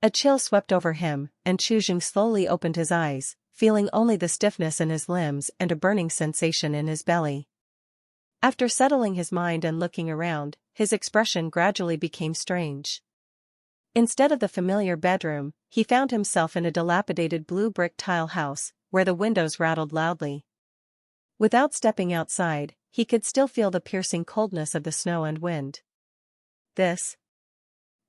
A chill swept over him, and Chu Jing slowly opened his eyes, feeling only the stiffness in his limbs and a burning sensation in his belly. After settling his mind and looking around, his expression gradually became strange. Instead of the familiar bedroom, he found himself in a dilapidated blue brick tile house, where the windows rattled loudly. Without stepping outside, he could still feel the piercing coldness of the snow and wind.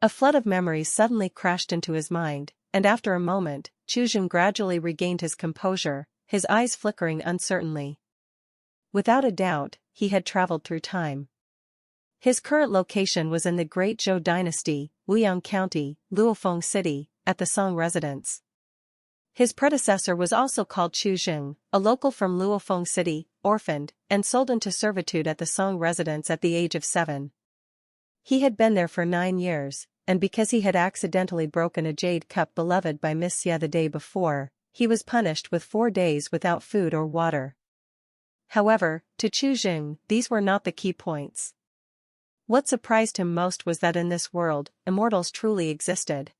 A flood of memories suddenly crashed into his mind, and after a moment, Chu Jing gradually regained his composure, his eyes flickering uncertainly. Without a doubt, he had traveled through time. His current location was in the Great Zhou Dynasty, Guangyun County, Luofeng City, at the Song residence. His predecessor was also called Chu Jing, a local from Luofeng City, orphaned, and sold into servitude at the Song residence at the age of 7. He had been there for 9 years, and because he had accidentally broken a jade cup beloved by Miss Xia the day before, he was punished with 4 days without food or water. However, to Chu Jing, these were not the key points. What surprised him most was that in this world, immortals truly existed.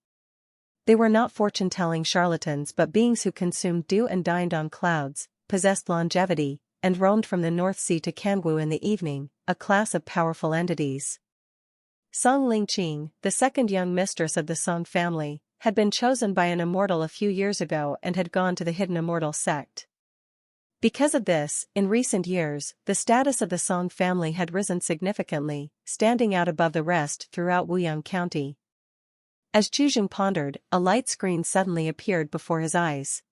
They were not fortune-telling charlatans but beings who consumed dew and dined on clouds, possessed longevity, and roamed from the North Sea to Guangyun in the evening, a class of powerful entities. Song Lingqing, the second young mistress of the Song family, had been chosen by an immortal a few years ago and had gone to the hidden immortal sect. Because of this, in recent years, the status of the Song family had risen significantly, standing out above the rest throughout Guangyun County. As Chu Jing pondered, a light screen suddenly appeared before his eyes.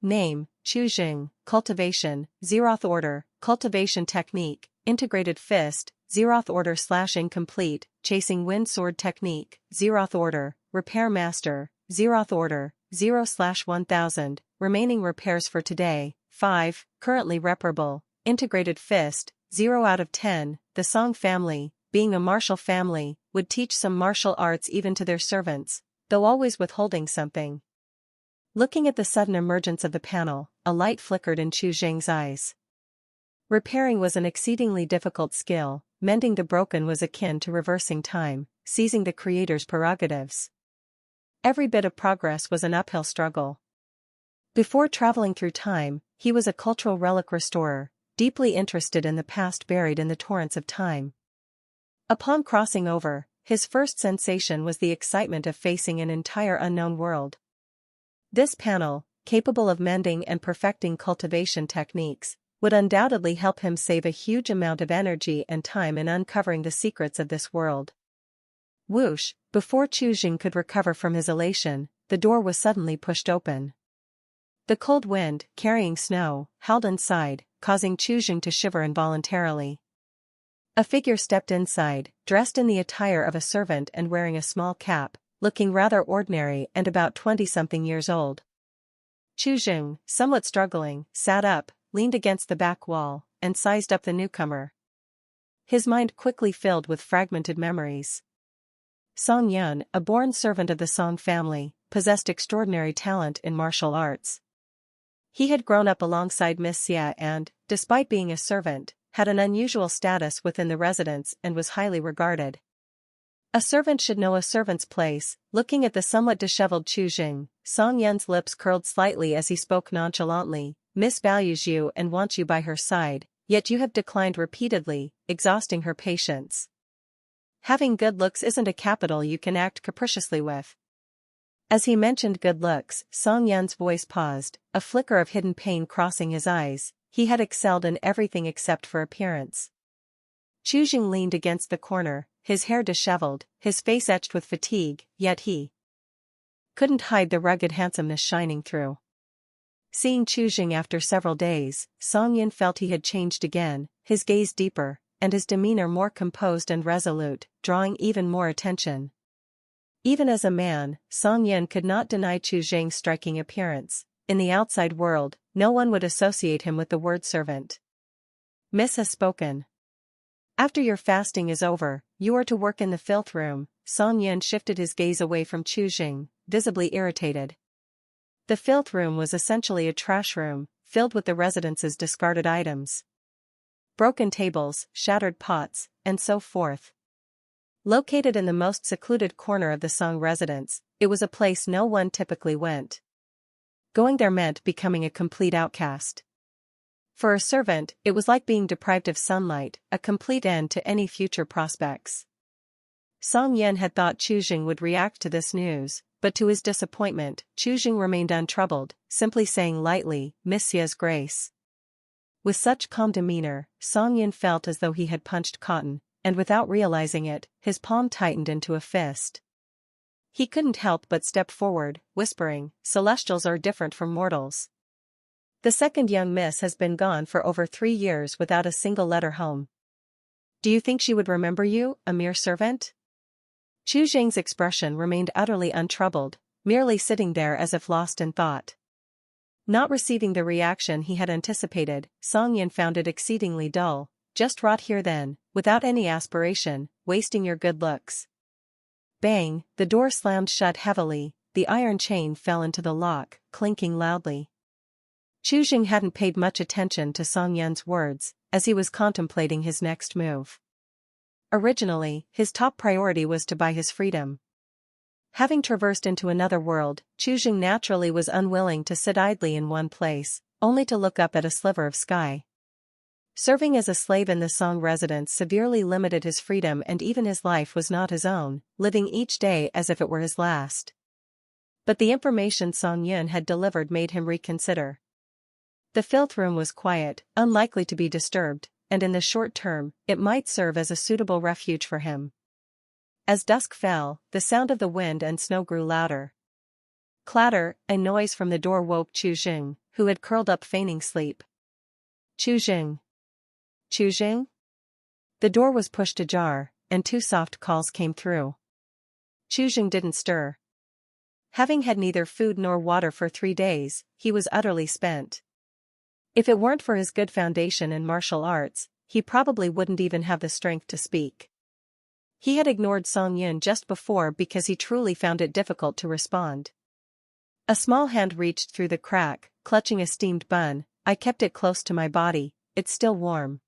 Name, Chu Jing, Cultivation, Zeroth Order, Cultivation Technique, Integrated Fist, Zeroth Order / Incomplete, Chasing Wind Sword Technique, Zeroth Order, Repair Master, Zeroth Order, 0/1000, remaining repairs for today, 5, currently reparable, Integrated Fist, 0 out of 10, the Song family, being a martial family, would teach some martial arts even to their servants, though always withholding something. Looking at the sudden emergence of the panel, a light flickered in Chu Jing's eyes. Repairing was an exceedingly difficult skill, mending the broken was akin to reversing time, seizing the creator's prerogatives. Every bit of progress was an uphill struggle. Before traveling through time, he was a cultural relic restorer, deeply interested in the past buried in the torrents of time. Upon crossing over, his first sensation was the excitement of facing an entire unknown world. This panel, capable of mending and perfecting cultivation techniques, would undoubtedly help him save a huge amount of energy and time in uncovering the secrets of this world. Whoosh! Before Chu Jing could recover from his elation, the door was suddenly pushed open. The cold wind, carrying snow, howled inside, causing Chu Jing to shiver involuntarily. A figure stepped inside, dressed in the attire of a servant and wearing a small cap, looking rather ordinary and about 20-something years old. Chu Jing, somewhat struggling, sat up, leaned against the back wall, and sized up the newcomer. His mind quickly filled with fragmented memories. Song Yun, a born servant of the Song family, possessed extraordinary talent in martial arts. He had grown up alongside Miss Xia and, despite being a servant, had an unusual status within the residence and was highly regarded. A servant should know a servant's place. Looking at the somewhat disheveled Chu Jing, Song Yun's lips curled slightly as he spoke nonchalantly. Miss values you and wants you by her side, yet you have declined repeatedly, exhausting her patience. Having good looks isn't a capital you can act capriciously with. As he mentioned good looks, Song Yun's voice paused, a flicker of hidden pain crossing his eyes. He had excelled in everything except for appearance. Chu Jing leaned against the corner, his hair disheveled, his face etched with fatigue, yet he couldn't hide the rugged handsomeness shining through. Seeing Chu Jing after several days, Song Yun felt he had changed again, his gaze deeper, and his demeanor more composed and resolute, drawing even more attention. Even as a man, Song Yun could not deny Chu Jing's striking appearance. In the outside world, no one would associate him with the word servant. Miss has spoken. After your fasting is over, you are to work in the filth room. Song Yun shifted his gaze away from Chu Jing, visibly irritated. The filth room was essentially a trash room, filled with the residence's discarded items. Broken tables, shattered pots, and so forth. Located in the most secluded corner of the Song residence, it was a place no one typically went. Going there meant becoming a complete outcast. For a servant, it was like being deprived of sunlight, a complete end to any future prospects. Song Yin had thought Chu Jing would react to this news, but to his disappointment, Chu Jing remained untroubled, simply saying lightly, "Monsieur's grace." With such calm demeanor, Song Yin felt as though he had punched cotton, and without realizing it, his palm tightened into a fist. He couldn't help but step forward, whispering, "Celestials are different from mortals. The second young miss has been gone for over 3 years without a single letter home. Do you think she would remember you, a mere servant?" Chu Jing's expression remained utterly untroubled, merely sitting there as if lost in thought. Not receiving the reaction he had anticipated, Song Yin found it exceedingly dull. "Just rot here then, without any aspiration, wasting your good looks." Bang, the door slammed shut heavily, the iron chain fell into the lock, clinking loudly. Chu Jing hadn't paid much attention to Song Yin's words, as he was contemplating his next move. Originally, his top priority was to buy his freedom. Having traversed into another world, Chu Jing naturally was unwilling to sit idly in one place, only to look up at a sliver of sky. Serving as a slave in the Song residence severely limited his freedom, and even his life was not his own, living each day as if it were his last. But the information Song Yun had delivered made him reconsider. The Filth room was quiet, unlikely to be disturbed, and in the short term, it might serve as a suitable refuge for him. As dusk fell, the sound of the wind and snow grew louder. Clatter, a noise from the door woke Chu Jing, who had curled up feigning sleep. "Chu Jing. Chu Jing?" The door was pushed ajar, and 2 soft calls came through. Chu Jing didn't stir. Having had neither food nor water for 3 days, he was utterly spent. If it weren't for his good foundation in martial arts, he probably wouldn't even have the strength to speak. He had ignored Song Yun just before because he truly found it difficult to respond. A small hand reached through the crack, clutching a steamed bun. "I kept it close to my body, it's still warm.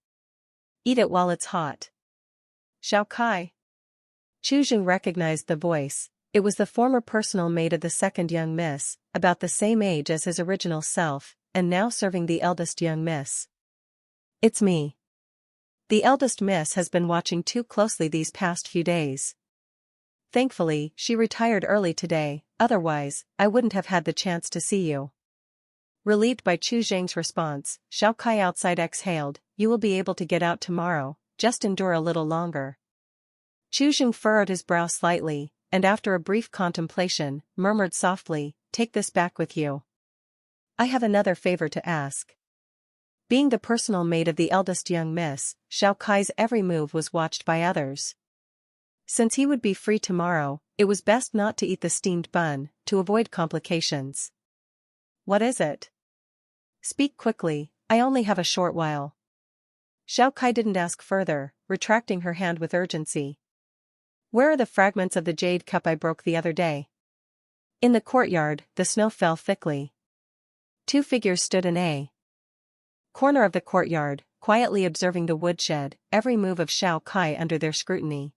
Eat it while it's hot." "Xiao Kai." Chu Jing recognized the voice. It was the former personal maid of the second young miss, about the same age as his original self, and now serving the eldest young miss. "It's me. The eldest miss has been watching too closely these past few days. Thankfully, she retired early today, otherwise, I wouldn't have had the chance to see you." Relieved by Chu Jing's response, Xiao Kai outside exhaled, "You will be able to get out tomorrow, just endure a little longer." Chu Jing furrowed his brow slightly, and after a brief contemplation, murmured softly, "Take this back with you. I have another favor to ask." Being the personal maid of the eldest young miss, Xiao Kai's every move was watched by others. Since he would be free tomorrow, it was best not to eat the steamed bun, to avoid complications. "What is it? Speak quickly, I only have a short while." Xiao Kai didn't ask further, retracting her hand with urgency. "Where are the fragments of the jade cup I broke the other day?" In the courtyard, the snow fell thickly. 2 figures stood in a corner of the courtyard, quietly observing the woodshed, every move of Xiao Kai under their scrutiny.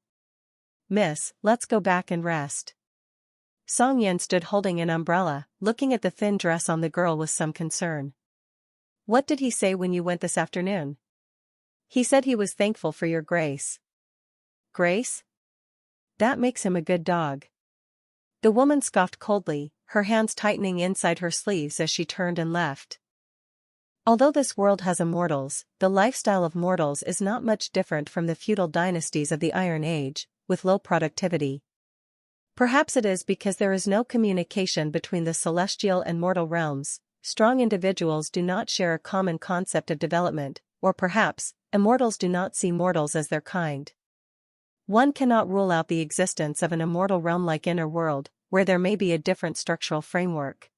"Miss, let's go back and rest." Song Yin stood holding an umbrella, looking at the thin dress on the girl with some concern. "What did he say when you went this afternoon?" "He said he was thankful for your grace." "Grace? That makes him a good dog." The woman scoffed coldly, her hands tightening inside her sleeves as she turned and left. Although this world has immortals, the lifestyle of mortals is not much different from the feudal dynasties of the Iron Age, with low productivity. Perhaps it is because there is no communication between the celestial and mortal realms. Strong individuals do not share a common concept of development, or perhaps, immortals do not see mortals as their kind. One cannot rule out the existence of an immortal realm like Inner World, where there may be a different structural framework.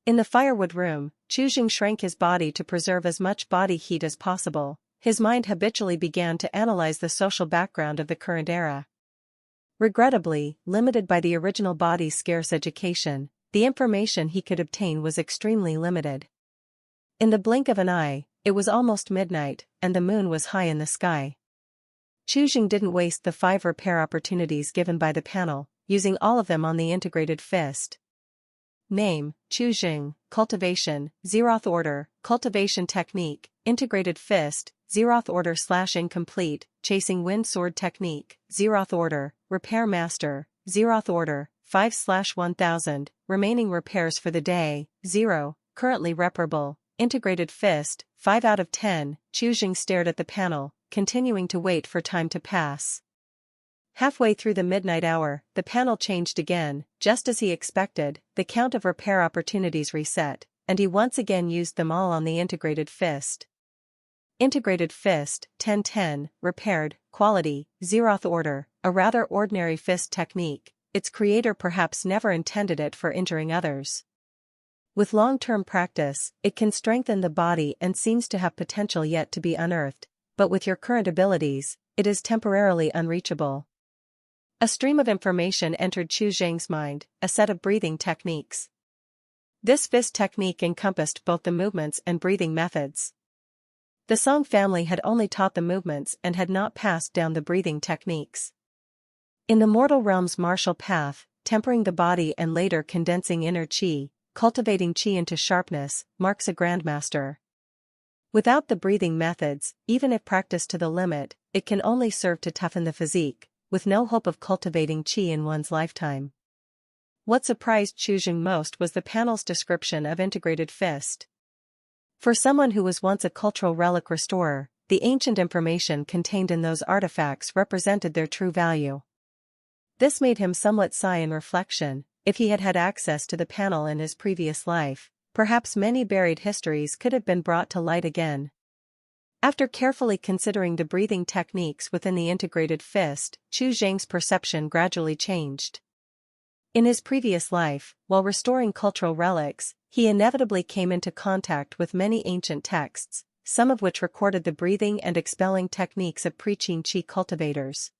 In the firewood room, Chu Jing shrank his body to preserve as much body heat as possible. His mind habitually began to analyze the social background of the current era. Regrettably, limited by the original body's scarce education, the information he could obtain was extremely limited. In the blink of an eye, it was almost midnight, and the moon was high in the sky. Chu Jing didn't waste the 5 repair opportunities given by the panel, using all of them on the integrated fist. Name, Chu Jing, Cultivation, Zeroth Order, Cultivation Technique, Integrated Fist, Zeroth Order / Incomplete, Chasing Wind Sword Technique, Zeroth Order, Repair Master, Zeroth Order, 5/1000, remaining repairs for the day, 0, currently reparable, Integrated Fist, 5 out of 10, Chu Jing stared at the panel, continuing to wait for time to pass. Halfway through the midnight hour, the panel changed again, just as he expected, the count of repair opportunities reset, and he once again used them all on the integrated fist. Integrated Fist, 10/10, repaired, quality, Zeroth Order, a rather ordinary fist technique, its creator perhaps never intended it for injuring others. With long-term practice, it can strengthen the body and seems to have potential yet to be unearthed, but with your current abilities, it is temporarily unreachable. A stream of information entered Chu Jing's mind, a set of breathing techniques. This fist technique encompassed both the movements and breathing methods. The Song family had only taught the movements and had not passed down the breathing techniques. In the mortal realm's martial path, tempering the body and later condensing inner Qi, cultivating Qi into sharpness, marks a Grandmaster. Without the breathing methods, even if practiced to the limit, it can only serve to toughen the physique, with no hope of cultivating Qi in one's lifetime. What surprised Chu Jing most was the panel's description of integrated fist. For someone who was once a cultural relic restorer, the ancient information contained in those artifacts represented their true value. This made him somewhat sigh in reflection. If he had had access to the panel in his previous life, perhaps many buried histories could have been brought to light again. After carefully considering the breathing techniques within the integrated fist, Chu Jing's perception gradually changed. In his previous life, while restoring cultural relics, he inevitably came into contact with many ancient texts, some of which recorded the breathing and expelling techniques of preaching Qi cultivators.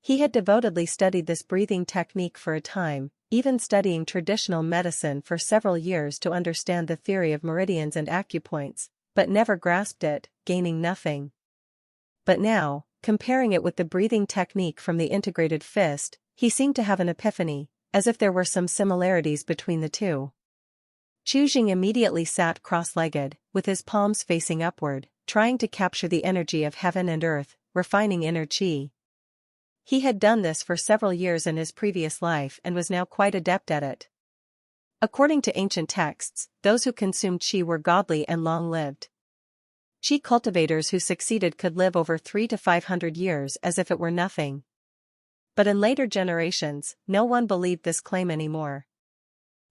He had devotedly studied this breathing technique for a time, even studying traditional medicine for several years to understand the theory of meridians and acupoints, but never grasped it, gaining nothing. But now, comparing it with the breathing technique from the integrated fist, he seemed to have an epiphany, as if there were some similarities between the two. Chu Jing immediately sat cross-legged, with his palms facing upward, trying to capture the energy of heaven and earth, refining inner Qi. He had done this for several years in his previous life and was now quite adept at it. According to ancient texts, those who consumed Qi were godly and long-lived. Qi cultivators who succeeded could live over 300 to 500 years as if it were nothing. But in later generations, no one believed this claim anymore.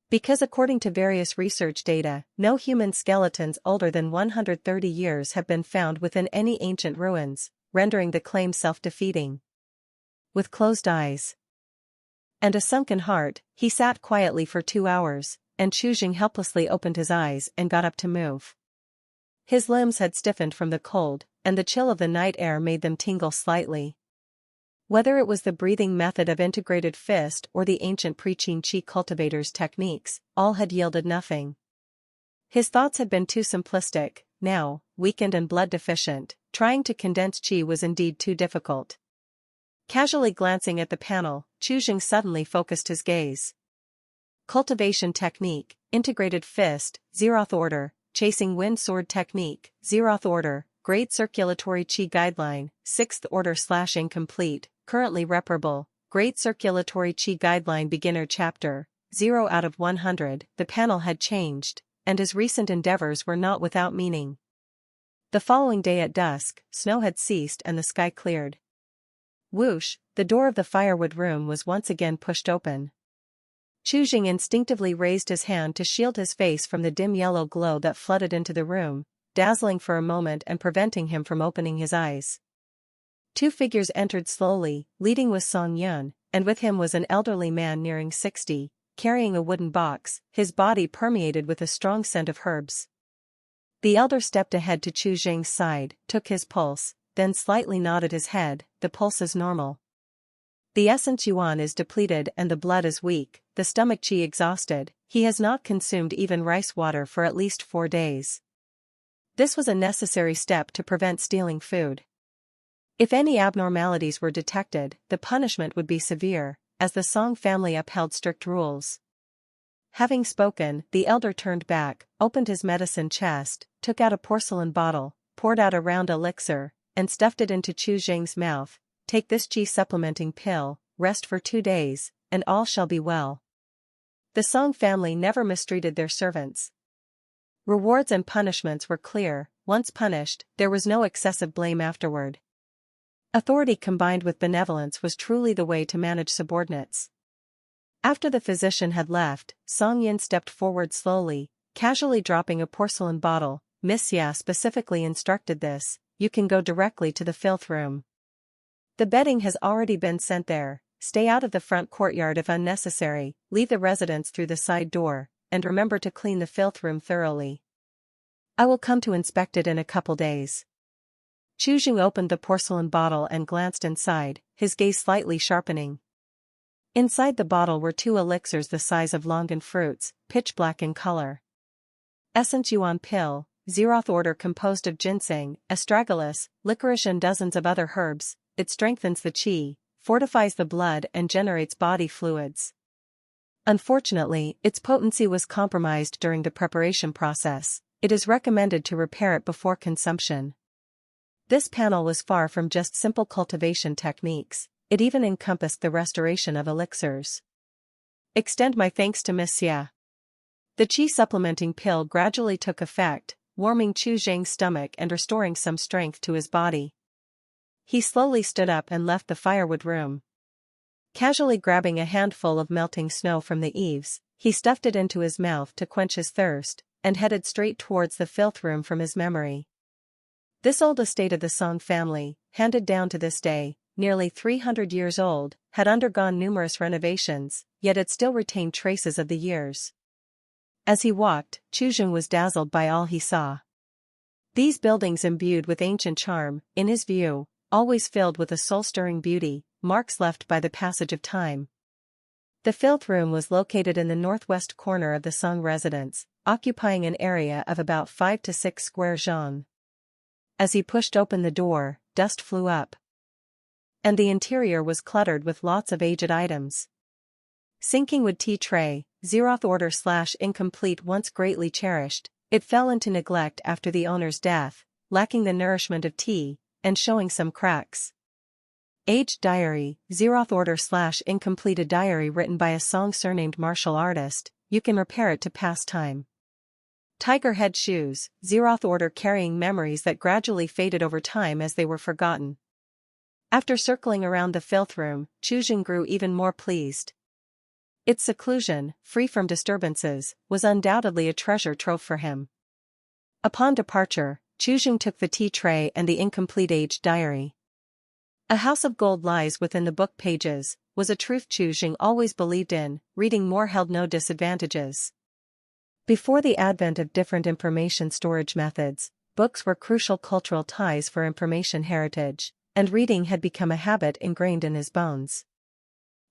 Because according to various research data, no human skeletons older than 130 years have been found within any ancient ruins, rendering the claim self-defeating. With closed eyes and a sunken heart, he sat quietly for 2 hours, and Chu Jing helplessly opened his eyes and got up to move. His limbs had stiffened from the cold, and the chill of the night air made them tingle slightly. Whether it was the breathing method of integrated fist or the ancient preaching Qi cultivators' techniques, all had yielded nothing. His thoughts had been too simplistic. Now, weakened and blood deficient, trying to condense Qi was indeed too difficult. Casually glancing at the panel, Chu Jing suddenly focused his gaze. Cultivation technique, integrated fist, Zeroth Order, chasing wind sword technique, Zeroth Order, Great Circulatory Qi Guideline, 6th Order / Incomplete, currently reparable, Great Circulatory Qi Guideline Beginner Chapter, 0 out of 100. The panel had changed, and his recent endeavors were not without meaning. The following day at dusk, snow had ceased and the sky cleared. Whoosh, the door of the firewood room was once again pushed open. Chu Jing instinctively raised his hand to shield his face from the dim yellow glow that flooded into the room, dazzling for a moment and preventing him from opening his eyes. 2 figures entered slowly, leading was Guangyun, and with him was an elderly man nearing 60, carrying a wooden box, his body permeated with a strong scent of herbs. The elder stepped ahead to Chu Jing's side, took his pulse, then slightly nodded his head. The pulse is normal. The essence yuan is depleted and the blood is weak, the stomach Qi exhausted. He has not consumed even rice water for at least 4 days. This was a necessary step to prevent stealing food. If any abnormalities were detected, the punishment would be severe, as the Song family upheld strict rules. Having spoken, the elder turned back, opened his medicine chest, took out a porcelain bottle, poured out a round elixir, and stuffed it into Chu Zheng's mouth. Take this Qi supplementing pill, rest for 2 days, and all shall be well. The Song family never mistreated their servants. Rewards and punishments were clear. Once punished, there was no excessive blame afterward. Authority combined with benevolence was truly the way to manage subordinates. After the physician had left, Song Yin stepped forward slowly, casually dropping a porcelain bottle. Miss Ya specifically instructed this, you can go directly to the filth room. The bedding has already been sent there, stay out of the front courtyard if unnecessary, leave the residence through the side door, and remember to clean the filth room thoroughly. I will come to inspect it in a couple days. Chu Zheng opened the porcelain bottle and glanced inside, his gaze slightly sharpening. Inside the bottle were 2 elixirs the size of longan fruits, pitch black in color. Essence Yuan pill, Zeroth order composed of ginseng, astragalus, licorice and dozens of other herbs. It strengthens the qi, fortifies the blood and generates body fluids. Unfortunately, its potency was compromised during the preparation process. It is recommended to repair it before consumption. This panel was far from just simple cultivation techniques, it even encompassed the restoration of elixirs. Extend my thanks to Miss Ya. The qi supplementing pill gradually took effect, warming Chu Zheng's stomach and restoring some strength to his body. He slowly stood up and left the firewood room. Casually grabbing a handful of melting snow from the eaves, he stuffed it into his mouth to quench his thirst, and headed straight towards the filth room from his memory. This old estate of the Song family, handed down to this day, nearly 300 years old, had undergone numerous renovations, yet it still retained traces of the years. As he walked, Chu Zheng was dazzled by all he saw. These buildings imbued with ancient charm, in his view, always filled with a soul-stirring beauty, marks left by the passage of time. The filth room was located in the northwest corner of the Song residence, occupying an area of about 5 to 6 square zhang. As he pushed open the door, dust flew up. And the interior was cluttered with lots of aged items. Sinking wood tea tray, Zeroth order / incomplete once greatly cherished, it fell into neglect after the owner's death, lacking the nourishment of tea, and showing some cracks. Aged diary, Zeroth order / incomplete a diary written by a Song surnamed martial artist, you can repair it to pass time. Tiger head shoes, Zeroth order carrying memories that gradually faded over time as they were forgotten. After circling around the filth room, Chu Zheng grew even more pleased. Its seclusion, free from disturbances, was undoubtedly a treasure trove for him. Upon departure, Chu Zheng took the tea tray and the incomplete aged diary. A house of gold lies within the book pages, was a truth Chu Zheng always believed in, reading more held no disadvantages. Before the advent of different information storage methods, books were crucial cultural ties for information heritage, and reading had become a habit ingrained in his bones.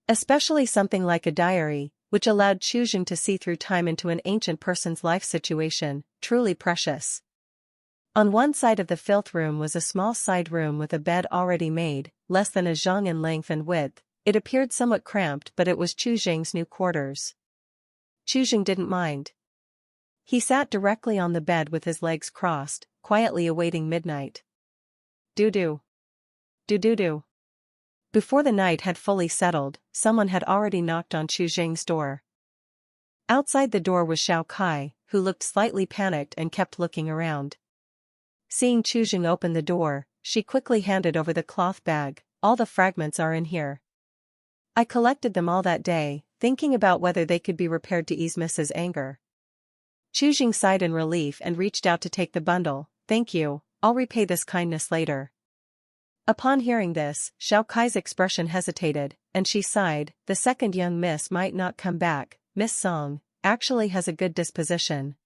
Especially something like a diary, which allowed Chu Zheng to see through time into an ancient person's life situation, truly precious. On one side of the filth room was a small side room with a bed already made, less than a zhang in length and width. It appeared somewhat cramped, but it was Chu Zheng's new quarters. Chu Zheng didn't mind. He sat directly on the bed with his legs crossed, quietly awaiting midnight. Do-do. Do-do-do. Before the night had fully settled, someone had already knocked on Chu Zheng's door. Outside the door was Xiao Kai, who looked slightly panicked and kept looking around. Seeing Chu Zheng open the door, she quickly handed over the cloth bag. All the fragments are in here. I collected them all that day, thinking about whether they could be repaired to ease Mrs. anger. Chu Zheng sighed in relief and reached out to take the bundle. Thank you, I'll repay this kindness later. Upon hearing this, Xiao Kai's expression hesitated, and she sighed. The second young miss might not come back. Miss Song actually has a good disposition.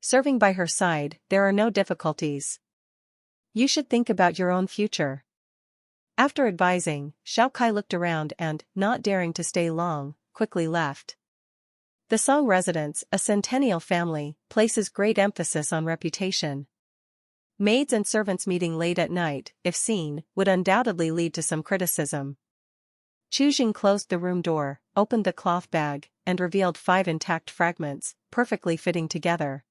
Serving by her side, there are no difficulties. You should think about your own future. After advising, Xiao Kai looked around and, not daring to stay long, quickly left. The Song residence, a centennial family, places great emphasis on reputation. Maids and servants meeting late at night, if seen, would undoubtedly lead to some criticism. Qi closed the room door, opened the cloth bag, and revealed 5 intact fragments, perfectly fitting together.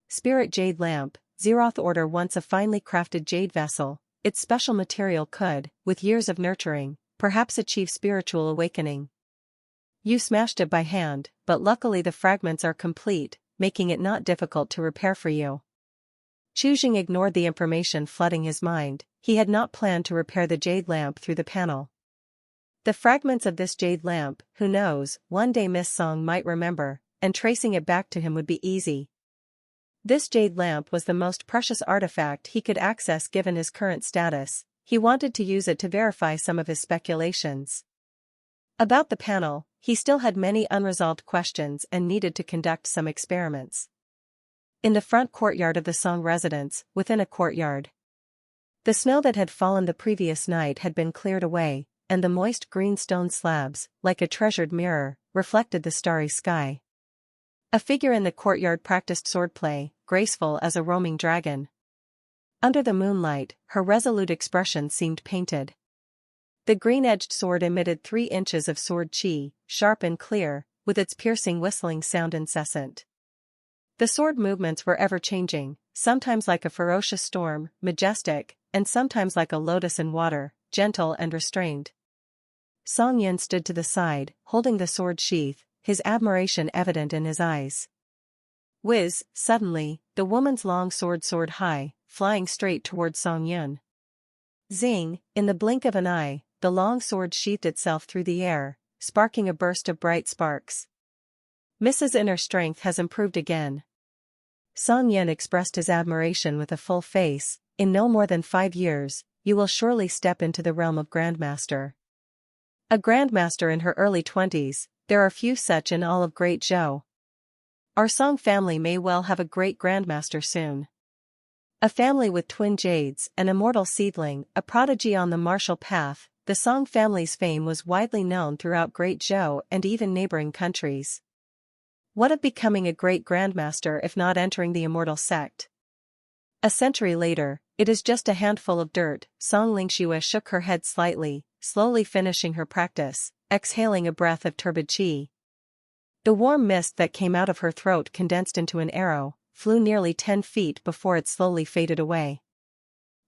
Spirit Jade Lamp, Zeroth order once a finely crafted jade vessel, its special material could, with years of nurturing, perhaps achieve spiritual awakening. You smashed it by hand, but luckily the fragments are complete, making it not difficult to repair for you. Qi ignored the information flooding his mind. He had not planned to repair the jade lamp through the panel. The fragments of this jade lamp, who knows, one day Miss Song might remember, and tracing it back to him would be easy. This jade lamp was the most precious artifact he could access given his current status. He wanted to use it to verify some of his speculations. About the panel, he still had many unresolved questions and needed to conduct some experiments. In the front courtyard of the Song residence, within a courtyard. The snow that had fallen the previous night had been cleared away, and the moist green stone slabs, like a treasured mirror, reflected the starry sky. A figure in the courtyard practiced swordplay, graceful as a roaming dragon. Under the moonlight, her resolute expression seemed painted. The green-edged sword emitted 3 inches of sword qi, sharp and clear, with its piercing whistling sound incessant. The sword movements were ever-changing, sometimes like a ferocious storm, majestic, and sometimes like a lotus in water, gentle and restrained. Song Yun stood to the side, holding the sword sheath, his admiration evident in his eyes. Whiz, suddenly, the woman's long sword soared high, flying straight toward Song Yun. Zing, in the blink of an eye, the long sword sheathed itself through the air, sparking a burst of bright sparks. Mrs. Inner strength has improved again. Song Yun expressed his admiration with a full face. In no more than 5 years, you will surely step into the realm of Grandmaster. A Grandmaster in her early 20s, there are few such in all of Great Zhou. Our Song family may well have a great Grandmaster soon. A family with twin jades, an immortal seedling, a prodigy on the martial path, the Song family's fame was widely known throughout Great Zhou and even neighboring countries. What of becoming a great Grandmaster if not entering the Immortal sect? A century later, it is just a handful of dirt. Song Lingqing shook her head slightly, slowly finishing her practice, exhaling a breath of turbid qi. The warm mist that came out of her throat condensed into an arrow, flew nearly 10 feet before it slowly faded away.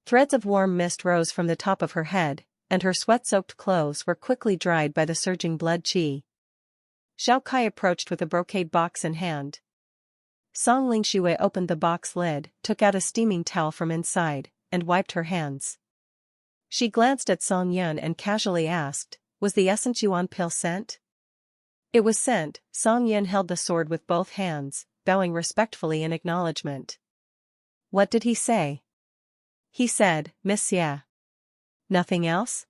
Threads of warm mist rose from the top of her head, and her sweat-soaked clothes were quickly dried by the surging blood qi. Xiao Kai approached with a brocade box in hand. Song Lingqing opened the box lid, took out a steaming towel from inside, and wiped her hands. She glanced at Song Yun and casually asked, "Was the essence yuan pill sent?" "It was sent." Song Yun held the sword with both hands, bowing respectfully in acknowledgement. "What did he say?" "He said, Monsieur." "Nothing else?"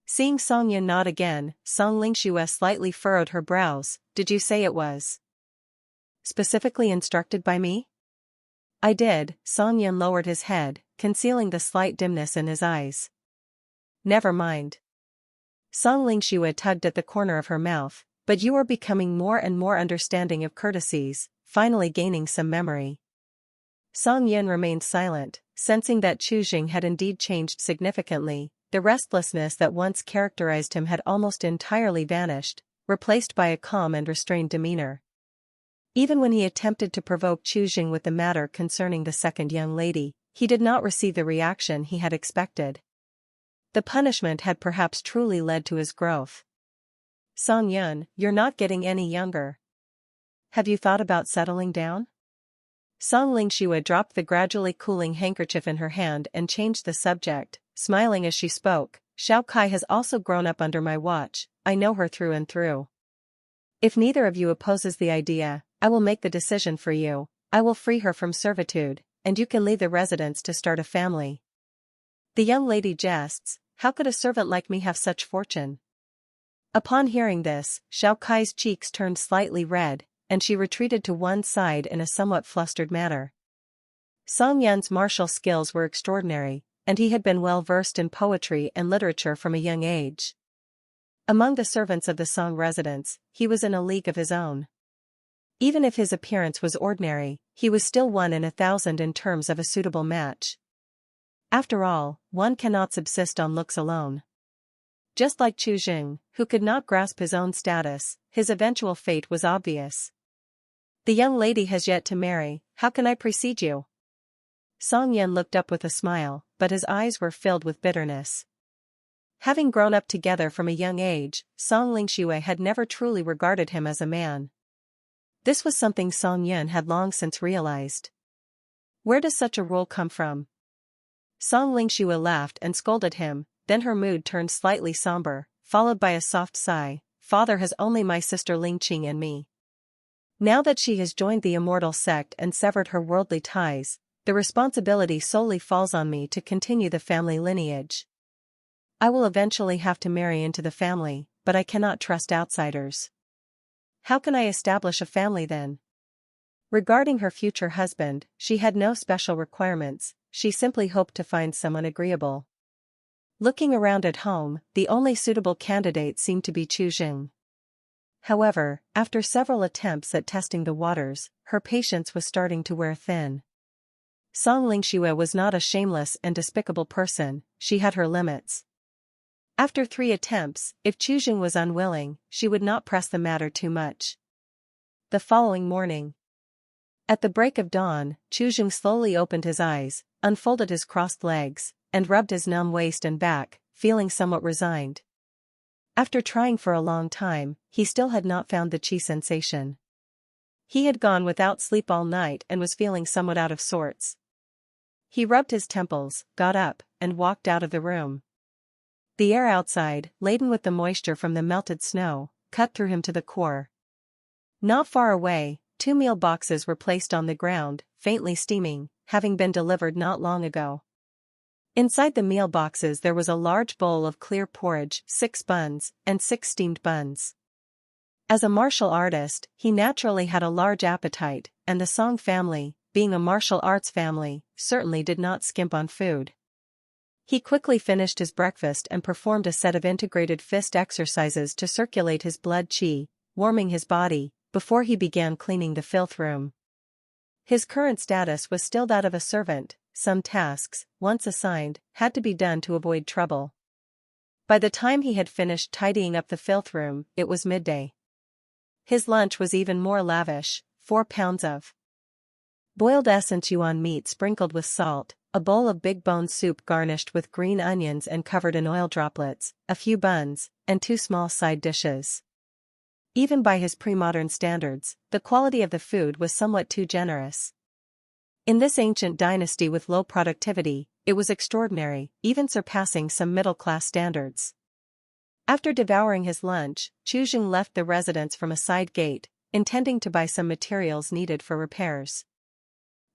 Seeing Song Yun nod again, Song Lingqing slightly furrowed her brows. "Did you say it was specifically instructed by me?" "I did." Song Yun lowered his head, concealing the slight dimness in his eyes. "Never mind." Song Lingqing tugged at the corner of her mouth, "But you are becoming more and more understanding of courtesies, finally gaining some memory." Song Yun remained silent, sensing that Qi had indeed changed significantly. The restlessness that once characterized him had almost entirely vanished, replaced by a calm and restrained demeanor. Even when he attempted to provoke Qi with the matter concerning the second young lady, he did not receive the reaction he had expected. The punishment had perhaps truly led to his growth. "Song Yun, you're not getting any younger. Have you thought about settling down?" Song Lingqing dropped the gradually cooling handkerchief in her hand and changed the subject, smiling as she spoke. "Xiao Kai has also grown up under my watch. I know her through and through. If neither of you opposes the idea, I will make the decision for you. I will free her from servitude, and you can leave the residence to start a family." The young lady jests. "How could a servant like me have such fortune?" Upon hearing this, Xiao Kai's cheeks turned slightly red, and she retreated to one side in a somewhat flustered manner. Song Yun's martial skills were extraordinary, and he had been well versed in poetry and literature from a young age. Among the servants of the Song residence, he was in a league of his own. Even if his appearance was ordinary, he was still 1 in 1,000 in terms of a suitable match. After all, one cannot subsist on looks alone. Just like Chu Jing, who could not grasp his own status, his eventual fate was obvious. The young lady has yet to marry, how can I precede you? Song Yan looked up with a smile, but his eyes were filled with bitterness. Having grown up together from a young age, Song Lingqing had never truly regarded him as a man. This was something Song Yan had long since realized. Where does such a rule come from? Song Lingqing laughed and scolded him, then her mood turned slightly somber, followed by a soft sigh. Father has only my sister Lingqing and me. Now that she has joined the Immortal sect and severed her worldly ties, the responsibility solely falls on me to continue the family lineage. I will eventually have to marry into the family, but I cannot trust outsiders. How can I establish a family then? Regarding her future husband, she had no special requirements, she simply hoped to find someone agreeable. Looking around at home, the only suitable candidate seemed to be Chu Jing. However, after several attempts at testing the waters, her patience was starting to wear thin. Song Lingqing was not a shameless and despicable person, she had her limits. After 3 attempts, if Chu Jing was unwilling, she would not press the matter too much. The following morning. At the break of dawn, Chu Jing slowly opened his eyes, unfolded his crossed legs, and rubbed his numb waist and back, feeling somewhat resigned. After trying for a long time, he still had not found the qi sensation. He had gone without sleep all night and was feeling somewhat out of sorts. He rubbed his temples, got up, and walked out of the room. The air outside, laden with the moisture from the melted snow, cut through him to the core. Not far away, 2 meal boxes were placed on the ground, faintly steaming, having been delivered not long ago. Inside the meal boxes there was a large bowl of clear porridge, 6 buns, and 6 steamed buns. As a martial artist, he naturally had a large appetite, and the Song family, being a martial arts family, certainly did not skimp on food. He quickly finished his breakfast and performed a set of integrated fist exercises to circulate his blood qi, warming his body, before he began cleaning the filth room. His current status was still that of a servant. Some tasks, once assigned, had to be done to avoid trouble. By the time he had finished tidying up the filth room, it was midday. His lunch was even more lavish, 4 pounds of boiled essence yuan meat sprinkled with salt, a bowl of big bone soup garnished with green onions and covered in oil droplets, a few buns, and 2 small side dishes. Even by his pre-modern standards, the quality of the food was somewhat too generous. In this ancient dynasty with low productivity, it was extraordinary, even surpassing some middle-class standards. After devouring his lunch, Chu Jing left the residence from a side gate, intending to buy some materials needed for repairs.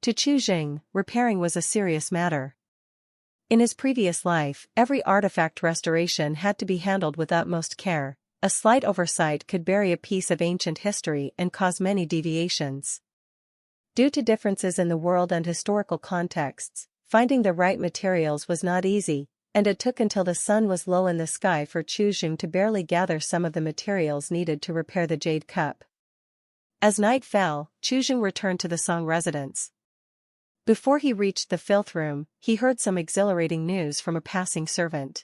To Chu Jing, repairing was a serious matter. In his previous life, every artifact restoration had to be handled with utmost care. A slight oversight could bury a piece of ancient history and cause many deviations. Due to differences in the world and historical contexts, finding the right materials was not easy, and it took until the sun was low in the sky for Chu Jing to barely gather some of the materials needed to repair the jade cup. As night fell, Chu Jing returned to the Song residence. Before he reached the filth room, he heard some exhilarating news from a passing servant.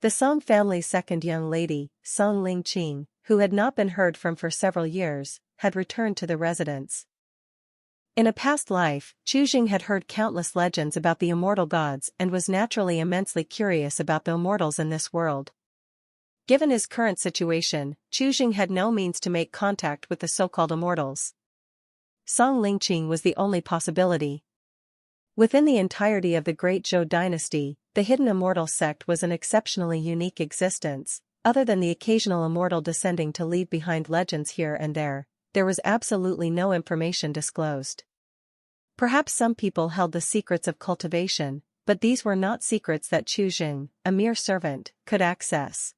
The Song family's second young lady, Song Lingqing, who had not been heard from for several years, had returned to the residence. In a past life, Chu Jing had heard countless legends about the immortal gods and was naturally immensely curious about the immortals in this world. Given his current situation, Chu Jing had no means to make contact with the so-called immortals. Song Lingqing was the only possibility. Within the entirety of the Great Zhou dynasty, the hidden immortal sect was an exceptionally unique existence. Other than the occasional immortal descending to leave behind legends here and there was absolutely no information disclosed. Perhaps some people held the secrets of cultivation, but these were not secrets that Chu Jing, a mere servant, could access.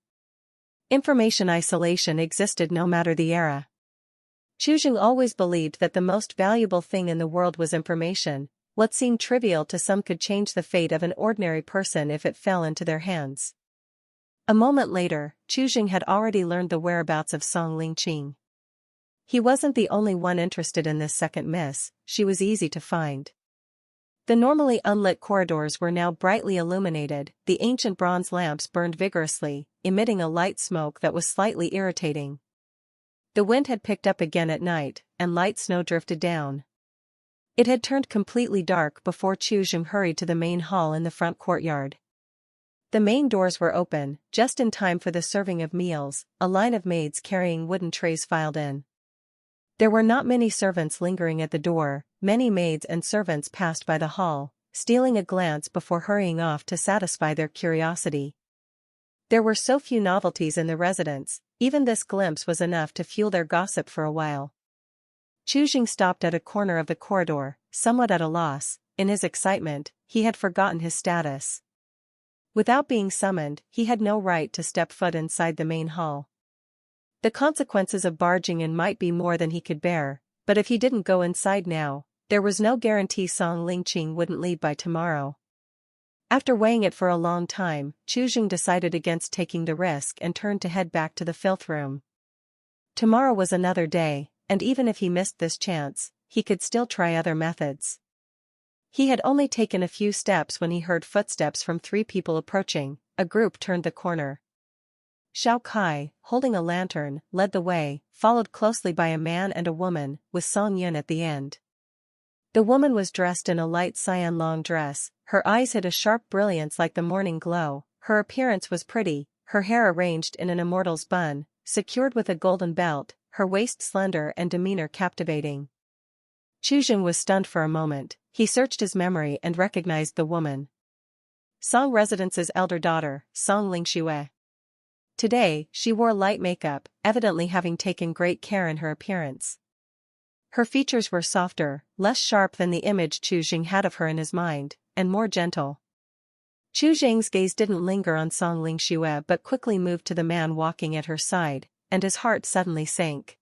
Information isolation existed no matter the era. Chu Jing always believed that the most valuable thing in the world was information. What seemed trivial to some could change the fate of an ordinary person if it fell into their hands. A moment later, Chu Jing had already learned the whereabouts of Song Lingqing. He wasn't the only one interested in this second miss, she was easy to find. The normally unlit corridors were now brightly illuminated, the ancient bronze lamps burned vigorously, emitting a light smoke that was slightly irritating. The wind had picked up again at night, and light snow drifted down. It had turned completely dark before Qi hurried to the main hall in the front courtyard. The main doors were open, just in time for the serving of meals. A line of maids carrying wooden trays filed in. There were not many servants lingering at the door. Many maids and servants passed by the hall, stealing a glance before hurrying off to satisfy their curiosity. There were so few novelties in the residence, even this glimpse was enough to fuel their gossip for a while. Qi stopped at a corner of the corridor, somewhat at a loss. In his excitement, he had forgotten his status. Without being summoned, he had no right to step foot inside the main hall. The consequences of barging in might be more than he could bear, but if he didn't go inside now, there was no guarantee Song Lingqing wouldn't leave by tomorrow. After weighing it for a long time, Qi decided against taking the risk and turned to head back to the filth room. Tomorrow was another day, and even if he missed this chance, he could still try other methods. He had only taken a few steps when he heard footsteps from 3 people approaching. A group turned the corner. Xiao Kai, holding a lantern, led the way, followed closely by a man and a woman, with Song Yun at the end. The woman was dressed in a light cyan long dress, her eyes hid a sharp brilliance like the morning glow. Her appearance was pretty, her hair arranged in an immortal's bun, secured with a golden belt, her waist slender and demeanor captivating. Qi was stunned for a moment. He searched his memory and recognized the woman. Song Residence's elder daughter, Song Lingqing. Today, she wore light makeup, evidently having taken great care in her appearance. Her features were softer, less sharp than the image Qi had of her in his mind, and more gentle. Qi's gaze didn't linger on Song Lingqing but quickly moved to the man walking at her side, and his heart suddenly sank.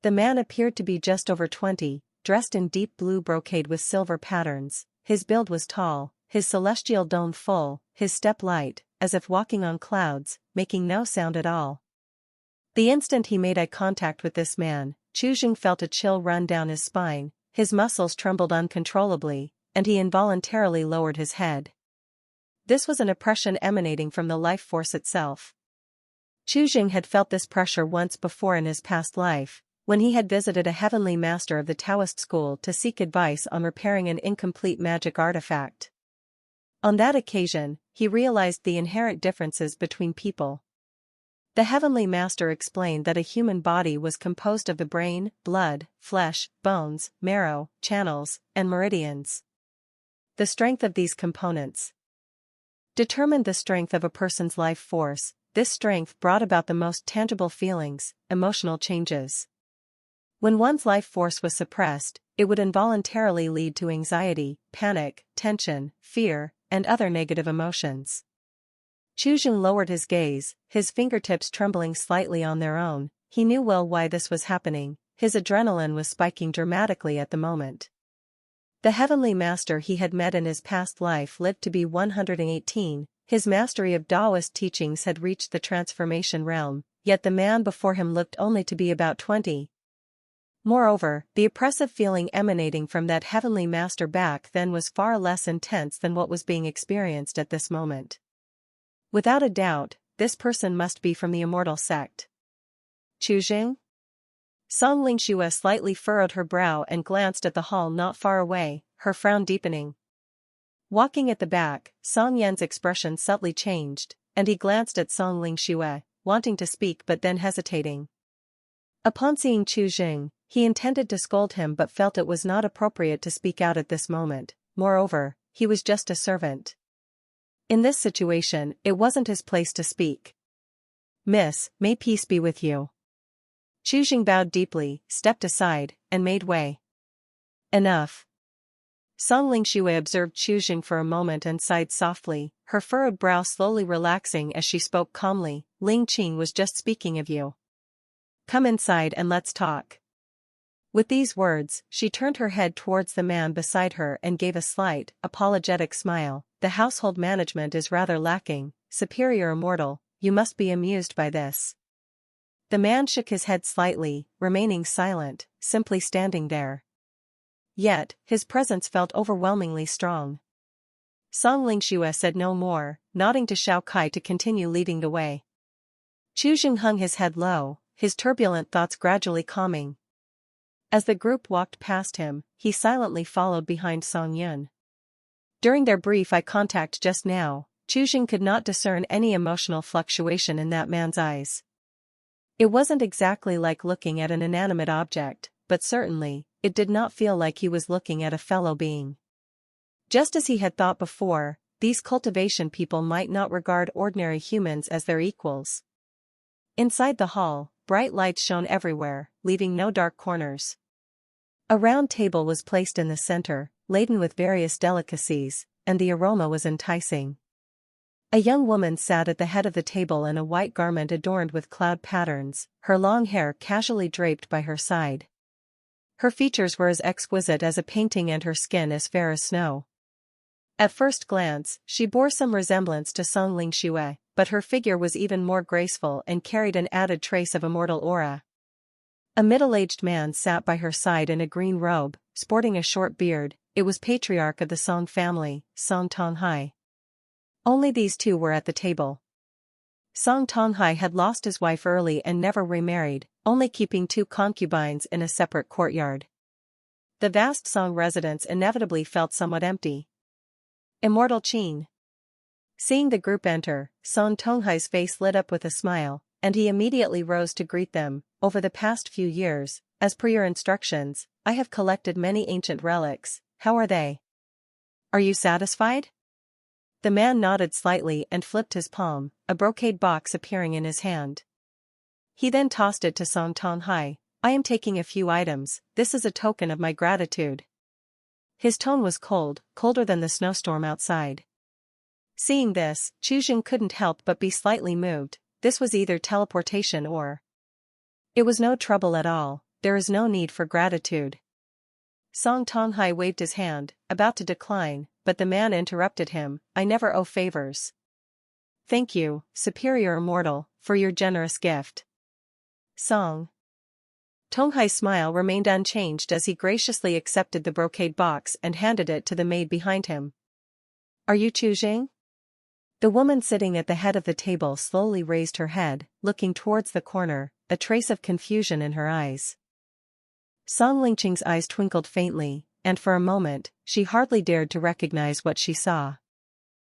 The man appeared to be just over 20, dressed in deep blue brocade with silver patterns. His build was tall, his celestial dome full, his step light, as if walking on clouds, making no sound at all. The instant he made eye contact with this man, Qi felt a chill run down his spine, his muscles trembled uncontrollably, and he involuntarily lowered his head. This was an oppression emanating from the life force itself. Qi had felt this pressure once before in his past life, when he had visited a heavenly master of the Taoist school to seek advice on repairing an incomplete magic artifact. On that occasion, he realized the inherent differences between people. The heavenly master explained that a human body was composed of the brain, blood, flesh, bones, marrow, channels, and meridians. The strength of these components determined the strength of a person's life force. This strength brought about the most tangible feelings, emotional changes. When one's life force was suppressed, it would involuntarily lead to anxiety, panic, tension, fear, and other negative emotions. Qi lowered his gaze, his fingertips trembling slightly on their own. He knew well why this was happening. His adrenaline was spiking dramatically at the moment. The heavenly master he had met in his past life lived to be 118, his mastery of Taoist teachings had reached the transformation realm, yet the man before him looked only to be about 20. Moreover, the oppressive feeling emanating from that heavenly master back then was far less intense than what was being experienced at this moment. Without a doubt, this person must be from the Immortal sect. Qi? Song Lingqing slightly furrowed her brow and glanced at the hall not far away, her frown deepening. Walking at the back, Song Yan's expression subtly changed, and he glanced at Song Lingqing, wanting to speak but then hesitating. Upon seeing Qi, he intended to scold him but felt it was not appropriate to speak out at this moment. Moreover, he was just a servant. In this situation, it wasn't his place to speak. "Miss, may peace be with you." Qi bowed deeply, stepped aside, and made way. "Enough." Song Lingqing observed Qi for a moment and sighed softly, her furrowed brow slowly relaxing as she spoke calmly. "Lingqing was just speaking of you. Come inside and let's talk." With these words, she turned her head towards the man beside her and gave a slight, apologetic smile. "The household management is rather lacking, Superior Immortal, you must be amused by this." The man shook his head slightly, remaining silent, simply standing there. Yet, his presence felt overwhelmingly strong. Song Lingxue said no more, nodding to Xiao Kai to continue leading the way. Qi hung his head low, his turbulent thoughts gradually calming. As the group walked past him, he silently followed behind Song Yun. During their brief eye contact just now, Qi could not discern any emotional fluctuation in that man's eyes. It wasn't exactly like looking at an inanimate object, but certainly, it did not feel like he was looking at a fellow being. Just as he had thought before, these cultivation people might not regard ordinary humans as their equals. Inside the hall, bright lights shone everywhere, leaving no dark corners. A round table was placed in the center, laden with various delicacies, and the aroma was enticing. A young woman sat at the head of the table in a white garment adorned with cloud patterns, her long hair casually draped by her side. Her features were as exquisite as a painting and her skin as fair as snow. At first glance, she bore some resemblance to Song Lingxue, but her figure was even more graceful and carried an added trace of immortal aura. A middle-aged man sat by her side in a green robe, sporting a short beard. It was patriarch of the Song family, Song Tonghai. Only these two were at the table. Song Tonghai had lost his wife early and never remarried, only keeping 2 concubines in a separate courtyard. The vast Song residence inevitably felt somewhat empty. Immortal Qin. Seeing the group enter, Song Tonghai's face lit up with a smile, and he immediately rose to greet them. Over the past few years, as per your instructions, I have collected many ancient relics. How are they? Are you satisfied? The man nodded slightly and flipped his palm, a brocade box appearing in his hand. He then tossed it to Song Tonghai. I am taking a few items, this is a token of my gratitude. His tone was cold, colder than the snowstorm outside. Seeing this, Qi couldn't help but be slightly moved. This was either teleportation or... It was no trouble at all, there is no need for gratitude. Song Tonghai waved his hand, about to decline, but the man interrupted him. I never owe favors. Thank you, Superior Immortal, for your generous gift. Song Tonghai's smile remained unchanged as he graciously accepted the brocade box and handed it to the maid behind him. Are you Qi? The woman sitting at the head of the table slowly raised her head, looking towards the corner, a trace of confusion in her eyes. Song Lingqing's eyes twinkled faintly, and for a moment, she hardly dared to recognize what she saw.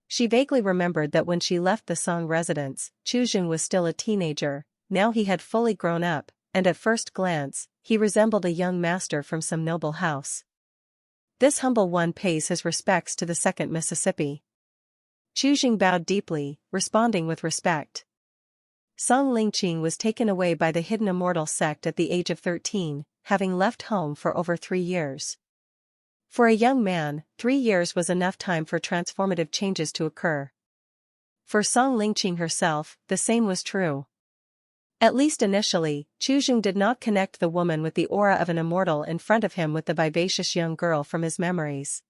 She vaguely remembered that when she left the Song residence, Qi was still a teenager. Now he had fully grown up, and at first glance, he resembled a young master from some noble house. This humble one pays his respects to the Second Mississippi. Qi bowed deeply, responding with respect. Song Lingqing was taken away by the hidden immortal sect at the age of 13, having left home for over 3 years. For a young man, 3 years was enough time for transformative changes to occur. For Song Lingqing herself, the same was true. At least initially, Qi did not connect the woman with the aura of an immortal in front of him with the vivacious young girl from his memories.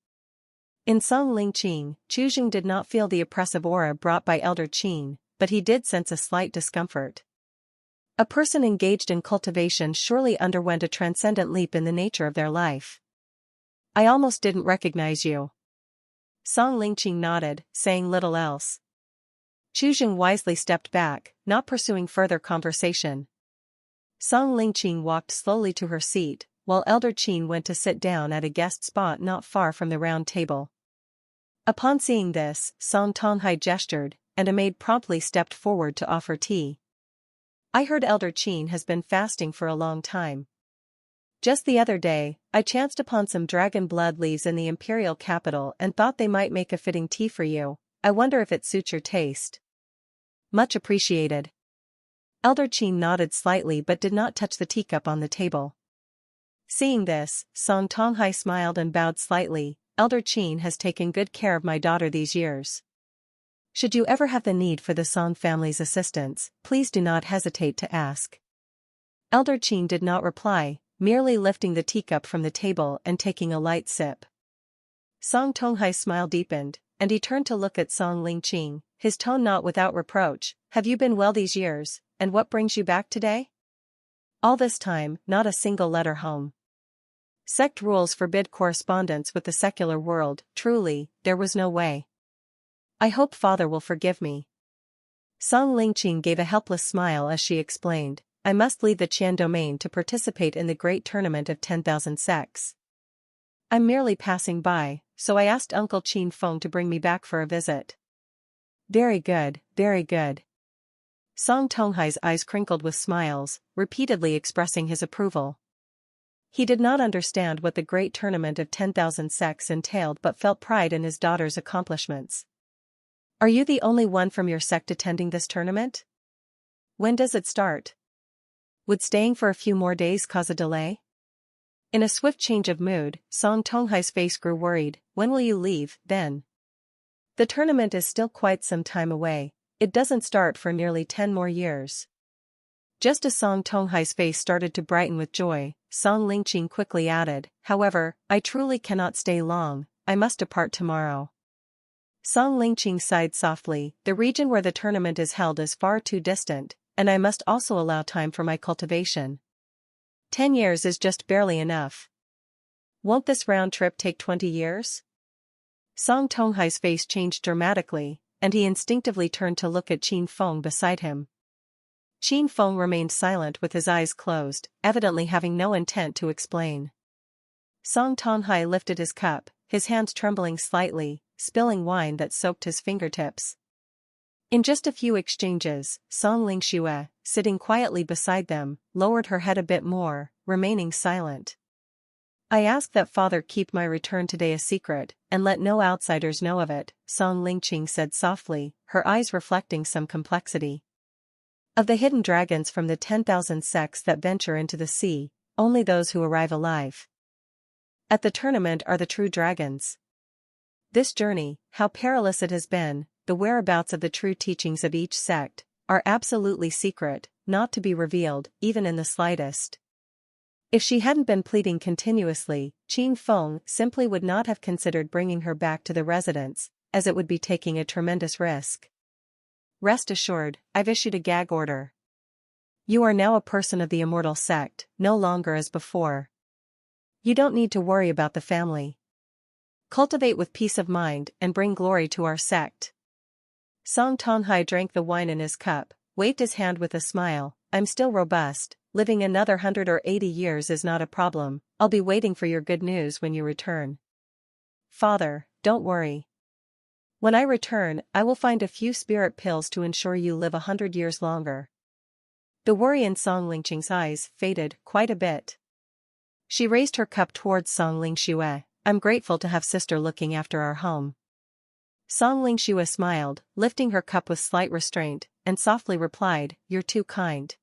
In Song Lingqing, Qi did not feel the oppressive aura brought by Elder Qin, but he did sense a slight discomfort. A person engaged in cultivation surely underwent a transcendent leap in the nature of their life. I almost didn't recognize you. Song Lingqing nodded, saying little else. Qi wisely stepped back, not pursuing further conversation. Song Lingqing walked slowly to her seat, while Elder Qin went to sit down at a guest spot not far from the round table. Upon seeing this, Song Tonghai gestured, and a maid promptly stepped forward to offer tea. I heard Elder Qin has been fasting for a long time. Just the other day, I chanced upon some dragon blood leaves in the imperial capital and thought they might make a fitting tea for you. I wonder if it suits your taste. Much appreciated. Elder Qin nodded slightly but did not touch the teacup on the table. Seeing this, Song Tonghai smiled and bowed slightly. Elder Qin has taken good care of my daughter these years. Should you ever have the need for the Song family's assistance, please do not hesitate to ask. Elder Qin did not reply, merely lifting the teacup from the table and taking a light sip. Song Tonghai's smile deepened, and he turned to look at Song Lingqing, his tone not without reproach. Have you been well these years? and what brings you back today? All this time, not a single letter home. Sect rules forbid correspondence with the secular world. Truly, there was no way. I hope father will forgive me. Song Lingqing gave a helpless smile as she explained, I must leave the Qian domain to participate in the great tournament of 10,000 sects. I'm merely passing by, so I asked Uncle Qin Feng to bring me back for a visit. Very good, very good. Song Tonghai's eyes crinkled with smiles, repeatedly expressing his approval. He did not understand what the great tournament of 10,000 sects entailed but felt pride in his daughter's accomplishments. Are you the only one from your sect attending this tournament? When does it start? Would staying for a few more days cause a delay? In a swift change of mood, Song Tonghai's face grew worried. When will you leave, then? The tournament is still quite some time away. It doesn't start for nearly 10 more years. Just as Song Tonghai's face started to brighten with joy, Song Lingqing quickly added, however, I truly cannot stay long, I must depart tomorrow. Song Lingqing sighed softly, the region where the tournament is held is far too distant, and I must also allow time for my cultivation. 10 years is just barely enough. Won't this round trip take 20 years? Song Tonghai's face changed dramatically, and he instinctively turned to look at Qin Feng beside him. Qin Feng remained silent with his eyes closed, evidently having no intent to explain. Song Tonghai lifted his cup, his hands trembling slightly, spilling wine that soaked his fingertips. In just a few exchanges, Song Lingxue, sitting quietly beside them, lowered her head a bit more, remaining silent. I ask that father keep my return today a secret, and let no outsiders know of it, Song Lingqing said softly, her eyes reflecting some complexity. Of the hidden dragons from the 10,000 sects that venture into the sea, only those who arrive alive at the tournament are the true dragons. This journey, how perilous it has been, the whereabouts of the true teachings of each sect, are absolutely secret, not to be revealed, even in the slightest. If she hadn't been pleading continuously, Qin Feng simply would not have considered bringing her back to the residence, as it would be taking a tremendous risk. Rest assured, I've issued a gag order. You are now a person of the Immortal sect, no longer as before. You don't need to worry about the family. Cultivate with peace of mind and bring glory to our sect. Song Tonghai drank the wine in his cup, waved his hand with a smile, I'm still robust, living another 180 years is not a problem, I'll be waiting for your good news when you return. Father, don't worry. When I return, I will find a few spirit pills to ensure you live 100 years longer. The worry in Song Lingqing's eyes faded quite a bit. She raised her cup towards Song Lingxue. I'm grateful to have sister looking after our home. Song Lingxue smiled, lifting her cup with slight restraint, and softly replied, You're too kind.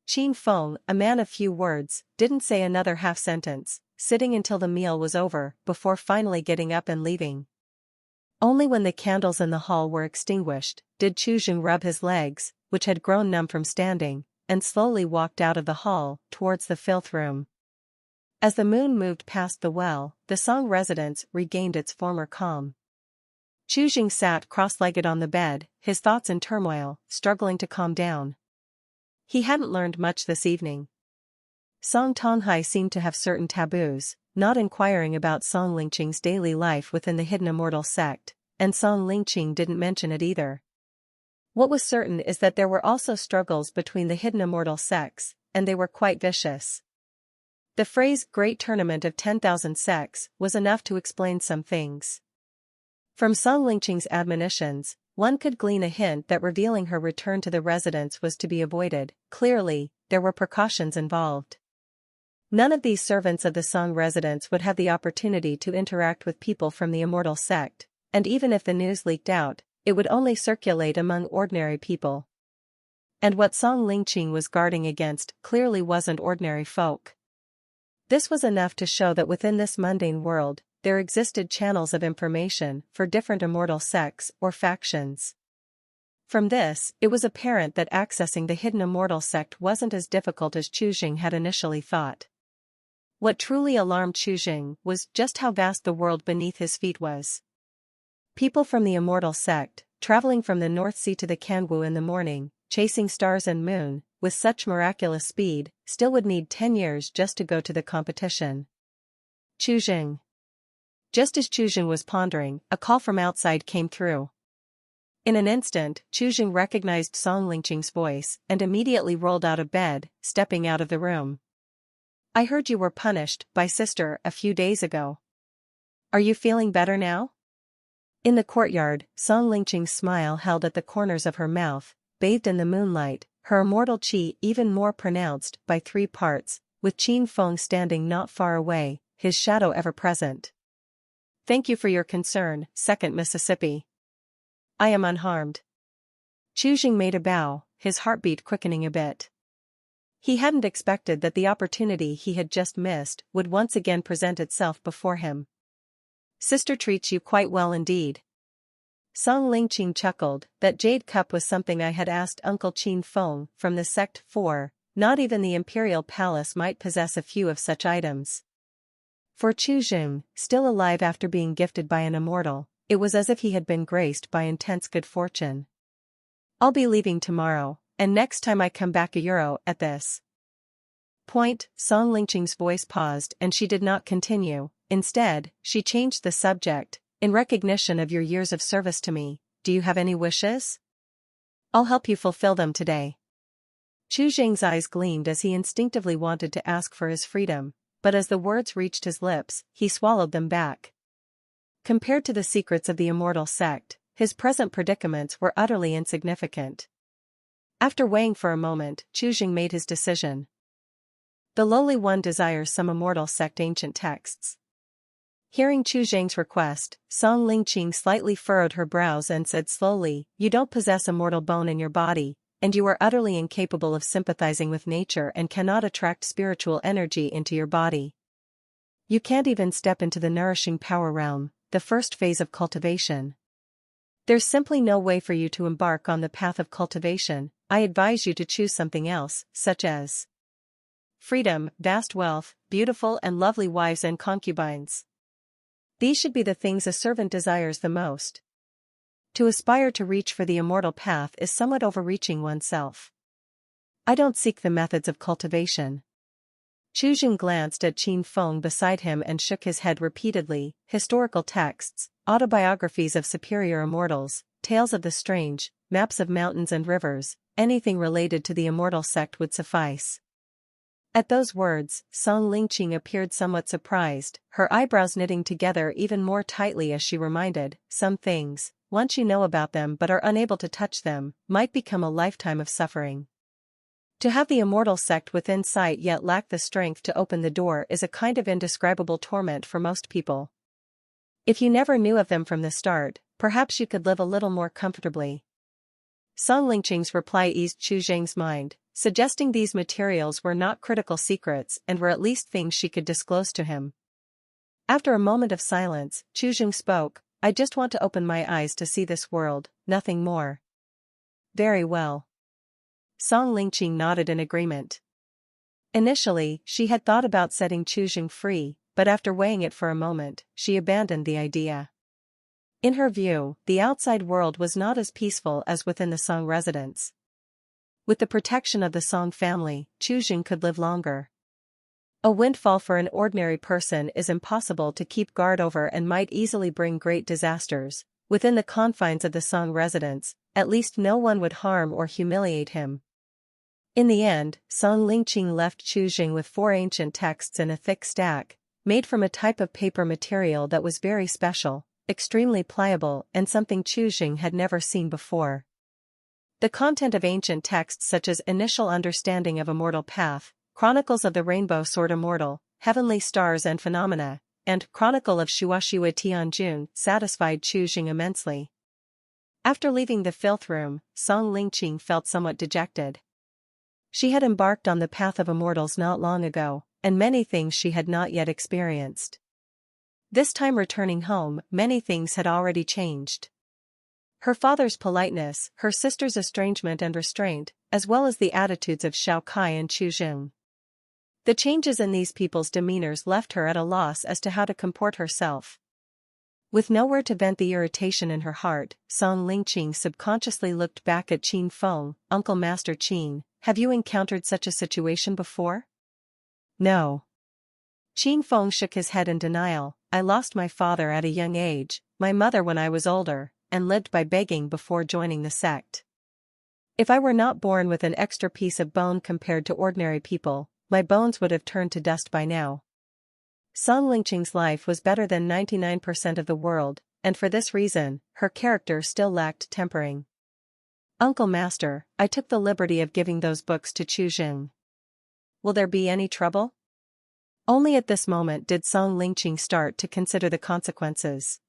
Qin Feng, a man of few words, didn't say another half sentence, sitting until the meal was over, before finally getting up and leaving. Only when the candles in the hall were extinguished, did Chuzheng rub his legs, which had grown numb from standing, and slowly walked out of the hall, towards the Filth room. As the moon moved past the well, the Song residence regained its former calm. Chuzheng sat cross-legged on the bed, his thoughts in turmoil, struggling to calm down. He hadn't learned much this evening. Song Tonghai seemed to have certain taboos, not inquiring about Song Lingqing's daily life within the hidden Immortal sect, and Song Lingqing didn't mention it either. What was certain is that there were also struggles between the hidden Immortal sects, and they were quite vicious. The phrase Great Tournament of 10,000 sects was enough to explain some things. From Song Lingqing's admonitions, one could glean a hint that revealing her return to the residence was to be avoided. Clearly, there were precautions involved. None of these servants of the Song residence would have the opportunity to interact with people from the Immortal sect, and even if the news leaked out, it would only circulate among ordinary people. And what Song Lingqing was guarding against clearly wasn't ordinary folk. This was enough to show that within this mundane world, there existed channels of information for different Immortal sects or factions. From this, it was apparent that accessing the hidden Immortal sect wasn't as difficult as Chuzheng had initially thought. What truly alarmed Chuzheng was just how vast the world beneath his feet was. People from the Immortal sect, traveling from the North Sea to the Quangyun in the morning, chasing stars and moon, with such miraculous speed, still would need 10 years just to go to the competition. Qi. Just as Qi was pondering, a call from outside came through. In an instant, Qi recognized Song Lingqing's voice and immediately rolled out of bed, stepping out of the room. I heard you were punished by sister a few days ago. Are you feeling better now? In the courtyard, Song Lingqing's smile held at the corners of her mouth, bathed in the moonlight, her immortal qi even more pronounced by 3 parts, with Qin Feng standing not far away, his shadow ever present. Thank you for your concern, 2nd Mississippi. I am unharmed. Qi made a bow, his heartbeat quickening a bit. He hadn't expected that the opportunity he had just missed would once again present itself before him. Sister treats you quite well indeed. Song Lingqing chuckled, that jade cup was something I had asked Uncle Qin Feng from the sect for, not even the imperial palace might possess a few of such items. For Qi, still alive after being gifted by an immortal, it was as if he had been graced by intense good fortune. I'll be leaving tomorrow, and next time I come back €1 at this point. Song Lingqing's voice paused and she did not continue. Instead, she changed the subject. In recognition of your years of service to me, do you have any wishes? I'll help you fulfill them today. Qi eyes gleamed as he instinctively wanted to ask for his freedom, but as the words reached his lips, he swallowed them back. Compared to the secrets of the immortal sect, his present predicaments were utterly insignificant. After weighing for a moment, Qi made his decision. The lowly one desires some immortal sect ancient texts. Hearing Qi request, Song Lingqing slightly furrowed her brows and said slowly, you don't possess a mortal bone in your body, and you are utterly incapable of sympathizing with nature and cannot attract spiritual energy into your body. You can't even step into the nourishing power realm, the first phase of cultivation. There's simply no way for you to embark on the path of cultivation. I advise you to choose something else, such as freedom, vast wealth, beautiful and lovely wives and concubines. These should be the things a servant desires the most. To aspire to reach for the immortal path is somewhat overreaching oneself. I don't seek the methods of cultivation. Qi glanced at Qin Feng beside him and shook his head repeatedly. Historical texts, autobiographies of superior immortals, tales of the strange, maps of mountains and rivers, anything related to the immortal sect would suffice. At those words, Song Lingqing appeared somewhat surprised, her eyebrows knitting together even more tightly as she reminded, some things, once you know about them but are unable to touch them, might become a lifetime of suffering. To have the immortal sect within sight yet lack the strength to open the door is a kind of indescribable torment for most people. If you never knew of them from the start, perhaps you could live a little more comfortably. Song Lingqing's reply eased Qi mind, suggesting these materials were not critical secrets and were at least things she could disclose to him. After a moment of silence, Qi spoke, I just want to open my eyes to see this world, nothing more. Very well. Song Lingqing nodded in agreement. Initially, she had thought about setting Qi free, but after weighing it for a moment, she abandoned the idea. In her view, the outside world was not as peaceful as within the Song residence. With the protection of the Song family, Qi could live longer. A windfall for an ordinary person is impossible to keep guard over and might easily bring great disasters. Within the confines of the Song residence, at least no one would harm or humiliate him. In the end, Song Lingqing left Qi with 4 ancient texts in a thick stack, made from a type of paper material that was very special, extremely pliable and something Qi had never seen before. The content of ancient texts such as Initial Understanding of Immortal Path, Chronicles of the Rainbow Sword Immortal, Heavenly Stars and Phenomena, and Chronicle of Shuashiwa Tianjun satisfied Qi immensely. After leaving the filth room, Song Lingqing felt somewhat dejected. She had embarked on the path of immortals not long ago, and many things she had not yet experienced. This time returning home, many things had already changed. Her father's politeness, her sister's estrangement and restraint, as well as the attitudes of Xiao Kai and Qi. The changes in these people's demeanors left her at a loss as to how to comport herself. With nowhere to vent the irritation in her heart, Song Lingqing subconsciously looked back at Qin Feng. Uncle Master Qin, have you encountered such a situation before? No. Qin Feng shook his head in denial. I lost my father at a young age, my mother when I was older, and lived by begging before joining the sect. If I were not born with an extra piece of bone compared to ordinary people, my bones would have turned to dust by now. Song Lingqing's life was better than 99% of the world, and for this reason, her character still lacked tempering. Uncle Master, I took the liberty of giving those books to Qi. Will there be any trouble? Only at this moment did Song Lingqing start to consider the consequences.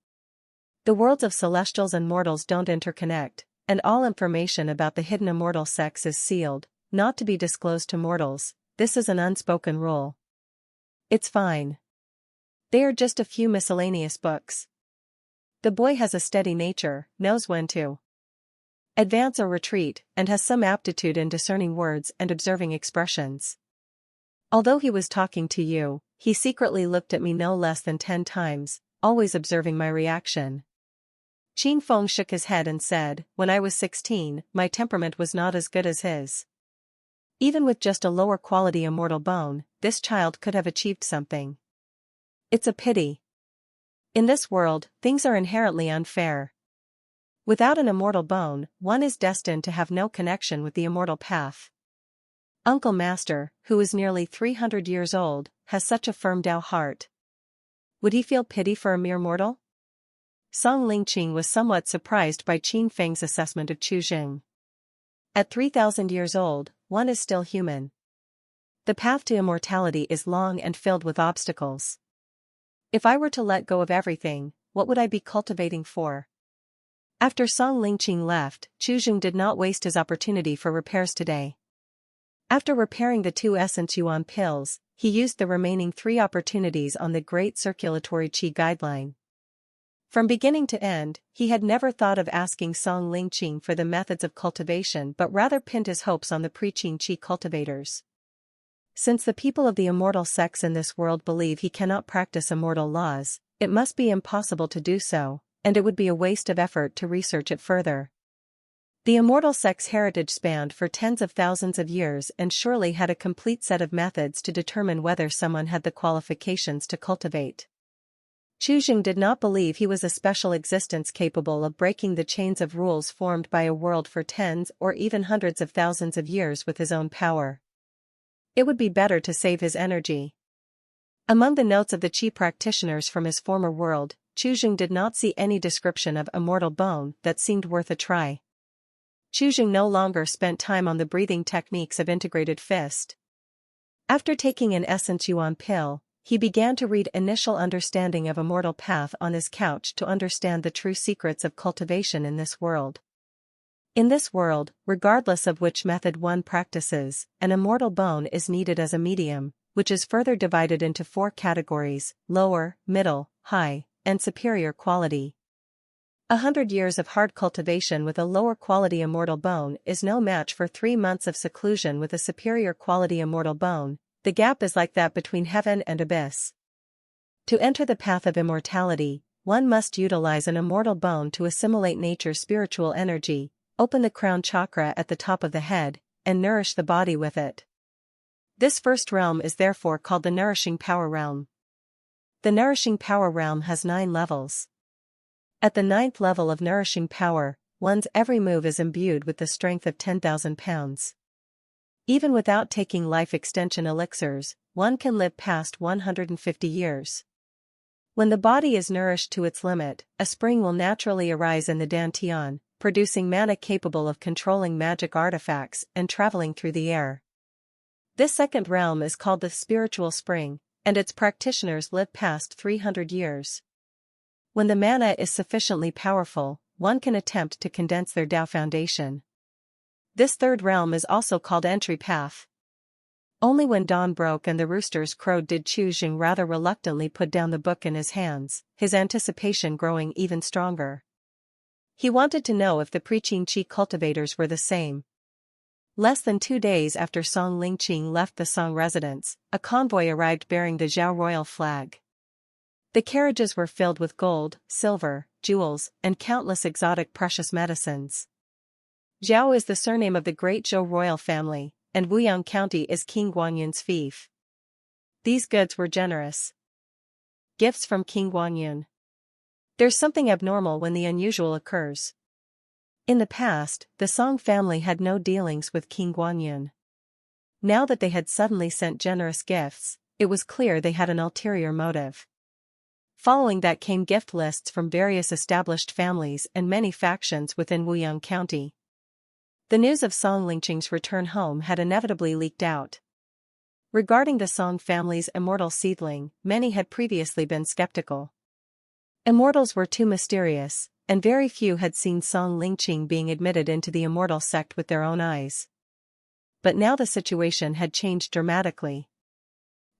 The worlds of celestials and mortals don't interconnect, and all information about the hidden immortal sects is sealed, not to be disclosed to mortals. This is an unspoken rule. It's fine. They are just a few miscellaneous books. The boy has a steady nature, knows when to advance or retreat, and has some aptitude in discerning words and observing expressions. Although he was talking to you, he secretly looked at me no less than 10 times, always observing my reaction. Qin Feng shook his head and said, when I was 16, my temperament was not as good as his. Even with just a lower quality immortal bone, this child could have achieved something. It's a pity. In this world, things are inherently unfair. Without an immortal bone, one is destined to have no connection with the immortal path. Uncle Master, who is nearly 300 years old, has such a firm Tao heart. Would he feel pity for a mere mortal? Song Lingqing was somewhat surprised by Qin Feng's assessment of Qi. At 3,000 years old, one is still human. The path to immortality is long and filled with obstacles. If I were to let go of everything, what would I be cultivating for? After Song Lingqing left, Qi did not waste his opportunity for repairs today. After repairing the 2 essence yuan pills, he used the remaining 3 opportunities on the Great Circulatory Qi Guideline. From beginning to end, he had never thought of asking Song Lingqing for the methods of cultivation but rather pinned his hopes on the preaching Qi cultivators. Since the people of the immortal sects in this world believe he cannot practice immortal laws, it must be impossible to do so, and it would be a waste of effort to research it further. The immortal sect's heritage spanned for tens of thousands of years and surely had a complete set of methods to determine whether someone had the qualifications to cultivate. Qi did not believe he was a special existence capable of breaking the chains of rules formed by a world for tens or even hundreds of thousands of years with his own power. It would be better to save his energy. Among the notes of the Qi practitioners from his former world, Qi did not see any description of immortal bone that seemed worth a try. Qi no longer spent time on the breathing techniques of integrated fist. After taking an essence yuan pill, he began to read Initial Understanding of Immortal Path on his couch to understand the true secrets of cultivation in this world. In this world, regardless of which method one practices, an immortal bone is needed as a medium, which is further divided into 4 categories: lower, middle, high, and superior quality. 100 years of hard cultivation with a lower quality immortal bone is no match for 3 months of seclusion with a superior quality immortal bone. The gap is like that between heaven and abyss. To enter the path of immortality, one must utilize an immortal bone to assimilate nature's spiritual energy, open the crown chakra at the top of the head, and nourish the body with it. This first realm is therefore called the Nourishing Power Realm. The Nourishing Power Realm has 9 levels. At the 9th level of Nourishing Power, one's every move is imbued with the strength of 10,000 pounds. Even without taking life extension elixirs, one can live past 150 years. When the body is nourished to its limit, a spring will naturally arise in the dantian, producing mana capable of controlling magic artifacts and traveling through the air. This second realm is called the Spiritual Spring, and its practitioners live past 300 years. When the mana is sufficiently powerful, one can attempt to condense their Tao foundation. This third realm is also called Entry Path. Only when dawn broke and the roosters crowed did Qi rather reluctantly put down the book in his hands, his anticipation growing even stronger. He wanted to know if the preaching Qi cultivators were the same. Less than 2 days after Song Lingqing left the Song residence, a convoy arrived bearing the Zhao royal flag. The carriages were filled with gold, silver, jewels, and countless exotic precious medicines. Zhao is the surname of the great Zhou royal family, and Wuyang County is King Guangyun's fief. These goods were generous. Gifts from King Guangyun. There's something abnormal when the unusual occurs. In the past, the Song family had no dealings with King Guangyun. Now that they had suddenly sent generous gifts, it was clear they had an ulterior motive. Following that came gift lists from various established families and many factions within Wuyang County. The news of Song Lingqing's return home had inevitably leaked out. Regarding the Song family's immortal seedling, many had previously been skeptical. Immortals were too mysterious, and very few had seen Song Lingqing being admitted into the immortal sect with their own eyes. But now the situation had changed dramatically.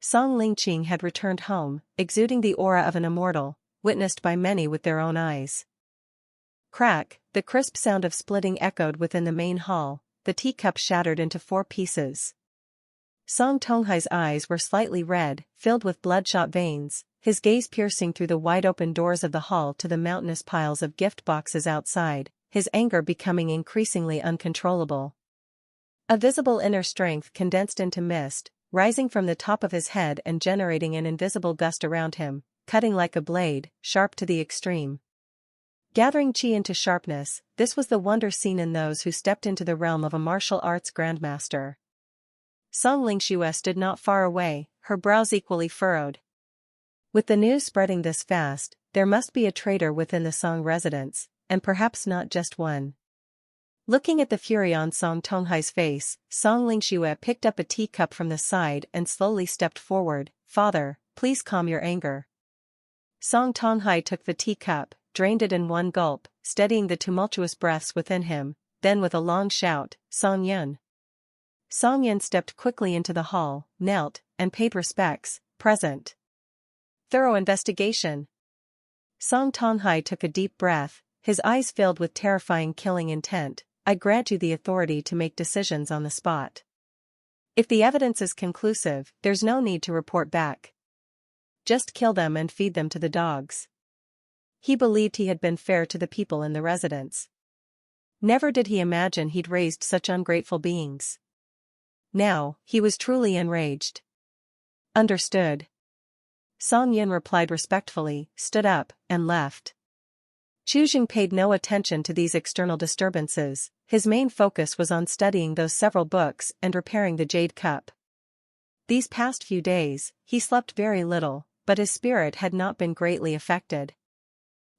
Song Lingqing had returned home, exuding the aura of an immortal, witnessed by many with their own eyes. Crack, the crisp sound of splitting echoed within the main hall, the teacup shattered into 4 pieces. Song Tonghai's eyes were slightly red, filled with bloodshot veins, his gaze piercing through the wide-open doors of the hall to the mountainous piles of gift boxes outside, his anger becoming increasingly uncontrollable. A visible inner strength condensed into mist, rising from the top of his head and generating an invisible gust around him, cutting like a blade, sharp to the extreme. Gathering Qi into sharpness, this was the wonder seen in those who stepped into the realm of a martial arts grandmaster. Song Lingxue stood not far away, her brows equally furrowed. With the news spreading this fast, there must be a traitor within the Song residence, and perhaps not just one. Looking at the fury on Song Tonghai's face, Song Lingxue picked up a teacup from the side and slowly stepped forward. "Father, please calm your anger." Song Tonghai took the teacup, drained it in one gulp, steadying the tumultuous breaths within him, then with a long shout, "Song Yun!" Song Yun stepped quickly into the hall, knelt, and paid respects. "Present." Thorough investigation. Song Tonghai took a deep breath, his eyes filled with terrifying killing intent. "I grant you the authority to make decisions on the spot. If the evidence is conclusive, there's no need to report back. Just kill them and feed them to the dogs." He believed he had been fair to the people in the residence. Never did he imagine he'd raised such ungrateful beings. Now, he was truly enraged. "Understood." Song Yin replied respectfully, stood up, and left. Chu Jing paid no attention to these external disturbances, his main focus was on studying those several books and repairing the jade cup. These past few days, he slept very little, but his spirit had not been greatly affected.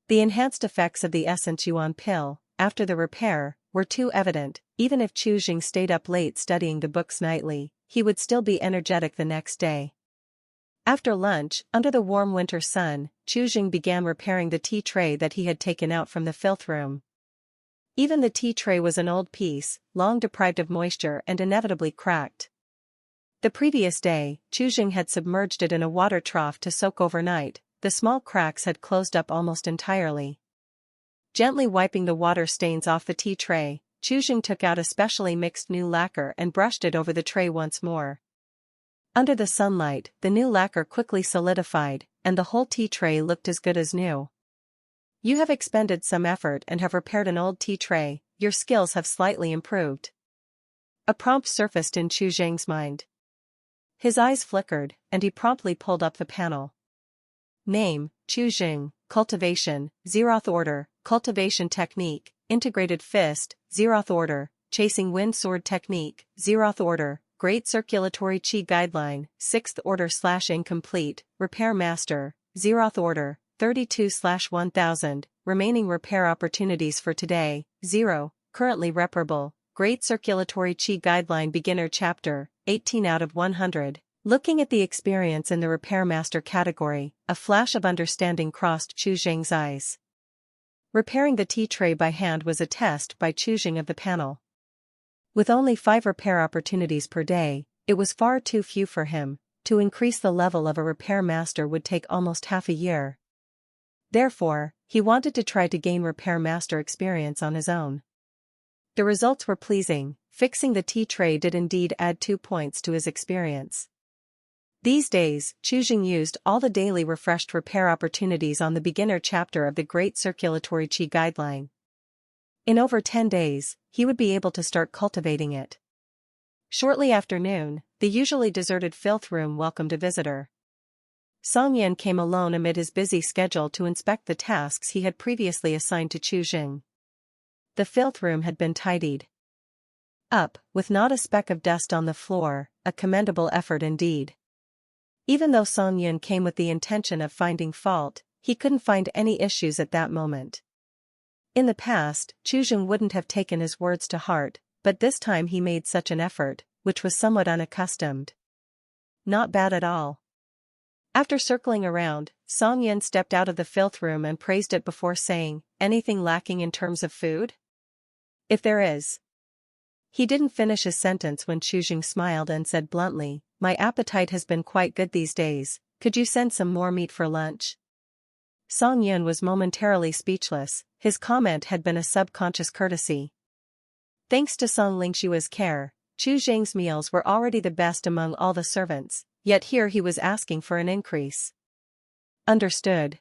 The enhanced effects of the essence yuan pill, after the repair, were too evident. Even if Chu Jing stayed up late studying the books nightly, he would still be energetic the next day. After lunch, under the warm winter sun, Chu Jing began repairing the tea tray that he had taken out from the filth room. Even the tea tray was an old piece, long deprived of moisture and inevitably cracked. The previous day, Chu Jing had submerged it in a water trough to soak overnight. The small cracks had closed up almost entirely. Gently wiping the water stains off the tea tray, Chu Jing took out a specially mixed new lacquer and brushed it over the tray once more. Under the sunlight, the new lacquer quickly solidified, and the whole tea tray looked as good as new. "You have expended some effort and have repaired an old tea tray, your skills have slightly improved." A prompt surfaced in Chu Jing's mind. His eyes flickered, and he promptly pulled up the panel. Name, Chu Jing, Cultivation, Zeroth Order, Cultivation Technique, Integrated Fist, Zeroth Order, Chasing Wind Sword Technique, Zeroth Order, Great Circulatory Qi Guideline, 6th Order/Incomplete, Repair Master, Zeroth Order, 32/1000, Remaining repair opportunities for today, 0, Currently reparable, Great Circulatory Qi Guideline Beginner Chapter, 18 out of 100. Looking at the experience in the Repair Master category, a flash of understanding crossed Chu Jing's eyes. Repairing the tea tray by hand was a test by Chu Jing of the panel. With only 5 repair opportunities per day, it was far too few for him. To increase the level of a Repair Master would take almost half a year. Therefore, he wanted to try to gain Repair Master experience on his own. The results were pleasing. Fixing the tea tray did indeed add 2 points to his experience. These days, Qi used all the daily refreshed repair opportunities on the beginner chapter of the Great Circulatory Qi Guideline. In over 10 days, he would be able to start cultivating it. Shortly after noon, the usually deserted Filth room welcomed a visitor. Song Yan came alone amid his busy schedule to inspect the tasks he had previously assigned to Qi. The Filth room had been tidied up, with not a speck of dust on the floor, a commendable effort indeed. Even though Song Yan came with the intention of finding fault, he couldn't find any issues at that moment. In the past, Qi wouldn't have taken his words to heart, but this time he made such an effort, which was somewhat unaccustomed. Not bad at all. After circling around, Song Yan stepped out of the Filth room and praised it before saying, "Anything lacking in terms of food? If there is." He didn't finish his sentence when Qi smiled and said bluntly, "My appetite has been quite good these days, could you send some more meat for lunch?" Song Yan was momentarily speechless. His comment had been a subconscious courtesy. Thanks to Song Lingqi's care, Qi meals were already the best among all the servants, yet here he was asking for an increase. Understood.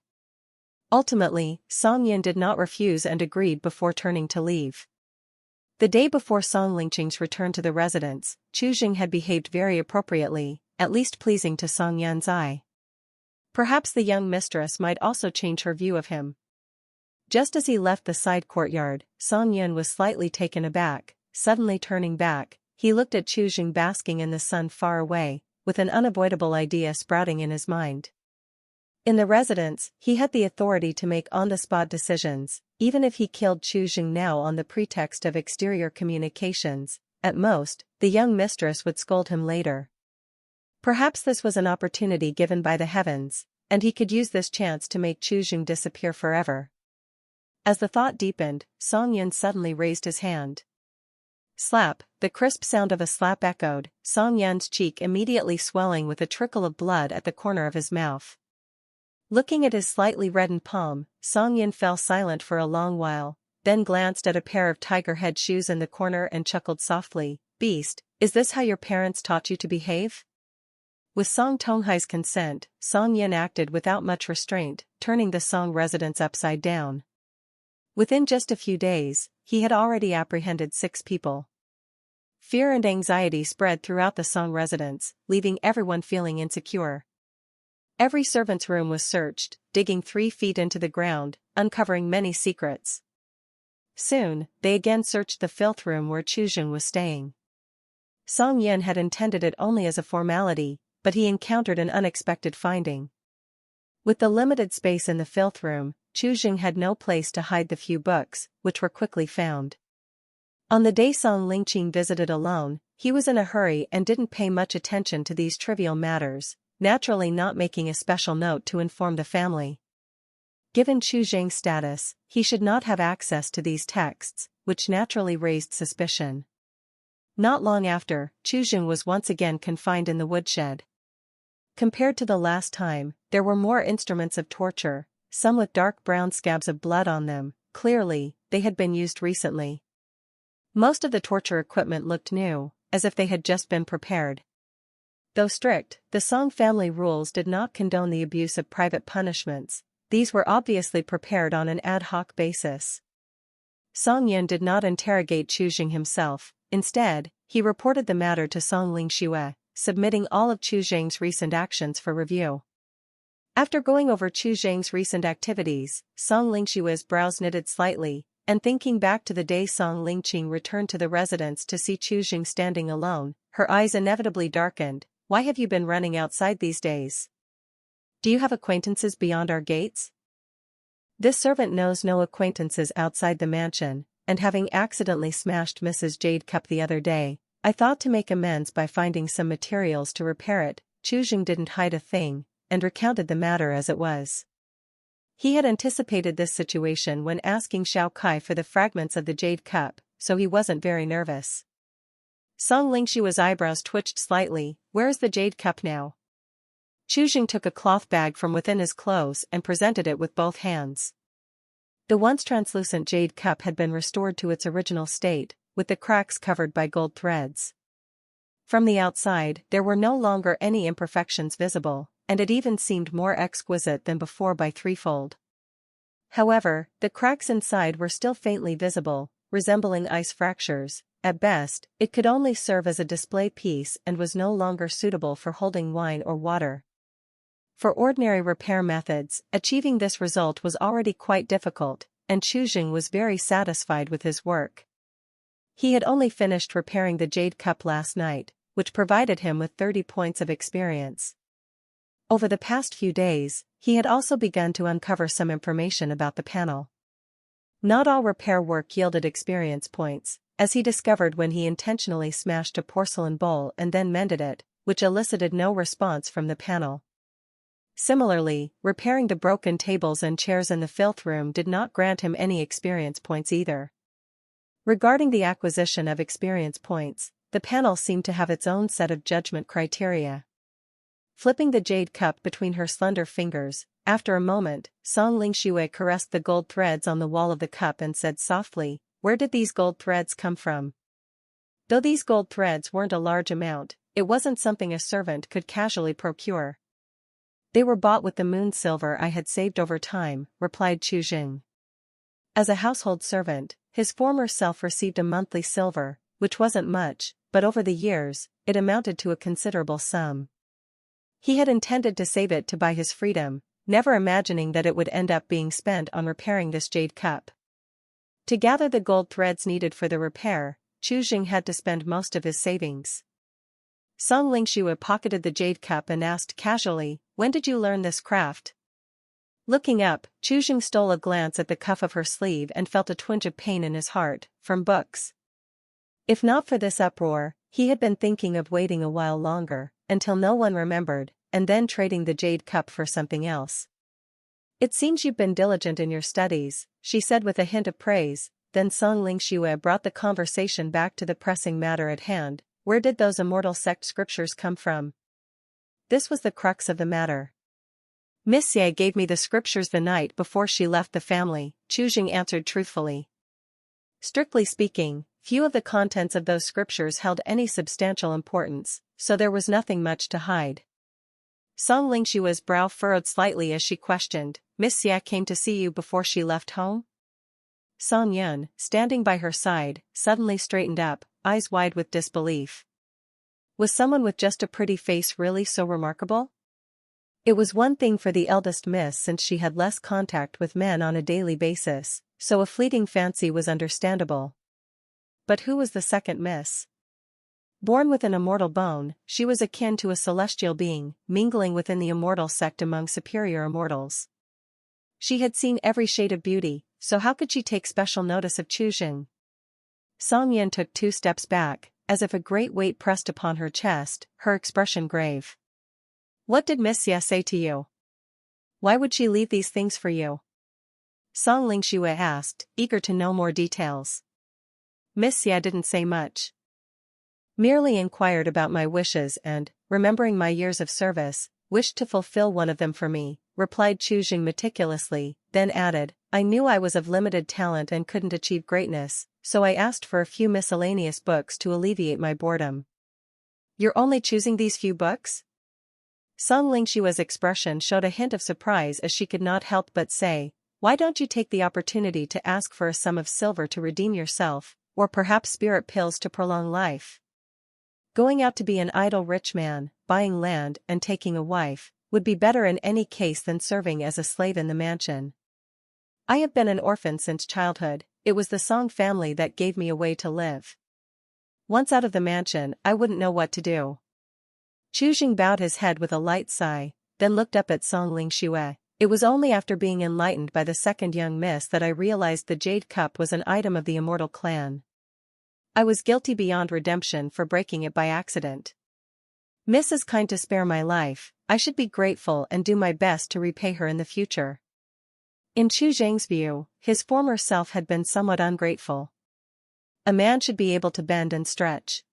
Ultimately, Song Yan did not refuse and agreed before turning to leave. The day before Song Lingqing's return to the residence, Qi had behaved very appropriately, at least pleasing to Song Yan's eye. Perhaps the young mistress might also change her view of him. Just as he left the side courtyard, Song Yan was slightly taken aback. Suddenly turning back, he looked at Qi basking in the sun far away, with an unavoidable idea sprouting in his mind. In the residence, he had the authority to make on-the-spot decisions, even if he killed Qi now on the pretext of exterior communications. At most, the young mistress would scold him later. Perhaps this was an opportunity given by the heavens, and he could use this chance to make Qi disappear forever. As the thought deepened, Song Yan suddenly raised his hand. Slap, the crisp sound of a slap echoed, Song Yan's cheek immediately swelling with a trickle of blood at the corner of his mouth. Looking at his slightly reddened palm, Song Yan fell silent for a long while, then glanced at a pair of tiger head shoes in the corner and chuckled softly, "Beast, is this how your parents taught you to behave?" With Song Tonghai's consent, Song Yan acted without much restraint, turning the Song residence upside down. Within just a few days, he had already apprehended 6 people. Fear and anxiety spread throughout the Song residence, leaving everyone feeling insecure. Every servant's room was searched, digging 3 feet into the ground, uncovering many secrets. Soon, they again searched the Filth room where Qi was staying. Song Yan had intended it only as a formality, but he encountered an unexpected finding. With the limited space in the Filth room, Qi had no place to hide the few books, which were quickly found. On the day Song Lingqing visited alone, he was in a hurry and didn't pay much attention to these trivial matters, naturally not making a special note to inform the family. Given Qi status, he should not have access to these texts, which naturally raised suspicion. Not long after, Qi was once again confined in the woodshed. Compared to the last time, there were more instruments of torture, some with dark brown scabs of blood on them. Clearly, they had been used recently. Most of the torture equipment looked new, as if they had just been prepared. Though strict, the Song family rules did not condone the abuse of private punishments. These were obviously prepared on an ad hoc basis. Song Yan did not interrogate Qi himself. Instead, he reported the matter to Song Lingqi, submitting all of Qi recent actions for review. After going over Qi recent activities, Song Lingqi's brows knitted slightly, and thinking back to the day Song Lingqing returned to the residence to see Qi standing alone, her eyes inevitably darkened. "Why have you been running outside these days? Do you have acquaintances beyond our gates?" This servant knows no acquaintances outside the mansion, and having accidentally smashed Mrs. Jade Cup the other day, I thought to make amends by finding some materials to repair it. Qi didn't hide a thing, and recounted the matter as it was. He had anticipated this situation when asking Xiao Kai for the fragments of the Jade Cup, so he wasn't very nervous. Song Lingqi's eyebrows twitched slightly. "Where is the Jade Cup now?" Qi took a cloth bag from within his clothes and presented it with both hands. The once translucent Jade Cup had been restored to its original state, with the cracks covered by gold threads. From the outside, there were no longer any imperfections visible, and it even seemed more exquisite than before by threefold. However, the cracks inside were still faintly visible, resembling ice fractures. At best, it could only serve as a display piece and was no longer suitable for holding wine or water. For ordinary repair methods, achieving this result was already quite difficult, and Qi was very satisfied with his work. He had only finished repairing the jade cup last night, which provided him with 30 points of experience. Over the past few days, he had also begun to uncover some information about the panel. Not all repair work yielded experience points, as he discovered when he intentionally smashed a porcelain bowl and then mended it, which elicited no response from the panel. Similarly, repairing the broken tables and chairs in the filth room did not grant him any experience points either. Regarding the acquisition of experience points, the panel seemed to have its own set of judgment criteria. Flipping the jade cup between her slender fingers, after a moment, Lingqing caressed the gold threads on the wall of the cup and said softly, "Where did these gold threads come from?" Though these gold threads weren't a large amount, it wasn't something a servant could casually procure. "They were bought with the moon silver I had saved over time," replied Qi. As a household servant, his former self received a monthly silver, which wasn't much, but over the years, it amounted to a considerable sum. He had intended to save it to buy his freedom, never imagining that it would end up being spent on repairing this jade cup. To gather the gold threads needed for the repair, Qi had to spend most of his savings. Lingqing pocketed the jade cup and asked casually, "When did you learn this craft?" Looking up, Qi stole a glance at the cuff of her sleeve and felt a twinge of pain in his heart. From books. If not for this uproar, he had been thinking of waiting a while longer, until no one remembered, and then trading the jade cup for something else. "It seems you've been diligent in your studies," she said with a hint of praise. Then Lingqing brought the conversation back to the pressing matter at hand. Where did those immortal sect scriptures come from? This was the crux of the matter. "Miss Ye gave me the scriptures the night before she left the family," Qi answered truthfully. Strictly speaking, few of the contents of those scriptures held any substantial importance, so there was nothing much to hide. Lingqing's brow furrowed slightly as she questioned, "Miss Ye came to see you before she left home?" Yun, standing by her side, suddenly straightened up, eyes wide with disbelief. Was someone with just a pretty face really so remarkable? It was one thing for the eldest miss since she had less contact with men on a daily basis, so a fleeting fancy was understandable. But who was the second miss? Born with an immortal bone, she was akin to a celestial being, mingling within the immortal sect among superior immortals. She had seen every shade of beauty, so how could she take special notice of Qi? Yun took 2 steps back, as if a great weight pressed upon her chest, her expression grave. "What did Miss Ye say to you? Why would she leave these things for you?" Lingqing asked, eager to know more details. "Miss Ye didn't say much. Merely inquired about my wishes and, remembering my years of service, wished to fulfill one of them for me," replied Qi meticulously, then added, "I knew I was of limited talent and couldn't achieve greatness, so I asked for a few miscellaneous books to alleviate my boredom." "You're only choosing these few books?" Lingqing's expression showed a hint of surprise as she could not help but say, "Why don't you take the opportunity to ask for a sum of silver to redeem yourself, or perhaps spirit pills to prolong life? Going out to be an idle rich man, buying land and taking a wife, would be better in any case than serving as a slave in the mansion. I have been an orphan since childhood, it was the Song family that gave me a way to live. Once out of the mansion, I wouldn't know what to do." Qi bowed his head with a light sigh, then looked up at Lingqing. "It was only after being enlightened by the second young miss that I realized the jade cup was an item of the immortal clan. I was guilty beyond redemption for breaking it by accident. Miss is kind to spare my life, I should be grateful and do my best to repay her in the future." In Qi view, his former self had been somewhat ungrateful. A man should be able to bend and stretch.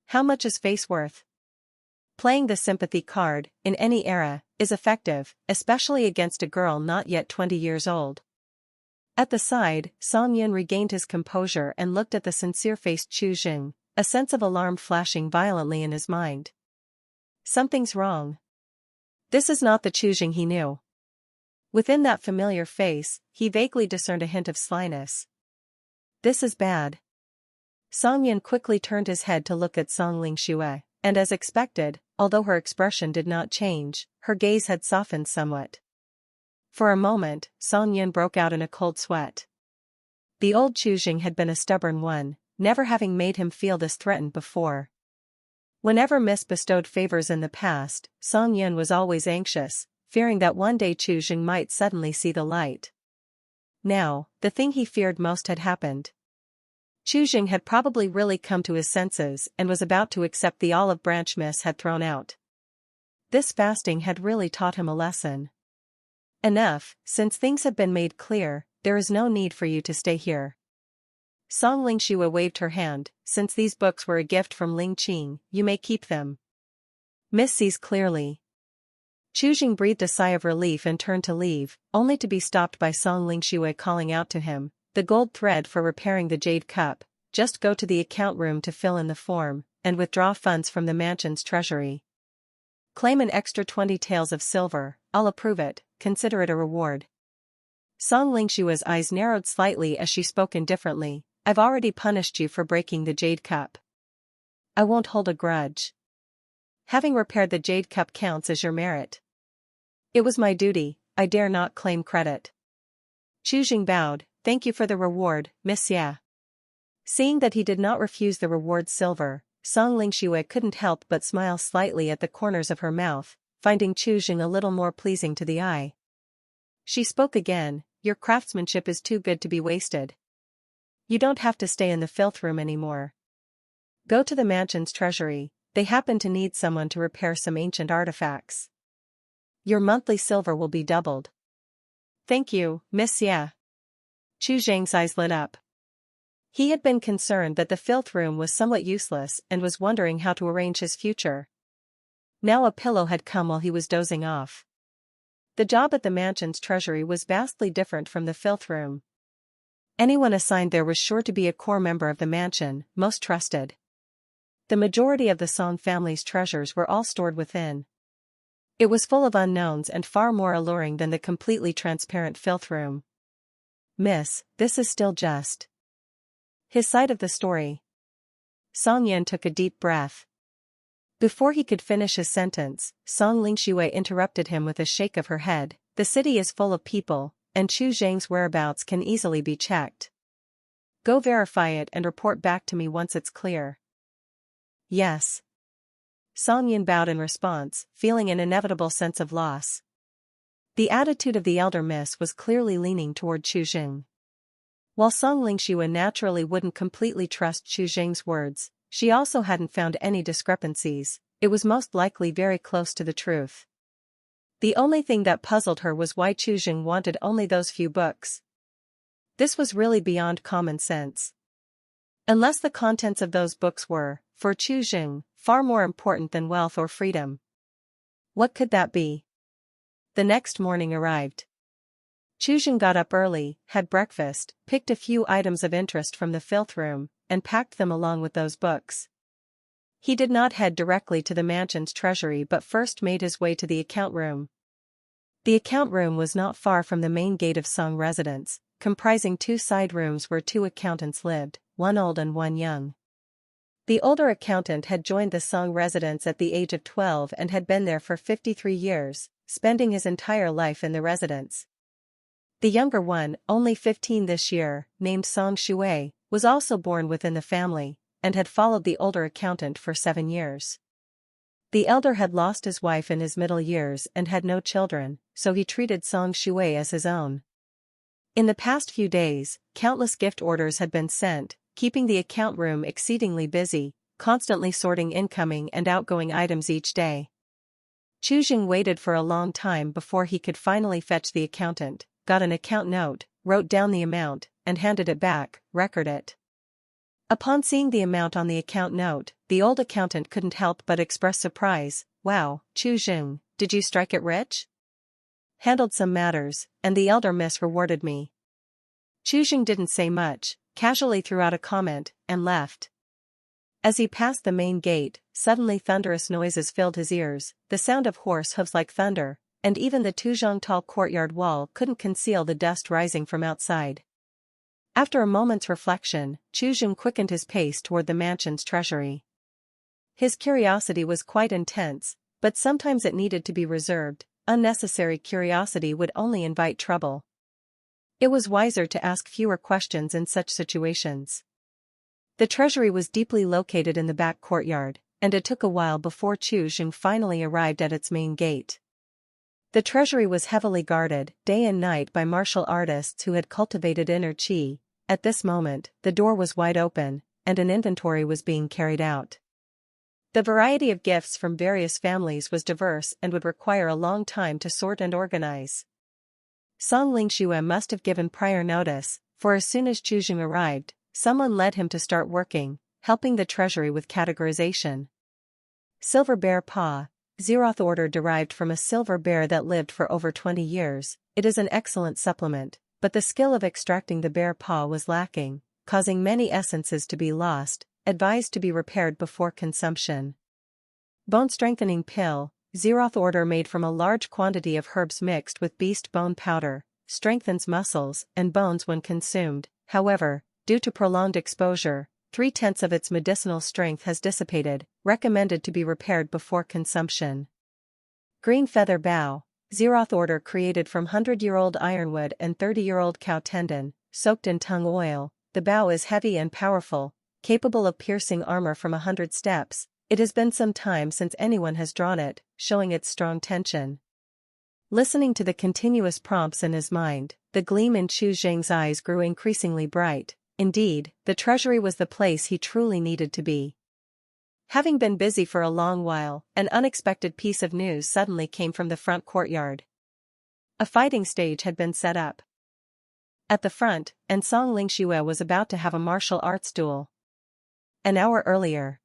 How much is face worth? Playing the sympathy card, in any era, is effective, especially against a girl not yet 20 years old. At the side, Yun regained his composure and looked at the sincere-faced Qi. a sense of alarm flashing violently in his mind. Something's wrong. This is not the Chujing he knew. Within that familiar face, he vaguely discerned a hint of slyness. This is bad. Song Yan quickly turned his head to look at Song Lingqing, and as expected, although her expression did not change, her gaze had softened somewhat. For a moment, Song Yan broke out in a cold sweat. The old Chujing had been a stubborn one, never having made him feel this threatened before. Whenever Miss bestowed favors in the past, Song Yan was always anxious, fearing that one day Chujing might suddenly see the light. Now, the thing he feared most had happened. Chujing had probably really come to his senses and was about to accept the olive branch Miss had thrown out. This fasting had really taught him a lesson. Enough, since things have been made clear, there is no need for you to stay here. Song Lingqing waved her hand, since these books were a gift from Lingqing, you may keep them. Miss sees clearly. Chujing breathed a sigh of relief and turned to leave, only to be stopped by Song Lingqing calling out to him, the gold thread for repairing the jade cup, just go to the account room to fill in the form, and withdraw funds from the mansion's treasury. Claim an extra 20 taels of silver, I'll approve it, consider it a reward. Song Lingqing's eyes narrowed slightly as she spoke indifferently, I've already punished you for breaking the jade cup. I won't hold a grudge. Having repaired the jade cup counts as your merit. It was my duty, I dare not claim credit. Chujing bowed, thank you for the reward, Miss Ya. Seeing that he did not refuse the reward silver, Song Lingqing couldn't help but smile slightly at the corners of her mouth, finding Chujing a little more pleasing to the eye. She spoke again, your craftsmanship is too good to be wasted. You don't have to stay in the filth room anymore. Go to the mansion's treasury, they happen to need someone to repair some ancient artifacts. Your monthly silver will be doubled. Thank you, Miss Ya. Chujing's eyes lit up. He had been concerned that the filth room was somewhat useless and was wondering how to arrange his future. Now a pillow had come while he was dozing off. The job at the mansion's treasury was vastly different from the filth room. Anyone assigned there was sure to be a core member of the mansion, most trusted. The majority of the Song family's treasures were all stored within. It was full of unknowns and far more alluring than the completely transparent filth room. Miss, this is still just his side of the story. Song Yan took a deep breath. Before he could finish his sentence, Song Lingqing interrupted him with a shake of her head, the city is full of people, and Chujing's whereabouts can easily be checked. Go verify it and report back to me once it's clear. Yes. Song Yan bowed in response, feeling an inevitable sense of loss. The attitude of the elder miss was clearly leaning toward Chujing. While Song Lingqing naturally wouldn't completely trust Chujing's words, she also hadn't found any discrepancies, it was most likely very close to the truth. The only thing that puzzled her was why Chujing wanted only those few books. This was really beyond common sense. Unless the contents of those books were, for Chujing, far more important than wealth or freedom. What could that be? The next morning arrived. Chujing got up early, had breakfast, picked a few items of interest from the filth room, and packed them along with those books. He did not head directly to the mansion's treasury but first made his way to the account room. The account room was not far from the main gate of Song residence, comprising 2 side rooms where 2 accountants lived, one old and one young. The older accountant had joined the Song residence at the age of 12 and had been there for 53 years, spending his entire life in the residence. The younger one, only 15 this year, named Song Shui, was also born within the family, and had followed the older accountant for 7 years. The elder had lost his wife in his middle years and had no children, so he treated Song Shui as his own. In the past few days, countless gift orders had been sent, keeping the account room exceedingly busy, constantly sorting incoming and outgoing items each day. Chujing waited for a long time before he could finally fetch the accountant, got an account note, wrote down the amount, and handed it back, record it. Upon seeing the amount on the account note, the old accountant couldn't help but express surprise. Wow, Chujing, did you strike it rich? Handled some matters, and the elder miss rewarded me. Chujing didn't say much, casually threw out a comment, and left. As he passed the main gate, suddenly thunderous noises filled his ears, the sound of horse hooves like thunder, and even the tall courtyard wall couldn't conceal the dust rising from outside. After a moment's reflection, Chuzheng quickened his pace toward the mansion's treasury. His curiosity was quite intense, but sometimes it needed to be reserved. Unnecessary curiosity would only invite trouble. It was wiser to ask fewer questions in such situations. The treasury was deeply located in the back courtyard, and it took a while before Chuzheng finally arrived at its main gate. The treasury was heavily guarded, day and night, by martial artists who had cultivated inner Qi. At this moment, the door was wide open, and an inventory was being carried out. The variety of gifts from various families was diverse and would require a long time to sort and organize. Song Lingqing must have given prior notice, for as soon as Chuzheng arrived, someone led him to start working, helping the treasury with categorization. Silver bear paw. Zeroth order derived from a silver bear that lived for over 20 years. It is an excellent supplement, but the skill of extracting the bear paw was lacking, causing many essences to be lost, advised to be repaired before consumption. Bone strengthening pill. Zeroth order made from a large quantity of herbs mixed with beast bone powder, strengthens muscles and bones when consumed. However, due to prolonged exposure, 3/10 of its medicinal strength has dissipated, recommended to be repaired before consumption. Green feather bough. Zeroth order created from 100-year-old ironwood and 30-year-old cow tendon, soaked in tung oil. The bough is heavy and powerful, capable of piercing armor from 100 steps. It has been some time since anyone has drawn it, showing its strong tension. Listening to the continuous prompts in his mind, the gleam in Chuzheng's eyes grew increasingly bright. Indeed, the treasury was the place he truly needed to be. Having been busy for a long while, an unexpected piece of news suddenly came from the front courtyard. A fighting stage had been set up at the front, and Song Lingqing was about to have a martial arts duel. An hour earlier,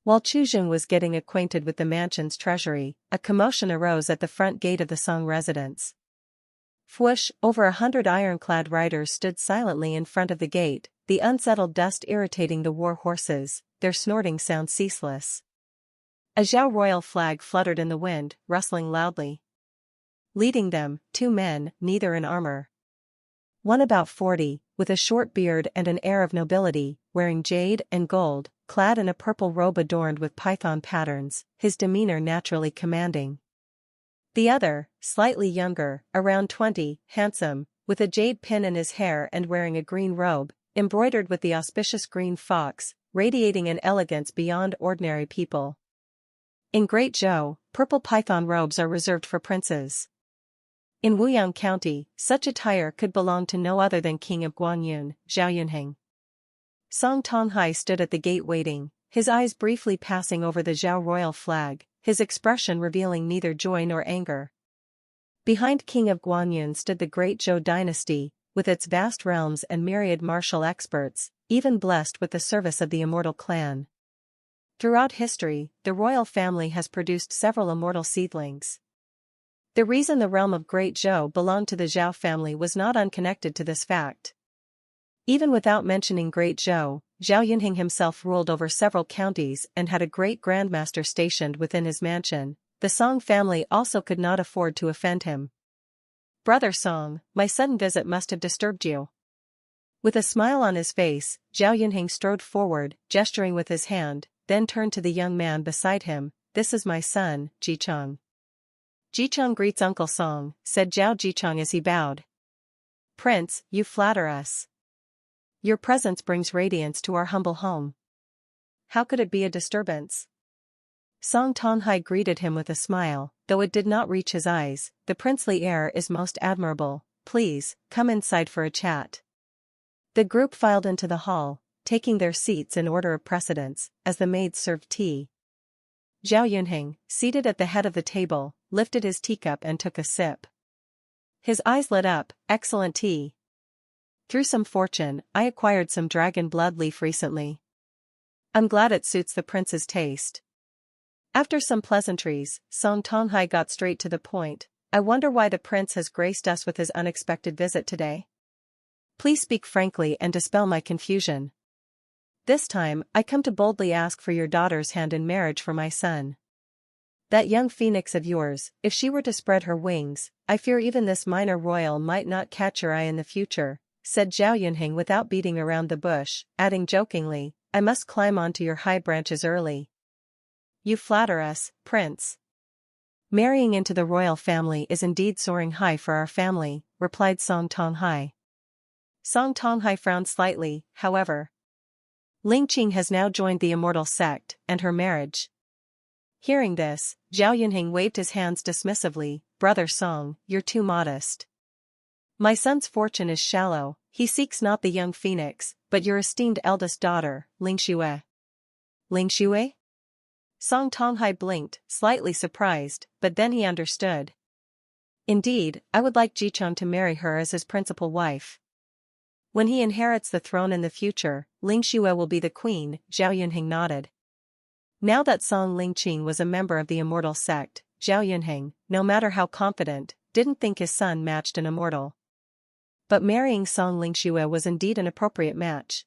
while Chuzheng was getting acquainted with the mansion's treasury, a commotion arose at the front gate of the Song residence. Whoosh, over 100 ironclad riders stood silently in front of the gate, the unsettled dust irritating the war horses, their snorting sound ceaseless. A Zhao royal flag fluttered in the wind, rustling loudly. Leading them, 2 men, neither in armor. One about 40, with a short beard and an air of nobility, wearing jade and gold, clad in a purple robe adorned with python patterns, his demeanor naturally commanding. The other, slightly younger, around 20, handsome, with a jade pin in his hair and wearing a green robe, embroidered with the auspicious green fox, radiating an elegance beyond ordinary people. In Great Zhou, purple python robes are reserved for princes. In Wuyang County, such attire could belong to no other than King of Guangyun, Zhao Yunheng. Song Tonghai stood at the gate waiting, his eyes briefly passing over the Zhao royal flag, his expression revealing neither joy nor anger. Behind King of Guangyun stood the great Zhou dynasty, with its vast realms and myriad martial experts, even blessed with the service of the Immortal clan. Throughout history, the royal family has produced several immortal seedlings. The reason the realm of Great Zhou belonged to the Zhao family was not unconnected to this fact. Even without mentioning Great Zhou, Zhao Yunheng himself ruled over several counties and had a great Grandmaster stationed within his mansion. The Song family also could not afford to offend him. "Brother Song, my sudden visit must have disturbed you." With a smile on his face, Zhao Yunheng strode forward, gesturing with his hand, then turned to the young man beside him. "This is my son, Jicheng." "Jicheng greets Uncle Song," said Zhao Jicheng as he bowed. "Prince, you flatter us. Your presence brings radiance to our humble home. How could it be a disturbance?" Song Tonghai greeted him with a smile, though it did not reach his eyes. "The princely air is most admirable. Please, come inside for a chat." The group filed into the hall, taking their seats in order of precedence, as the maids served tea. Zhao Yunheng, seated at the head of the table, lifted his teacup and took a sip. His eyes lit up. "Excellent tea. Through some fortune, I acquired some dragon blood leaf recently. I'm glad it suits the prince's taste." After some pleasantries, Song Tonghai got straight to the point. "I wonder why the prince has graced us with his unexpected visit today? Please speak frankly and dispel my confusion." This time, I come to boldly ask for your daughter's hand in marriage for my son. That young phoenix of yours, if she were to spread her wings, I fear even this minor royal might not catch your eye in the future," said Zhao Yunheng without beating around the bush, adding jokingly, "I must climb onto your high branches early." "You flatter us, Prince." "Marrying into the royal family is indeed soaring high for our family," replied Song Tonghai. Song Tonghai frowned slightly, however. Lingqing has now joined the Immortal sect, and her marriage. Hearing this, Zhao Yunheng waved his hands dismissively. "Brother Song, you're too modest. My son's fortune is shallow, he seeks not the young phoenix, but your esteemed eldest daughter, Lingxue." "Lingxue?" Song Tonghai blinked, slightly surprised, but then he understood. "Indeed, I would like Jicheng to marry her as his principal wife. When he inherits the throne in the future, Lingxue will be the queen." Zhao Yunheng nodded. Now that Song Lingqing was a member of the Immortal sect, Zhao Yunheng, no matter how confident, didn't think his son matched an immortal. But marrying Song Lingxue was indeed an appropriate match.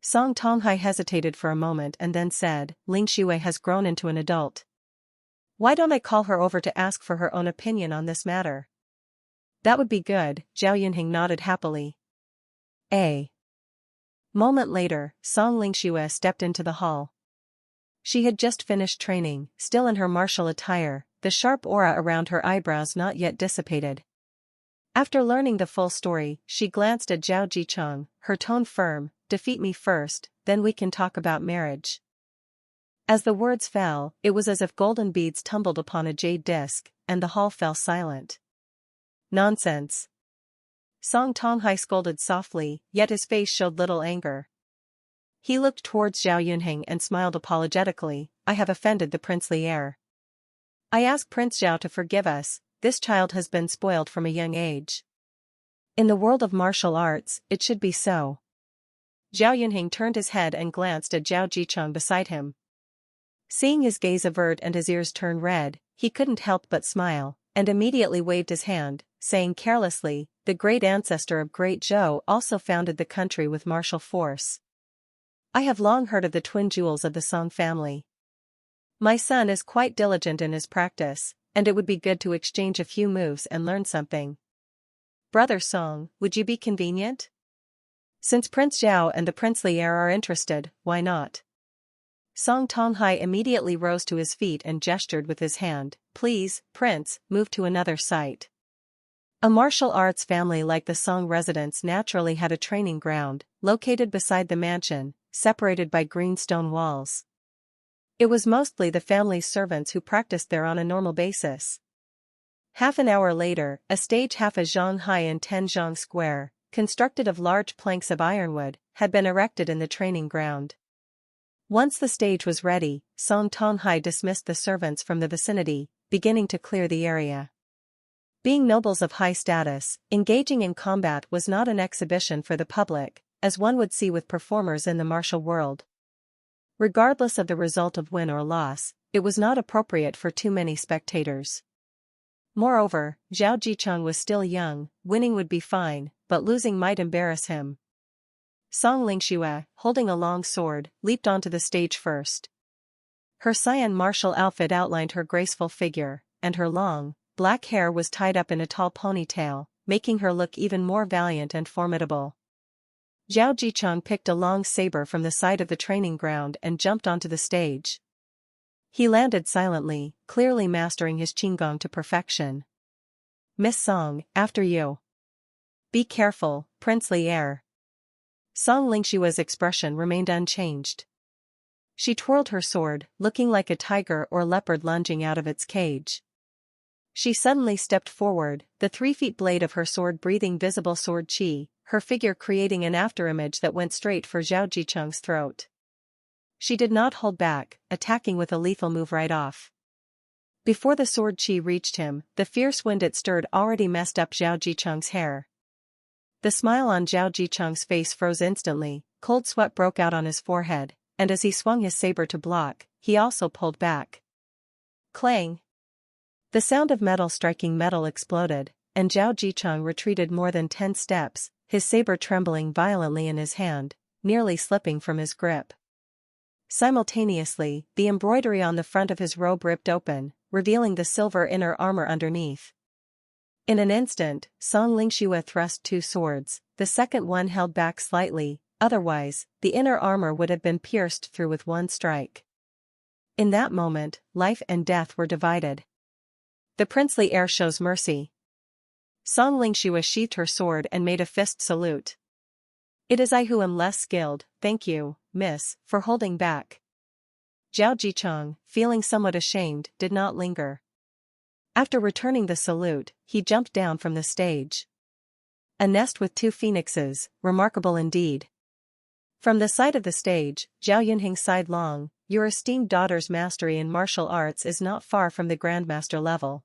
Song Tonghai hesitated for a moment and then said, "Lingxue has grown into an adult. Why don't I call her over to ask for her own opinion on this matter?" "That would be good," Zhao Yunheng nodded happily. A moment later, Song Lingxue stepped into the hall. She had just finished training, still in her martial attire, the sharp aura around her eyebrows not yet dissipated. After learning the full story, she glanced at Zhao Jicheng, her tone firm, "Defeat me first, then we can talk about marriage." As the words fell, it was as if golden beads tumbled upon a jade disc, and the hall fell silent. "Nonsense." Song Tonghai scolded softly, yet his face showed little anger. He looked towards Zhao Yunheng and smiled apologetically. "I have offended the princely heir. I ask Prince Zhao to forgive us, this child has been spoiled from a young age. In the world of martial arts, it should be so." Zhao Yunheng turned his head and glanced at Zhao Jicheng beside him. Seeing his gaze avert and his ears turn red, he couldn't help but smile, and immediately waved his hand, saying carelessly, "The great ancestor of Great Zhou also founded the country with martial force. I have long heard of the twin jewels of the Song family. My son is quite diligent in his practice, and it would be good to exchange a few moves and learn something. Brother Song, would you be convenient? Since Prince Zhao and the princely heir are interested, why not?" Song Tonghai immediately rose to his feet and gestured with his hand, "Please, Prince, move to another site." A martial arts family like the Song residents naturally had a training ground, located beside the mansion, separated by green stone walls. It was mostly the family's servants who practiced there on a normal basis. Half an hour later, a stage half a zhang high in 10 zhang square, constructed of large planks of ironwood, had been erected in the training ground. Once the stage was ready, Song Tonghai dismissed the servants from the vicinity, beginning to clear the area. Being nobles of high status, engaging in combat was not an exhibition for the public, as one would see with performers in the martial world. Regardless of the result of win or loss, it was not appropriate for too many spectators. Moreover, Zhao Jicheng was still young, winning would be fine, but losing might embarrass him. Song Lingxue, holding a long sword, leaped onto the stage first. Her cyan martial outfit outlined her graceful figure, and her long, black hair was tied up in a tall ponytail, making her look even more valiant and formidable. Zhao Jicheng picked a long saber from the side of the training ground and jumped onto the stage. He landed silently, clearly mastering his qinggong to perfection. "Miss Song, after you." "Be careful, princely heir." Song Lingshua's expression remained unchanged. She twirled her sword, looking like a tiger or leopard lunging out of its cage. She suddenly stepped forward, the 3-foot blade of her sword breathing visible sword qi, her figure creating an afterimage that went straight for Zhao Jicheng's throat. She did not hold back, attacking with a lethal move right off. Before the sword qi reached him, the fierce wind it stirred already messed up Zhao Jicheng's hair. The smile on Zhao Jicheng's face froze instantly, cold sweat broke out on his forehead, and as he swung his saber to block, he also pulled back. Clang! The sound of metal striking metal exploded, and Zhao Jicheng retreated more than 10 steps, his saber trembling violently in his hand, nearly slipping from his grip. Simultaneously, the embroidery on the front of his robe ripped open, revealing the silver inner armor underneath. In an instant, Song Lingxue thrust two swords, the second one held back slightly, otherwise, the inner armor would have been pierced through with one strike. In that moment, life and death were divided. The princely heir shows mercy. Song Lingxue sheathed her sword and made a fist salute. It is I who am less skilled, thank you, miss, for holding back. Zhao Jicheng, feeling somewhat ashamed, did not linger. After returning the salute, he jumped down from the stage. A nest with two phoenixes, remarkable indeed. From the side of the stage, Zhao Yunheng sighed long, your esteemed daughter's mastery in martial arts is not far from the Grandmaster level.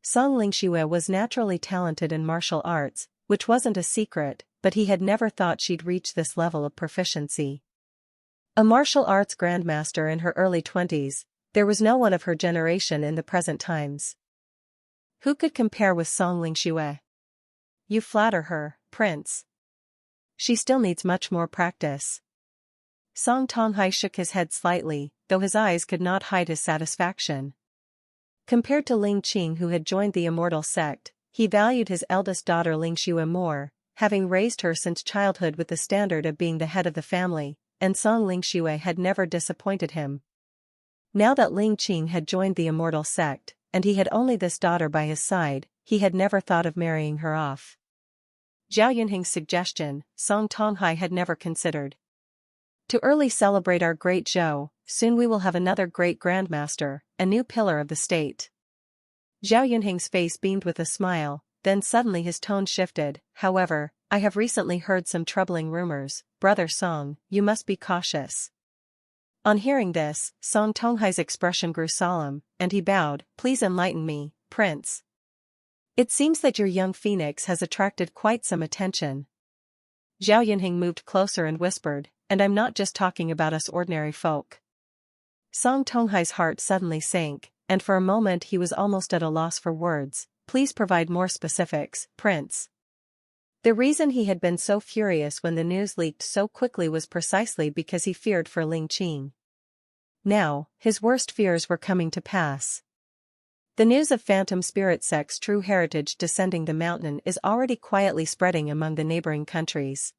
Song Lingxue was naturally talented in martial arts, which wasn't a secret, but he had never thought she'd reach this level of proficiency. A martial arts Grandmaster in her early 20s, there was no one of her generation in the present times. Who could compare with Song Lingxue? You flatter her, Prince. She still needs much more practice. Song Tonghai shook his head slightly, though his eyes could not hide his satisfaction. Compared to Lingqing, who had joined the Immortal sect, he valued his eldest daughter Lingxue more, having raised her since childhood with the standard of being the head of the family, and Song Lingxue had never disappointed him. Now that Lingqing had joined the Immortal sect, and he had only this daughter by his side, he had never thought of marrying her off. Zhao Yunheng's suggestion, Song Tonghai had never considered. To early celebrate our great Zhou, soon we will have another great Grandmaster, a new pillar of the state. Zhao Yunheng's face beamed with a smile, then suddenly his tone shifted. However, I have recently heard some troubling rumors, Brother Song, you must be cautious. On hearing this, Song Tonghai's expression grew solemn, and he bowed, please enlighten me, Prince. It seems that your young phoenix has attracted quite some attention. Zhao Yunheng moved closer and whispered, and I'm not just talking about us ordinary folk. Song Tonghai's heart suddenly sank, and for a moment he was almost at a loss for words. Please provide more specifics, Prince. The reason he had been so furious when the news leaked so quickly was precisely because he feared for Lingqing. Now, his worst fears were coming to pass. The news of Phantom Spirit Sect's true heritage descending the mountain is already quietly spreading among the neighboring countries.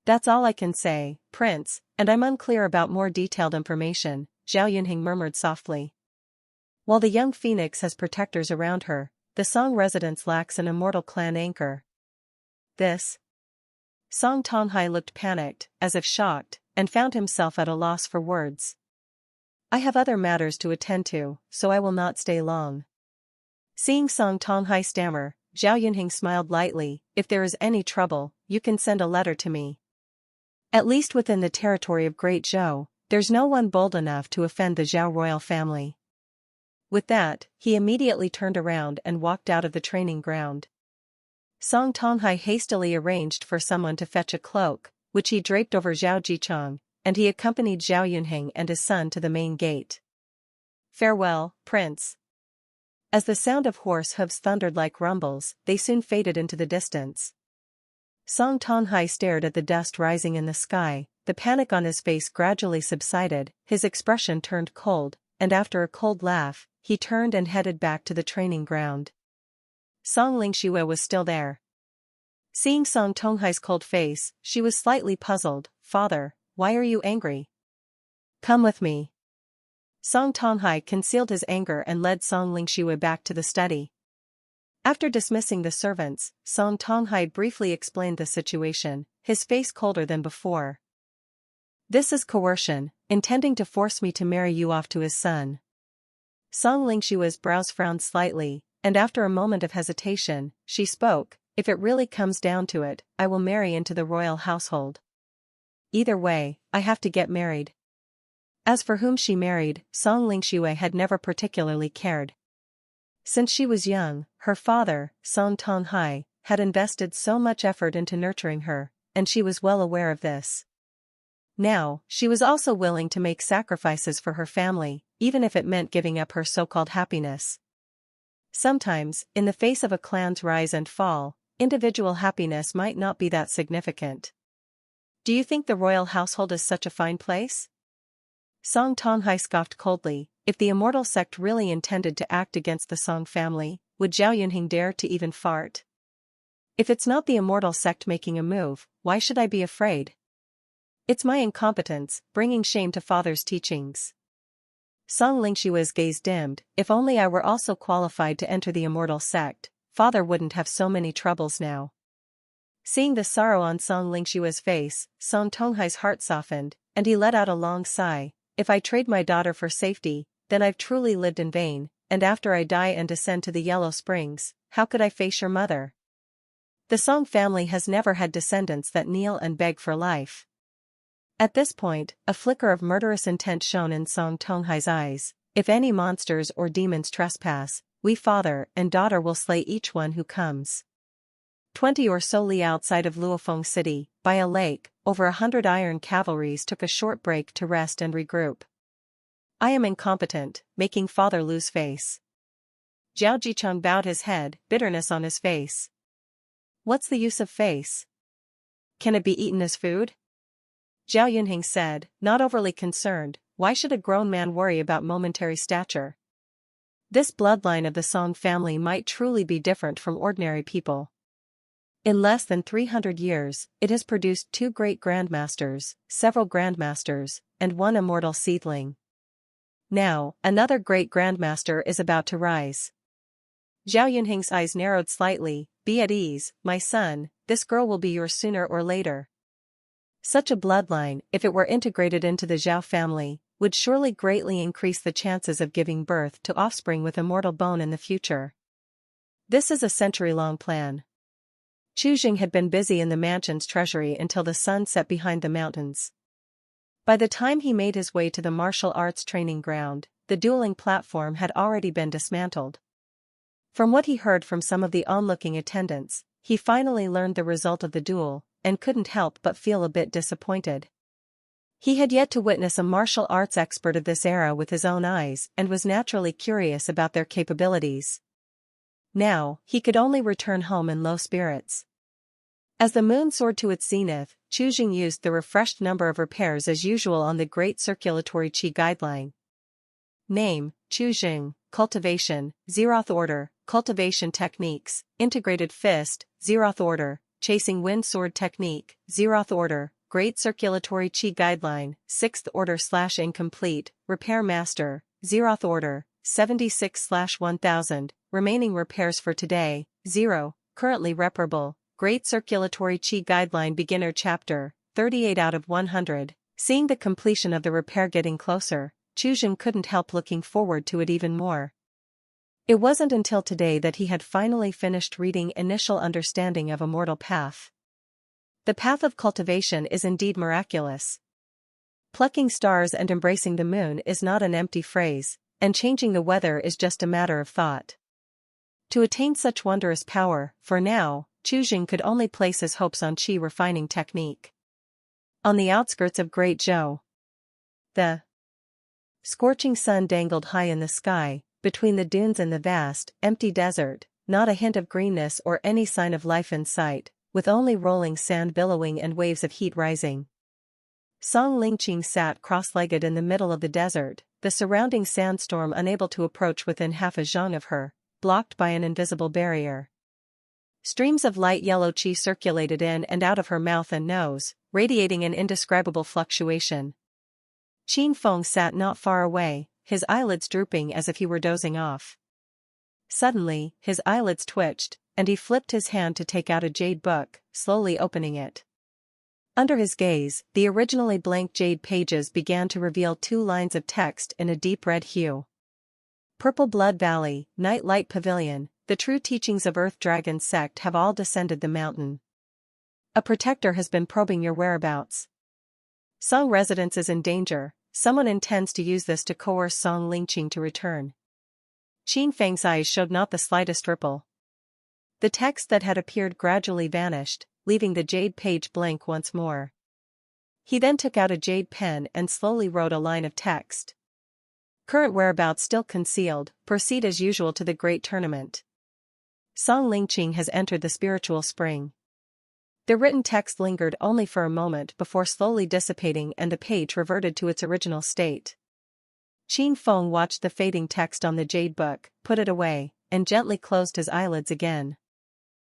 That's all I can say, Prince, and I'm unclear about more detailed information, Zhao Yunheng murmured softly. While the young phoenix has protectors around her, the Song residence lacks an immortal clan anchor. This? Song Tonghai looked panicked, as if shocked, and found himself at a loss for words. I have other matters to attend to, so I will not stay long. Seeing Song Tonghai stammer, Zhao Yunheng smiled lightly, if there is any trouble, you can send a letter to me. At least within the territory of Great Zhou, there's no one bold enough to offend the Zhao royal family. With that, he immediately turned around and walked out of the training ground. Song Tonghai hastily arranged for someone to fetch a cloak, which he draped over Zhao Jicheng, and he accompanied Zhao Yunheng and his son to the main gate. Farewell, Prince. As the sound of horse hooves thundered like rumbles, they soon faded into the distance. Song Tonghai stared at the dust rising in the sky, the panic on his face gradually subsided, his expression turned cold, and after a cold laugh, he turned and headed back to the training ground. Song Lingxue was still there. Seeing Song Tonghai's cold face, she was slightly puzzled. Father, why are you angry? Come with me. Song Tonghai concealed his anger and led Song Lingxue back to the study. After dismissing the servants, Song Tonghai briefly explained the situation, his face colder than before. This is coercion, intending to force me to marry you off to his son. Song Lingxue's brows frowned slightly, and after a moment of hesitation, she spoke, if it really comes down to it, I will marry into the royal household. Either way, I have to get married. As for whom she married, Song Lingxue had never particularly cared. Since she was young, her father, Song Tonghai, had invested so much effort into nurturing her, and she was well aware of this. Now, she was also willing to make sacrifices for her family, even if it meant giving up her so-called happiness. Sometimes, in the face of a clan's rise and fall, individual happiness might not be that significant. Do you think the royal household is such a fine place? Song Tonghai scoffed coldly. If the Immortal sect really intended to act against the Song family, would Zhao Yunheng dare to even fart? If it's not the Immortal sect making a move, why should I be afraid? It's my incompetence, bringing shame to father's teachings. Song Lingshua's gaze dimmed. If only I were also qualified to enter the Immortal sect, father wouldn't have so many troubles now. Seeing the sorrow on Song Lingshua's face, Song Tonghai's heart softened, and he let out a long sigh. If I trade my daughter for safety, then I've truly lived in vain, and after I die and descend to the Yellow Springs, how could I face your mother? The Song family has never had descendants that kneel and beg for life. At this point, a flicker of murderous intent shone in Song Tonghai's eyes. If any monsters or demons trespass, we father and daughter will slay each one who comes. 20 or so li outside of Luofeng City, by a lake, over 100 iron cavalries took a short break to rest and regroup. I am incompetent, making father lose face. Zhao Jicheng bowed his head, bitterness on his face. What's the use of face? Can it be eaten as food? Zhao Yunheng said, not overly concerned. Why should a grown man worry about momentary stature? This bloodline of the Song family might truly be different from ordinary people. In less than 300 years, it has produced 2 great Grandmasters, several Grandmasters, and 1 immortal seedling. Now, another great Grandmaster is about to rise. Zhao Yunheng's eyes narrowed slightly. Be at ease, my son, this girl will be yours sooner or later. Such a bloodline, if it were integrated into the Zhao family, would surely greatly increase the chances of giving birth to offspring with immortal bone in the future. This is a century-long plan. Chu Jing had been busy in the mansion's treasury until the sun set behind the mountains. By the time he made his way to the martial arts training ground, the dueling platform had already been dismantled. From what he heard from some of the onlooking attendants, he finally learned the result of the duel, and couldn't help but feel a bit disappointed. He had yet to witness a martial arts expert of this era with his own eyes and was naturally curious about their capabilities. Now, he could only return home in low spirits. As the moon soared to its zenith, Chu Jing used the refreshed number of repairs as usual on the Great Circulatory Qi Guideline. Name, Chu Jing, Cultivation, Zeroth Order, Cultivation Techniques, Integrated Fist, Zeroth Order, Chasing Wind Sword Technique, Zeroth Order, Great Circulatory Qi Guideline, 6th Order/Incomplete, Repair Master, Zeroth Order, 76/1000, Remaining repairs for today, 0, Currently reparable, Great Circulatory Qi Guideline Beginner Chapter, 38 out of 100. Seeing the completion of the repair getting closer, Chu Jing couldn't help looking forward to it even more. It wasn't until today that he had finally finished reading Initial Understanding of Immortal Path. The path of cultivation is indeed miraculous. Plucking stars and embracing the moon is not an empty phrase, and changing the weather is just a matter of thought. To attain such wondrous power, for now, Chu Jing could only place his hopes on Qi refining technique. On the outskirts of Great Zhou, the scorching sun dangled high in the sky, between the dunes and the vast, empty desert, not a hint of greenness or any sign of life in sight, with only rolling sand billowing and waves of heat rising. Song Lingqing sat cross-legged in the middle of the desert, the surrounding sandstorm unable to approach within half a zhang of her, blocked by an invisible barrier. Streams of light yellow qi circulated in and out of her mouth and nose, radiating an indescribable fluctuation. Qin Feng sat not far away, his eyelids drooping as if he were dozing off. Suddenly, his eyelids twitched, and he flipped his hand to take out a jade book, slowly opening it. Under his gaze, the originally blank jade pages began to reveal 2 lines of text in a deep red hue. Purple Blood Valley, Night Light Pavilion, the true teachings of Earth Dragon sect have all descended the mountain. A protector has been probing your whereabouts. Song residence is in danger. Someone intends to use this to coerce Song Lingqing to return. Qin Feng's eyes showed not the slightest ripple. The text that had appeared gradually vanished, leaving the jade page blank once more. He then took out a jade pen and slowly wrote a line of text. Current whereabouts still concealed, proceed as usual to the great tournament. Song Lingqing has entered the spiritual spring. The written text lingered only for a moment before slowly dissipating and the page reverted to its original state. Qin Feng watched the fading text on the jade book, put it away, and gently closed his eyelids again.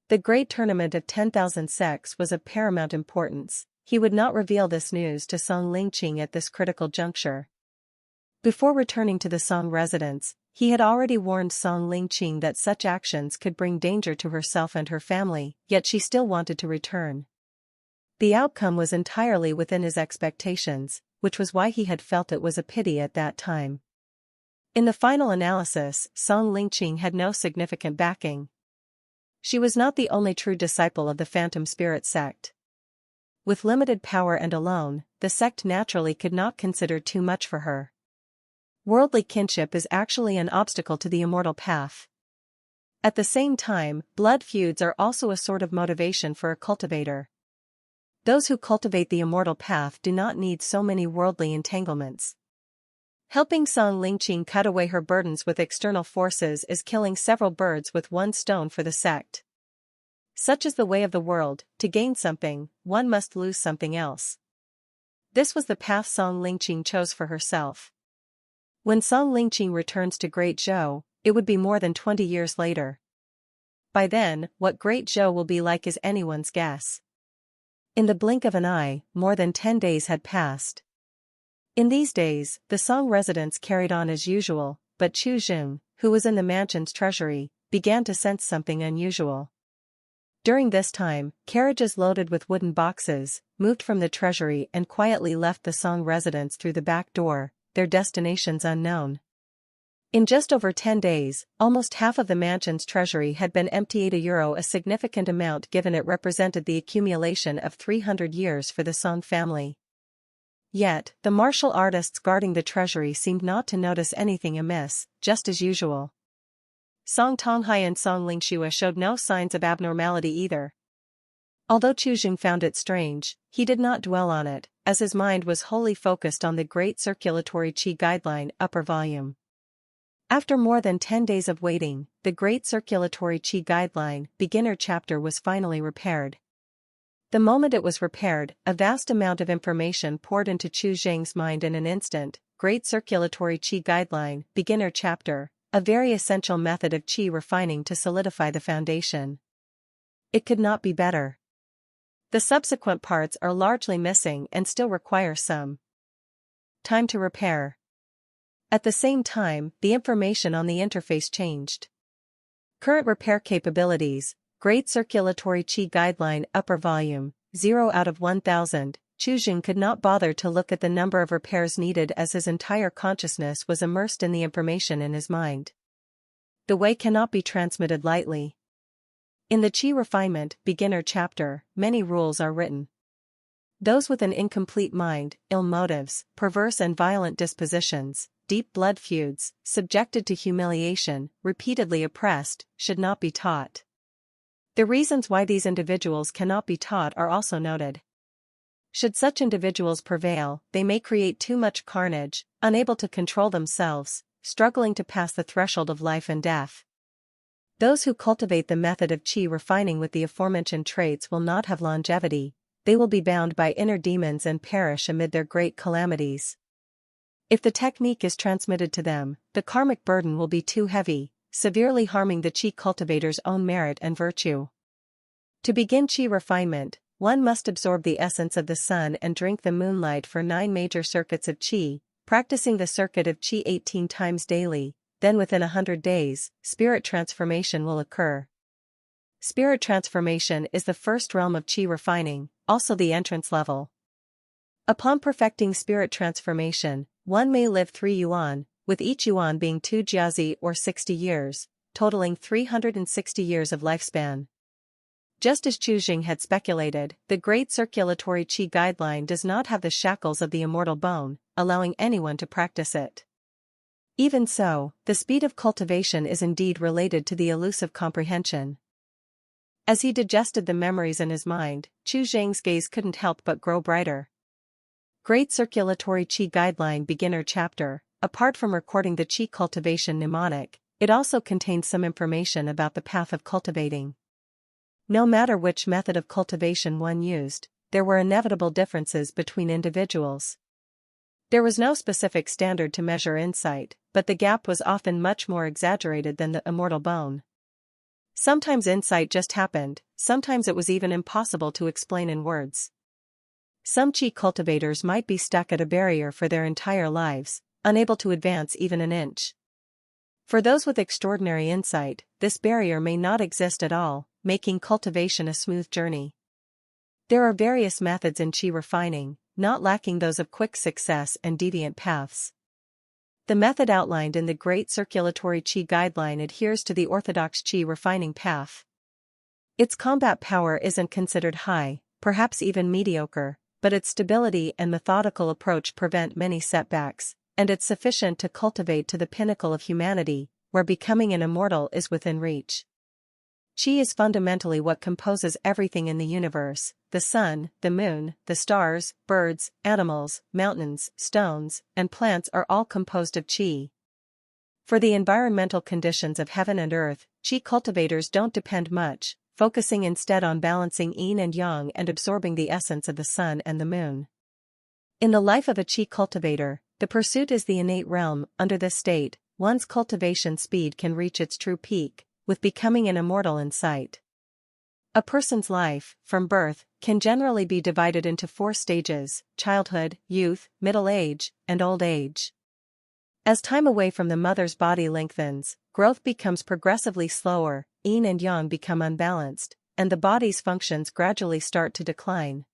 The great tournament of 10,000 sects was of paramount importance. He would not reveal this news to Song Lingqing at this critical juncture. Before returning to the Song residence, he had already warned Song Lingqing that such actions could bring danger to herself and her family, yet she still wanted to return. The outcome was entirely within his expectations, which was why he had felt it was a pity at that time. In the final analysis, Song Lingqing had no significant backing. She was not the only true disciple of the Phantom Spirit sect. With limited power and alone, the sect naturally could not consider too much for her. Worldly kinship is actually an obstacle to the immortal path. At the same time, blood feuds are also a sort of motivation for a cultivator. Those who cultivate the immortal path do not need so many worldly entanglements. Helping Song Lingqing cut away her burdens with external forces is killing several birds with one stone for the sect. Such is the way of the world. To gain something, one must lose something else. This was the path Song Lingqing chose for herself. When Song Lingqing returns to Great Zhou, it would be more than 20 years later. By then, what Great Zhou will be like is anyone's guess. In the blink of an eye, more than 10 days had passed. In these days, the Song residence carried on as usual, but Chu Jing, who was in the mansion's treasury, began to sense something unusual. During this time, carriages loaded with wooden boxes moved from the treasury and quietly left the Song residence through the back door, their destinations unknown. In just over 10 days, almost half of the mansion's treasury had been emptied. €1, a significant amount given it represented the accumulation of 300 years for the Song family. Yet, the martial artists guarding the treasury seemed not to notice anything amiss, just as usual. Song Tonghai and Song Lingxue showed no signs of abnormality either. Although Chu Jing found it strange, he did not dwell on it, as his mind was wholly focused on the Great Circulatory Qi Guideline upper volume. After more than 10 days of waiting, the Great Circulatory Qi Guideline beginner chapter was finally repaired. The moment it was repaired, a vast amount of information poured into Chu Jing's mind in an instant. Great Circulatory Qi Guideline beginner chapter, a very essential method of qi refining to solidify the foundation. It could not be better. The subsequent parts are largely missing and still require some time to repair. At the same time, the information on the interface changed. Current repair capabilities, Great Circulatory Qi Guideline upper volume, 0 out of 1000. Chu Jing could not bother to look at the number of repairs needed as his entire consciousness was immersed in the information in his mind. The way cannot be transmitted lightly. In the Qi Refinement beginner chapter, many rules are written. Those with an incomplete mind, ill motives, perverse and violent dispositions, deep blood feuds, subjected to humiliation, repeatedly oppressed, should not be taught. The reasons why these individuals cannot be taught are also noted. Should such individuals prevail, they may create too much carnage, unable to control themselves, struggling to pass the threshold of life and death. Those who cultivate the method of qi refining with the aforementioned traits will not have longevity. They will be bound by inner demons and perish amid their great calamities. If the technique is transmitted to them, the karmic burden will be too heavy, severely harming the Qi cultivator's own merit and virtue. To begin Qi refinement, one must absorb the essence of the sun and drink the moonlight for 9 major circuits of Qi, practicing the circuit of Qi 18 times daily, then within 100 days, spirit transformation will occur. Spirit transformation is the first realm of Qi refining, also the entrance level. Upon perfecting spirit transformation, one may live 3 yuan, with each yuan being 2 jiazi or 60 years, totaling 360 years of lifespan. Just as Chu Jing had speculated, the Great Circulatory Qi Guideline does not have the shackles of the immortal bone, allowing anyone to practice it. Even so, the speed of cultivation is indeed related to the elusive comprehension. As he digested the memories in his mind, Chu Jing's gaze couldn't help but grow brighter. Great Circulatory Qi Guideline beginner chapter, apart from recording the Qi cultivation mnemonic, it also contains some information about the path of cultivating. No matter which method of cultivation one used, there were inevitable differences between individuals. There was no specific standard to measure insight, but the gap was often much more exaggerated than the immortal bone. Sometimes insight just happened, sometimes it was even impossible to explain in words. Some Qi cultivators might be stuck at a barrier for their entire lives, unable to advance even an inch. For those with extraordinary insight, this barrier may not exist at all, making cultivation a smooth journey. There are various methods in Qi refining, not lacking those of quick success and deviant paths. The method outlined in the Great Circulatory Qi Guideline adheres to the orthodox Qi refining path. Its combat power isn't considered high, perhaps even mediocre, but its stability and methodical approach prevent many setbacks, and it's sufficient to cultivate to the pinnacle of humanity, where becoming an immortal is within reach. Qi is fundamentally what composes everything in the universe: the sun, the moon, the stars, birds, animals, mountains, stones, and plants are all composed of Qi. For the environmental conditions of heaven and earth, Qi cultivators don't depend much, focusing instead on balancing yin and yang and absorbing the essence of the sun and the moon. In the life of a Qi cultivator, the pursuit is the innate realm. Under this state, one's cultivation speed can reach its true peak, with becoming an immortal in sight. A person's life, from birth, can generally be divided into 4 stages: childhood, youth, middle age, and old age. As time away from the mother's body lengthens, growth becomes progressively slower, yin and yang become unbalanced, and the body's functions gradually start to decline.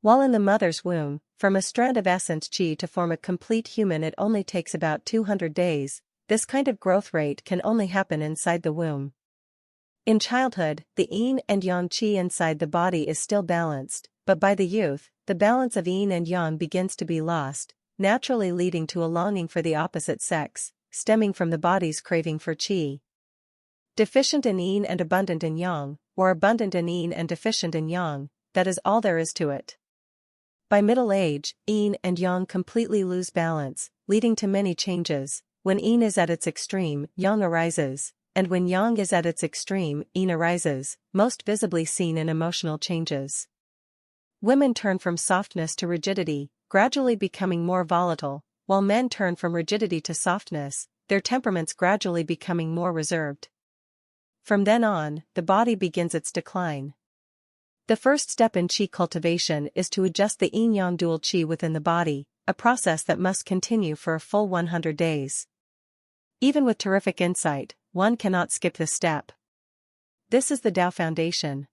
While in the mother's womb, from a strand of essence Qi to form a complete human it only takes about 200 days, this kind of growth rate can only happen inside the womb. In childhood, the yin and yang Qi inside the body is still balanced, but by the youth, the balance of yin and yang begins to be lost, naturally leading to a longing for the opposite sex, stemming from the body's craving for Qi. Deficient in yin and abundant in yang, or abundant in yin and deficient in yang, that is all there is to it. By middle age, yin and yang completely lose balance, leading to many changes. When yin is at its extreme, yang arises, and when yang is at its extreme, yin arises, most visibly seen in emotional changes. Women turn from softness to rigidity, gradually becoming more volatile, while men turn from rigidity to softness, their temperaments gradually becoming more reserved. From then on, the body begins its decline. The first step in Qi cultivation is to adjust the yin-yang dual Qi within the body, a process that must continue for a full 100 days. Even with terrific insight, one cannot skip this step. This is the Tao foundation.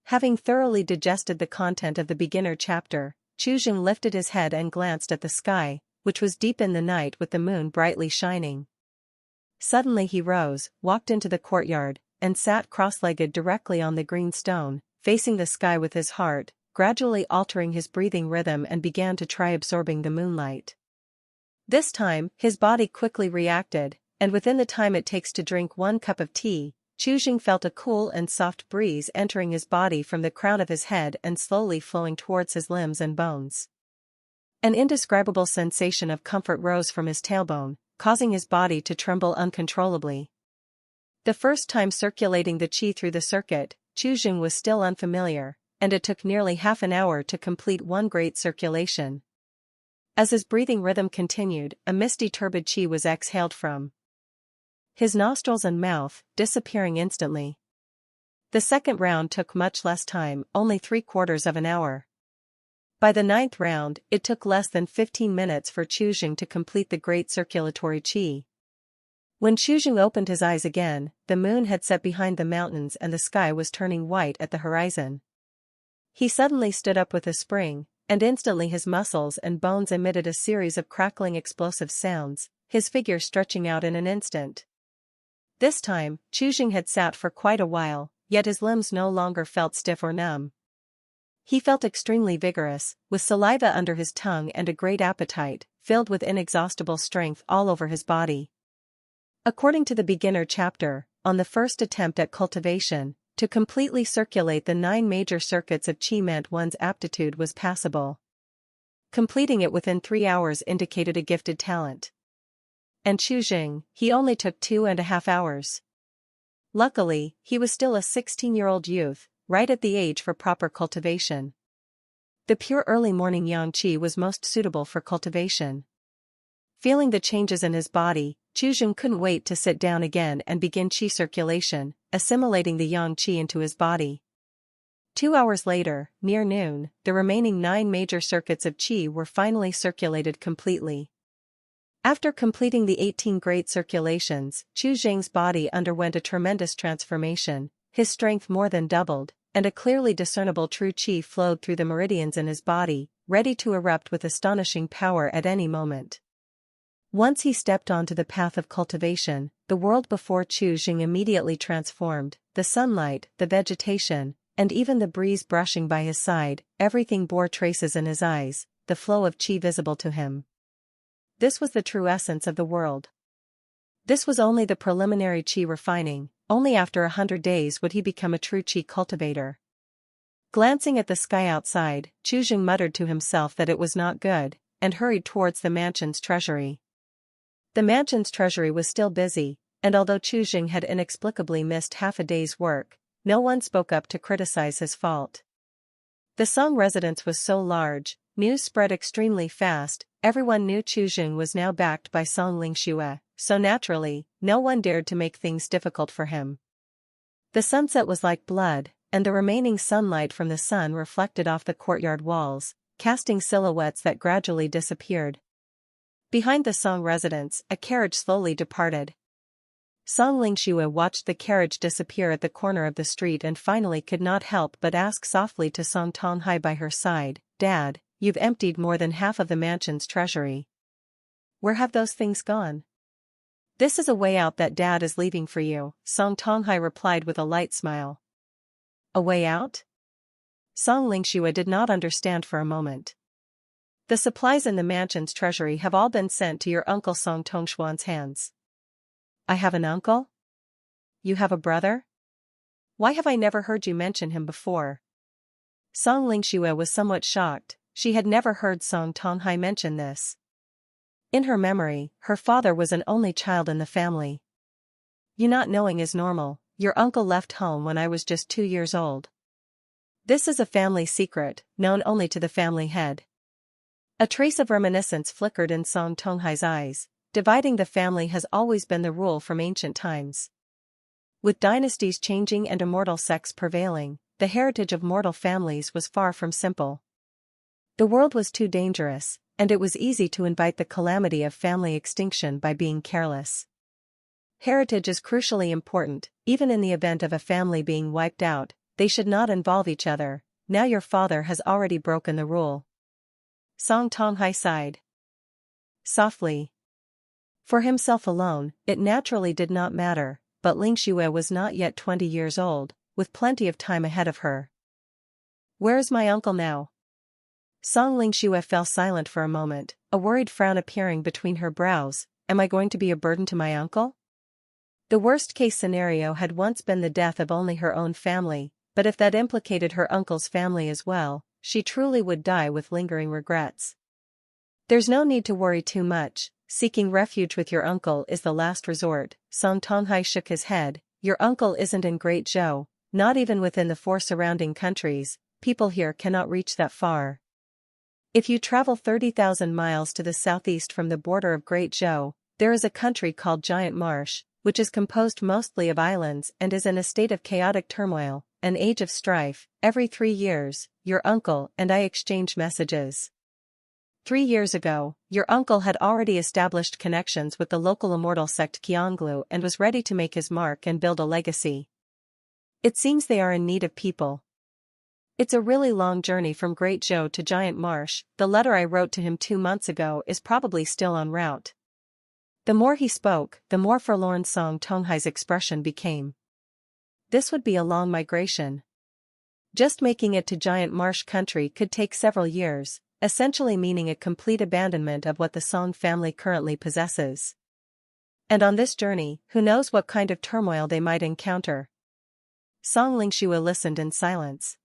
Having thoroughly digested the content of the beginner chapter, Chuzheng lifted his head and glanced at the sky, which was deep in the night with the moon brightly shining. Suddenly he rose, walked into the courtyard, and sat cross-legged directly on the green stone, facing the sky with his heart, gradually altering his breathing rhythm, and began to try absorbing the moonlight. This time, his body quickly reacted, and within the time it takes to drink 1 cup of tea, Chuzheng felt a cool and soft breeze entering his body from the crown of his head and slowly flowing towards his limbs and bones. An indescribable sensation of comfort rose from his tailbone, causing his body to tremble uncontrollably. The first time circulating the Qi through the circuit, Chuzheng was still unfamiliar, and it took nearly half an hour to complete one great circulation. As his breathing rhythm continued, a misty turbid Qi was exhaled from his nostrils and mouth, disappearing instantly. The second round took much less time, only 3/4 of an hour. By the 9th round, it took less than 15 minutes for Chuzheng to complete the great circulatory Qi. When Chuzheng opened his eyes again, the moon had set behind the mountains and the sky was turning white at the horizon. He suddenly stood up with a spring, and instantly his muscles and bones emitted a series of crackling explosive sounds, his figure stretching out in an instant. This time, Chuzheng had sat for quite a while, yet his limbs no longer felt stiff or numb. He felt extremely vigorous, with saliva under his tongue and a great appetite, filled with inexhaustible strength all over his body. According to the beginner chapter, on the first attempt at cultivation, to completely circulate the 9 major circuits of Qi meant one's aptitude was passable. Completing it within 3 hours indicated a gifted talent. And Chuzheng, he only took 2.5 hours. Luckily, he was still a 16-year-old youth, right at the age for proper cultivation. The pure early morning yang qi was most suitable for cultivation. Feeling the changes in his body, Qi couldn't wait to sit down again and begin qi circulation, assimilating the yang qi into his body. 2 hours later, near noon, the remaining 9 major circuits of qi were finally circulated completely. After completing the 18 great circulations, Qi body underwent a tremendous transformation, his strength more than doubled, and a clearly discernible true qi flowed through the meridians in his body, ready to erupt with astonishing power at any moment. Once he stepped onto the path of cultivation, the world before Qi immediately transformed, the sunlight, the vegetation, and even the breeze brushing by his side, everything bore traces in his eyes, the flow of qi visible to him. This was the true essence of the world. This was only the preliminary qi refining, only after 100 days would he become a true qi cultivator. Glancing at the sky outside, Qi muttered to himself that it was not good, and hurried towards the mansion's treasury. The mansion's treasury was still busy, and although Qi had inexplicably missed half a day's work, no one spoke up to criticize his fault. The Song residence was so large, news spread extremely fast, everyone knew Qi was now backed by Song Lingqing, so naturally, no one dared to make things difficult for him. The sunset was like blood, and the remaining sunlight from the sun reflected off the courtyard walls, casting silhouettes that gradually disappeared. Behind the Song residence, a carriage slowly departed. Song Lingqing watched the carriage disappear at the corner of the street and finally could not help but ask softly to Song Tonghai by her side, "Dad, you've emptied more than half of the mansion's treasury. Where have those things gone?" "This is a way out that Dad is leaving for you," Song Tonghai replied with a light smile. "A way out?" Song Lingqing did not understand for a moment. "The supplies in the mansion's treasury have all been sent to your uncle Song Tongshuan's hands." "I have an uncle? You have a brother? Why have I never heard you mention him before?" Song Lingqing was somewhat shocked, she had never heard Song Tonghai mention this. In her memory, her father was an only child in the family. "You not knowing is normal, your uncle left home when I was just 2 years old. This is a family secret, known only to the family head." A trace of reminiscence flickered in Song Tonghai's eyes. Dividing the family has always been the rule from ancient times. With dynasties changing and immortal sects prevailing, the heritage of mortal families was far from simple. The world was too dangerous, and it was easy to invite the calamity of family extinction by being careless. Heritage is crucially important, even in the event of a family being wiped out, they should not involve each other. Now your father has already broken the rule. Song Tonghai sighed softly. For himself alone, it naturally did not matter, but Lingqing was not yet 20 years old, with plenty of time ahead of her. "Where is my uncle now?" Song Lingqing fell silent for a moment, a worried frown appearing between her brows. "Am I going to be a burden to my uncle?" The worst-case scenario had once been the death of only her own family, but if that implicated her uncle's family as well, she truly would die with lingering regrets. "There's no need to worry too much. Seeking refuge with your uncle is the last resort." Song Tonghai shook his head. "Your uncle isn't in Great Zhou, not even within the 4 surrounding countries, people here cannot reach that far. If you travel 30,000 miles to the southeast from the border of Great Zhou, there is a country called Giant Marsh, which is composed mostly of islands and is in a state of chaotic turmoil, an age of strife. Every 3 years, your uncle and I exchange messages. 3 years ago, your uncle had already established connections with the local immortal sect Qianglu and was ready to make his mark and build a legacy. It seems they are in need of people. It's a really long journey from Great Zhou to Giant Marsh. The letter I wrote to him 2 months ago is probably still en route." The more he spoke, the more forlorn Song Tonghai's expression became. This would be a long migration. Just making it to Giant Marsh country could take several years, essentially meaning a complete abandonment of what the Song family currently possesses. And on this journey, who knows what kind of turmoil they might encounter. Song Lingqing listened in silence.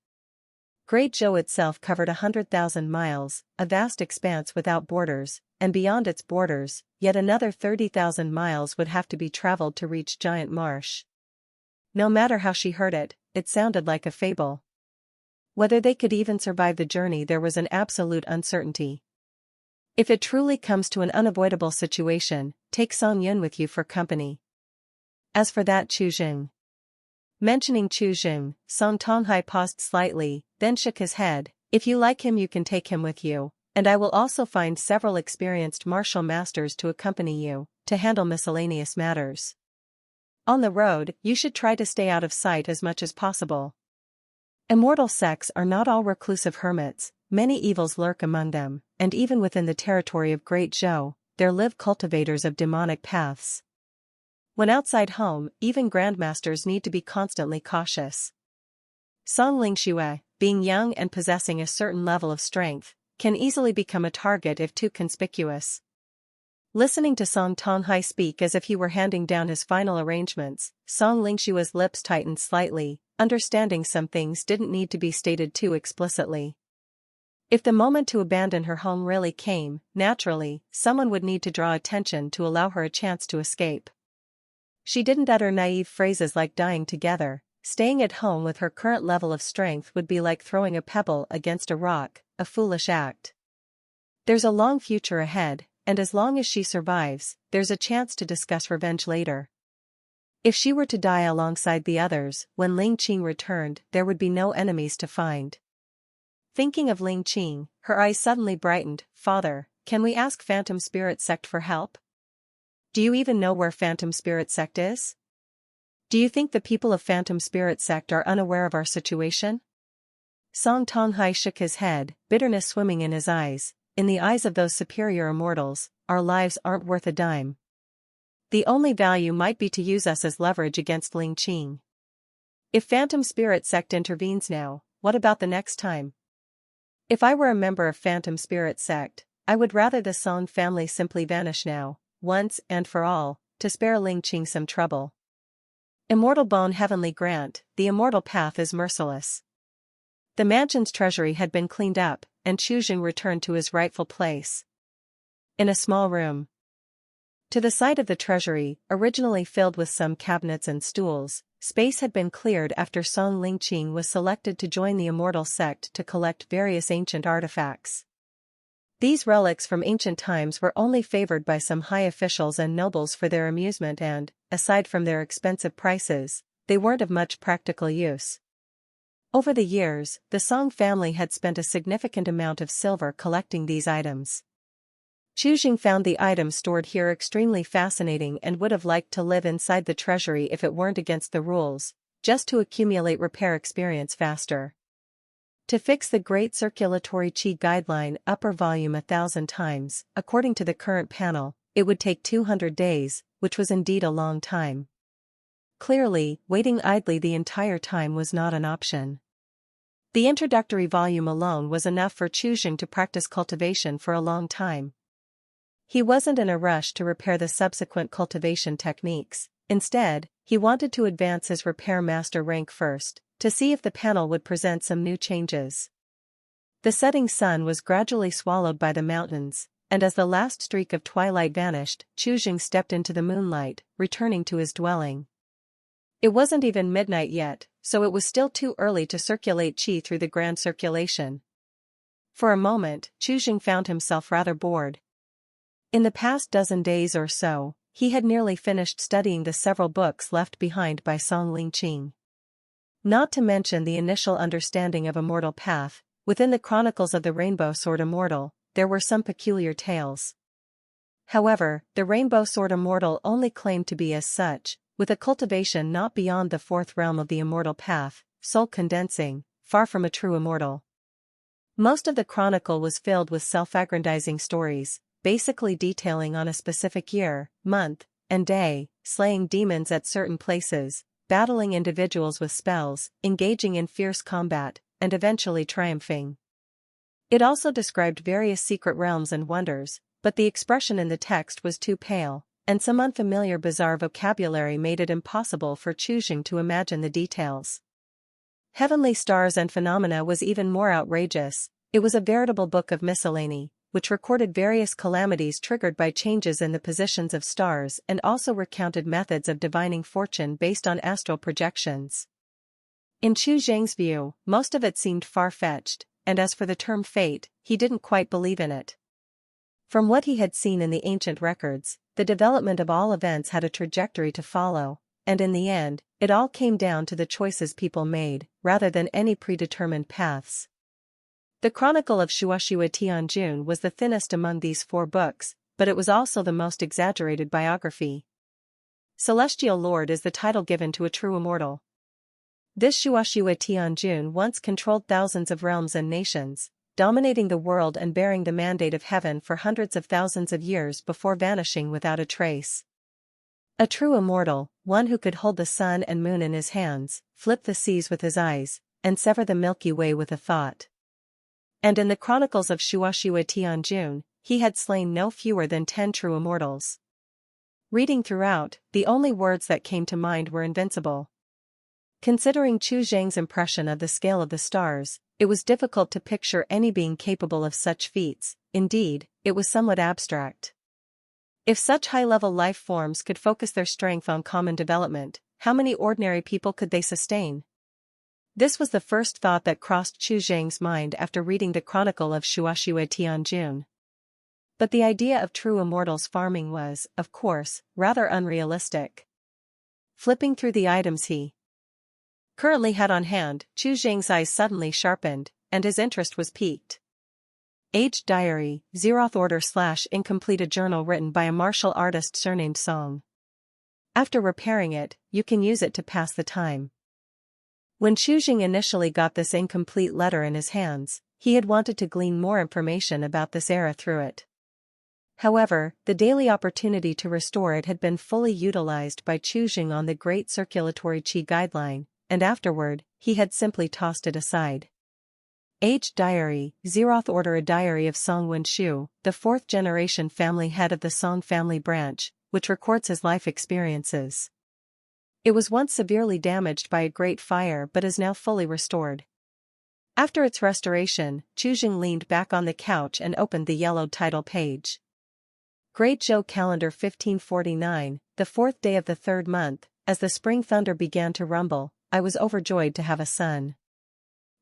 Great Zhou itself covered 100,000 miles, a vast expanse without borders, and beyond its borders, yet another 30,000 miles would have to be traveled to reach Giant Marsh. no matter how she heard it, it sounded like a fable. Whether they could even survive the journey, there was an absolute uncertainty. If it truly comes to an unavoidable situation, take Songyun with you for company. As for that Chuzheng. Mentioning Chuzheng, Song Tonghai paused slightly, then shook his head. If you like him, you can take him with you, and I will also find several experienced martial masters to accompany you, to handle miscellaneous matters. On the road, you should try to stay out of sight as much as possible. Immortal sects are not all reclusive hermits, many evils lurk among them, and even within the territory of Great Zhou, there live cultivators of demonic paths. When outside home, even grandmasters need to be constantly cautious. Song Lingxue, being young and possessing a certain level of strength, can easily become a target if too conspicuous. Listening to Song Tonghai speak as if he were handing down his final arrangements, Song Lingxue's lips tightened slightly, understanding some things didn't need to be stated too explicitly. If the moment to abandon her home really came, naturally, someone would need to draw attention to allow her a chance to escape. She didn't utter naive phrases like dying together. Staying at home with her current level of strength would be like throwing a pebble against a rock, a foolish act. There's a long future ahead, and as long as she survives, there's a chance to discuss revenge later. If she were to die alongside the others, when Lingqing returned, there would be no enemies to find. Thinking of Lingqing, her eyes suddenly brightened. Father, can we ask Phantom Spirit Sect for help? Do you even know where Phantom Spirit Sect is? Do you think the people of Phantom Spirit Sect are unaware of our situation? Song Tonghai shook his head, bitterness swimming in his eyes. In the eyes of those superior immortals, our lives aren't worth a dime. The only value might be to use us as leverage against Lingqing. If Phantom Spirit Sect intervenes now, what about the next time? If I were a member of Phantom Spirit Sect, I would rather the Song family simply vanish now, once and for all, to spare Lingqing some trouble. Immortal Bone Heavenly Grant, the immortal path is merciless. The mansion's treasury had been cleaned up, and Chuzheng returned to his rightful place. In a small room. To the side of the treasury, originally filled with some cabinets and stools, space had been cleared after Song Lingqing was selected to join the Immortal sect to collect various ancient artifacts. These relics from ancient times were only favored by some high officials and nobles for their amusement and, aside from their expensive prices, they weren't of much practical use. Over the years, the Song family had spent a significant amount of silver collecting these items. Chuzheng found the items stored here extremely fascinating and would have liked to live inside the treasury if it weren't against the rules, just to accumulate repair experience faster. To fix the Great Circulatory Qi Guideline upper volume 1,000 times, according to the current panel, it would take 200 days, which was indeed a long time. Clearly, waiting idly the entire time was not an option. The introductory volume alone was enough for Chuzheng to practice cultivation for a long time. He wasn't in a rush to repair the subsequent cultivation techniques. Instead, he wanted to advance his repair master rank first, to see if the panel would present some new changes. The setting sun was gradually swallowed by the mountains, and as the last streak of twilight vanished, Chuzheng stepped into the moonlight, returning to his dwelling. It wasn't even midnight yet, so it was still too early to circulate qi through the grand circulation. For a moment, Chuzheng found himself rather bored. In the past dozen days or so, he had nearly finished studying the several books left behind by Song Lingqing. Not to mention the initial understanding of Immortal Path, within the Chronicles of the Rainbow Sword Immortal, there were some peculiar tales. However, the Rainbow Sword Immortal only claimed to be as such, with a cultivation not beyond the fourth realm of the Immortal Path, soul condensing, far from a true immortal. Most of the chronicle was filled with self-aggrandizing stories, basically detailing on a specific year, month, and day, slaying demons at certain places, battling individuals with spells, engaging in fierce combat, and eventually triumphing. It also described various secret realms and wonders, but the expression in the text was too pale, and some unfamiliar bizarre vocabulary made it impossible for Chuzheng to imagine the details. Heavenly Stars and Phenomena was even more outrageous. It was a veritable book of miscellany, which recorded various calamities triggered by changes in the positions of stars and also recounted methods of divining fortune based on astral projections. In Chu Zheng's view, most of it seemed far-fetched, and as for the term fate, he didn't quite believe in it. From what he had seen in the ancient records, the development of all events had a trajectory to follow, and in the end, it all came down to the choices people made, rather than any predetermined paths. The Chronicle of Shuashuo Tianjun was the thinnest among these 4 books, but it was also the most exaggerated biography. Celestial Lord is the title given to a true immortal. This Shuashuo Tianjun once controlled thousands of realms and nations, dominating the world and bearing the mandate of heaven for hundreds of thousands of years before vanishing without a trace. A true immortal, one who could hold the sun and moon in his hands, flip the seas with his eyes, and sever the Milky Way with a thought. And in the Chronicles of Shuashuo Tianjun, he had slain no fewer than 10 true immortals. Reading throughout, the only words that came to mind were invincible. Considering Chu Zheng's impression of the scale of the stars, it was difficult to picture any being capable of such feats. Indeed, it was somewhat abstract. If such high-level life forms could focus their strength on common development, how many ordinary people could they sustain? This was the first thought that crossed Chu Zheng's mind after reading the Chronicle of Shuashuo Tianjun. But the idea of true immortals farming was, of course, rather unrealistic. Flipping through the items he currently had on hand, Chu Zheng's eyes suddenly sharpened, and his interest was piqued. Aged Diary, Zeroth Order / incomplete, a journal written by a martial artist surnamed Song. After repairing it, you can use it to pass the time. When Chu Zheng initially got this incomplete letter in his hands, he had wanted to glean more information about this era through it. However, the daily opportunity to restore it had been fully utilized by Chu Zheng on the Great Circulatory Qi Guideline, and afterward, he had simply tossed it aside. Aged Diary, Zeroth Order, a diary of Song Wenshu, the 4th-generation family head of the Song family branch, which records his life experiences. It was once severely damaged by a great fire but is now fully restored. After its restoration, Chu Zheng leaned back on the couch and opened the yellowed title page. Great Zhou Calendar 1549, the 4th day of the 3rd month, as the spring thunder began to rumble, I was overjoyed to have a son.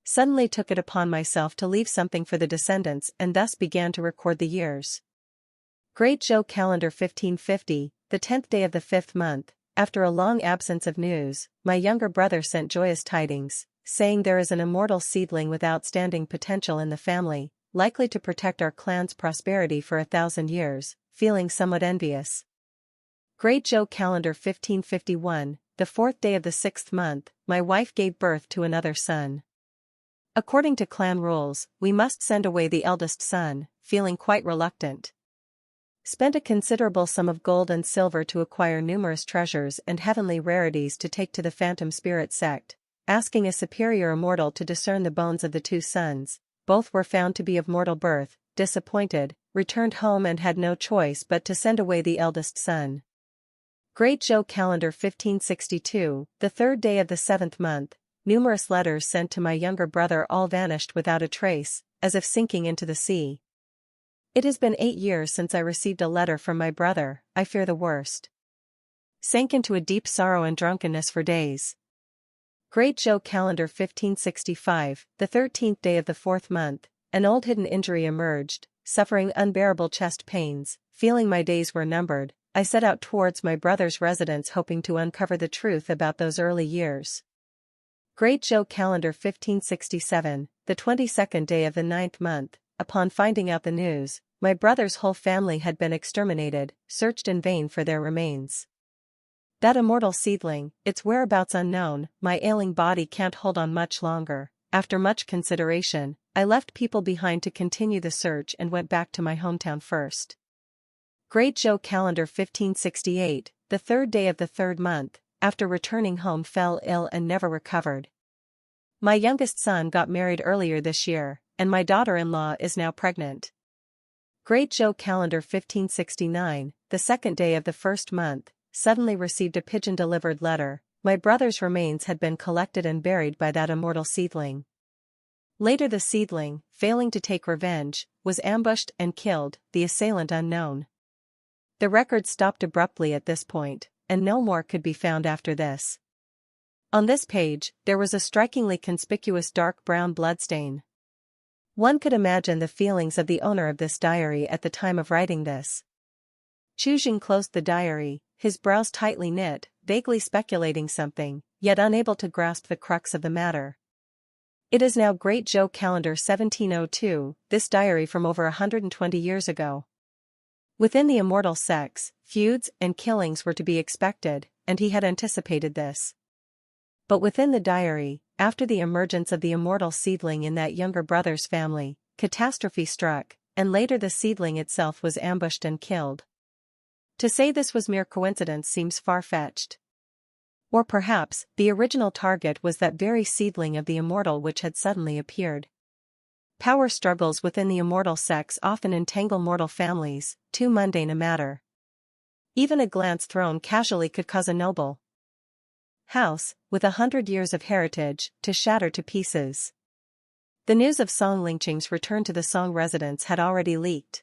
Suddenly took it upon myself to leave something for the descendants and thus began to record the years. Great Zhou Calendar 1550, the 10th day of the 5th month, after a long absence of news, my younger brother sent joyous tidings, saying there is an immortal seedling with outstanding potential in the family, likely to protect our clan's prosperity for 1,000 years, feeling somewhat envious. Great Zhou Calendar 1551, the 4th day of the 6th month, my wife gave birth to another son. According to clan rules, we must send away the eldest son, feeling quite reluctant. Spent a considerable sum of gold and silver to acquire numerous treasures and heavenly rarities to take to the Phantom Spirit sect, asking a superior immortal to discern the bones of the 2 sons. Both were found to be of mortal birth. Disappointed, returned home and had no choice but to send away the eldest son. Great Zhou Calendar 1562, the 3rd day of the 7th month, numerous letters sent to my younger brother all vanished without a trace, as if sinking into the sea. It has been 8 years since I received a letter from my brother. I fear the worst. Sank into a deep sorrow and drunkenness for days. Great Zhou Calendar 1565, the 13th day of the 4th month, an old hidden injury emerged, suffering unbearable chest pains, feeling my days were numbered. I set out towards my brother's residence hoping to uncover the truth about those early years. Great Zhou Calendar 1567, the 22nd day of the 9th month, upon finding out the news, my brother's whole family had been exterminated, searched in vain for their remains. That immortal seedling, its whereabouts unknown, my ailing body can't hold on much longer. After much consideration, I left people behind to continue the search and went back to my hometown first. Great Zhou Calendar 1568, the 3rd day of the 3rd month, after returning home fell ill and never recovered. My youngest son got married earlier this year, and my daughter-in-law is now pregnant. Great Zhou Calendar 1569, the 2nd day of the 1st month, suddenly received a pigeon-delivered letter. My brother's remains had been collected and buried by that immortal seedling. Later the seedling, failing to take revenge, was ambushed and killed, the assailant unknown. The record stopped abruptly at this point, and no more could be found after this. On this page, there was a strikingly conspicuous dark brown bloodstain. One could imagine the feelings of the owner of this diary at the time of writing this. Qi closed the diary, his brows tightly knit, vaguely speculating something, yet unable to grasp the crux of the matter. It is now Great Zhou Calendar 1702, this diary from over 120 years ago. Within the Immortal sects, feuds and killings were to be expected, and he had anticipated this. But within the diary, after the emergence of the Immortal seedling in that younger brother's family, catastrophe struck, and later the seedling itself was ambushed and killed. To say this was mere coincidence seems far-fetched. Or perhaps, the original target was that very seedling of the Immortal which had suddenly appeared. Power struggles within the Immortal sects often entangle mortal families, too mundane a matter. Even a glance thrown casually could cause a noble house, with 100 years of heritage, to shatter to pieces. The news of Song Lingqing's return to the Song residence had already leaked.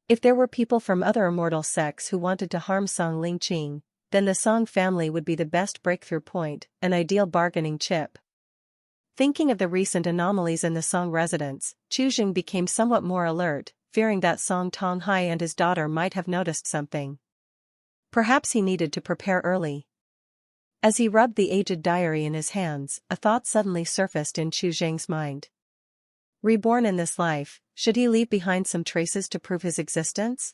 If there were people from other Immortal sects who wanted to harm Song Lingqing, then the Song family would be the best breakthrough point, an ideal bargaining chip. Thinking of the recent anomalies in the Song residence, Qi became somewhat more alert, fearing that Song Tonghai and his daughter might have noticed something. Perhaps he needed to prepare early. As he rubbed the aged diary in his hands, a thought suddenly surfaced in Qi mind. Reborn in this life, should he leave behind some traces to prove his existence?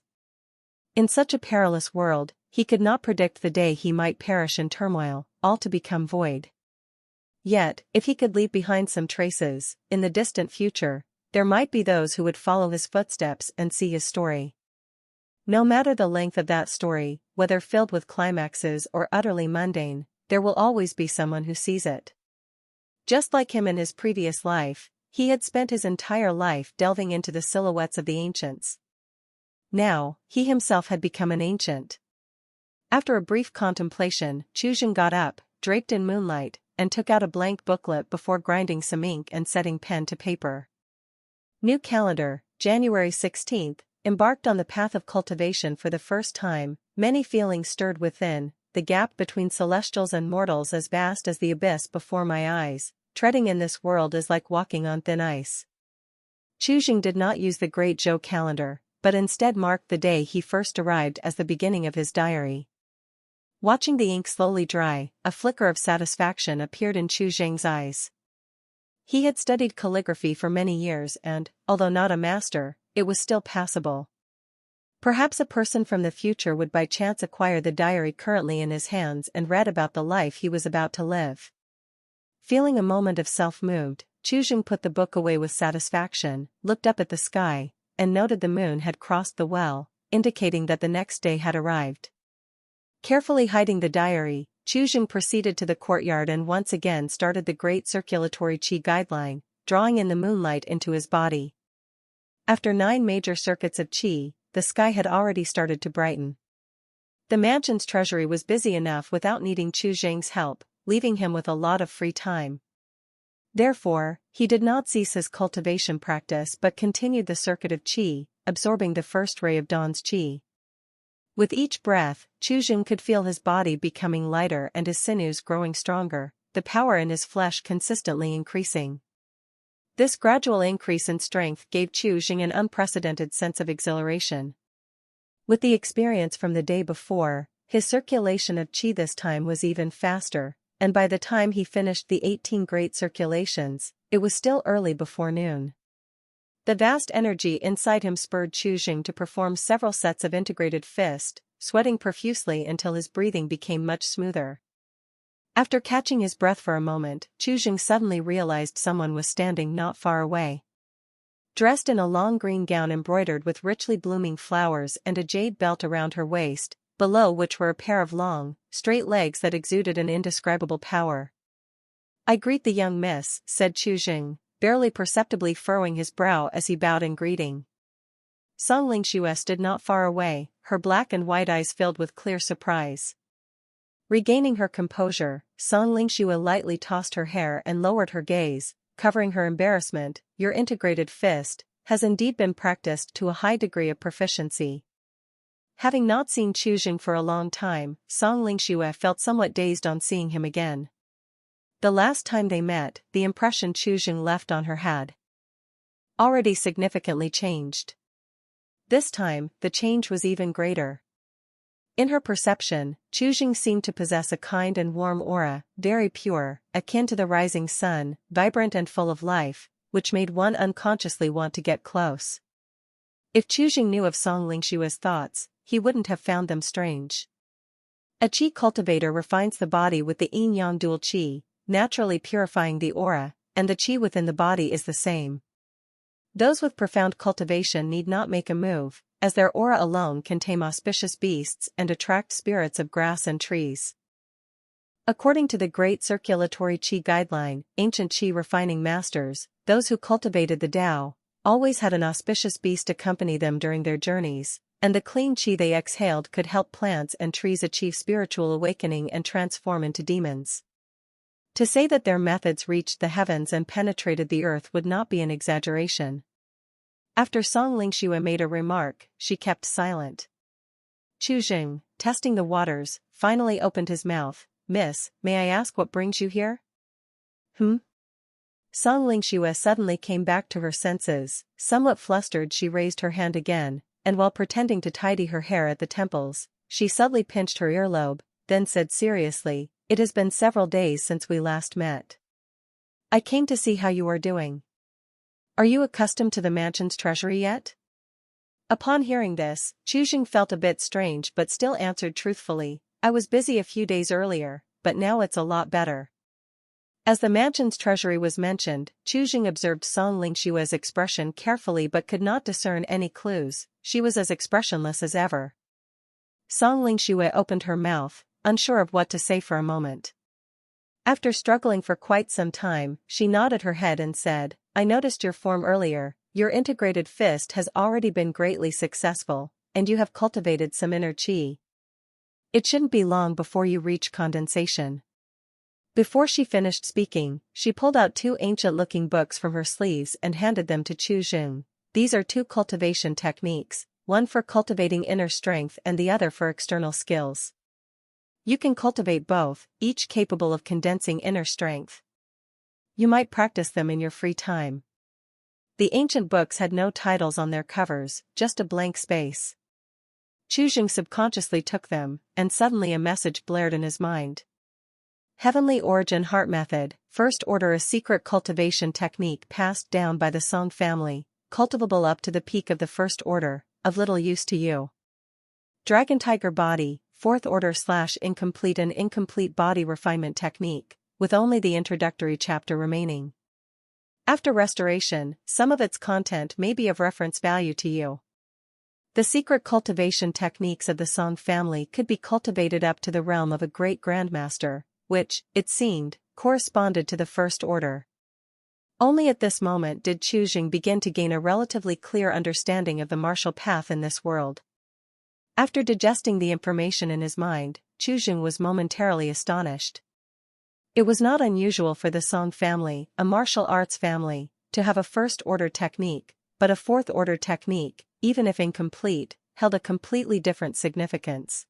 In such a perilous world, he could not predict the day he might perish in turmoil, all to become void. Yet, if he could leave behind some traces, in the distant future, there might be those who would follow his footsteps and see his story. No matter the length of that story, whether filled with climaxes or utterly mundane, there will always be someone who sees it. Just like him in his previous life, he had spent his entire life delving into the silhouettes of the ancients. Now, he himself had become an ancient. After a brief contemplation, Qi got up, draped in moonlight, and took out a blank booklet before grinding some ink and setting pen to paper. New calendar, January 16th, embarked on the path of cultivation for the first time, many feelings stirred within, the gap between celestials and mortals as vast as the abyss before my eyes, treading in this world is like walking on thin ice. Qi did not use the Great Zhou calendar, but instead marked the day he first arrived as the beginning of his diary. Watching the ink slowly dry, a flicker of satisfaction appeared in Qi eyes. He had studied calligraphy for many years and, although not a master, it was still passable. Perhaps a person from the future would by chance acquire the diary currently in his hands and read about the life he was about to live. Feeling a moment of self-moved, Qi put the book away with satisfaction, looked up at the sky, and noted the moon had crossed the well, indicating that the next day had arrived. Carefully hiding the diary, Qi proceeded to the courtyard and once again started the great circulatory Qi guideline, drawing in the moonlight into his body. After 9 major circuits of Qi, the sky had already started to brighten. The mansion's treasury was busy enough without needing Qi help, leaving him with a lot of free time. Therefore, he did not cease his cultivation practice but continued the circuit of Qi, absorbing the first ray of dawn's Qi. With each breath, Qi could feel his body becoming lighter and his sinews growing stronger, the power in his flesh consistently increasing. This gradual increase in strength gave Qi an unprecedented sense of exhilaration. With the experience from the day before, his circulation of Qi this time was even faster, and by the time he finished the 18 great circulations, it was still early before noon. The vast energy inside him spurred Qi to perform several sets of integrated fist, sweating profusely until his breathing became much smoother. After catching his breath for a moment, Qi suddenly realized someone was standing not far away. Dressed in a long green gown embroidered with richly blooming flowers and a jade belt around her waist, below which were a pair of long, straight legs that exuded an indescribable power. "I greet the young miss," said Qi, barely perceptibly furrowing his brow as he bowed in greeting. Song Lingqing stood not far away, her black and white eyes filled with clear surprise. Regaining her composure, Song Lingqing lightly tossed her hair and lowered her gaze, covering her embarrassment, your integrated fist has indeed been practiced to a high degree of proficiency. Having not seen Qi for a long time, Song Lingxue felt somewhat dazed on seeing him again. The last time they met, the impression Qi left on her had already significantly changed. This time, the change was even greater. In her perception, Qi seemed to possess a kind and warm aura, very pure, akin to the rising sun, vibrant and full of life, which made one unconsciously want to get close. If Qi knew of Song Lingxue's thoughts, he wouldn't have found them strange. A Qi cultivator refines the body with the yin-yang dual Qi, naturally purifying the aura, and the Qi within the body is the same. Those with profound cultivation need not make a move, as their aura alone can tame auspicious beasts and attract spirits of grass and trees. According to the Great Circulatory Qi Guideline, ancient Qi refining masters, those who cultivated the Tao, always had an auspicious beast accompany them during their journeys, and the clean Qi they exhaled could help plants and trees achieve spiritual awakening and transform into demons. To say that their methods reached the heavens and penetrated the earth would not be an exaggeration. After Song Lingxue made a remark, she kept silent. Qi, testing the waters, finally opened his mouth. "Miss, may I ask what brings you here?" Song Lingxue suddenly came back to her senses. Somewhat flustered, she raised her hand again, and while pretending to tidy her hair at the temples, she subtly pinched her earlobe, then said seriously, "It has been several days since we last met. I came to see how you are doing. Are you accustomed to the mansion's treasury yet?" Upon hearing this, Qi felt a bit strange but still answered truthfully, "I was busy a few days earlier, but now it's a lot better." As the mansion's treasury was mentioned, Qi observed Song Lingxue's expression carefully but could not discern any clues. She was as expressionless as ever. Song Lingxue opened her mouth, unsure of what to say for a moment. After struggling for quite some time, she nodded her head and said, "I noticed your form earlier. Your integrated fist has already been greatly successful, and you have cultivated some inner Qi. It shouldn't be long before you reach condensation." Before she finished speaking, she pulled out two ancient-looking books from her sleeves and handed them to Qi. "These are two cultivation techniques, one for cultivating inner strength and the other for external skills. You can cultivate both, each capable of condensing inner strength. You might practice them in your free time." The ancient books had no titles on their covers, just a blank space. Qi subconsciously took them, and suddenly a message blared in his mind. Heavenly Origin Heart Method, First Order, a secret cultivation technique passed down by the Song family, cultivable up to the peak of the First Order, of little use to you. Dragon Tiger Body, Fourth Order / incomplete and incomplete body refinement technique, with only the introductory chapter remaining. After restoration, some of its content may be of reference value to you. The secret cultivation techniques of the Song family could be cultivated up to the realm of a great Grandmaster, which, it seemed, corresponded to the First Order. Only at this moment did Qi begin to gain a relatively clear understanding of the martial path in this world. After digesting the information in his mind, Qi was momentarily astonished. It was not unusual for the Song family, a martial arts family, to have a first-order technique, but a fourth-order technique, even if incomplete, held a completely different significance.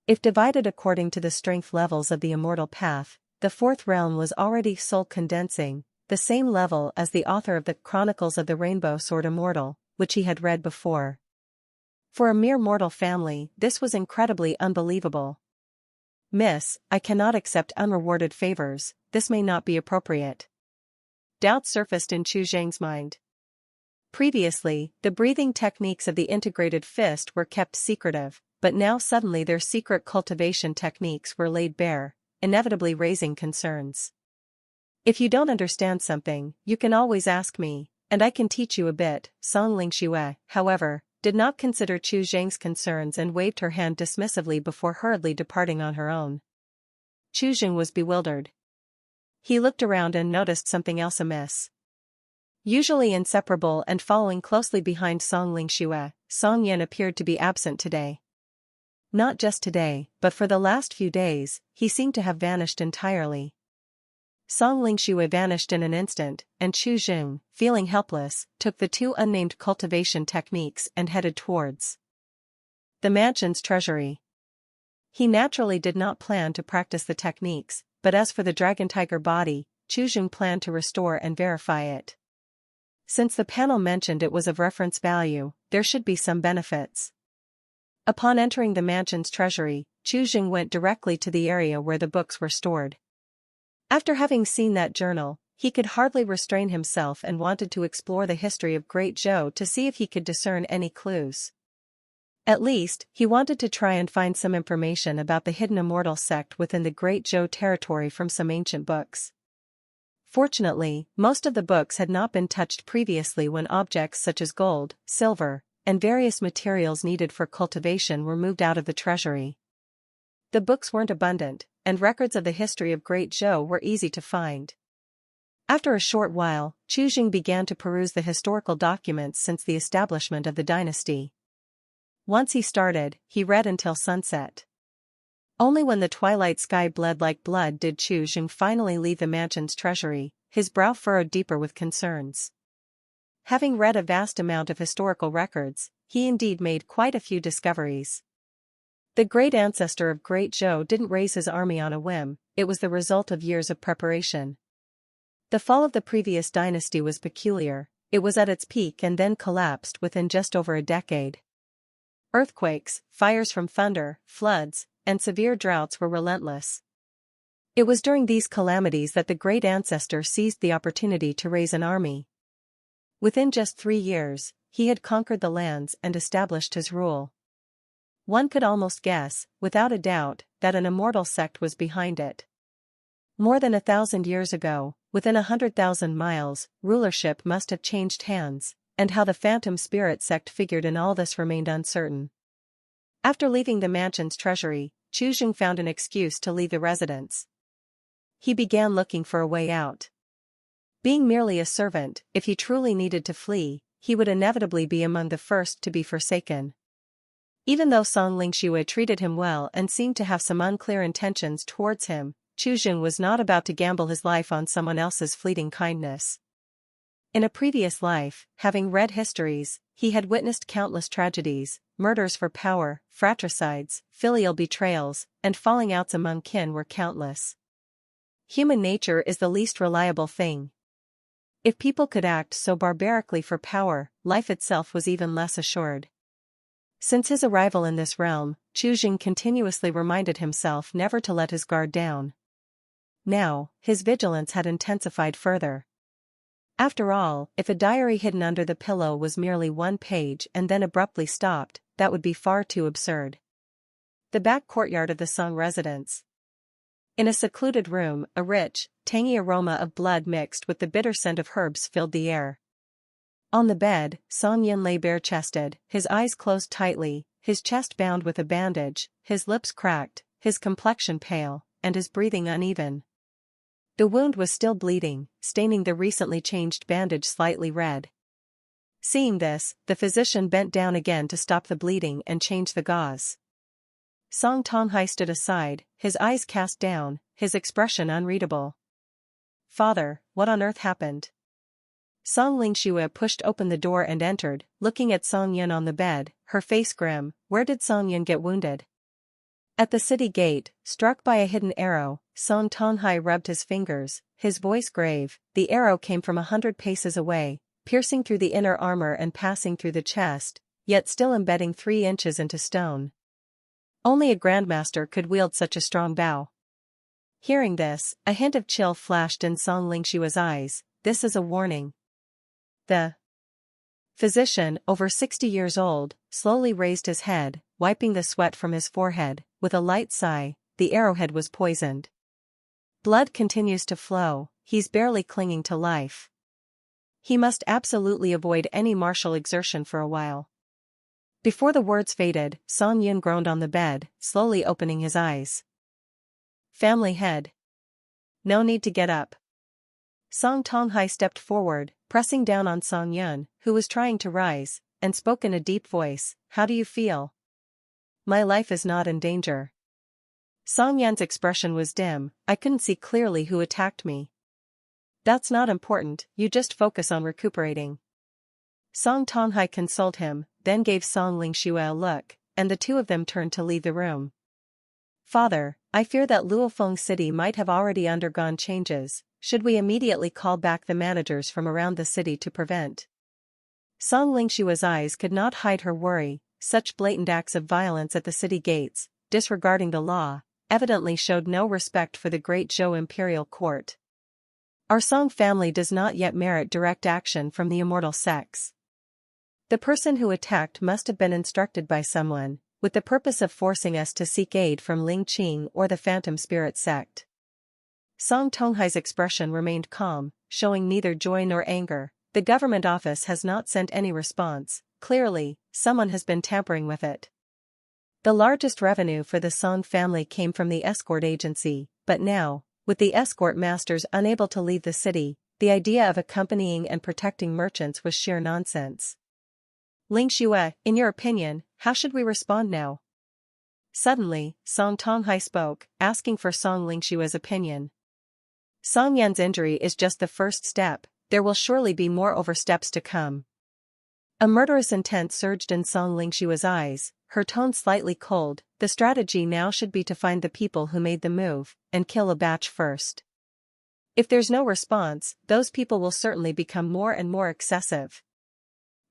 If divided according to the strength levels of the immortal path, the fourth realm was already soul-condensing, the same level as the author of the Chronicles of the Rainbow Sword Immortal, which he had read before. For a mere mortal family, this was incredibly unbelievable. "Miss, I cannot accept unrewarded favors, this may not be appropriate." Doubt surfaced in Qi mind. Previously, the breathing techniques of the integrated fist were kept secretive, but now suddenly their secret cultivation techniques were laid bare, inevitably raising concerns. "If you don't understand something, you can always ask me, and I can teach you a bit." Song Lingxue, however, did not consider Qi concerns and waved her hand dismissively before hurriedly departing on her own. Qi was bewildered. He looked around and noticed something else amiss. Usually inseparable and following closely behind Song Lingxue, Song Yan appeared to be absent today. Not just today, but for the last few days, he seemed to have vanished entirely. Song Lingxue vanished in an instant, and Chu Jing, feeling helpless, took the two unnamed cultivation techniques and headed towards the mansion's treasury. He naturally did not plan to practice the techniques, but as for the dragon tiger body, Chu Jing planned to restore and verify it. Since the panel mentioned it was of reference value, there should be some benefits. Upon entering the mansion's treasury, Chu Jing went directly to the area where the books were stored. After having seen that journal, he could hardly restrain himself and wanted to explore the history of Great Zhou to see if he could discern any clues. At least, he wanted to try and find some information about the hidden Immortal sect within the Great Zhou territory from some ancient books. Fortunately, most of the books had not been touched previously when objects such as gold, silver, and various materials needed for cultivation were moved out of the treasury. The books weren't abundant, and records of the history of Great Zhou were easy to find. After a short while, Chu Jing began to peruse the historical documents since the establishment of the dynasty. Once he started, he read until sunset. Only when the twilight sky bled like blood did Chu Jing finally leave the mansion's treasury, his brow furrowed deeper with concerns. Having read a vast amount of historical records, he indeed made quite a few discoveries. The great ancestor of Great Zhou didn't raise his army on a whim, it was the result of years of preparation. The fall of the previous dynasty was peculiar, it was at its peak and then collapsed within just over a decade. Earthquakes, fires from thunder, floods, and severe droughts were relentless. It was during these calamities that the great ancestor seized the opportunity to raise an army. Within just 3 years, he had conquered the lands and established his rule. One could almost guess, without a doubt, that an immortal sect was behind it. More than 1,000 years ago, within 100,000 miles, rulership must have changed hands, and how the phantom spirit sect figured in all this remained uncertain. After leaving the mansion's treasury, Chu Jing found an excuse to leave the residence. He began looking for a way out. Being merely a servant, if he truly needed to flee, he would inevitably be among the first to be forsaken. Even though Song Lingxue treated him well and seemed to have some unclear intentions towards him, Chu Jing was not about to gamble his life on someone else's fleeting kindness. In a previous life, having read histories, he had witnessed countless tragedies, murders for power, fratricides, filial betrayals, and falling outs among kin were countless. Human nature is the least reliable thing. If people could act so barbarically for power, life itself was even less assured. Since his arrival in this realm, Chu Jing continuously reminded himself never to let his guard down. Now, his vigilance had intensified further. After all, if a diary hidden under the pillow was merely one page and then abruptly stopped, that would be far too absurd. The back courtyard of the Song residence. In a secluded room, a rich, tangy aroma of blood mixed with the bitter scent of herbs filled the air. On the bed, Song Yin lay bare-chested, his eyes closed tightly, his chest bound with a bandage, his lips cracked, his complexion pale, and his breathing uneven. The wound was still bleeding, staining the recently changed bandage slightly red. Seeing this, the physician bent down again to stop the bleeding and change the gauze. Song Tonghai stood aside, his eyes cast down, his expression unreadable. "Father, what on earth happened?" Song Lingxue pushed open the door and entered, looking at Song Yin on the bed, her face grim. Where did Song Yin get wounded? At the city gate, struck by a hidden arrow, Song Tonghai rubbed his fingers, his voice grave. The arrow came from 100 paces away, piercing through the inner armor and passing through the chest, yet still embedding 3 inches into stone. Only a Grandmaster could wield such a strong bow. Hearing this, a hint of chill flashed in Song Lingxue's eyes. This is a warning. The physician, over 60 years old, slowly raised his head, wiping the sweat from his forehead. With a light sigh, the arrowhead was poisoned. Blood continues to flow, he's barely clinging to life. He must absolutely avoid any martial exertion for a while. Before the words faded, Song Yin groaned on the bed, slowly opening his eyes. Family head. No need to get up. Song Tonghai stepped forward, pressing down on Song Yin, who was trying to rise, and spoke in a deep voice. How do you feel? My life is not in danger. Song Yan's expression was dim. I couldn't see clearly who attacked me. That's not important, you just focus on recuperating. Song Tonghai consoled him, then gave Song Lingxue a look, and the two of them turned to leave the room. Father, I fear that Luofeng City might have already undergone changes. Should we immediately call back the managers from around the city to prevent? Song Lingxue's eyes could not hide her worry. Such blatant acts of violence at the city gates, disregarding the law, evidently showed no respect for the great Zhou imperial court. Our Song family does not yet merit direct action from the Immortal sects. The person who attacked must have been instructed by someone, with the purpose of forcing us to seek aid from Lingqing or the Phantom Spirit sect. Song Tonghai's expression remained calm, showing neither joy nor anger. The government office has not sent any response. Clearly, someone has been tampering with it. The largest revenue for the Song family came from the escort agency, but now, with the escort masters unable to leave the city, the idea of accompanying and protecting merchants was sheer nonsense. Lingxue, in your opinion, how should we respond now? Suddenly, Song Tonghai spoke, asking for Song Lingxue's opinion. Song Yan's injury is just the first step, there will surely be more oversteps to come. A murderous intent surged in Song Lingxue's eyes, her tone slightly cold. The strategy now should be to find the people who made the move, and kill a batch first. If there's no response, those people will certainly become more and more excessive.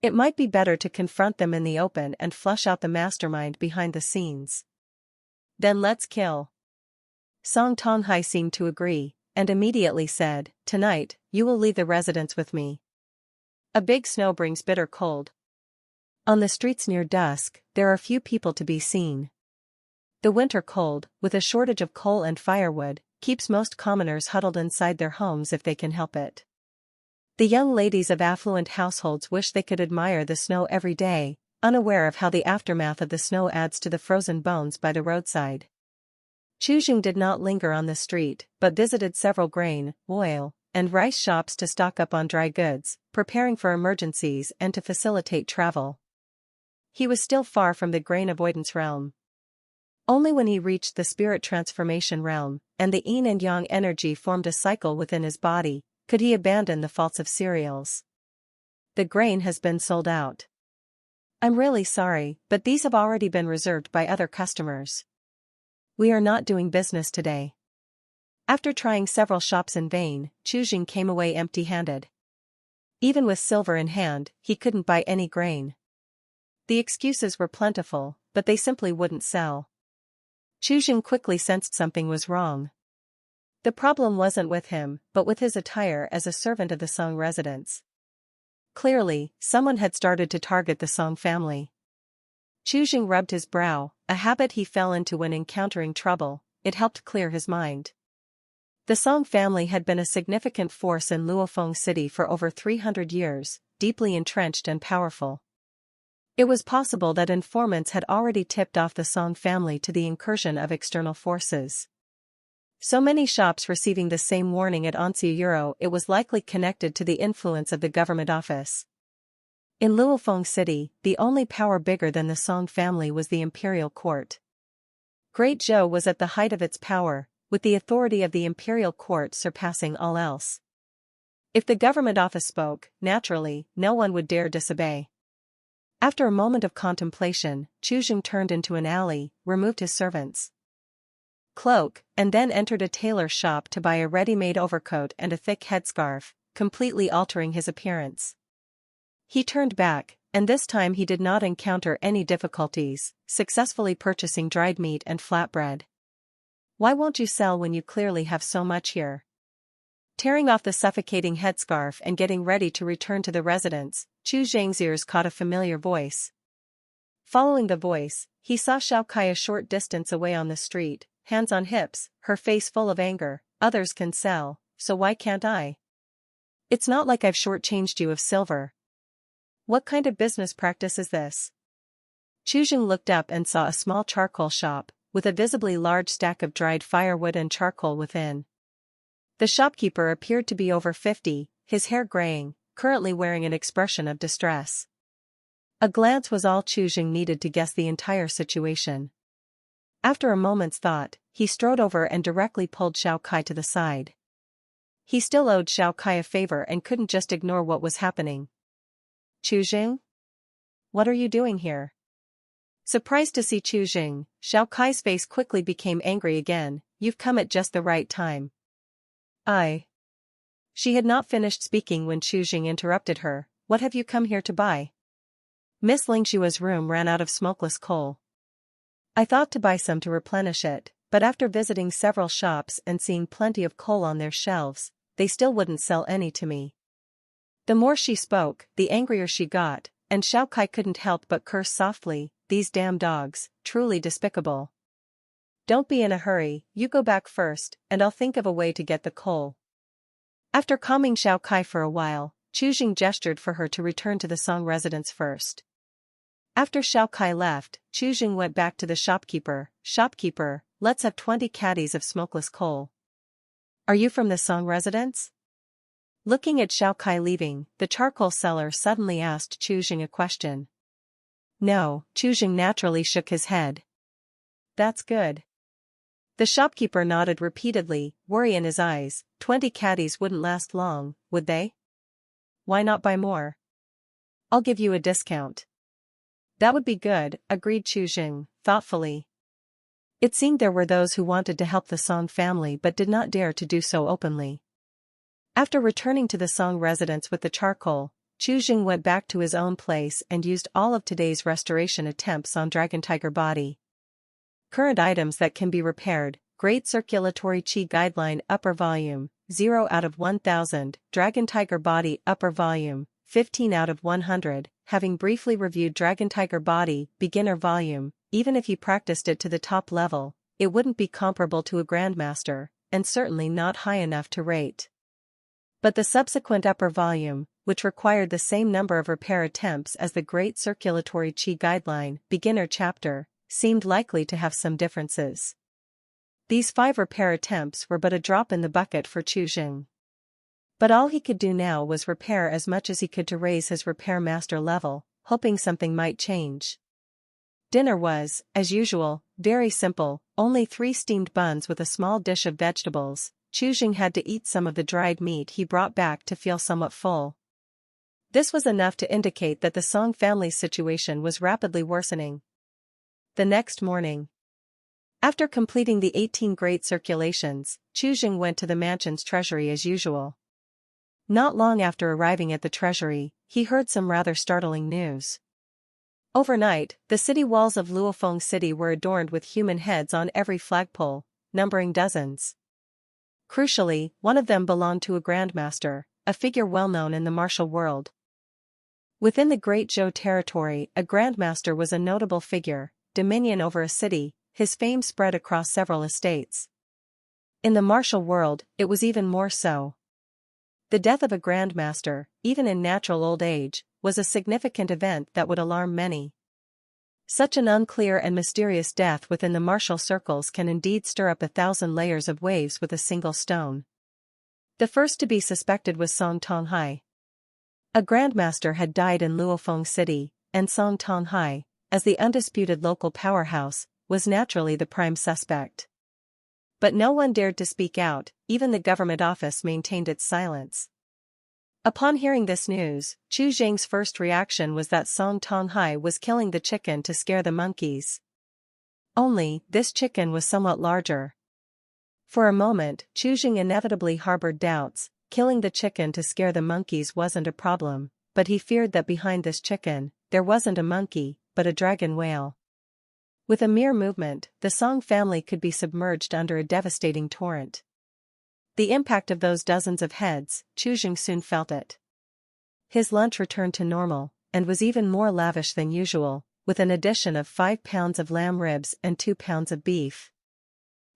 It might be better to confront them in the open and flush out the mastermind behind the scenes. Then let's kill. Song Tonghai seemed to agree, and immediately said, "Tonight, you will leave the residence with me. A big snow brings bitter cold. On the streets near dusk, there are few people to be seen. The winter cold, with a shortage of coal and firewood, keeps most commoners huddled inside their homes if they can help it. The young ladies of affluent households wish they could admire the snow every day, unaware of how the aftermath of the snow adds to the frozen bones by the roadside." Chuzheng did not linger on the street, but visited several grain, oil, and rice shops to stock up on dry goods, preparing for emergencies and to facilitate travel. He was still far from the grain avoidance realm. Only when he reached the spirit transformation realm, and the yin and yang energy formed a cycle within his body, could he abandon the faults of cereals. The grain has been sold out. I'm really sorry, but these have already been reserved by other customers. We are not doing business today. After trying several shops in vain, Chuzheng came away empty-handed. Even with silver in hand, he couldn't buy any grain. The excuses were plentiful, but they simply wouldn't sell. Chuzheng quickly sensed something was wrong. The problem wasn't with him, but with his attire as a servant of the Song residence. Clearly, someone had started to target the Song family. Chuzheng rubbed his brow, a habit he fell into when encountering trouble. It helped clear his mind. The Song family had been a significant force in Luofeng City for over 300 years, deeply entrenched and powerful. It was possible that informants had already tipped off the Song family to the incursion of external forces. So many shops receiving the same warning at Euro, it was likely connected to the influence of the government office. In Luofeng City, the only power bigger than the Song family was the imperial court. Great Zhou was at the height of its power, with the authority of the imperial court surpassing all else. If the government office spoke, naturally, no one would dare disobey. After a moment of contemplation, Chuzheng turned into an alley, removed his servant's cloak, and then entered a tailor's shop to buy a ready-made overcoat and a thick headscarf, completely altering his appearance. He turned back, and this time he did not encounter any difficulties, successfully purchasing dried meat and flatbread. Why won't you sell when you clearly have so much here? Tearing off the suffocating headscarf and getting ready to return to the residence, Chu Zhang's ears caught a familiar voice. Following the voice, he saw Xiao Kai a short distance away on the street, hands on hips, her face full of anger. Others can sell, so why can't I? It's not like I've shortchanged you of silver. What kind of business practice is this? Chu Zhang looked up and saw a small charcoal shop, with a visibly large stack of dried firewood and charcoal within. The shopkeeper appeared to be over 50, his hair graying, currently wearing an expression of distress. A glance was all Chu Zhang needed to guess the entire situation. After a moment's thought, he strode over and directly pulled Xiao Kai to the side. he still owed Xiao Kai a favor and couldn't just ignore what was happening. Chu Jing? What are you doing here? Surprised to see Chu Jing, Xiao Kai's face quickly became angry again. You've come at just the right time. She had not finished speaking when Chu Jing interrupted her. What have you come here to buy? Miss Lingshua's room ran out of smokeless coal. I thought to buy some to replenish it, but after visiting several shops and seeing plenty of coal on their shelves, they still wouldn't sell any to me. The more she spoke, the angrier she got, and Xiao Kai couldn't help but curse softly. These damn dogs, truly despicable. Don't be in a hurry, you go back first, and I'll think of a way to get the coal. After calming Xiao Kai for a while, Chu Jing gestured for her to return to the Song residence first. After Xiao Kai left, Chu Jing went back to the shopkeeper. Shopkeeper, let's have 20 caddies of smokeless coal. Are you from the Song residence? Looking at Xiao Kai leaving, the charcoal seller suddenly asked Chu Jing a question. No, Chu Jing naturally shook his head. That's good. The shopkeeper nodded repeatedly, worry in his eyes. 20 caddies wouldn't last long, would they? Why not buy more? I'll give you a discount. That would be good, agreed Chu Jing, thoughtfully. It seemed there were those who wanted to help the Song family but did not dare to do so openly. After returning to the Song residence with the charcoal, Chu Jing went back to his own place and used all of today's restoration attempts on Dragon Tiger body. Current items that can be repaired: Great Circulatory Qi Guideline Upper Volume, 0 out of 1000, Dragon Tiger Body Upper Volume, 15 out of 100, having briefly reviewed Dragon Tiger Body Beginner Volume, even if you practiced it to the top level, it wouldn't be comparable to a Grandmaster, and certainly not high enough to rate. But the subsequent upper volume, which required the same number of repair attempts as the Great Circulatory Qi Guideline Beginner Chapter, seemed likely to have some differences. These 5 repair attempts were but a drop in the bucket for Chu Jing. But all he could do now was repair as much as he could to raise his repair master level, hoping something might change. Dinner was, as usual, very simple, only 3 steamed buns with a small dish of vegetables. Chu Jing had to eat some of the dried meat he brought back to feel somewhat full. This was enough to indicate that the Song family's situation was rapidly worsening. The next morning, after completing the 18 great circulations, Chu Jing went to the mansion's treasury as usual. Not long after arriving at the treasury, he heard some rather startling news. Overnight, the city walls of Luofeng City were adorned with human heads on every flagpole, numbering dozens. Crucially, one of them belonged to a Grandmaster, a figure well known in the martial world. Within the Great Zhou territory, a Grandmaster was a notable figure, dominion over a city, his fame spread across several estates. In the martial world, it was even more so. The death of a Grandmaster, even in natural old age, was a significant event that would alarm many. Such an unclear and mysterious death within the martial circles can indeed stir up 1,000 layers of waves with a single stone. The first to be suspected was Song Tonghai. A Grandmaster had died in Luofeng City, and Song Tonghai, as the undisputed local powerhouse, was naturally the prime suspect. But no one dared to speak out, even the government office maintained its silence. Upon hearing this news, Chu Jing's first reaction was that Song Tonghai was killing the chicken to scare the monkeys. Only, this chicken was somewhat larger. For a moment, Chu Jing inevitably harbored doubts. Killing the chicken to scare the monkeys wasn't a problem, but he feared that behind this chicken, there wasn't a monkey, but a dragon whale. With a mere movement, the Song family could be submerged under a devastating torrent. The impact of those dozens of heads, Chu Jing soon felt it. His lunch returned to normal, and was even more lavish than usual, with an addition of 5 pounds of lamb ribs and 2 pounds of beef.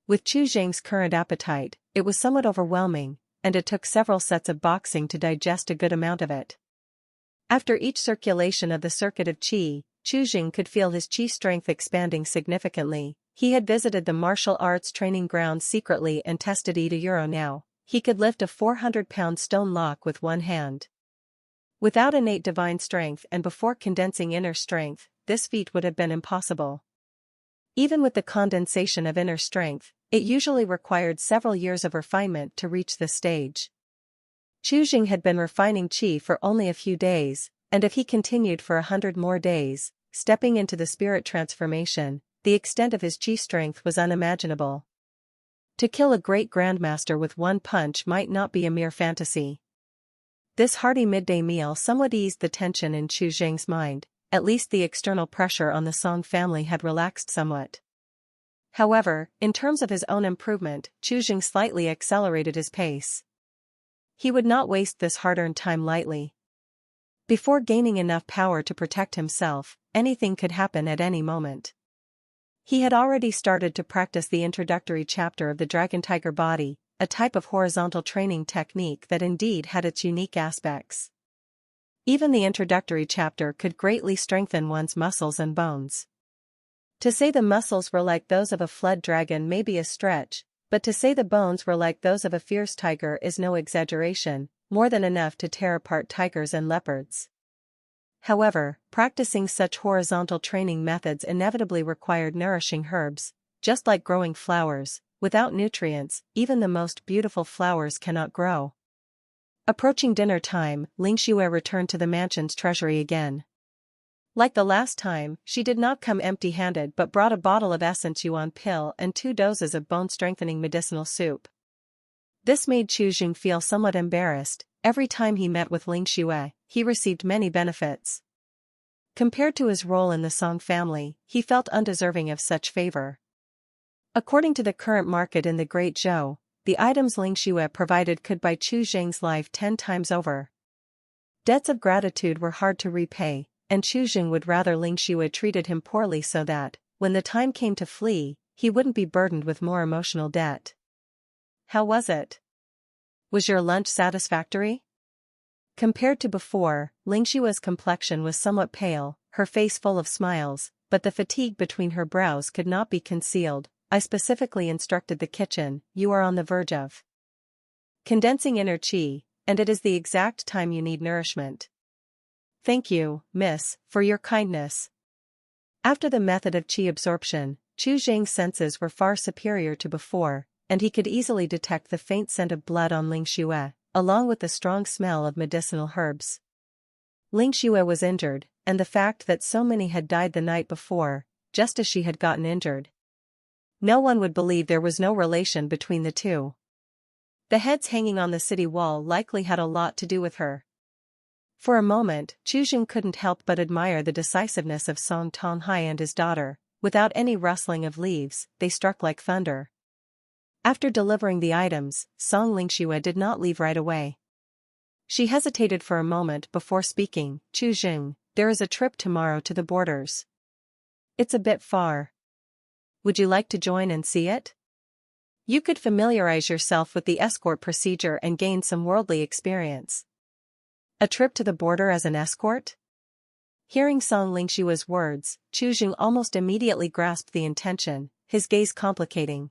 With Chu Jing's current appetite, it was somewhat overwhelming, and it took several sets of boxing to digest a good amount of it. After each circulation of the circuit of Qi, Chu Jing could feel his Qi strength expanding significantly. He had visited the martial arts training grounds secretly and tested it euro now. He could lift a 400-pound stone lock with one hand. Without innate divine strength and before condensing inner strength, this feat would have been impossible. Even with the condensation of inner strength, it usually required several years of refinement to reach this stage. Chu Jing had been refining qi for only a few days, and if he continued for 100 more days, stepping into the spirit transformation, the extent of his qi strength was unimaginable. To kill a great Grandmaster with one punch might not be a mere fantasy. This hearty midday meal somewhat eased the tension in Chu Jing's mind, at least the external pressure on the Song family had relaxed somewhat. However, in terms of his own improvement, Chu Jing slightly accelerated his pace. He would not waste this hard-earned time lightly. Before gaining enough power to protect himself, anything could happen at any moment. He had already started to practice the introductory chapter of the Dragon Tiger Body, a type of horizontal training technique that indeed had its unique aspects. Even the introductory chapter could greatly strengthen one's muscles and bones. To say the muscles were like those of a flood dragon may be a stretch, but to say the bones were like those of a fierce tiger is no exaggeration, more than enough to tear apart tigers and leopards. However, practicing such horizontal training methods inevitably required nourishing herbs, just like growing flowers. Without nutrients, even the most beautiful flowers cannot grow. Approaching dinner time, Lingqing returned to the mansion's treasury again. Like the last time, she did not come empty-handed but brought a bottle of essence yuan pill and 2 doses of bone-strengthening medicinal soup. This made Chu Jing feel somewhat embarrassed. Every time he met with Lingqing, he received many benefits. Compared to his role in the Song family, he felt undeserving of such favor. According to the current market in the Great Zhou, the items Lingqing provided could buy Chu Jing's life 10 times over. Debts of gratitude were hard to repay, and Chu Jing would rather Lingqing treated him poorly so that, when the time came to flee, he wouldn't be burdened with more emotional debt. How was it? Was your lunch satisfactory? Compared to before, Lingqing's complexion was somewhat pale, her face full of smiles, but the fatigue between her brows could not be concealed. I specifically instructed the kitchen, you are on the verge of condensing inner qi, and it is the exact time you need nourishment. Thank you, miss, for your kindness. After the method of qi absorption, Chu Jing's senses were far superior to before, and he could easily detect the faint scent of blood on Lingqing, along with the strong smell of medicinal herbs. Lingqing was injured, and the fact that so many had died the night before, just as she had gotten injured. No one would believe there was no relation between the two. The heads hanging on the city wall likely had a lot to do with her. For a moment, Chu Jing couldn't help but admire the decisiveness of Song Tonghai and his daughter. Without any rustling of leaves, they struck like thunder. After delivering the items, Song Lingqing did not leave right away. She hesitated for a moment before speaking. Chu Jing, there is a trip tomorrow to the borders. It's a bit far. Would you like to join and see it? You could familiarize yourself with the escort procedure and gain some worldly experience. A trip to the border as an escort? Hearing Song Lingqing's words, Chu Jing almost immediately grasped the intention, his gaze complicating.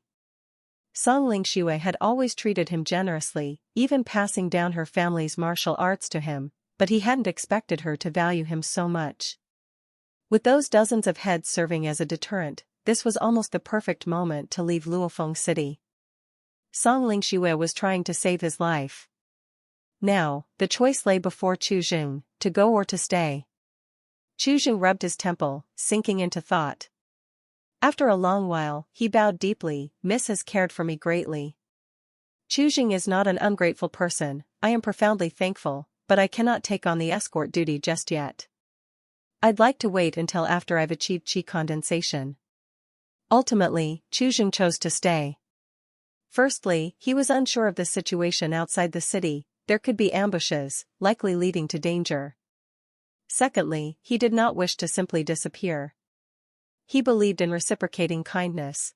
Song Lingqing had always treated him generously, even passing down her family's martial arts to him, but he hadn't expected her to value him so much. With those dozens of heads serving as a deterrent, this was almost the perfect moment to leave Luofeng City. Song Lingqing was trying to save his life. Now, the choice lay before Chu Jing, to go or to stay. Chu Jing rubbed his temple, sinking into thought. After a long while, he bowed deeply. Miss has cared for me greatly. Chu Jing is not an ungrateful person, I am profoundly thankful, but I cannot take on the escort duty just yet. I'd like to wait until after I've achieved qi condensation. Ultimately, Chu Jing chose to stay. Firstly, he was unsure of the situation outside the city. There could be ambushes, likely leading to danger. Secondly, he did not wish to simply disappear. He believed in reciprocating kindness.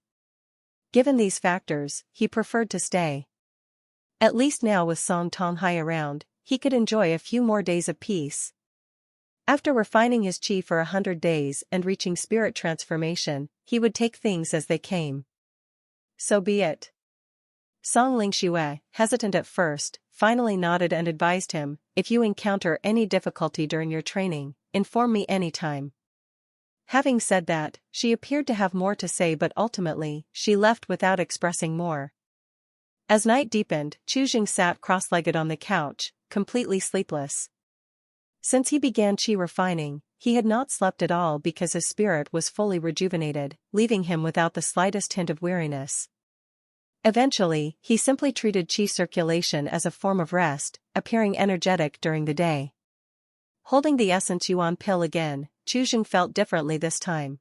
Given these factors, he preferred to stay. At least now with Song Tonghai around, he could enjoy a few more days of peace. After refining his qi for 100 days and reaching spirit transformation, he would take things as they came. So be it. Song Lingqing, hesitant at first, finally nodded and advised him, if you encounter any difficulty during your training, inform me anytime. Having said that, she appeared to have more to say, but ultimately, she left without expressing more. As night deepened, Qi sat cross-legged on the couch, completely sleepless. Since he began Qi refining, he had not slept at all because his spirit was fully rejuvenated, leaving him without the slightest hint of weariness. Eventually, he simply treated Qi circulation as a form of rest, appearing energetic during the day. Holding the Essence Yuan pill again, Qi felt differently this time.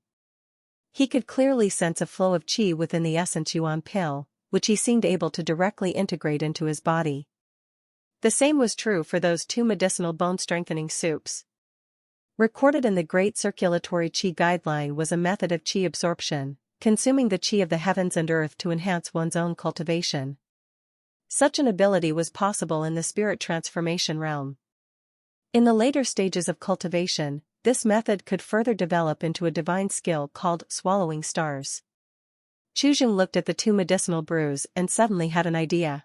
He could clearly sense a flow of Qi within the Essence Yuan pill, which he seemed able to directly integrate into his body. The same was true for those 2 medicinal bone-strengthening soups. Recorded in the Great Circulatory Qi Guideline was a method of Qi absorption, consuming the Qi of the heavens and earth to enhance one's own cultivation. Such an ability was possible in the spirit transformation realm. In the later stages of cultivation, this method could further develop into a divine skill called swallowing stars. Qi looked at the 2 medicinal brews and suddenly had an idea.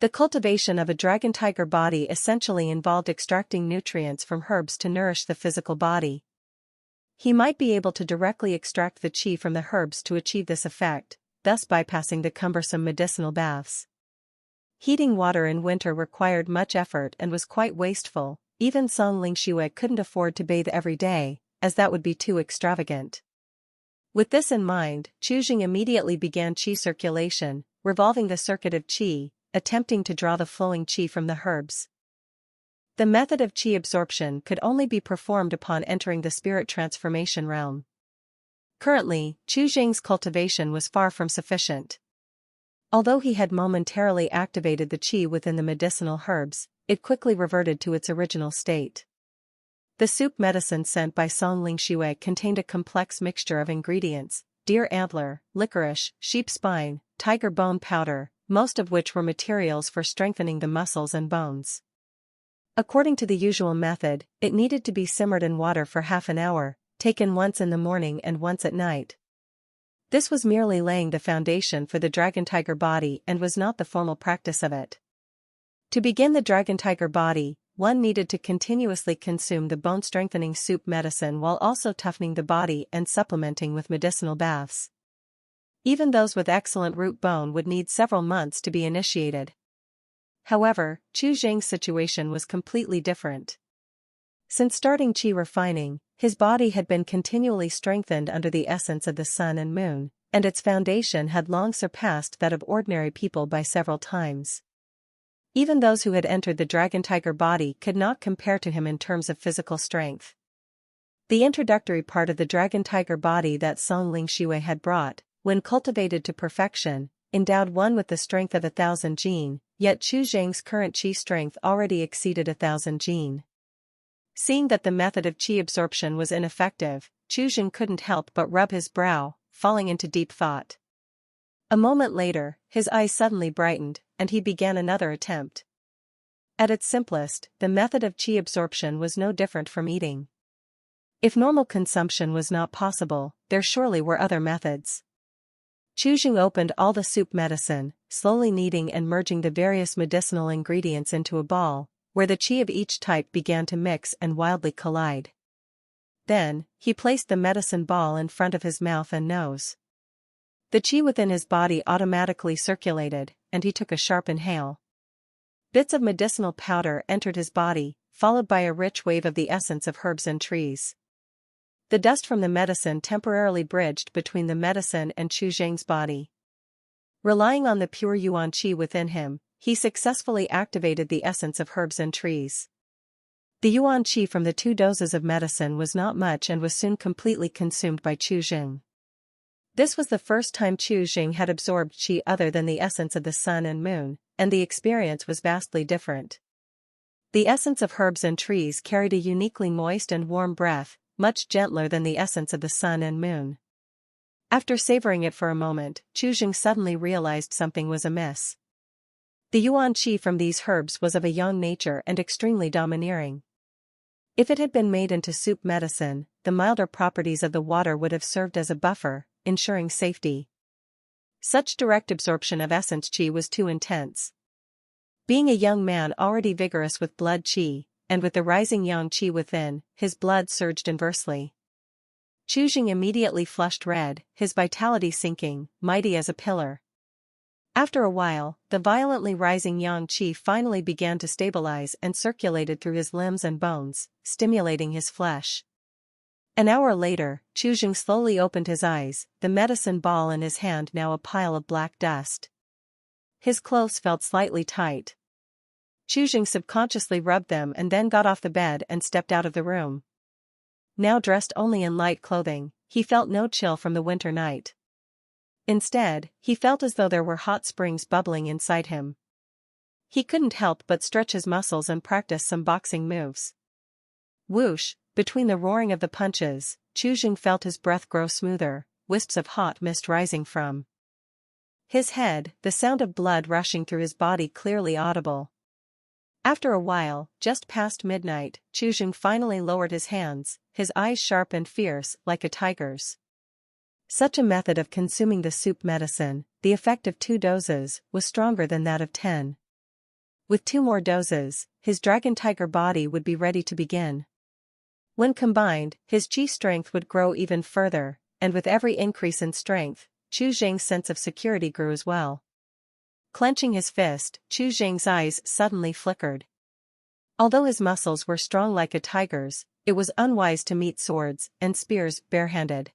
The cultivation of a dragon tiger body essentially involved extracting nutrients from herbs to nourish the physical body. He might be able to directly extract the Qi from the herbs to achieve this effect, thus bypassing the cumbersome medicinal baths. Heating water in winter required much effort and was quite wasteful. Even Song Lingqing couldn't afford to bathe every day, as that would be too extravagant. With this in mind, Qi immediately began Qi circulation, revolving the circuit of Qi, attempting to draw the flowing Qi from the herbs. The method of Qi absorption could only be performed upon entering the spirit transformation realm. Currently, Qi's cultivation was far from sufficient. Although he had momentarily activated the Qi within the medicinal herbs, it quickly reverted to its original state. The soup medicine sent by Song Lingqing contained a complex mixture of ingredients: deer antler, licorice, sheep spine, tiger bone powder, most of which were materials for strengthening the muscles and bones. According to the usual method, it needed to be simmered in water for half an hour, taken once in the morning and once at night. This was merely laying the foundation for the dragon tiger body and was not the formal practice of it. To begin the dragon tiger body, one needed to continuously consume the bone-strengthening soup medicine while also toughening the body and supplementing with medicinal baths. Even those with excellent root bone would need several months to be initiated. However, Qi's situation was completely different. Since starting Qi refining, his body had been continually strengthened under the essence of the sun and moon, and its foundation had long surpassed that of ordinary people by several times. Even those who had entered the dragon tiger body could not compare to him in terms of physical strength. The introductory part of the dragon tiger body that Song Lingqing had brought, when cultivated to perfection, endowed one with the strength of 1,000 jin, yet Qi's current Qi strength already exceeded 1,000 jin. Seeing that the method of Qi absorption was ineffective, Qi couldn't help but rub his brow, falling into deep thought. A moment later, his eyes suddenly brightened, and he began another attempt. At its simplest, the method of Qi absorption was no different from eating. If normal consumption was not possible, there surely were other methods. Qi opened all the soup medicine, slowly kneading and merging the various medicinal ingredients into a ball, where the Qi of each type began to mix and wildly collide. Then, he placed the medicine ball in front of his mouth and nose. The Qi within his body automatically circulated, and he took a sharp inhale. Bits of medicinal powder entered his body, followed by a rich wave of the essence of herbs and trees. The dust from the medicine temporarily bridged between the medicine and Qi's body. Relying on the pure Yuan Qi within him, he successfully activated the essence of herbs and trees. The Yuan Qi from the 2 doses of medicine was not much and was soon completely consumed by Qi. This was the first time Qi had absorbed Qi other than the essence of the sun and moon, and the experience was vastly different. The essence of herbs and trees carried a uniquely moist and warm breath, much gentler than the essence of the sun and moon. After savoring it for a moment, Qi suddenly realized something was amiss. The Yuan Qi from these herbs was of a young nature and extremely domineering. If it had been made into soup medicine, the milder properties of the water would have served as a buffer, ensuring safety. Such direct absorption of essence Qi was too intense. Being a young man already vigorous with blood Qi, and with the rising yang Qi within, his blood surged inversely. Qi immediately flushed red, his vitality sinking, mighty as a pillar. After a while, the violently rising yang qi finally began to stabilize and circulated through his limbs and bones, stimulating his flesh. An hour later, Qi slowly opened his eyes, the medicine ball in his hand now a pile of black dust. His clothes felt slightly tight. Qi subconsciously rubbed them and then got off the bed and stepped out of the room. Now dressed only in light clothing, he felt no chill from the winter night. Instead, he felt as though there were hot springs bubbling inside him. He couldn't help but stretch his muscles and practice some boxing moves. Whoosh! Between the roaring of the punches, Qi felt his breath grow smoother, wisps of hot mist rising from his head, the sound of blood rushing through his body clearly audible. After a while, just past midnight, Qi finally lowered his hands, his eyes sharp and fierce like a tiger's. Such a method of consuming the soup medicine, the effect of 2 doses, was stronger than that of 10. With 2 more doses, his dragon tiger body would be ready to begin. When combined, his qi strength would grow even further, and with every increase in strength, Qi sense of security grew as well. Clenching his fist, Qi eyes suddenly flickered. Although his muscles were strong like a tiger's, it was unwise to meet swords and spears barehanded.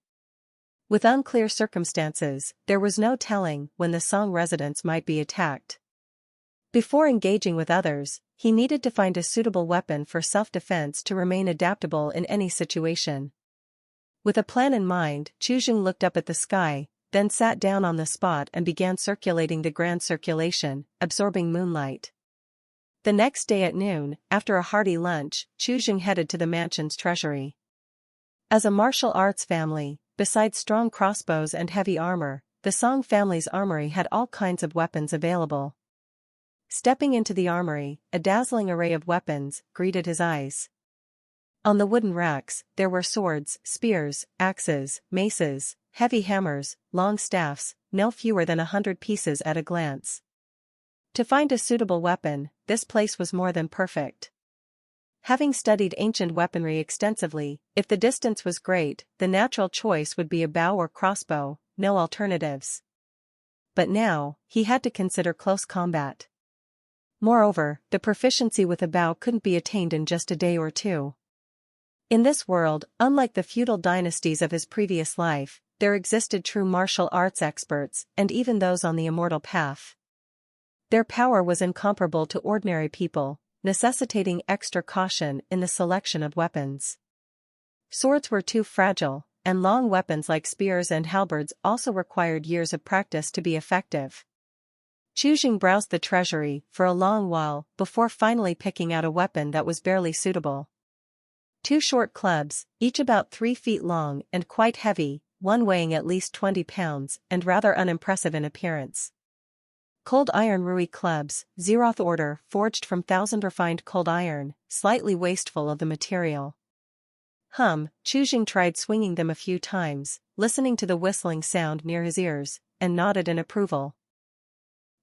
With unclear circumstances, there was no telling when the Song residence might be attacked. Before engaging with others, he needed to find a suitable weapon for self-defense to remain adaptable in any situation. With a plan in mind, Qi looked up at the sky, then sat down on the spot and began circulating the grand circulation, absorbing moonlight. The next day at noon, after a hearty lunch, Qi headed to the mansion's treasury. As a martial arts family, besides strong crossbows and heavy armor, the Song family's armory had all kinds of weapons available. Stepping into the armory, a dazzling array of weapons greeted his eyes. On the wooden racks, there were swords, spears, axes, maces, heavy hammers, long staffs, no fewer than 100 pieces at a glance. To find a suitable weapon, this place was more than perfect. Having studied ancient weaponry extensively, if the distance was great, the natural choice would be a bow or crossbow, no alternatives. But now, he had to consider close combat. Moreover, the proficiency with a bow couldn't be attained in just a day or 2. In this world, unlike the feudal dynasties of his previous life, there existed true martial arts experts, and even those on the immortal path. Their power was incomparable to ordinary people, necessitating extra caution in the selection of weapons. Swords were too fragile, and long weapons like spears and halberds also required years of practice to be effective. Qi browsed the treasury for a long while before finally picking out a weapon that was barely suitable. 2 short clubs, each about 3 feet long and quite heavy, one weighing at least 20 pounds and rather unimpressive in appearance. Cold iron rui clubs, Zeroth order, forged from 1,000 refined cold iron, slightly wasteful of the material. Qi tried swinging them a few times, listening to the whistling sound near his ears, and nodded in approval.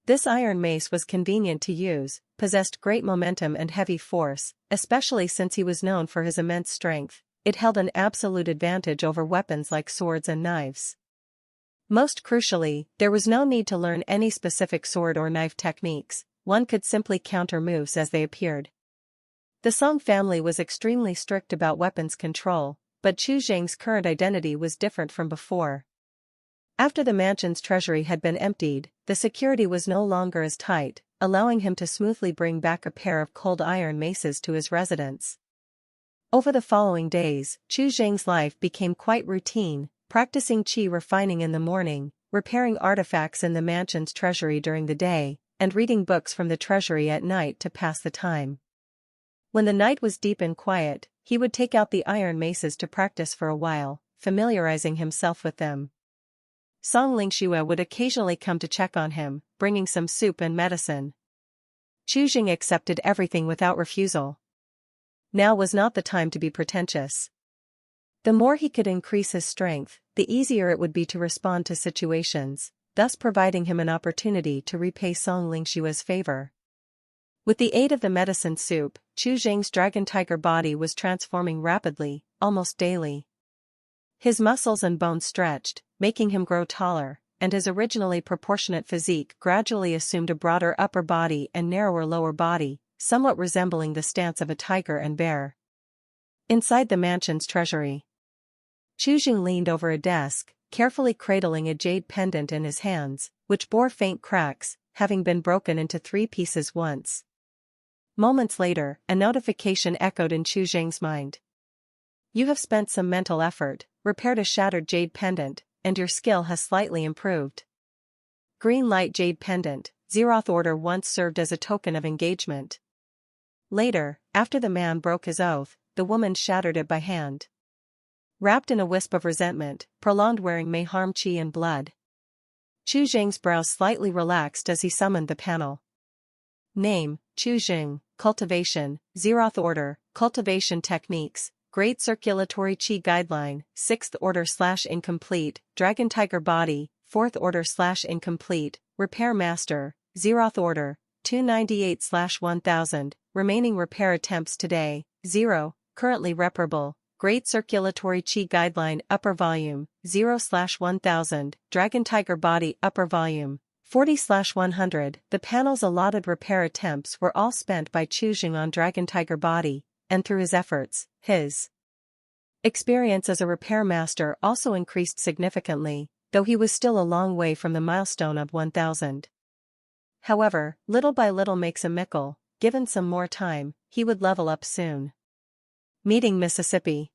This iron mace was convenient to use, possessed great momentum and heavy force, especially since he was known for his immense strength. It held an absolute advantage over weapons like swords and knives. Most crucially, there was no need to learn any specific sword or knife techniques, one could simply counter moves as they appeared. The Song family was extremely strict about weapons control, but Qi current identity was different from before. After the mansion's treasury had been emptied, the security was no longer as tight, allowing him to smoothly bring back a pair of cold iron maces to his residence. Over the following days, Qi life became quite routine, practicing qi refining in the morning, repairing artifacts in the mansion's treasury during the day, and reading books from the treasury at night to pass the time. When the night was deep and quiet, he would take out the iron maces to practice for a while, familiarizing himself with them. Song Lingqing would occasionally come to check on him, bringing some soup and medicine. Qi accepted everything without refusal. Now was not the time to be pretentious. The more he could increase his strength, the easier it would be to respond to situations, thus providing him an opportunity to repay Song Lingqing's favor. With the aid of the medicine soup, Qi dragon tiger body was transforming rapidly, almost daily. His muscles and bones stretched, making him grow taller, and his originally proportionate physique gradually assumed a broader upper body and narrower lower body, somewhat resembling the stance of a tiger and bear. Inside the mansion's treasury, Qi leaned over a desk, carefully cradling a jade pendant in his hands, which bore faint cracks, having been broken into 3 pieces once. Moments later, a notification echoed in Qi mind. You have spent some mental effort, repaired a shattered jade pendant, and your skill has slightly improved. Green light jade pendant, Zeroth order once served as a token of engagement. Later, after the man broke his oath, the woman shattered it by hand. Wrapped in a wisp of resentment, prolonged wearing may harm Qi and blood. Qi brows slightly relaxed as he summoned the panel. Name, Qi, Cultivation, Zeroth order, Cultivation techniques, Great Circulatory Qi Guideline, 6th order/incomplete, Dragon Tiger Body, 4th order/incomplete, Repair Master, Zeroth order, 298/1000, remaining repair attempts today, 0, currently reparable, Great Circulatory Qi Guideline Upper Volume, 0/1000, Dragon Tiger Body Upper Volume, 40/100. The panel's allotted repair attempts were all spent by Qi on Dragon Tiger Body, and through his efforts, his experience as a repair master also increased significantly, though he was still a long way from the milestone of 1000. However, little by little makes a mickle, given some more time, he would level up soon. Meeting Mississippi.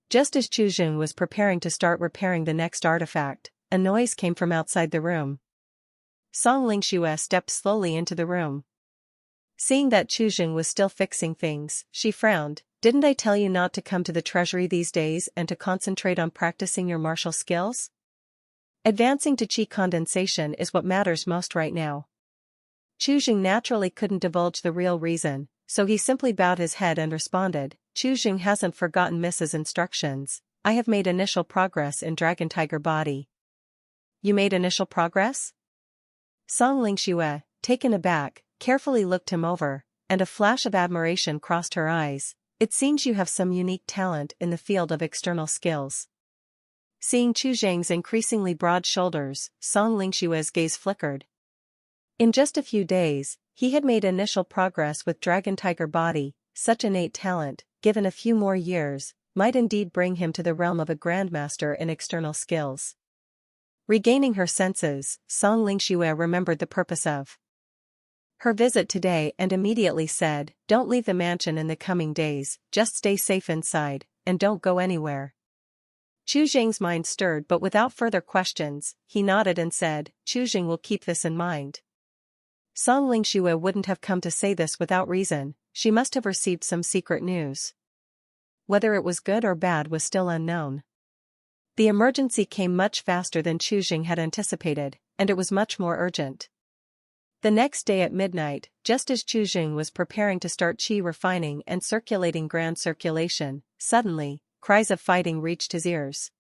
Just as Qi was preparing to start repairing the next artifact, a noise came from outside the room. Lingqing stepped slowly into the room. Seeing that Qi was still fixing things, she frowned. Didn't I tell you not to come to the treasury these days and to concentrate on practicing your martial skills? Advancing to Qi condensation is what matters most right now. Qi naturally couldn't divulge the real reason, so he simply bowed his head and responded, Qi hasn't forgotten Mrs. Instructions. I have made initial progress in Dragon Tiger Body. You made initial progress? Lingqing, taken aback, carefully looked him over, and a flash of admiration crossed her eyes. It seems you have some unique talent in the field of external skills. Seeing Qi increasingly broad shoulders, Lingqing's gaze flickered. In just a few days, he had made initial progress with Dragon Tiger Body. Such innate talent, given a few more years, might indeed bring him to the realm of a Grandmaster in external skills. Regaining her senses, Lingqing remembered the purpose of her visit today and immediately said, don't leave the mansion in the coming days, just stay safe inside, and don't go anywhere. Qi mind stirred, but without further questions, he nodded and said, Qi will keep this in mind. Lingqing wouldn't have come to say this without reason, she must have received some secret news. Whether it was good or bad was still unknown. The emergency came much faster than Qi had anticipated, and it was much more urgent. The next day at midnight, just as Qi was preparing to start Qi refining and circulating grand circulation, suddenly, cries of fighting reached his ears.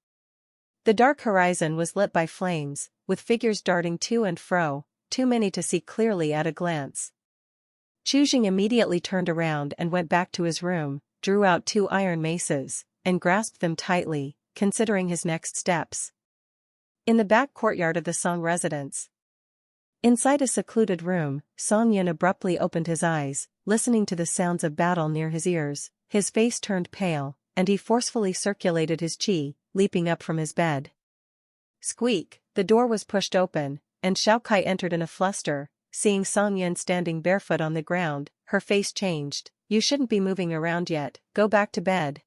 The dark horizon was lit by flames, with figures darting to and fro, too many to see clearly at a glance. Qi immediately turned around and went back to his room, drew out 2 iron maces, and grasped them tightly, considering his next steps. In the back courtyard of the Song residence. Inside a secluded room, Yin abruptly opened his eyes, listening to the sounds of battle near his ears. His face turned pale, and he forcefully circulated his Qi, leaping up from his bed. Squeak, the door was pushed open, and Xiaokai entered in a fluster. Seeing Yin standing barefoot on the ground, her face changed. You shouldn't be moving around yet, go back to bed.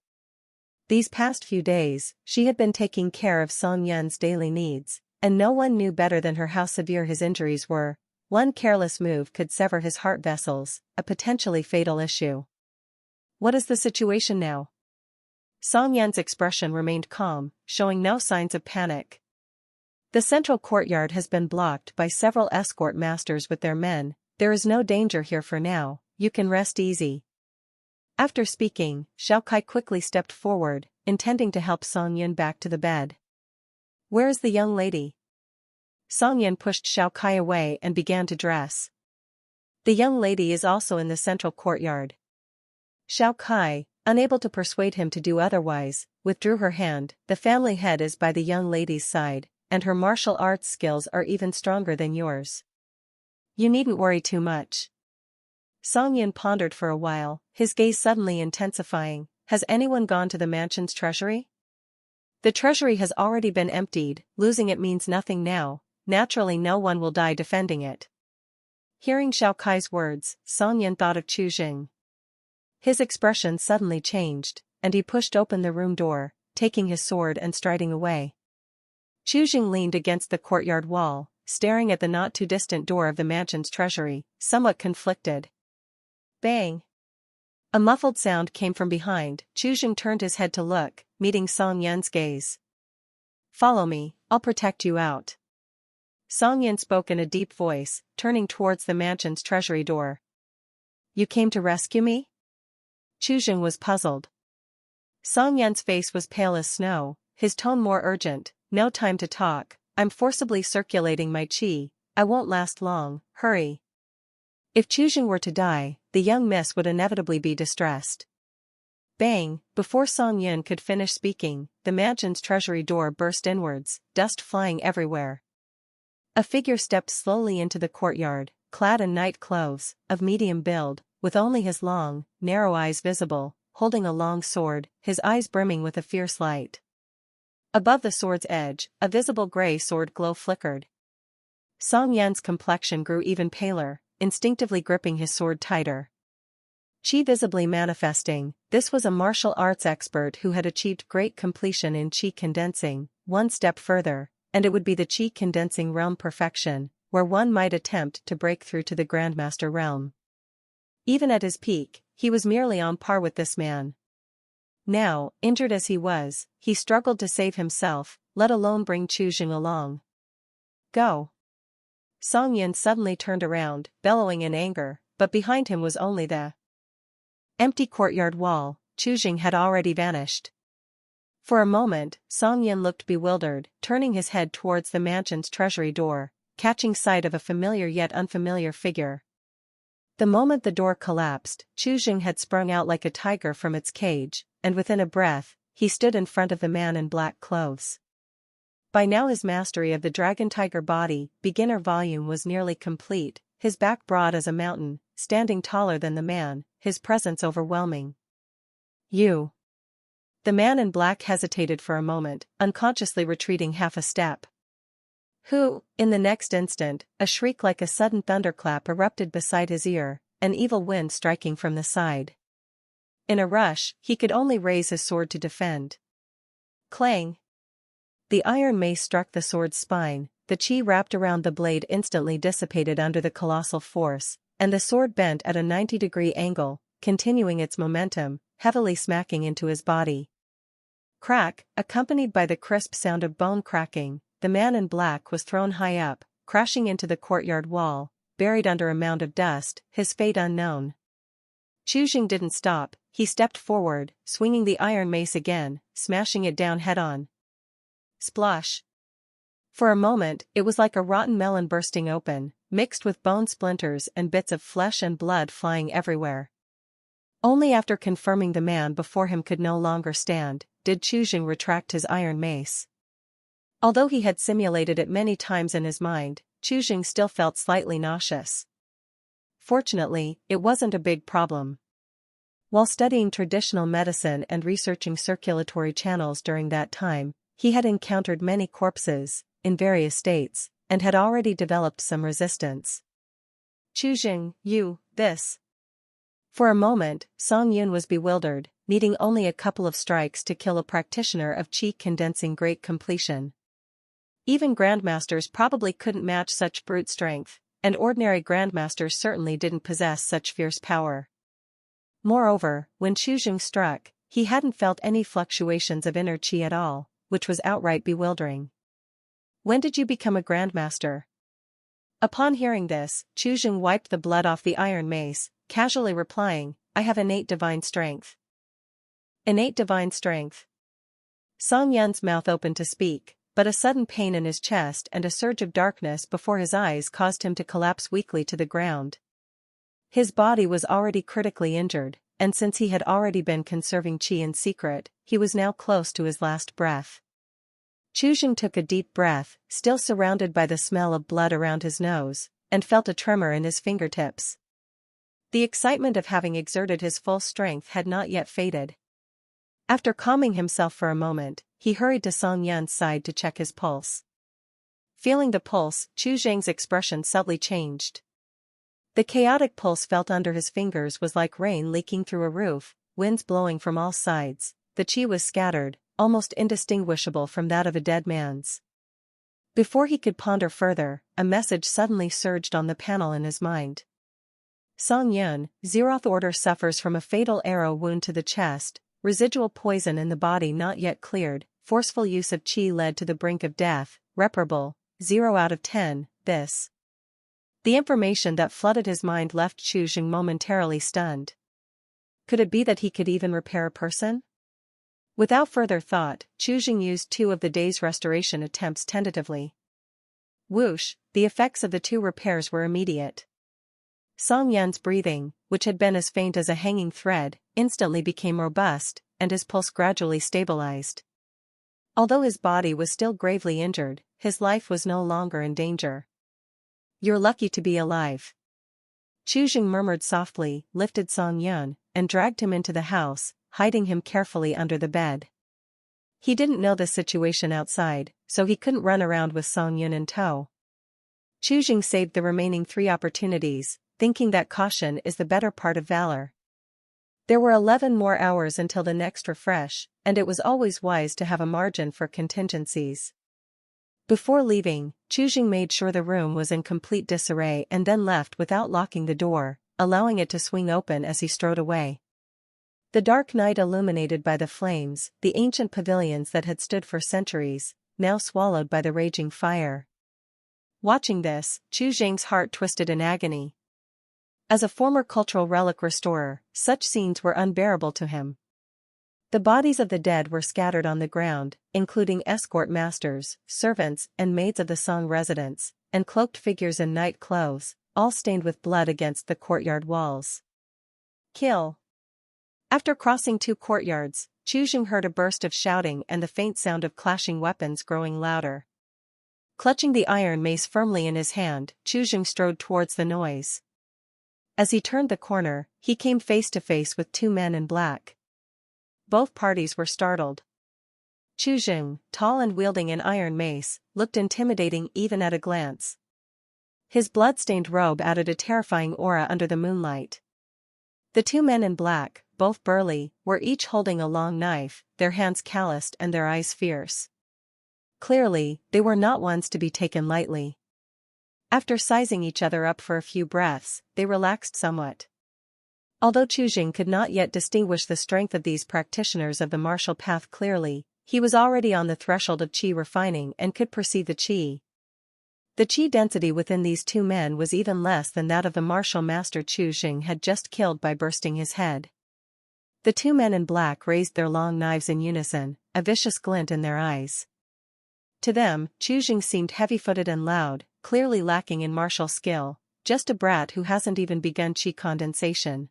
These past few days, she had been taking care of Yin's daily needs, and no one knew better than her how severe his injuries were. One careless move could sever his heart vessels, a potentially fatal issue. What is the situation now? Yin's expression remained calm, showing no signs of panic. The central courtyard has been blocked by several escort masters with their men. There is no danger here for now, you can rest easy. After speaking, Xiaokai quickly stepped forward, intending to help Yin back to the bed. Where is the young lady? Yin pushed Xiaokai away and began to dress. The young lady is also in the central courtyard. Xiaokai, unable to persuade him to do otherwise, withdrew her hand. The family head is by the young lady's side, and her martial arts skills are even stronger than yours. You needn't worry too much. Song Yin pondered for a while, his gaze suddenly intensifying. Has anyone gone to the mansion's treasury? The treasury has already been emptied, losing it means nothing now, naturally no one will die defending it. Hearing Xiao Kai's words, Song Yin thought of Chu Jing. His expression suddenly changed, and he pushed open the room door, taking his sword and striding away. Chu Jing leaned against the courtyard wall, staring at the not-too-distant door of the mansion's treasury, somewhat conflicted. Bang! A muffled sound came from behind. Chu Jing turned his head to look, meeting Song Yin's gaze. Follow me, I'll protect you out. Song Yin spoke in a deep voice, turning towards the mansion's treasury door. You came to rescue me? Chu Jing was puzzled. Song Yin's face was pale as snow, his tone more urgent. No time to talk, I'm forcibly circulating my qi, I won't last long, hurry. If Chu Jing were to die, the young miss would inevitably be distressed. Bang! Before Song Yin could finish speaking, the mansion's treasury door burst inwards, dust flying everywhere. A figure stepped slowly into the courtyard, clad in night clothes, of medium build, with only his long, narrow eyes visible, holding a long sword, his eyes brimming with a fierce light. Above the sword's edge, a visible gray sword glow flickered. Song Yin's complexion grew even paler, instinctively gripping his sword tighter. Qi visibly manifesting, this was a martial arts expert who had achieved great completion in Qi condensing, one step further, and it would be the Qi condensing realm perfection, where one might attempt to break through to the Grandmaster realm. Even at his peak, he was merely on par with this man. Now, injured as he was, he struggled to save himself, let alone bring Chu Jing along. Go! Song Yin suddenly turned around, bellowing in anger, but behind him was only the empty courtyard wall. Chu Jing had already vanished. For a moment, Song Yin looked bewildered, turning his head towards the mansion's treasury door, catching sight of a familiar yet unfamiliar figure. The moment the door collapsed, Chu Jing had sprung out like a tiger from its cage, and within a breath, he stood in front of the man in black clothes. By now his mastery of the dragon-tiger body, beginner volume was nearly complete, his back broad as a mountain, standing taller than the man, his presence overwhelming. You. The man in black hesitated for a moment, unconsciously retreating half a step. Who? In the next instant, a shriek like a sudden thunderclap erupted beside his ear, an evil wind striking from the side. In a rush, he could only raise his sword to defend. Clang! The iron mace struck the sword's spine, the qi wrapped around the blade instantly dissipated under the colossal force, and the sword bent at a 90-degree angle, continuing its momentum, heavily smacking into his body. Crack, accompanied by the crisp sound of bone cracking, the man in black was thrown high up, crashing into the courtyard wall, buried under a mound of dust, his fate unknown. Chu Jing didn't stop, he stepped forward, swinging the iron mace again, smashing it down head-on. Splosh! For a moment, it was like a rotten melon bursting open, mixed with bone splinters and bits of flesh and blood flying everywhere. Only after confirming the man before him could no longer stand, did Chu Jing retract his iron mace. Although he had simulated it many times in his mind, Chu Jing still felt slightly nauseous. Fortunately, it wasn't a big problem. While studying traditional medicine and researching circulatory channels during that time, he had encountered many corpses, in various states, and had already developed some resistance. Chu Jing, this. For a moment, Song Yin was bewildered, needing only a couple of strikes to kill a practitioner of Qi condensing great completion. Even Grandmasters probably couldn't match such brute strength, and ordinary Grandmasters certainly didn't possess such fierce power. Moreover, when Chu Jing struck, he hadn't felt any fluctuations of inner Qi at all, which was outright bewildering. When did you become a Grandmaster? Upon hearing this, Chu Jing wiped the blood off the iron mace, casually replying, I have innate divine strength. Innate divine strength. Song Yin's mouth opened to speak, but a sudden pain in his chest and a surge of darkness before his eyes caused him to collapse weakly to the ground. His body was already critically injured, and since he had already been conserving Qi in secret, he was now close to his last breath. Chuzheng took a deep breath, still surrounded by the smell of blood around his nose, and felt a tremor in his fingertips. The excitement of having exerted his full strength had not yet faded. After calming himself for a moment, he hurried to Song Yun's side to check his pulse. Feeling the pulse, Chuzheng's expression subtly changed. The chaotic pulse felt under his fingers was like rain leaking through a roof, winds blowing from all sides. The qi was scattered, almost indistinguishable from that of a dead man's. Before he could ponder further, a message suddenly surged on the panel in his mind. Song Yun, Zeroth Order suffers from a fatal arrow wound to the chest, residual poison in the body not yet cleared, forceful use of qi led to the brink of death, reparable, 0 out of 10, this. The information that flooded his mind left Chuzheng momentarily stunned. Could it be that he could even repair a person? Without further thought, Chuzheng used 2 of the day's restoration attempts tentatively. Whoosh, the effects of the 2 repairs were immediate. Song Yun's breathing, which had been as faint as a hanging thread, instantly became robust, and his pulse gradually stabilized. Although his body was still gravely injured, his life was no longer in danger. "You're lucky to be alive." Chuzheng murmured softly, lifted Song Yun, and dragged him into the house, hiding him carefully under the bed. He didn't know the situation outside, so he couldn't run around with Song Yun in tow. Chuzheng saved the remaining 3 opportunities, thinking that caution is the better part of valor. There were 11 more hours until the next refresh, and it was always wise to have a margin for contingencies. Before leaving, Chuzheng made sure the room was in complete disarray and then left without locking the door, allowing it to swing open as he strode away. The dark night illuminated by the flames, the ancient pavilions that had stood for centuries, now swallowed by the raging fire. Watching this, Chuzheng's heart twisted in agony. As a former cultural relic restorer, such scenes were unbearable to him. The bodies of the dead were scattered on the ground, including escort masters, servants, and maids of the Song residence, and cloaked figures in night clothes, all stained with blood against the courtyard walls. Kill. After crossing 2 courtyards, Chuzheng heard a burst of shouting and the faint sound of clashing weapons growing louder. Clutching the iron mace firmly in his hand, Chuzheng strode towards the noise. As he turned the corner, he came face to face with 2 men in black. Both parties were startled. Chuzheng, tall and wielding an iron mace, looked intimidating even at a glance. His blood-stained robe added a terrifying aura under the moonlight. The 2 men in black, both burly, were each holding a long knife, their hands calloused and their eyes fierce. Clearly, they were not ones to be taken lightly. After sizing each other up for a few breaths, they relaxed somewhat. Although Chuzheng could not yet distinguish the strength of these practitioners of the martial path clearly, he was already on the threshold of qi refining and could perceive the qi. The qi density within these 2 men was even less than that of the martial master Chuzheng had just killed by bursting his head. The 2 men in black raised their long knives in unison, a vicious glint in their eyes. To them, Chuzheng seemed heavy-footed and loud, clearly lacking in martial skill, just a brat who hasn't even begun qi condensation.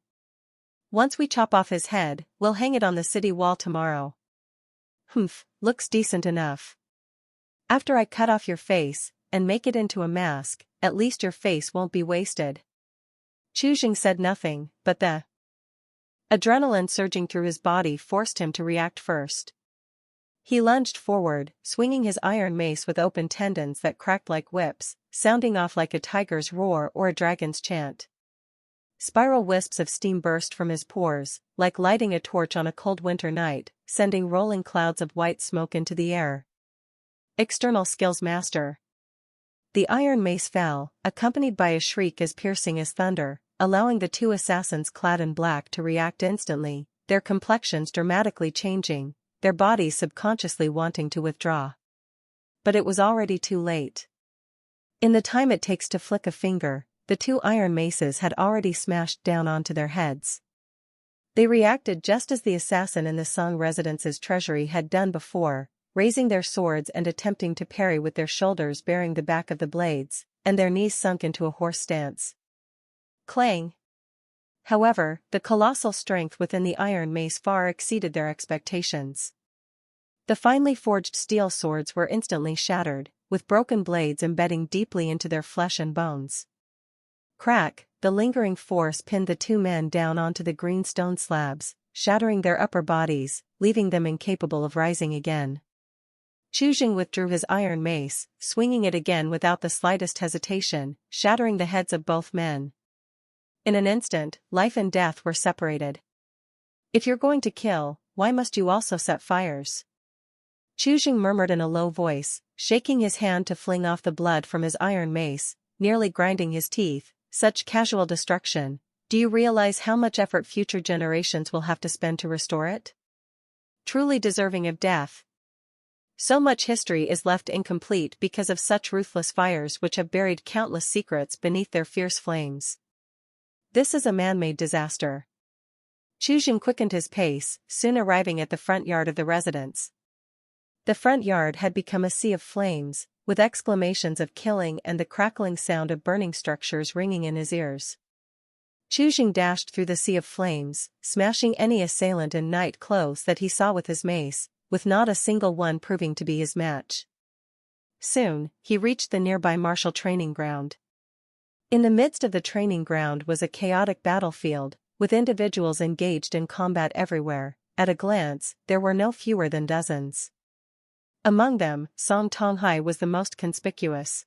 "Once we chop off his head, we'll hang it on the city wall tomorrow." "Humph, looks decent enough. After I cut off your face, and make it into a mask, at least your face won't be wasted." Chuzheng said nothing, but the adrenaline surging through his body forced him to react first. He lunged forward, swinging his iron mace with open tendons that cracked like whips, sounding off like a tiger's roar or a dragon's chant. Spiral wisps of steam burst from his pores, like lighting a torch on a cold winter night, sending rolling clouds of white smoke into the air. External skills master. The iron mace fell, accompanied by a shriek as piercing as thunder, allowing the 2 assassins clad in black to react instantly, their complexions dramatically changing, their bodies subconsciously wanting to withdraw. But it was already too late. In the time it takes to flick a finger, the 2 iron maces had already smashed down onto their heads. They reacted just as the assassin in the Song residence's treasury had done before, raising their swords and attempting to parry with their shoulders bearing the back of the blades, and their knees sunk into a horse stance. Clang! However, the colossal strength within the iron mace far exceeded their expectations. The finely forged steel swords were instantly shattered, with broken blades embedding deeply into their flesh and bones. Crack, the lingering force pinned the two men down onto the green stone slabs, shattering their upper bodies, leaving them incapable of rising again. Qi withdrew his iron mace, swinging it again without the slightest hesitation, shattering the heads of both men. In an instant, life and death were separated. If you're going to kill, why must you also set fires? Qi murmured in a low voice, shaking his hand to fling off the blood from his iron mace, nearly grinding his teeth. Such casual destruction, do you realize how much effort future generations will have to spend to restore it? Truly deserving of death. So much history is left incomplete because of such ruthless fires which have buried countless secrets beneath their fierce flames. This is a man-made disaster. Qi quickened his pace, soon arriving at the front yard of the residence. The front yard had become a sea of flames, with exclamations of killing and the crackling sound of burning structures ringing in his ears. Qi dashed through the sea of flames, smashing any assailant in night clothes that he saw with his mace, with not a single one proving to be his match. Soon, he reached the nearby martial training ground. In the midst of the training ground was a chaotic battlefield, with individuals engaged in combat everywhere. At a glance, there were no fewer than dozens. Among them, Song Tonghai was the most conspicuous.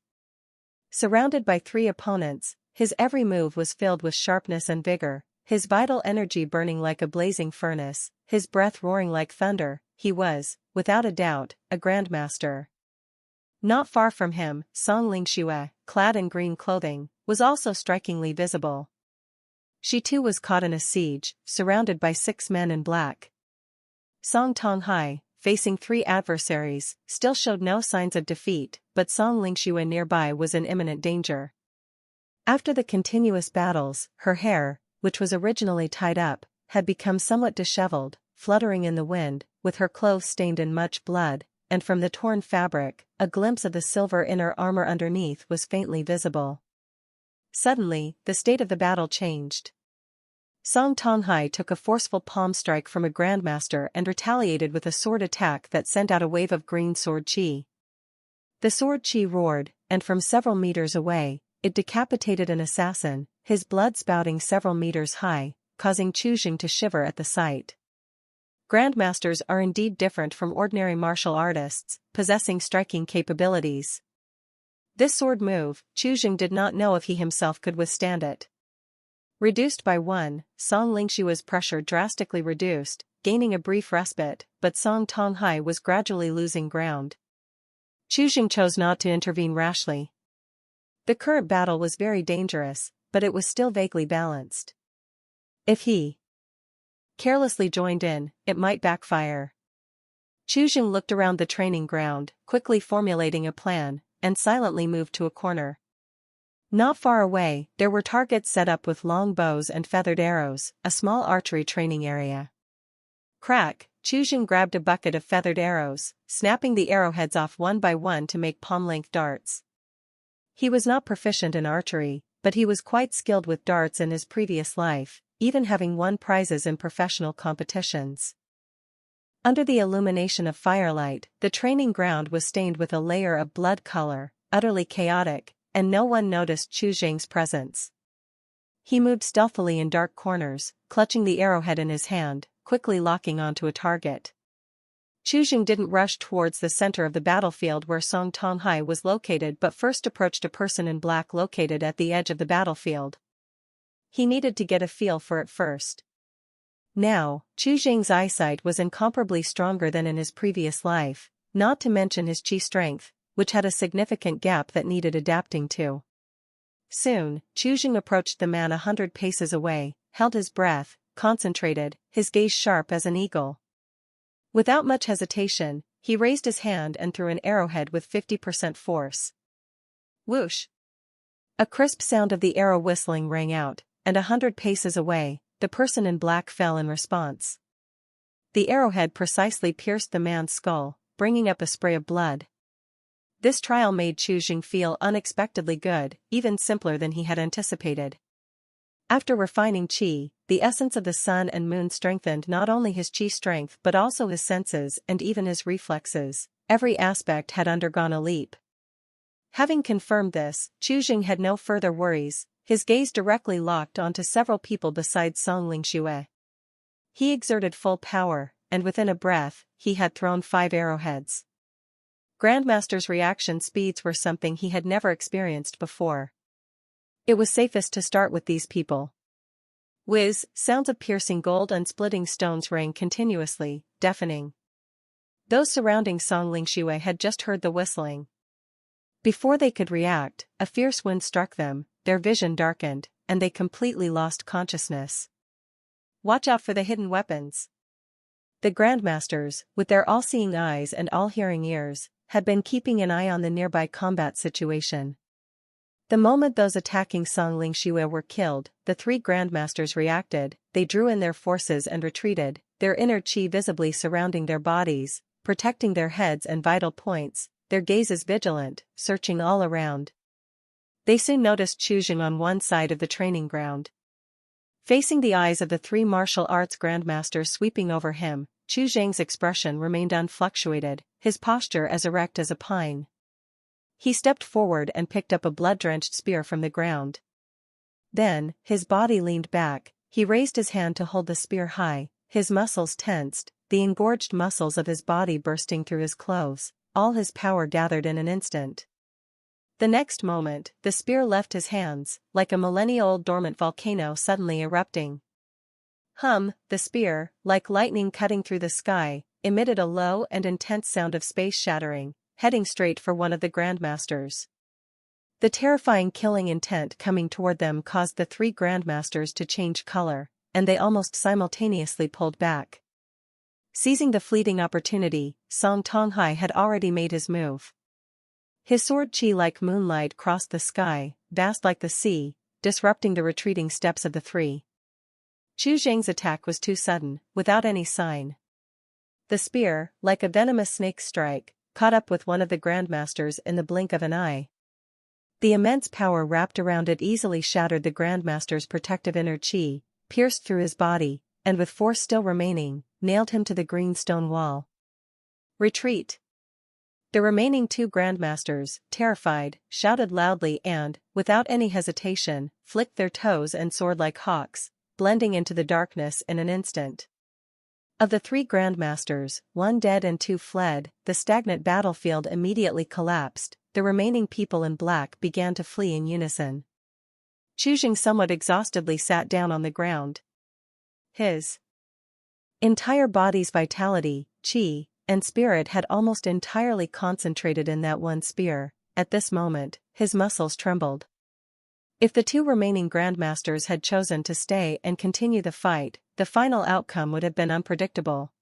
Surrounded by 3 opponents, his every move was filled with sharpness and vigor, his vital energy burning like a blazing furnace, his breath roaring like thunder. He was, without a doubt, a Grandmaster. Not far from him, Song Lingqing, clad in green clothing, was also strikingly visible. She too was caught in a siege, surrounded by 6 men in black. Song Tonghai, facing 3 adversaries, still showed no signs of defeat, but Song Lingqing nearby was in imminent danger. After the continuous battles, her hair, which was originally tied up, had become somewhat disheveled, fluttering in the wind, with her clothes stained in much blood, and from the torn fabric, a glimpse of the silver inner armor underneath was faintly visible. Suddenly, the state of the battle changed. Song Tonghai took a forceful palm strike from a Grandmaster and retaliated with a sword attack that sent out a wave of green sword chi. The sword chi roared, and from several meters away, it decapitated an assassin, his blood spouting several meters high, causing Qi to shiver at the sight. Grandmasters are indeed different from ordinary martial artists, possessing striking capabilities. This sword move, Qi did not know if he himself could withstand it. Reduced by 1, Song Lingqi's pressure drastically reduced, gaining a brief respite, but Song Tonghai was gradually losing ground. Qi chose not to intervene rashly. The current battle was very dangerous, but it was still vaguely balanced. If he carelessly joined in, it might backfire. Qi looked around the training ground, quickly formulating a plan, and silently moved to a corner. Not far away, there were targets set up with long bows and feathered arrows, a small archery training area. Crack, Qi grabbed a bucket of feathered arrows, snapping the arrowheads off one by one to make palm-length darts. He was not proficient in archery, but he was quite skilled with darts in his previous life, even having won prizes in professional competitions. Under the illumination of firelight, the training ground was stained with a layer of blood color, utterly chaotic, and no one noticed Qi presence. He moved stealthily in dark corners, clutching the arrowhead in his hand, quickly locking onto a target. Qi didn't rush towards the center of the battlefield where Song Tonghai was located but first approached a person in black located at the edge of the battlefield. He needed to get a feel for it first. Now, Qi's eyesight was incomparably stronger than in his previous life, not to mention his Qi strength, which had a significant gap that needed adapting to. Soon, Qi approached the man 100 paces away, held his breath, concentrated, his gaze sharp as an eagle. Without much hesitation, he raised his hand and threw an arrowhead with 50% force. Whoosh! A crisp sound of the arrow whistling rang out, and 100 paces away, the person in black fell in response. The arrowhead precisely pierced the man's skull, bringing up a spray of blood. This trial made Qi feel unexpectedly good, even simpler than he had anticipated. After refining Qi, the essence of the sun and moon strengthened not only his Qi strength but also his senses and even his reflexes. Every aspect had undergone a leap. Having confirmed this, Qi had no further worries, his gaze directly locked onto several people beside Song Lingqing. He exerted full power, and within a breath, he had thrown 5 arrowheads. Grandmaster's reaction speeds were something he had never experienced before. It was safest to start with these people. Whiz, sounds of piercing gold and splitting stones rang continuously, deafening. Those surrounding Song Lingqing had just heard the whistling. Before they could react, a fierce wind struck them, their vision darkened, and they completely lost consciousness. Watch out for the hidden weapons. The Grandmasters, with their all-seeing eyes and all-hearing ears, had been keeping an eye on the nearby combat situation. The moment those attacking Song Lingqing were killed, the 3 Grandmasters reacted, they drew in their forces and retreated, their inner Qi visibly surrounding their bodies, protecting their heads and vital points, their gazes vigilant, searching all around. They soon noticed Qi on one side of the training ground. Facing the eyes of the 3 martial arts grandmasters sweeping over him, Qi expression remained unfluctuated, his posture as erect as a pine. He stepped forward and picked up a blood-drenched spear from the ground. Then, his body leaned back, he raised his hand to hold the spear high, his muscles tensed, the engorged muscles of his body bursting through his clothes, all his power gathered in an instant. The next moment, the spear left his hands, like a millennia-old dormant volcano suddenly erupting. The spear, like lightning cutting through the sky, emitted a low and intense sound of space shattering, heading straight for one of the Grandmasters. The terrifying killing intent coming toward them caused the 3 Grandmasters to change color, and they almost simultaneously pulled back. Seizing the fleeting opportunity, Song Tonghai had already made his move. His sword Qi like moonlight crossed the sky, vast like the sea, disrupting the retreating steps of the 3. Qi attack was too sudden, without any sign. The spear, like a venomous snake strike, caught up with one of the Grandmasters in the blink of an eye. The immense power wrapped around it easily shattered the Grandmaster's protective inner Qi, pierced through his body, and with force still remaining, nailed him to the green stone wall. Retreat! The remaining 2 Grandmasters, terrified, shouted loudly and, without any hesitation, flicked their toes and soared like hawks, blending into the darkness in an instant. Of the 3 Grandmasters, 1 dead and 2 fled, the stagnant battlefield immediately collapsed, the remaining people in black began to flee in unison. Qi somewhat exhaustedly sat down on the ground. His entire body's vitality, Qi, and spirit had almost entirely concentrated in that one spear. At this moment, his muscles trembled. If the 2 remaining Grandmasters had chosen to stay and continue the fight, the final outcome would have been unpredictable.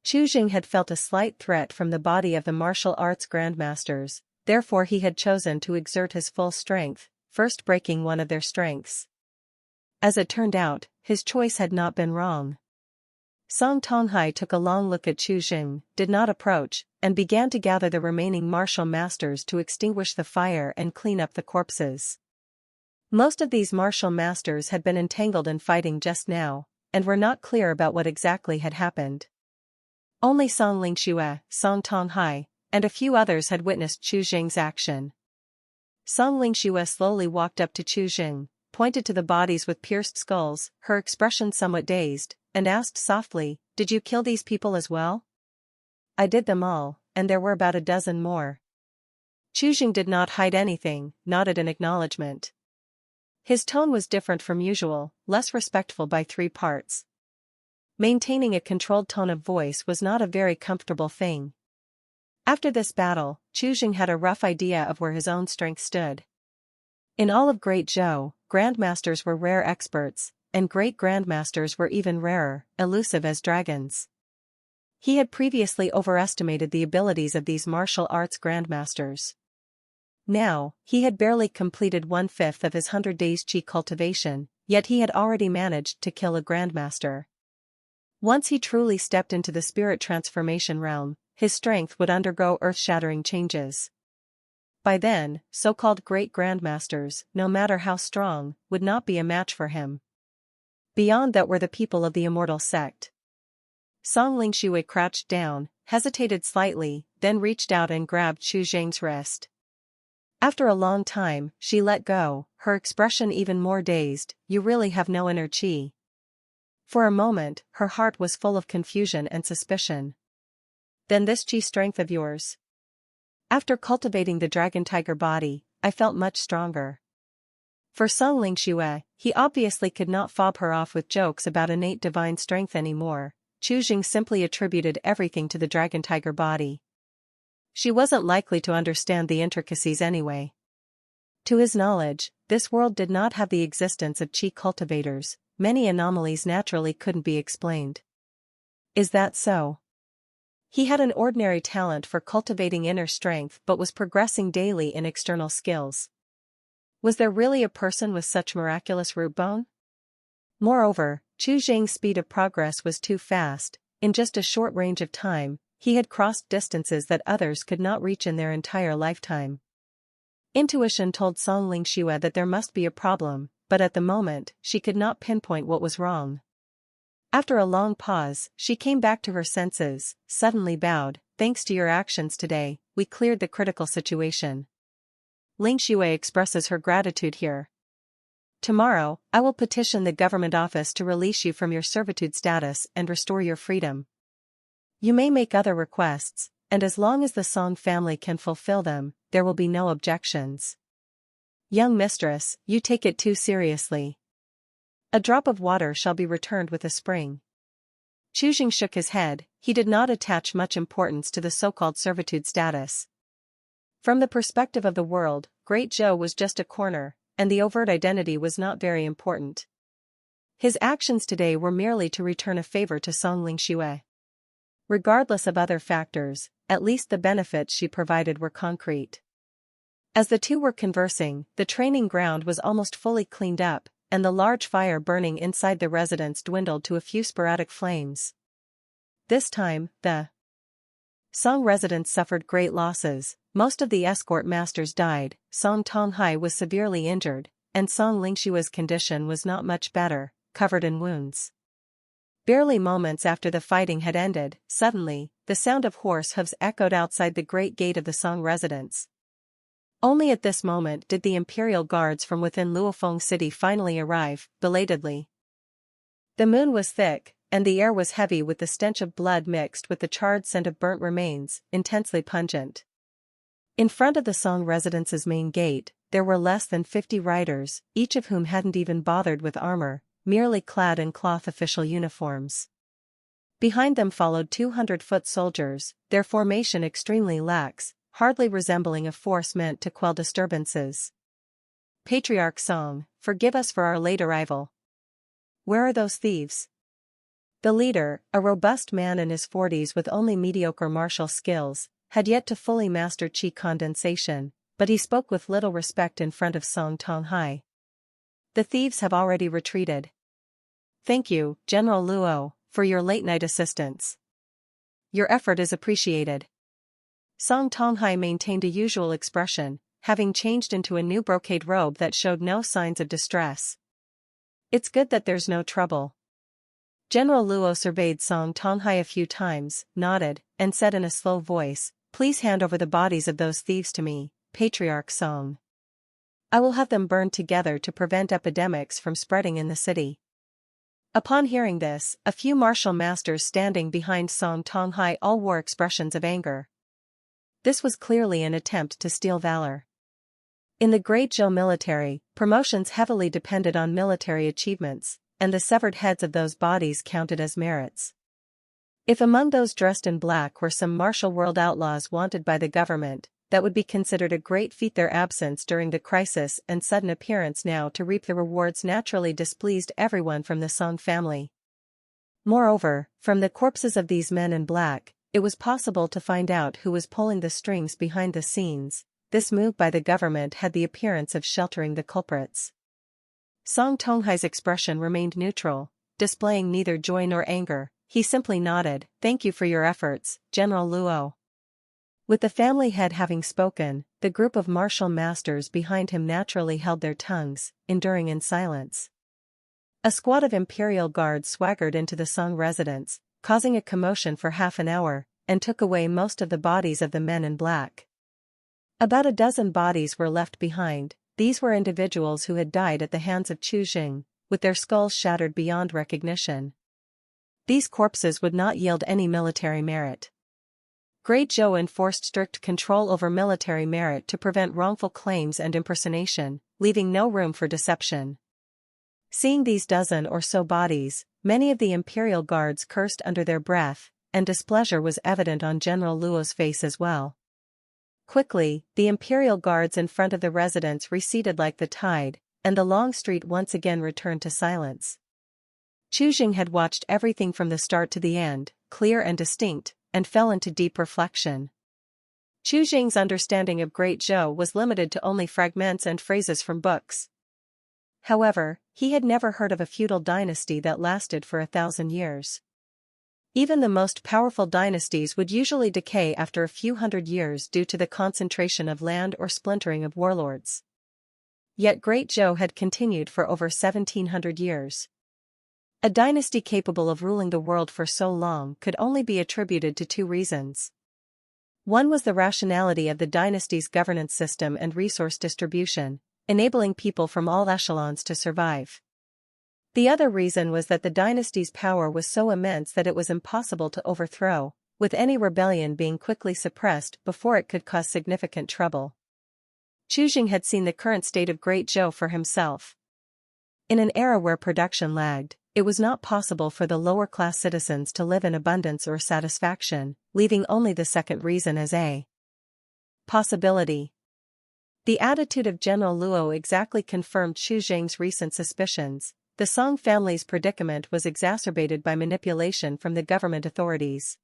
Qi had felt a slight threat from the body of the martial arts Grandmasters, therefore he had chosen to exert his full strength, first breaking one of their strengths. As it turned out, his choice had not been wrong. Song Tonghai took a long look at Qi, did not approach, and began to gather the remaining martial masters to extinguish the fire and clean up the corpses. Most of these martial masters had been entangled in fighting just now, and were not clear about what exactly had happened. Only Song Lingqing, Song Tonghai, and a few others had witnessed Qi action. Song Lingqing slowly walked up to Qi, pointed to the bodies with pierced skulls, her expression somewhat dazed, and asked softly, "Did you kill these people as well?" "I did them all, and there were about a dozen more." Qi did not hide anything, nodded in acknowledgement. His tone was different from usual, less respectful by 3 parts. Maintaining a controlled tone of voice was not a very comfortable thing. After this battle, Qi had a rough idea of where his own strength stood. In all of Great Zhou, Grandmasters were rare experts, and Great Grandmasters were even rarer, elusive as dragons. He had previously overestimated the abilities of these martial arts Grandmasters. Now, he had barely completed 1/5 of his 100 days Qi cultivation, yet he had already managed to kill a Grandmaster. Once he truly stepped into the spirit transformation realm, his strength would undergo earth-shattering changes. By then, so-called great Grandmasters, no matter how strong, would not be a match for him. Beyond that were the people of the Immortal sect. Song Lingqiu crouched down, hesitated slightly, then reached out and grabbed Chu Zhang's wrist. After a long time, she let go, her expression even more dazed. You really have no inner qi. For a moment, her heart was full of confusion and suspicion. Then this qi strength of yours? After cultivating the dragon tiger body, I felt much stronger. For Song Lingqiu, he obviously could not fob her off with jokes about innate divine strength anymore. Chu Zhang simply attributed everything to the dragon tiger body. She wasn't likely to understand the intricacies anyway. To his knowledge, this world did not have the existence of Qi cultivators. Many anomalies naturally couldn't be explained. Is that so? He had an ordinary talent for cultivating inner strength but was progressing daily in external skills. Was there really a person with such miraculous root bone? Moreover, Chu Zhang's speed of progress was too fast. In just a short range of time, he had crossed distances that others could not reach in their entire lifetime. Intuition told Song Lingqiu that there must be a problem, but at the moment, she could not pinpoint what was wrong. After a long pause, she came back to her senses, suddenly bowed. Thanks to your actions today, we cleared the critical situation. Lingqiu expresses her gratitude here. Tomorrow, I will petition the government office to release you from your servitude status and restore your freedom. You may make other requests, and as long as the Song family can fulfill them, there will be no objections. Young mistress, you take it too seriously. A drop of water shall be returned with a spring. Chu Zhang shook his head. He did not attach much importance to the so-called servitude status. From the perspective of the world, Great Zhou was just a corner, and the overt identity was not very important. His actions today were merely to return a favor to Song Lingqiu. Regardless of other factors, at least the benefits she provided were concrete. As the two were conversing, the training ground was almost fully cleaned up, and the large fire burning inside the residence dwindled to a few sporadic flames. This time, the Song residence suffered great losses. Most of the escort masters died, Song Tonghai was severely injured, and Song Lingqiu's condition was not much better, covered in wounds. Barely moments after the fighting had ended, suddenly, the sound of horse hooves echoed outside the great gate of the Song residence. Only at this moment did the imperial guards from within Luofeng city finally arrive, belatedly. The moon was thick, and the air was heavy with the stench of blood mixed with the charred scent of burnt remains, intensely pungent. In front of the Song residence's main gate, there were less than 50 riders, each of whom hadn't even bothered with armor, merely clad in cloth official uniforms. Behind them followed 200-foot soldiers, their formation extremely lax, hardly resembling a force meant to quell disturbances. Patriarch Song, forgive us for our late arrival. Where are those thieves? The leader, a robust man in his 40s with only mediocre martial skills, had yet to fully master Qi condensation, but he spoke with little respect in front of Song Tonghai. The thieves have already retreated. Thank you, General Luo, for your late-night assistance. Your effort is appreciated. Song Tonghai maintained a usual expression, having changed into a new brocade robe that showed no signs of distress. It's good that there's no trouble. General Luo surveyed Song Tonghai a few times, nodded, and said in a slow voice, "Please hand over the bodies of those thieves to me, Patriarch Song. I will have them burned together to prevent epidemics from spreading in the city." Upon hearing this, a few martial masters standing behind Song Tonghai all wore expressions of anger. This was clearly an attempt to steal valor. In the Great Zhou military, promotions heavily depended on military achievements, and the severed heads of those bodies counted as merits. If among those dressed in black were some martial world outlaws wanted by the government, that would be considered a great feat. Their absence during the crisis and sudden appearance now to reap the rewards naturally displeased everyone from the Song family. Moreover, from the corpses of these men in black, it was possible to find out who was pulling the strings behind the scenes. This move by the government had the appearance of sheltering the culprits. Song Tonghai's expression remained neutral, displaying neither joy nor anger. He simply nodded. Thank you for your efforts, General Luo. With the family head having spoken, the group of martial masters behind him naturally held their tongues, enduring in silence. A squad of Imperial guards swaggered into the Song residence, causing a commotion for half an hour, and took away most of the bodies of the men in black. About a dozen bodies were left behind. These were individuals who had died at the hands of Qi Jing, with their skulls shattered beyond recognition. These corpses would not yield any military merit. Great Zhou enforced strict control over military merit to prevent wrongful claims and impersonation, leaving no room for deception. Seeing these dozen or so bodies, many of the Imperial guards cursed under their breath, and displeasure was evident on General Luo's face as well. Quickly, the Imperial guards in front of the residence receded like the tide, and the long street once again returned to silence. Qi Jing had watched everything from the start to the end, clear and distinct, and fell into deep reflection. Qi Jing's understanding of Great Zhou was limited to only fragments and phrases from books. However, he had never heard of a feudal dynasty that lasted for 1,000 years. Even the most powerful dynasties would usually decay after a few hundred years due to the concentration of land or splintering of warlords. Yet Great Zhou had continued for over 1,700 years. A dynasty capable of ruling the world for so long could only be attributed to two reasons. One was the rationality of the dynasty's governance system and resource distribution, enabling people from all echelons to survive. The other reason was that the dynasty's power was so immense that it was impossible to overthrow, with any rebellion being quickly suppressed before it could cause significant trouble. Qi Jing had seen the current state of Great Zhou for himself. In an era where production lagged, it was not possible for the lower-class citizens to live in abundance or satisfaction, leaving only the second reason as a possibility. The attitude of General Luo exactly confirmed Qi Jing's recent suspicions. The Song family's predicament was exacerbated by manipulation from the government authorities.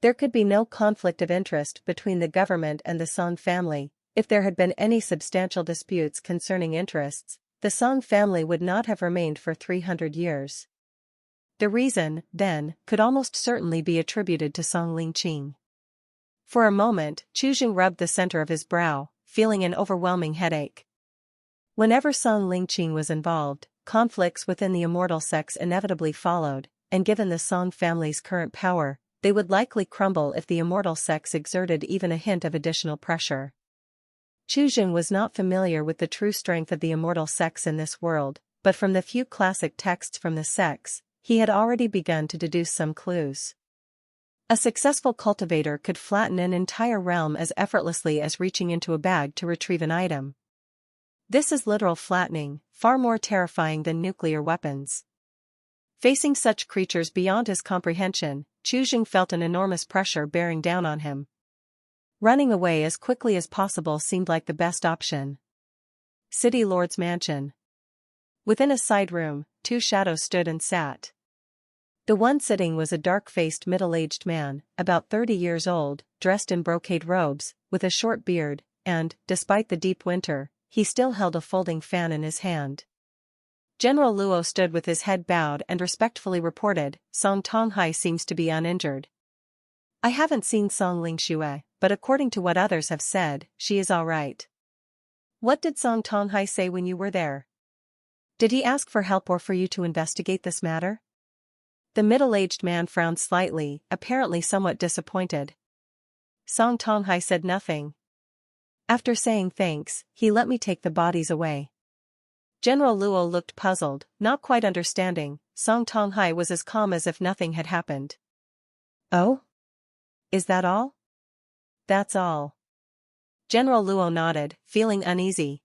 There could be no conflict of interest between the government and the Song family. If there had been any substantial disputes concerning interests, the Song family would not have remained for 300 years. The reason, then, could almost certainly be attributed to Song Lingqing. For a moment, Qi Jing rubbed the center of his brow, feeling an overwhelming headache. Whenever Song Lingqing was involved, conflicts within the Immortal sects inevitably followed, and given the Song family's current power, they would likely crumble if the Immortal sects exerted even a hint of additional pressure. Qi Jing was not familiar with the true strength of the Immortal sects in this world, but from the few classic texts from the sects, he had already begun to deduce some clues. A successful cultivator could flatten an entire realm as effortlessly as reaching into a bag to retrieve an item. This is literal flattening, far more terrifying than nuclear weapons. Facing such creatures beyond his comprehension, Qi Jing felt an enormous pressure bearing down on him. Running away as quickly as possible seemed like the best option. City Lord's mansion. Within a side room, two shadows stood and sat. The one sitting was a dark-faced middle-aged man, about 30 years old, dressed in brocade robes, with a short beard, and, despite the deep winter, he still held a folding fan in his hand. General Luo stood with his head bowed and respectfully reported, "Song Tonghai seems to be uninjured. I haven't seen Song Lingxue, but according to what others have said, she is all right." "What did Song Tonghai say when you were there? Did he ask for help or for you to investigate this matter?" The middle-aged man frowned slightly, apparently somewhat disappointed. Song Tonghai said nothing. After saying thanks, he let me take the bodies away. General Luo looked puzzled, not quite understanding. Song Tonghai was as calm as if nothing had happened. "Oh? Is that all?" "That's all." General Luo nodded, feeling uneasy.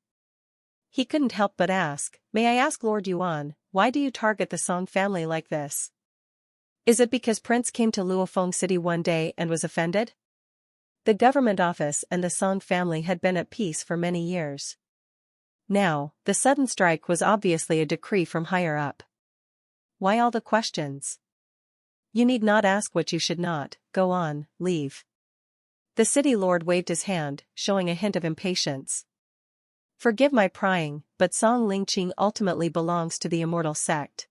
He couldn't help but ask, "May I ask Lord Yuan, why do you target the Song family like this? Is it because Prince came to Luofeng City one day and was offended?" The government office and the Song family had been at peace for many years. Now, the sudden strike was obviously a decree from higher up. Why all the questions? You need not ask what you should not. Go on, leave. The city lord waved his hand, showing a hint of impatience. Forgive my prying, but Song Lingqing ultimately belongs to the Immortal sect.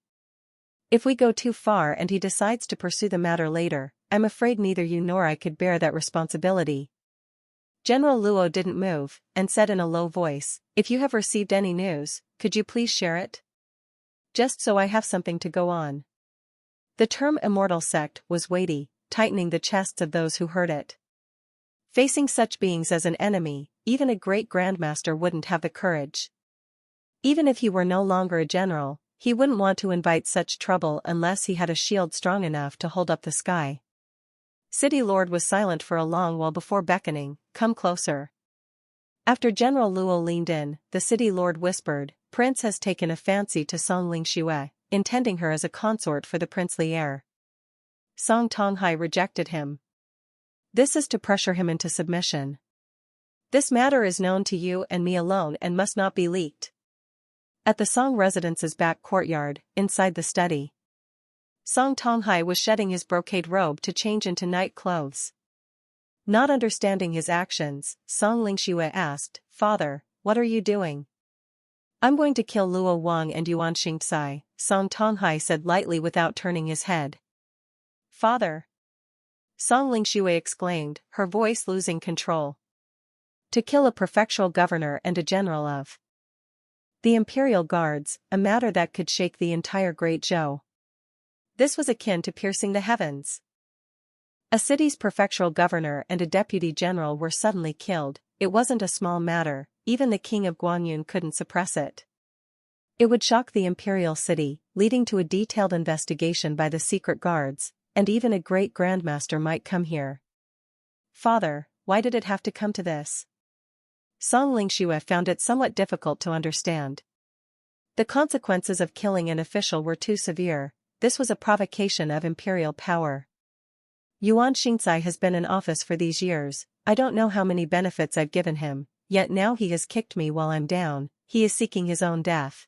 If we go too far and he decides to pursue the matter later, I'm afraid neither you nor I could bear that responsibility. General Luo didn't move, and said in a low voice, "If you have received any news, could you please share it?" just so I have something to go on. The term Immortal sect was weighty, tightening the chests of those who heard it. Facing such beings as an enemy, even a great Grandmaster wouldn't have the courage. Even if he were no longer a general, he wouldn't want to invite such trouble unless he had a shield strong enough to hold up the sky. City Lord was silent for a long while before beckoning, "Come closer." After General Luo leaned in, the City Lord whispered, "Prince has taken a fancy to Song Lingqing, intending her as a consort for the princely heir." Song Tonghai rejected him. "This is to pressure him into submission. This matter is known to you and me alone and must not be leaked." At the Song residence's back courtyard, inside the study, Song Tonghai was shedding his brocade robe to change into night clothes. Not understanding his actions, Song Lingqing asked, "Father, what are you doing?" "I'm going to kill Luo Wang and Yuan Xingcai," Song Tonghai said lightly without turning his head. "Father!" Song Lingqing exclaimed, her voice losing control. "To kill a prefectural governor and a general of the Imperial Guards, a matter that could shake the entire Great Zhou." This was akin to piercing the heavens. A city's prefectural governor and a deputy general were suddenly killed. It wasn't a small matter, even the king of Guangyun couldn't suppress it. It would shock the imperial city, leading to a detailed investigation by the secret guards, and even a great grandmaster might come here. "Father, why did it have to come to this?" Song Lingqing found it somewhat difficult to understand. The consequences of killing an official were too severe. This was a provocation of imperial power. "Yuan Xingcai has been in office for these years. I don't know how many benefits I've given him, yet now he has kicked me while I'm down. He is seeking his own death."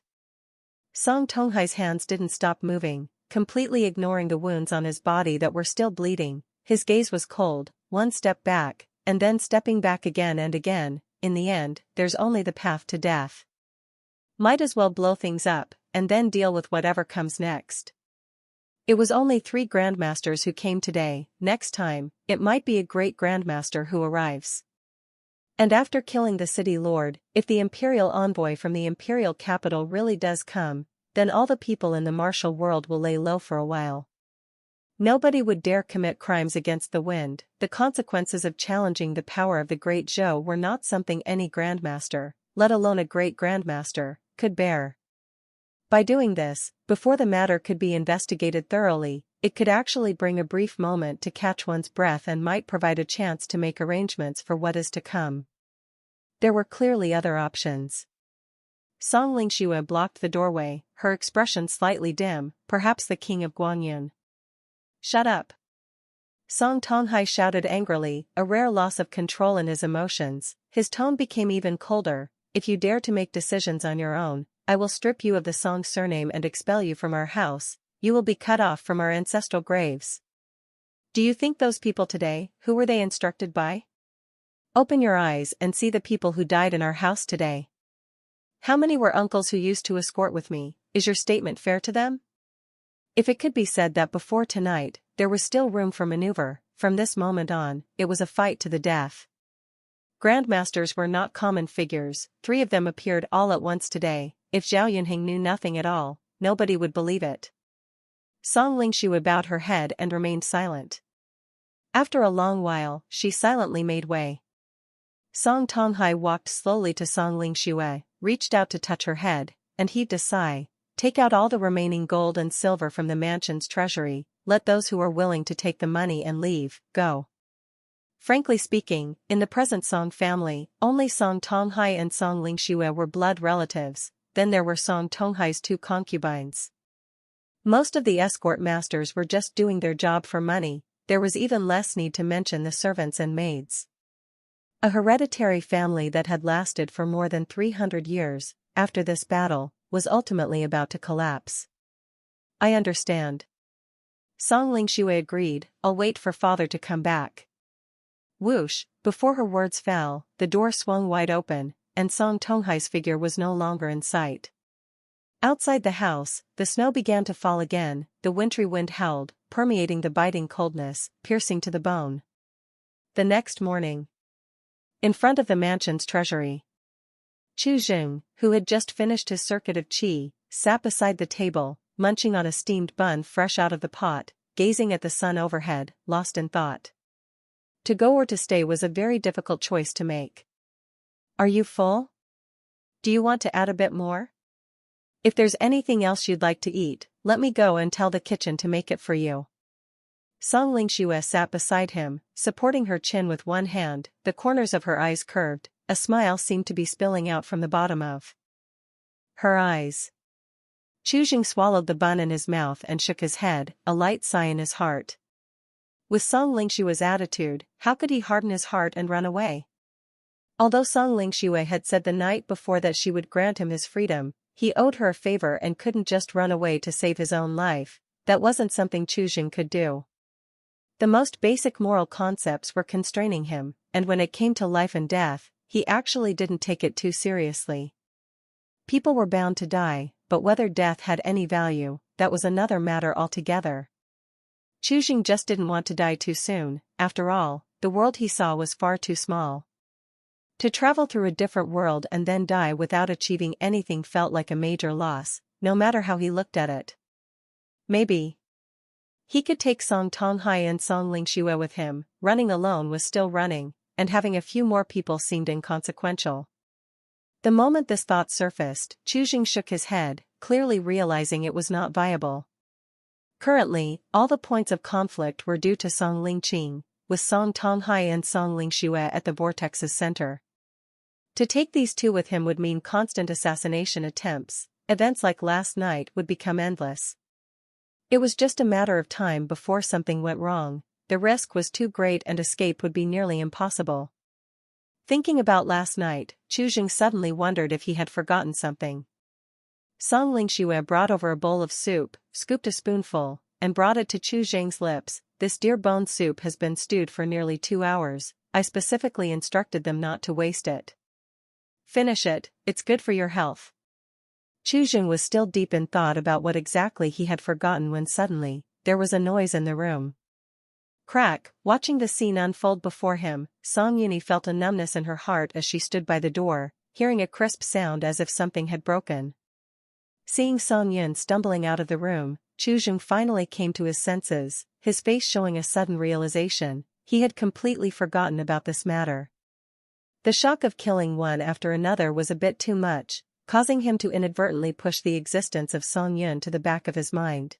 Song Tonghai's hands didn't stop moving, completely ignoring the wounds on his body that were still bleeding. His gaze was cold, one step back, and then stepping back again and again. In the end, there's only the path to death. Might as well blow things up, and then deal with whatever comes next. It was only 3 Grandmasters who came today. Next time, it might be a great Grandmaster who arrives. And after killing the city lord, if the imperial envoy from the imperial capital really does come, then all the people in the martial world will lay low for a while. Nobody would dare commit crimes against the wind. The consequences of challenging the power of the Great Zhou were not something any Grandmaster, let alone a great Grandmaster, could bear. By doing this, before the matter could be investigated thoroughly, it could actually bring a brief moment to catch one's breath and might provide a chance to make arrangements for what is to come. There were clearly other options. Song Lingqing blocked the doorway, her expression slightly dim. "Perhaps the king of Guangyun." "Shut up!" Song Tonghai shouted angrily, a rare loss of control in his emotions. His tone became even colder. "If you dare to make decisions on your own, I will strip you of the Song surname and expel you from our house. You will be cut off from our ancestral graves." "Do you think those people today, who were they instructed by? Open your eyes and see the people who died in our house today. How many were uncles who used to escort with me? Is your statement fair to them?" If it could be said that before tonight, there was still room for maneuver, from this moment on, it was a fight to the death. Grandmasters were not common figures. 3 of them appeared all at once today. If Zhao Yunheng knew nothing at all, nobody would believe it. Song Lingqing bowed her head and remained silent. After a long while, she silently made way. Song Tonghai walked slowly to Song Lingqing, reached out to touch her head, and heaved a sigh. "Take out all the remaining gold and silver from the mansion's treasury, let those who are willing to take the money and leave, go." Frankly speaking, in the present Song family, only Song Tonghai and Song Lingqing were blood relatives. Then there were Song Tonghai's 2 concubines. Most of the escort masters were just doing their job for money. There was even less need to mention the servants and maids. A hereditary family that had lasted for more than 300 years, after this battle, was ultimately about to collapse. "I understand." Song Lingqing agreed. "I'll wait for father to come back." Whoosh, before her words fell, the door swung wide open, and Song Tonghai's figure was no longer in sight. Outside the house, the snow began to fall again. The wintry wind howled, permeating the biting coldness, piercing to the bone. The next morning, in front of the mansion's treasury, Chu Jing, who had just finished his circuit of Qi, sat beside the table, munching on a steamed bun fresh out of the pot, gazing at the sun overhead, lost in thought. To go or to stay was a very difficult choice to make. "Are you full? Do you want to add a bit more? If there's anything else you'd like to eat, let me go and tell the kitchen to make it for you." Song Lingxue sat beside him, supporting her chin with one hand, the corners of her eyes curved, a smile seemed to be spilling out from the bottom of her eyes. Chu swallowed the bun in his mouth and shook his head, a light sigh in his heart. With Song Lingxue's attitude, how could he harden his heart and run away? Although Song Lingxue had said the night before that she would grant him his freedom, he owed her a favor and couldn't just run away to save his own life. That wasn't something Chu could do. The most basic moral concepts were constraining him, and when it came to life and death, he actually didn't take it too seriously. People were bound to die, but whether death had any value, that was another matter altogether. Chu just didn't want to die too soon. After all, the world he saw was far too small. To travel through a different world and then die without achieving anything felt like a major loss, no matter how he looked at it. Maybe he could take Song Tonghai and Song Lingxue with him. Running alone was still running, and having a few more people seemed inconsequential. The moment this thought surfaced, Chu shook his head, clearly realizing it was not viable. Currently, all the points of conflict were due to Song Lingqing, with Song Tonghai and Song Lingxue at the vortex's center. To take these two with him would mean constant assassination attempts. Events like last night would become endless. It was just a matter of time before something went wrong. The risk was too great and escape would be nearly impossible. Thinking about last night, Chu suddenly wondered if he had forgotten something. Song Lingxue brought over a bowl of soup, scooped a spoonful, and brought it to Chu lips. "This deer bone soup has been stewed for nearly 2 hours. I specifically instructed them not to waste it. Finish it, it's good for your health." Chu was still deep in thought about what exactly he had forgotten when suddenly, there was a noise in the room. Crack. Watching the scene unfold before him, Song Yuni felt a numbness in her heart as she stood by the door, hearing a crisp sound as if something had broken. Seeing Song Yun stumbling out of the room, Chu finally came to his senses, his face showing a sudden realization. He had completely forgotten about this matter. The shock of killing one after another was a bit too much, causing him to inadvertently push the existence of Song Yun to the back of his mind.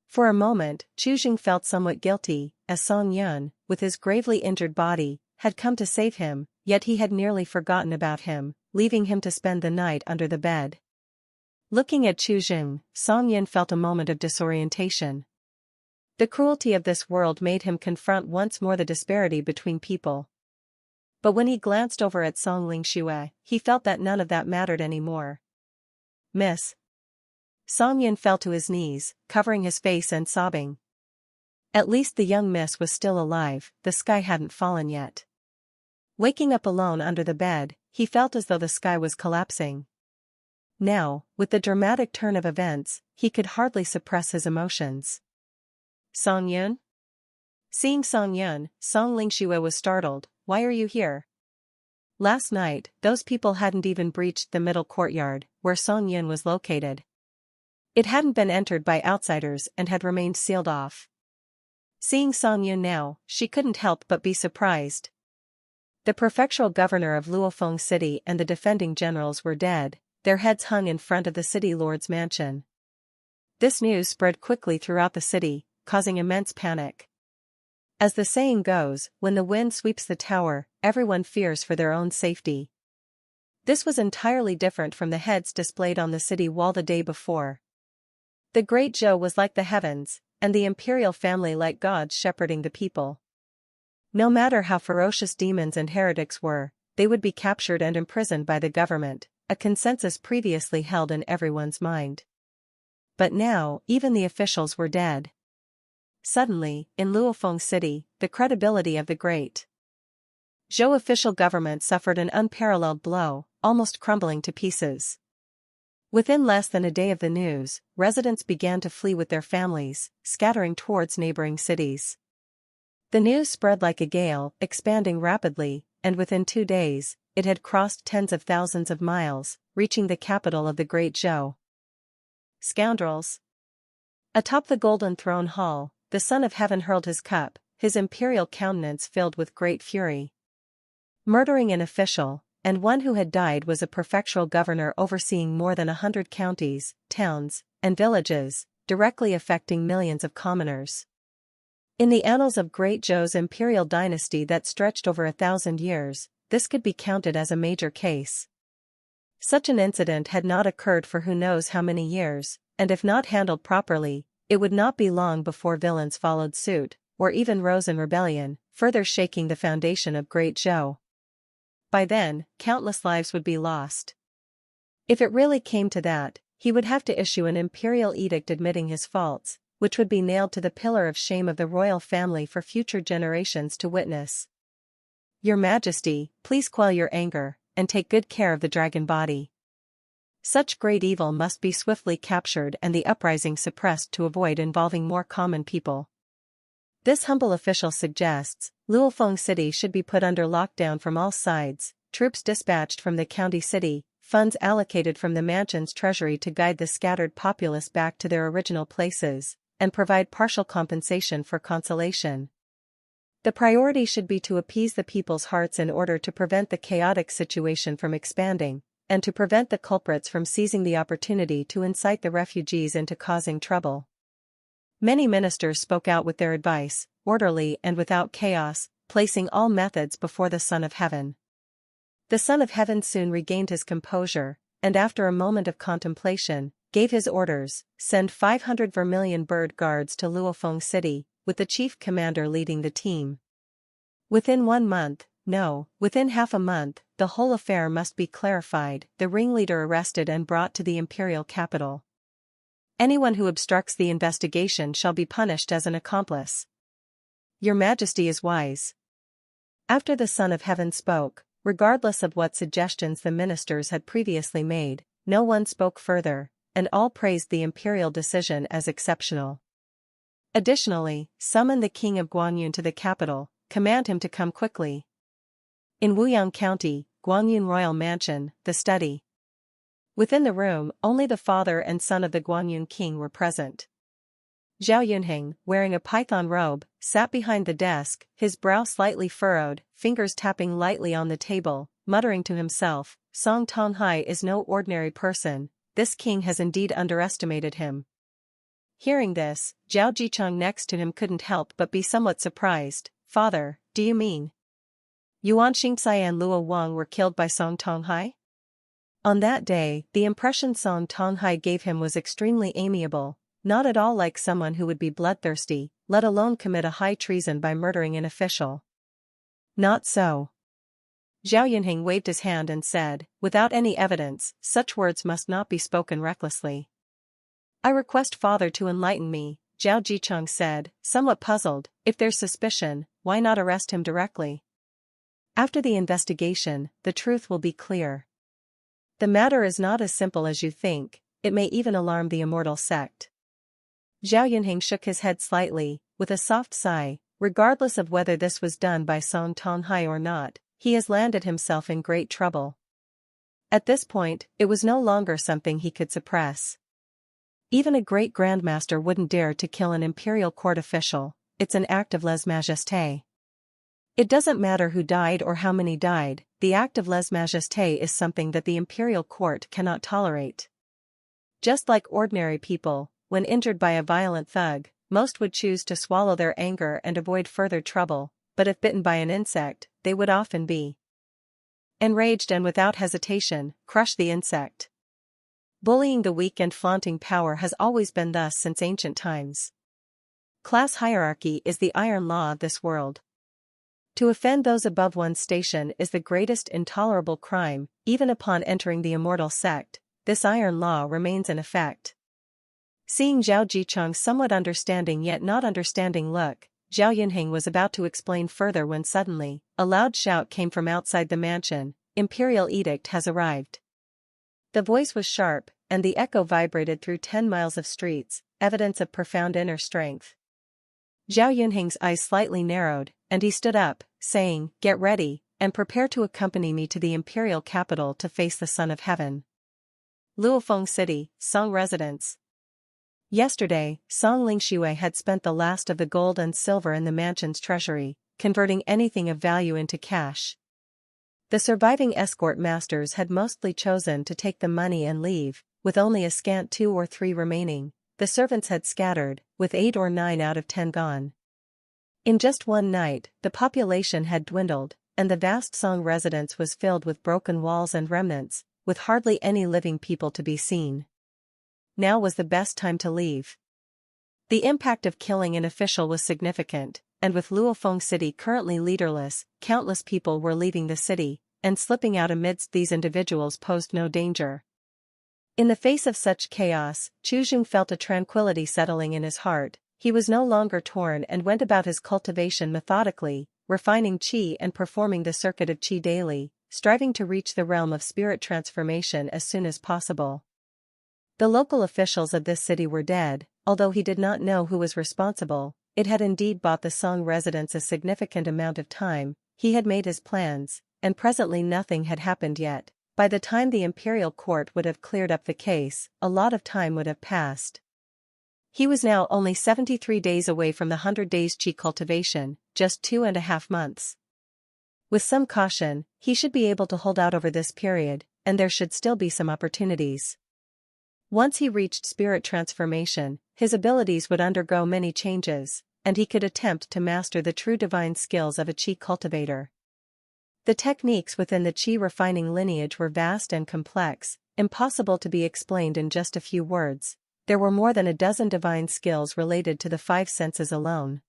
For a moment, Chu felt somewhat guilty, as Song Yun, with his gravely injured body, had come to save him, yet he had nearly forgotten about him, leaving him to spend the night under the bed. Looking at Chu Song Yun felt a moment of disorientation. The cruelty of this world made him confront once more the disparity between people. But when he glanced over at Song Lingxue, he felt that none of that mattered anymore. "Miss." Song Yun fell to his knees, covering his face and sobbing. At least the young miss was still alive, the sky hadn't fallen yet. Waking up alone under the bed, he felt as though the sky was collapsing. Now, with the dramatic turn of events, he could hardly suppress his emotions. "Song Yun?" Seeing Song Yun, Song Lingxue was startled. "Why are you here?" Last night, those people hadn't even breached the middle courtyard, where Song Yun was located. It hadn't been entered by outsiders and had remained sealed off. Seeing Song Yun now, she couldn't help but be surprised. The prefectural governor of Luofeng City and the defending generals were dead, their heads hung in front of the city lord's mansion. This news spread quickly throughout the city, causing immense panic. As the saying goes, when the wind sweeps the tower, everyone fears for their own safety. This was entirely different from the heads displayed on the city wall the day before. The Great Zhou was like the heavens, and the imperial family like gods shepherding the people. No matter how ferocious demons and heretics were, they would be captured and imprisoned by the government, a consensus previously held in everyone's mind. But now, even the officials were dead. Suddenly, in Luofeng City, the credibility of the Great Zhou official government suffered an unparalleled blow, almost crumbling to pieces. Within less than a day of the news, residents began to flee with their families, scattering towards neighboring cities. The news spread like a gale, expanding rapidly, and within 2 days, it had crossed tens of thousands of miles, reaching the capital of the Great Zhou. Scoundrels! Atop the golden throne hall, the Son of Heaven hurled his cup, his imperial countenance filled with great fury. Murdering an official, and one who had died was a prefectural governor overseeing more than 100 counties, towns, and villages, directly affecting millions of commoners. In the annals of Great Zhou's imperial dynasty that stretched over 1,000 years, this could be counted as a major case. Such an incident had not occurred for who knows how many years, and if not handled properly, it would not be long before villains followed suit, or even rose in rebellion, further shaking the foundation of Great Zhou. By then, countless lives would be lost. If it really came to that, he would have to issue an imperial edict admitting his faults, which would be nailed to the pillar of shame of the royal family for future generations to witness. Your Majesty, please quell your anger, and take good care of the dragon body. Such great evil must be swiftly captured and the uprising suppressed to avoid involving more common people. This humble official suggests, Lingqing City should be put under lockdown from all sides, troops dispatched from the county city, funds allocated from the mansion's treasury to guide the scattered populace back to their original places, and provide partial compensation for consolation. The priority should be to appease the people's hearts in order to prevent the chaotic situation from expanding, and to prevent the culprits from seizing the opportunity to incite the refugees into causing trouble. Many ministers spoke out with their advice, orderly and without chaos, placing all methods before the Son of Heaven. The Son of Heaven soon regained his composure, and after a moment of contemplation, gave his orders: send 500 vermilion bird guards to Lingqing City, with the chief commander leading the team. Within 1 month, no, within half a month, the whole affair must be clarified, the ringleader arrested and brought to the imperial capital. Anyone who obstructs the investigation shall be punished as an accomplice. Your Majesty is wise. After the Son of Heaven spoke, regardless of what suggestions the ministers had previously made, no one spoke further, and all praised the imperial decision as exceptional. Additionally, summon the king of Guangyun to the capital, command him to come quickly. In Wuyang County, Guangyun Royal Mansion, the study. Within the room, only the father and son of the Guangyun king were present. Zhao Yunheng, wearing a python robe, sat behind the desk, his brow slightly furrowed, fingers tapping lightly on the table, muttering to himself, Song Tonghai is no ordinary person, this king has indeed underestimated him. Hearing this, Zhao Jicheng next to him couldn't help but be somewhat surprised. Father, do you mean Yuan Xingxai and Luo Wang were killed by Song Tonghai? On that day, the impression Song Tonghai gave him was extremely amiable, not at all like someone who would be bloodthirsty, let alone commit a high treason by murdering an official. Not so. Zhao Yunheng waved his hand and said, without any evidence, such words must not be spoken recklessly. I request Father to enlighten me, Zhao Jicheng said, somewhat puzzled. If there's suspicion, why not arrest him directly? After the investigation, the truth will be clear. The matter is not as simple as you think, it may even alarm the Immortal sect. Zhao Yunheng shook his head slightly, with a soft sigh. Regardless of whether this was done by Song Tonghai or not, he has landed himself in great trouble. At this point, it was no longer something he could suppress. Even a great Grandmaster wouldn't dare to kill an imperial court official, it's an act of lèse-majesté. It doesn't matter who died or how many died, the act of lèse-majesté is something that the imperial court cannot tolerate. Just like ordinary people, when injured by a violent thug, most would choose to swallow their anger and avoid further trouble, but if bitten by an insect, they would often be enraged and without hesitation, crush the insect. Bullying the weak and flaunting power has always been thus since ancient times. Class hierarchy is the iron law of this world. To offend those above one's station is the greatest intolerable crime, even upon entering the Immortal sect, this iron law remains in effect. Seeing Zhao Jicheng's somewhat understanding yet not understanding look, Zhao Yunheng was about to explain further when suddenly, a loud shout came from outside the mansion, Imperial Edict has arrived. The voice was sharp, and the echo vibrated through 10 miles of streets, evidence of profound inner strength. Zhao Yunheng's eyes slightly narrowed, and he stood up, saying, Get ready, and prepare to accompany me to the imperial capital to face the Son of Heaven. Lingqing City, Song Residence. Yesterday, Song Lingxue had spent the last of the gold and silver in the mansion's treasury, converting anything of value into cash. The surviving escort masters had mostly chosen to take the money and leave, with only a scant 2 or 3 remaining. The servants had scattered, with 8 or 9 out of 10 gone. In just one night, the population had dwindled, and the vast Song residence was filled with broken walls and remnants, with hardly any living people to be seen. Now was the best time to leave. The impact of killing an official was significant, and with Luofeng City currently leaderless, countless people were leaving the city, and slipping out amidst these individuals posed no danger. In the face of such chaos, Chuzheng felt a tranquility settling in his heart. He was no longer torn and went about his cultivation methodically, refining qi and performing the circuit of qi daily, striving to reach the realm of spirit transformation as soon as possible. The local officials of this city were dead, although he did not know who was responsible. It had indeed bought the Song residents a significant amount of time. He had made his plans, and presently nothing had happened yet. By the time the imperial court would have cleared up the case, a lot of time would have passed. He was now only 73 days away from the 100 days Qi cultivation, just 2.5 months. With some caution, he should be able to hold out over this period, and there should still be some opportunities. Once he reached spirit transformation, his abilities would undergo many changes, and he could attempt to master the true divine skills of a Qi cultivator. The techniques within the Qi refining lineage were vast and complex, impossible to be explained in just a few words. There were more than a dozen divine skills related to the 5 senses alone.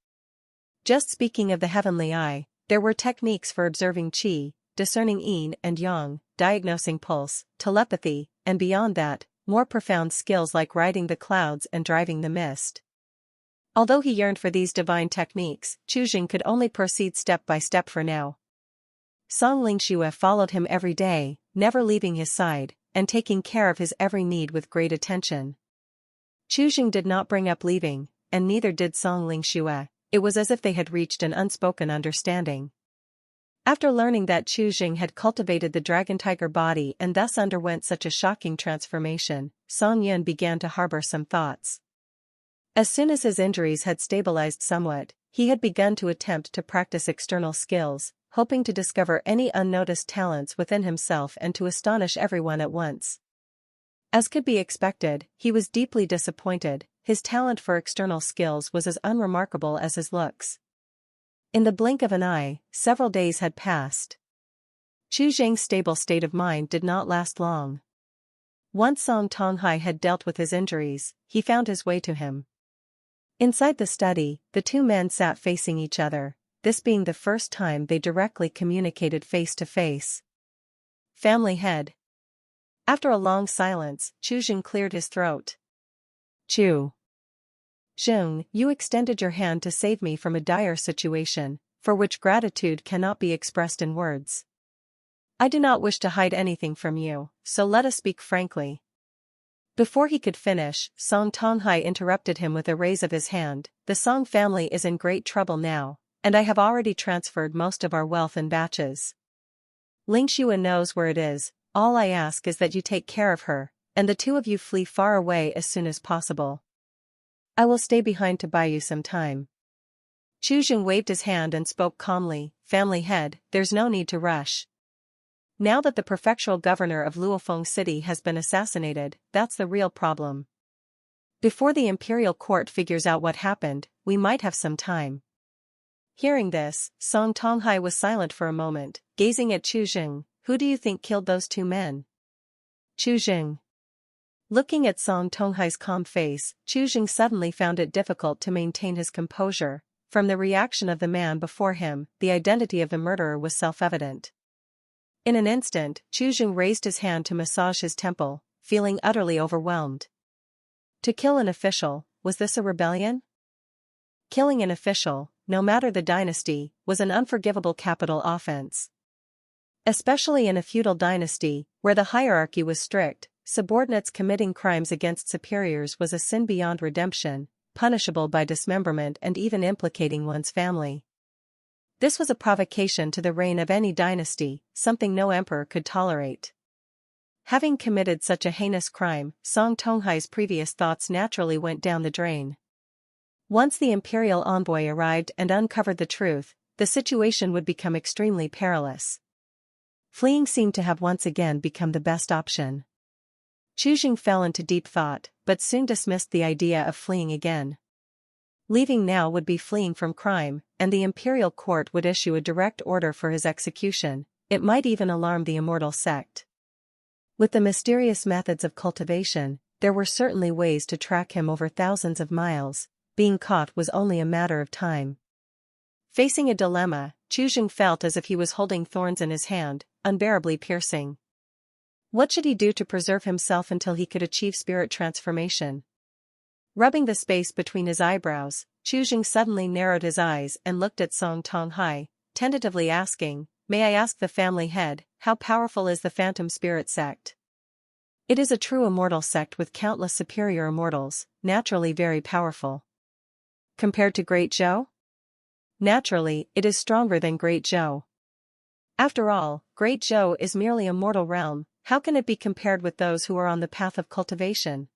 Just speaking of the heavenly eye, there were techniques for observing Qi, discerning yin and yang, diagnosing pulse, telepathy, and beyond that, more profound skills like riding the clouds and driving the mist. Although he yearned for these divine techniques, Chuzheng could only proceed step by step for now. Song Lingxue followed him every day, never leaving his side, and taking care of his every need with great attention. Chuzheng did not bring up leaving, and neither did Song Lingxue. It was as if they had reached an unspoken understanding. After learning that Chuzheng had cultivated the dragon tiger body and thus underwent such a shocking transformation, Song Yun began to harbor some thoughts. As soon as his injuries had stabilized somewhat, he had begun to attempt to practice external skills, hoping to discover any unnoticed talents within himself and to astonish everyone at once. As could be expected, he was deeply disappointed. His talent for external skills was as unremarkable as his looks. In the blink of an eye, several days had passed. Chuzheng's stable state of mind did not last long. Once Song Tonghai had dealt with his injuries, he found his way to him. Inside the study, the two men sat facing each other, this being the first time they directly communicated face to face. Family head. After a long silence, Chuzheng cleared his throat. Chu. Zheng, you extended your hand to save me from a dire situation, for which gratitude cannot be expressed in words. I do not wish to hide anything from you, so let us speak frankly. Before he could finish, Song Tonghai interrupted him with a raise of his hand. The Song family is in great trouble now, and I have already transferred most of our wealth in batches. Lingxue knows where it is. All I ask is that you take care of her, and the two of you flee far away as soon as possible. I will stay behind to buy you some time. Chuzheng waved his hand and spoke calmly. Family head, there's no need to rush. Now that the prefectural governor of Luofeng City has been assassinated, that's the real problem. Before the imperial court figures out what happened, we might have some time. Hearing this, Song Tonghai was silent for a moment, gazing at Chuzheng. Who do you think killed those two men? Chuzheng. Looking at Song Tonghai's calm face, Chuzheng suddenly found it difficult to maintain his composure. From the reaction of the man before him, the identity of the murderer was self-evident. In an instant, Chuzheng raised his hand to massage his temple, feeling utterly overwhelmed. To kill an official, was this a rebellion? Killing an official, no matter the dynasty, was an unforgivable capital offense. Especially in a feudal dynasty, where the hierarchy was strict, subordinates committing crimes against superiors was a sin beyond redemption, punishable by dismemberment and even implicating one's family. This was a provocation to the reign of any dynasty, something no emperor could tolerate. Having committed such a heinous crime, Song Tonghai's previous thoughts naturally went down the drain. Once the imperial envoy arrived and uncovered the truth, the situation would become extremely perilous. Fleeing seemed to have once again become the best option. Qi fell into deep thought, but soon dismissed the idea of fleeing again. Leaving now would be fleeing from crime, and the imperial court would issue a direct order for his execution. It might even alarm the Immortal sect. With the mysterious methods of cultivation, there were certainly ways to track him over thousands of miles. Being caught was only a matter of time. Facing a dilemma, Qi felt as if he was holding thorns in his hand, unbearably piercing. What should he do to preserve himself until he could achieve spirit transformation? Rubbing the space between his eyebrows, Qi suddenly narrowed his eyes and looked at Song Tonghai, tentatively asking, "May I ask the family head, how powerful is the Phantom Spirit sect?" "It is a true immortal sect with countless superior immortals, naturally very powerful." "Compared to Great Zhou?" "Naturally, it is stronger than Great Zhou. After all, Great Zhou is merely a mortal realm, how can it be compared with those who are on the path of cultivation?"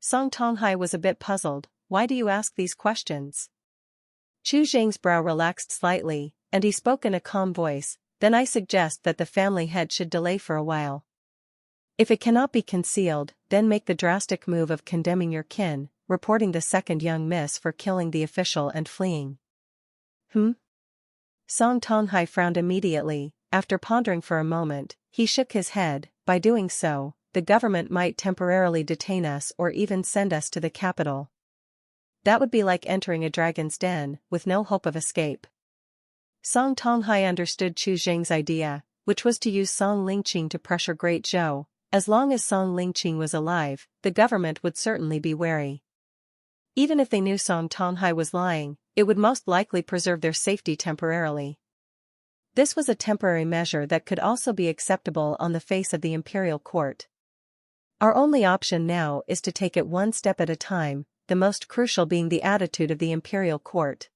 Song Tonghai was a bit puzzled. "Why do you ask these questions?" Qi brow relaxed slightly, and he spoke in a calm voice. "Then I suggest that the family head should delay for a while. If it cannot be concealed, then make the drastic move of condemning your kin, reporting the second young miss for killing the official and fleeing." Song Tonghai frowned immediately. After pondering for a moment, he shook his head. "By doing so, the government might temporarily detain us or even send us to the capital. That would be like entering a dragon's den, with no hope of escape." Song Tonghai understood Qi idea, which was to use Song Lingqing to pressure Great Zhou. As long as Song Lingqing was alive, the government would certainly be wary. Even if they knew Song Tonghai was lying, it would most likely preserve their safety temporarily. This was a temporary measure that could also be acceptable on the face of the imperial court. Our only option now is to take it one step at a time, the most crucial being the attitude of the imperial court.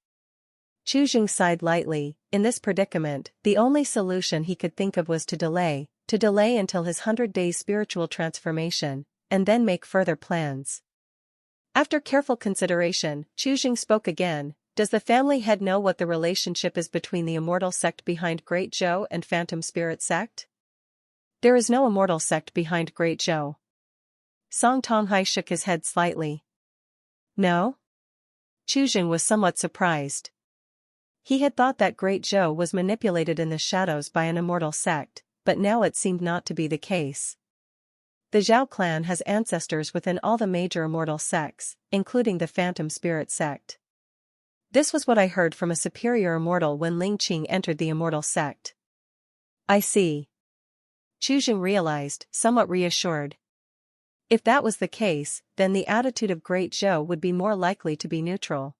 Qi sighed lightly. In this predicament, the only solution he could think of was to delay until his 100 days spiritual transformation, and then make further plans. After careful consideration, Qi spoke again. "Does the family head know what the relationship is between the Immortal sect behind Great Zhou and Phantom Spirit sect?" "There is no Immortal sect behind Great Zhou." Song Tonghai shook his head slightly. "No?" Qi was somewhat surprised. He had thought that Great Zhou was manipulated in the shadows by an immortal sect, but now it seemed not to be the case. The Zhao clan has ancestors within all the major immortal sects, including the Phantom Spirit sect. This was what I heard from a superior immortal when Lingqing entered the immortal sect. "I see." Qi realized, somewhat reassured. If that was the case, then the attitude of Great Zhou would be more likely to be neutral.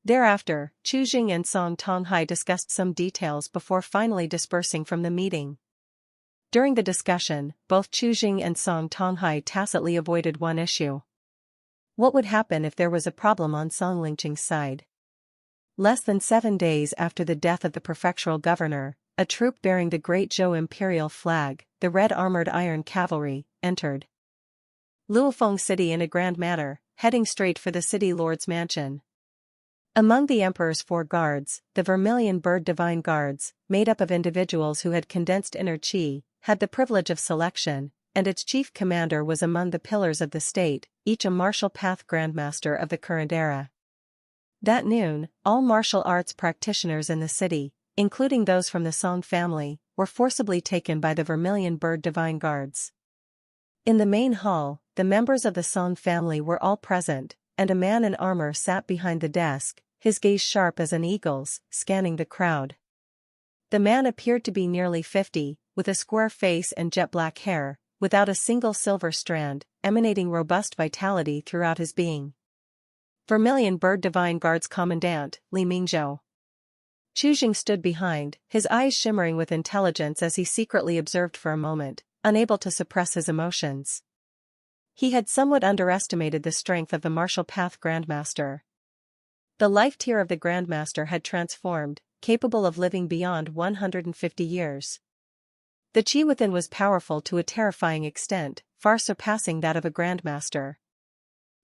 Thereafter, Qi and Song Tonghai discussed some details before finally dispersing from the meeting. During the discussion, both Qi and Song Tonghai tacitly avoided one issue. What would happen if there was a problem on Song Lingqing's side? Less than 7 days after the death of the prefectural governor, a troop bearing the Great Zhou imperial flag, the red armored iron cavalry, entered Luofeng city in a grand manner, heading straight for the city lord's mansion. Among the emperor's 4 guards, the Vermilion Bird Divine Guards, made up of individuals who had condensed inner Qi, had the privilege of selection, and its chief commander was among the pillars of the state, each a martial path Grandmaster of the current era. That noon, all martial arts practitioners in the city, including those from the Song family, were forcibly taken by the Vermilion Bird Divine Guards. In the main hall, the members of the Song family were all present, and a man in armor sat behind the desk, his gaze sharp as an eagle's, scanning the crowd. The man appeared to be nearly 50, with a square face and jet black hair, without a single silver strand, emanating robust vitality throughout his being. Vermilion Bird Divine Guards Commandant, Li Mingzhou. Qi stood behind, his eyes shimmering with intelligence as he secretly observed for a moment, unable to suppress his emotions. He had somewhat underestimated the strength of the martial path Grandmaster. The life tier of the Grandmaster had transformed, capable of living beyond 150 years. The Qi within was powerful to a terrifying extent, far surpassing that of a Grandmaster.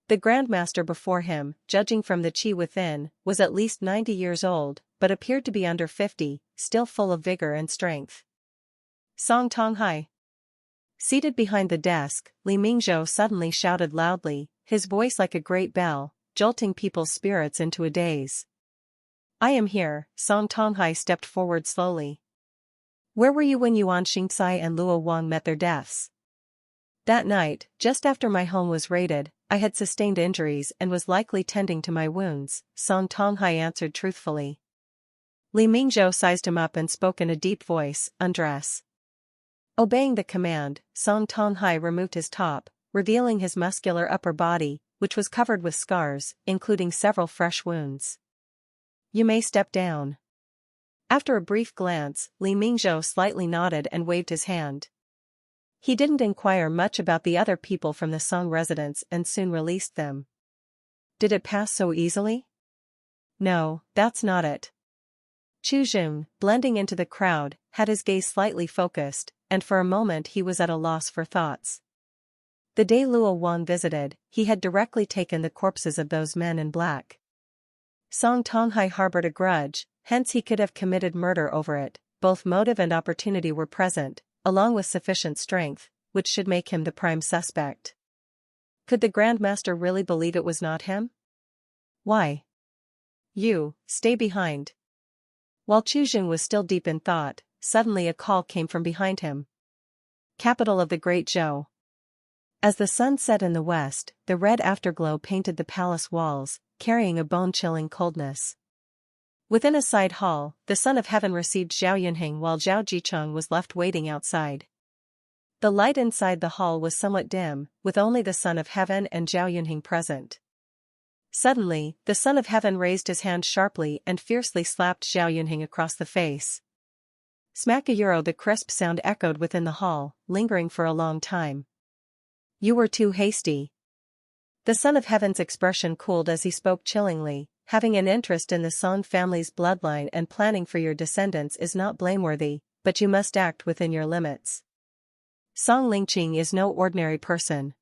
The Grandmaster before him, judging from the Qi within, was at least 90 years old, but appeared to be under 50, still full of vigor and strength. Song Tonghai. Seated behind the desk, Li Mingzhou suddenly shouted loudly, his voice like a great bell, jolting people's spirits into a daze. I am here. Song Tonghai stepped forward slowly. Where were you when Yuan Xingcai and Luo Wang met their deaths? That night, just after my home was raided, I had sustained injuries and was likely tending to my wounds, Song Tonghai answered truthfully. Li Mingzhou sized him up and spoke in a deep voice, undress. Obeying the command, Song Tonghai removed his top, revealing his muscular upper body, which was covered with scars, including several fresh wounds. You may step down. After a brief glance, Li Mingzhou slightly nodded and waved his hand. He didn't inquire much about the other people from the Song residence and soon released them. Did it pass so easily? No, that's not it. Chu Jun, blending into the crowd, had his gaze slightly focused, and for a moment he was at a loss for thoughts. The day Luo Wang visited, he had directly taken the corpses of those men in black. Song Tonghai harbored a grudge, hence he could have committed murder over it. Both motive and opportunity were present, along with sufficient strength, which should make him the prime suspect. Could the Grandmaster really believe it was not him? Why? You, stay behind. While Chu Jun was still deep in thought, suddenly a call came from behind him. Capital of the Great Zhou. As the sun set in the west, the red afterglow painted the palace walls, carrying a bone-chilling coldness. Within a side hall, the Son of Heaven received Zhao Yunheng while Zhao Jicheng was left waiting outside. The light inside the hall was somewhat dim, with only the Son of Heaven and Zhao Yunheng present. Suddenly, the Son of Heaven raised his hand sharply and fiercely slapped Zhao Yunheng across the face. Smack a euro. The crisp sound echoed within the hall, lingering for a long time. You were too hasty. The Son of Heaven's expression cooled as he spoke chillingly. Having an interest in the Song family's bloodline and planning for your descendants is not blameworthy, but you must act within your limits. Song Lingqing is no ordinary person.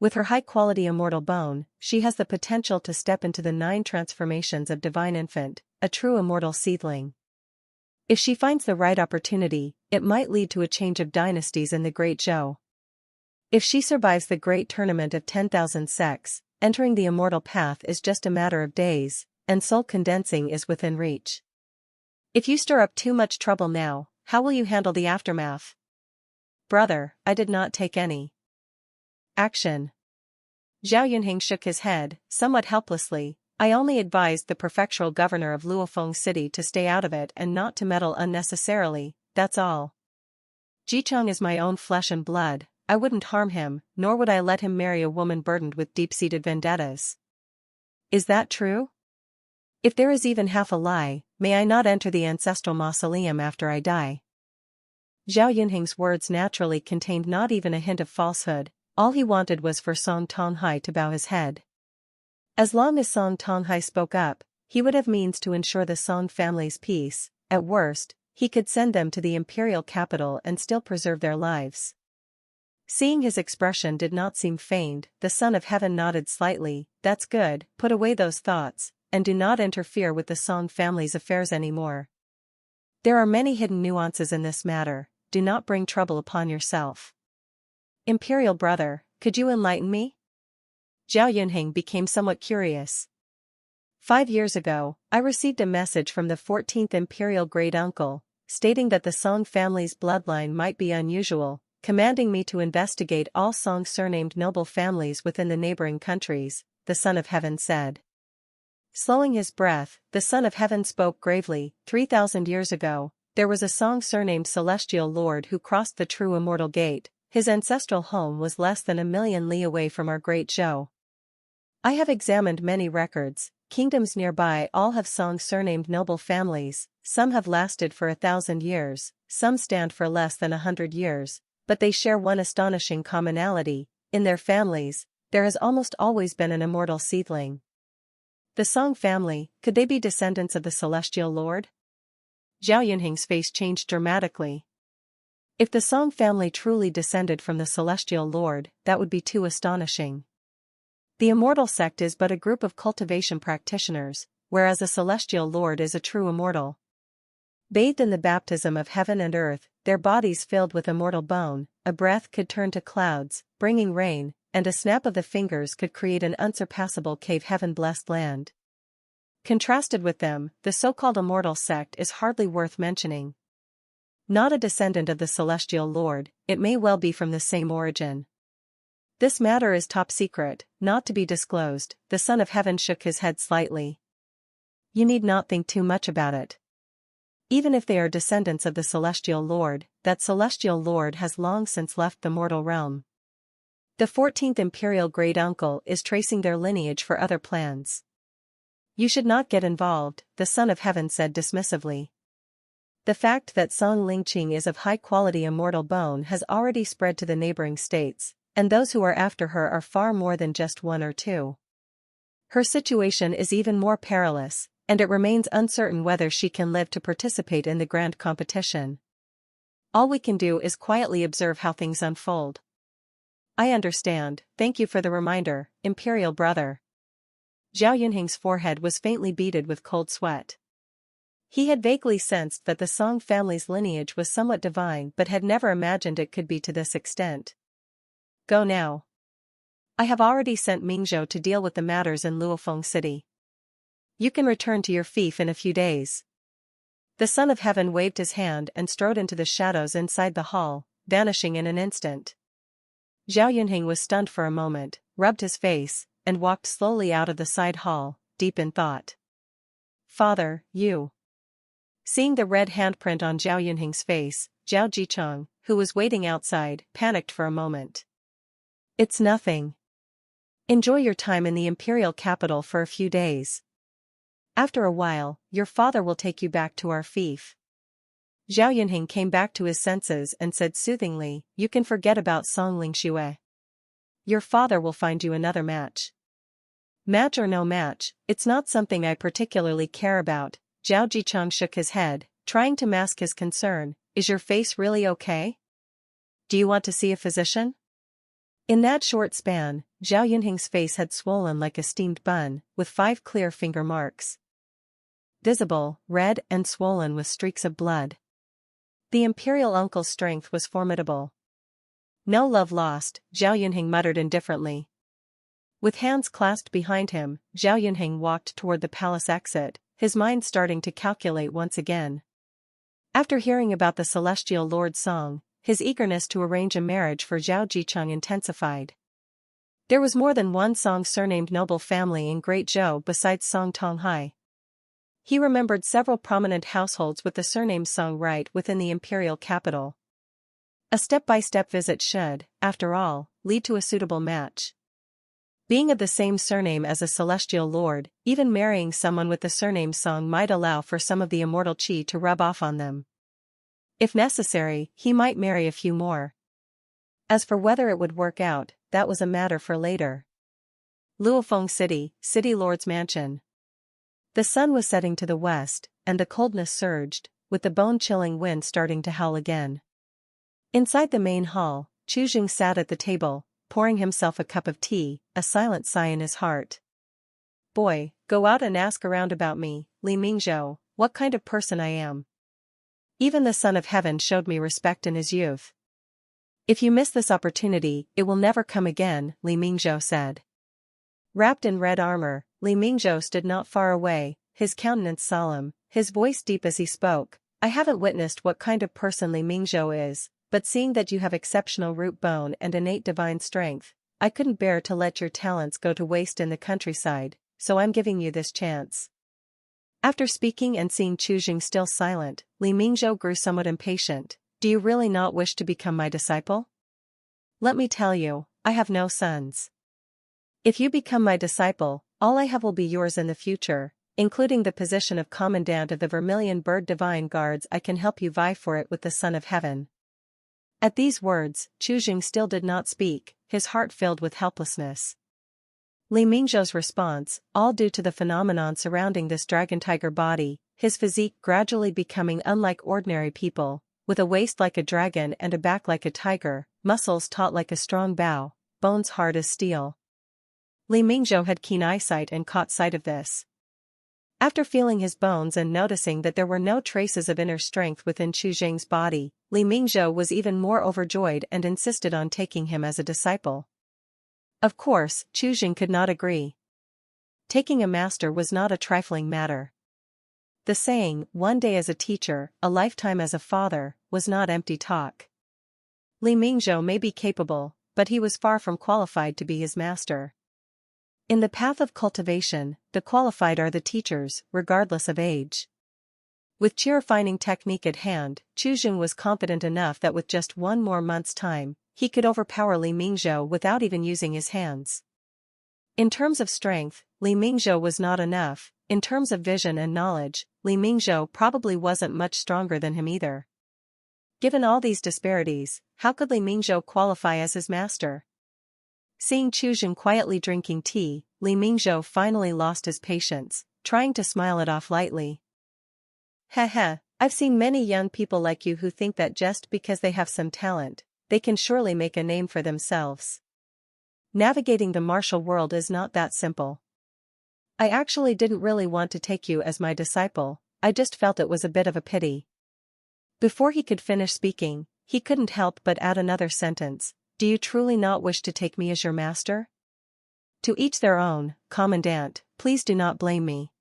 With her high-quality immortal bone, she has the potential to step into the 9 transformations of Divine Infant, a true immortal seedling. If she finds the right opportunity, it might lead to a change of dynasties in the Great Zhou. If she survives the great tournament of 10,000 sects, entering the immortal path is just a matter of days, and soul condensing is within reach. If you stir up too much trouble now, how will you handle the aftermath? Brother, I did not take any action. Zhao Yunheng shook his head, somewhat helplessly. I only advised the prefectural governor of Luofeng City to stay out of it and not to meddle unnecessarily, that's all. Jicheng is my own flesh and blood. I wouldn't harm him, nor would I let him marry a woman burdened with deep-seated vendettas. Is that true? If there is even half a lie, may I not enter the ancestral mausoleum after I die? Zhao Yunheng's words naturally contained not even a hint of falsehood. All he wanted was for Song Tonghai to bow his head. As long as Song Tonghai spoke up, he would have means to ensure the Song family's peace. At worst, he could send them to the imperial capital and still preserve their lives. Seeing his expression did not seem feigned, the Son of Heaven nodded slightly. That's good, put away those thoughts, and do not interfere with the Song family's affairs anymore. There are many hidden nuances in this matter, do not bring trouble upon yourself. Imperial brother, could you enlighten me? Zhao Yunheng became somewhat curious. 5 years ago, I received a message from the 14th Imperial Great Uncle, stating that the Song family's bloodline might be unusual, commanding me to investigate all Song surnamed noble families within the neighboring countries, the Son of Heaven said. Slowing his breath, the Son of Heaven spoke gravely. 3,000 years ago, there was a Song surnamed Celestial Lord who crossed the true immortal gate. His ancestral home was less than 1,000,000 li away from our Great Zhou. I have examined many records. Kingdoms nearby all have Song surnamed noble families, some have lasted for 1,000 years, some stand for less than 100 years. But they share one astonishing commonality. In their families, there has almost always been an immortal seedling. The Song family, could they be descendants of the Celestial Lord? Zhao Yunheng's face changed dramatically. If the Song family truly descended from the Celestial Lord, that would be too astonishing. The Immortal sect is but a group of cultivation practitioners, whereas a Celestial Lord is a true immortal. Bathed in the baptism of heaven and earth, their bodies filled with immortal bone, a breath could turn to clouds, bringing rain, and a snap of the fingers could create an unsurpassable cave heaven-blessed land. Contrasted with them, the so-called Immortal sect is hardly worth mentioning. Not a descendant of the Celestial Lord, it may well be from the same origin. This matter is top secret, not to be disclosed. The Son of Heaven shook his head slightly. You need not think too much about it. Even if they are descendants of the Celestial Lord, that Celestial Lord has long since left the mortal realm. The 14th Imperial Great Uncle is tracing their lineage for other plans. You should not get involved, the Son of Heaven said dismissively. The fact that Song Lingqing is of high-quality immortal bone has already spread to the neighboring states, and those who are after her are far more than just one or two. Her situation is even more perilous, and it remains uncertain whether she can live to participate in the grand competition. All we can do is quietly observe how things unfold. I understand, thank you for the reminder, Imperial brother. Zhao Yunhing's forehead was faintly beaded with cold sweat. He had vaguely sensed that the Song family's lineage was somewhat divine but had never imagined it could be to this extent. Go now. I have already sent Mingzhou to deal with the matters in Luofeng City. You can return to your fief in a few days. The Son of Heaven waved his hand and strode into the shadows inside the hall, vanishing in an instant. Zhao Yunhing was stunned for a moment, rubbed his face, and walked slowly out of the side hall, deep in thought. Father, you. Seeing the red handprint on Zhao Yunhing's face, Zhao Jicheng, who was waiting outside, panicked for a moment. It's nothing. Enjoy your time in the imperial capital for a few days. After a while, your father will take you back to our fief. Zhao Yunhing came back to his senses and said soothingly, you can forget about Song Lingxue. Your father will find you another match. Match or no match, it's not something I particularly care about. Zhao Jicheng shook his head, trying to mask his concern. Is your face really okay? Do you want to see a physician? In that short span, Zhao Yunhing's face had swollen like a steamed bun, with 5 clear finger marks. Visible, red and swollen with streaks of blood. The imperial uncle's strength was formidable. No love lost, Zhao Yunhing muttered indifferently. With hands clasped behind him, Zhao Yunhing walked toward the palace exit, his mind starting to calculate once again. After hearing about the Celestial Lord Song, his eagerness to arrange a marriage for Zhao Jicheng intensified. There was more than one Song surnamed noble family in Great Zhou besides Song Tonghai. He remembered several prominent households with the surname Song right within the imperial capital. A step-by-step visit should, after all, lead to a suitable match. Being of the same surname as a celestial lord, even marrying someone with the surname Song might allow for some of the immortal Qi to rub off on them. If necessary, he might marry a few more. As for whether it would work out, that was a matter for later. Luofeng City, City Lord's Mansion. The sun was setting to the west, and the coldness surged, with the bone-chilling wind starting to howl again. Inside the main hall, Chu Jing sat at the table, pouring himself a cup of tea, a silent sigh in his heart. Boy, go out and ask around about me, Li Mingzhou, what kind of person I am. Even the Son of Heaven showed me respect in his youth. If you miss this opportunity, it will never come again, Li Mingzhou said. Wrapped in red armor, Li Mingzhou stood not far away, his countenance solemn, his voice deep as he spoke. I haven't witnessed what kind of person Li Mingzhou is, but seeing that you have exceptional root bone and innate divine strength, I couldn't bear to let your talents go to waste in the countryside, so I'm giving you this chance. After speaking and seeing Chu Jing still silent, Li Mingzhou grew somewhat impatient. Do you really not wish to become my disciple? Let me tell you, I have no sons. If you become my disciple, all I have will be yours in the future, including the position of Commandant of the Vermilion Bird Divine Guards. I can help you vie for it with the Son of Heaven. At these words, Chu Jing still did not speak, his heart filled with helplessness. Li Mingzhou's response, all due to the phenomenon surrounding this dragon-tiger body, his physique gradually becoming unlike ordinary people, with a waist like a dragon and a back like a tiger, muscles taut like a strong bow, bones hard as steel. Li Mingzhou had keen eyesight and caught sight of this. After feeling his bones and noticing that there were no traces of inner strength within Chu Zheng's body, Li Mingzhou was even more overjoyed and insisted on taking him as a disciple. Of course, Chu Zheng could not agree. Taking a master was not a trifling matter. The saying, "one day as a teacher, a lifetime as a father," was not empty talk. Li Mingzhou may be capable, but he was far from qualified to be his master. In the path of cultivation, the qualified are the teachers, regardless of age. With Qi refining technique at hand, Chu Zheng was confident enough that with just one more month's time, he could overpower Li Mingzhou without even using his hands. In terms of strength, Li Mingzhou was not enough. In terms of vision and knowledge, Li Mingzhou probably wasn't much stronger than him either. Given all these disparities, how could Li Mingzhou qualify as his master? Seeing Chu Zheng quietly drinking tea, Li Mingzhou finally lost his patience, trying to smile it off lightly. Heh, I've seen many young people like you who think that just because they have some talent, they can surely make a name for themselves. Navigating the martial world is not that simple. I actually didn't really want to take you as my disciple, I just felt it was a bit of a pity. Before he could finish speaking, he couldn't help but add another sentence. Do you truly not wish to take me as your master? To each their own, Commandant, please do not blame me.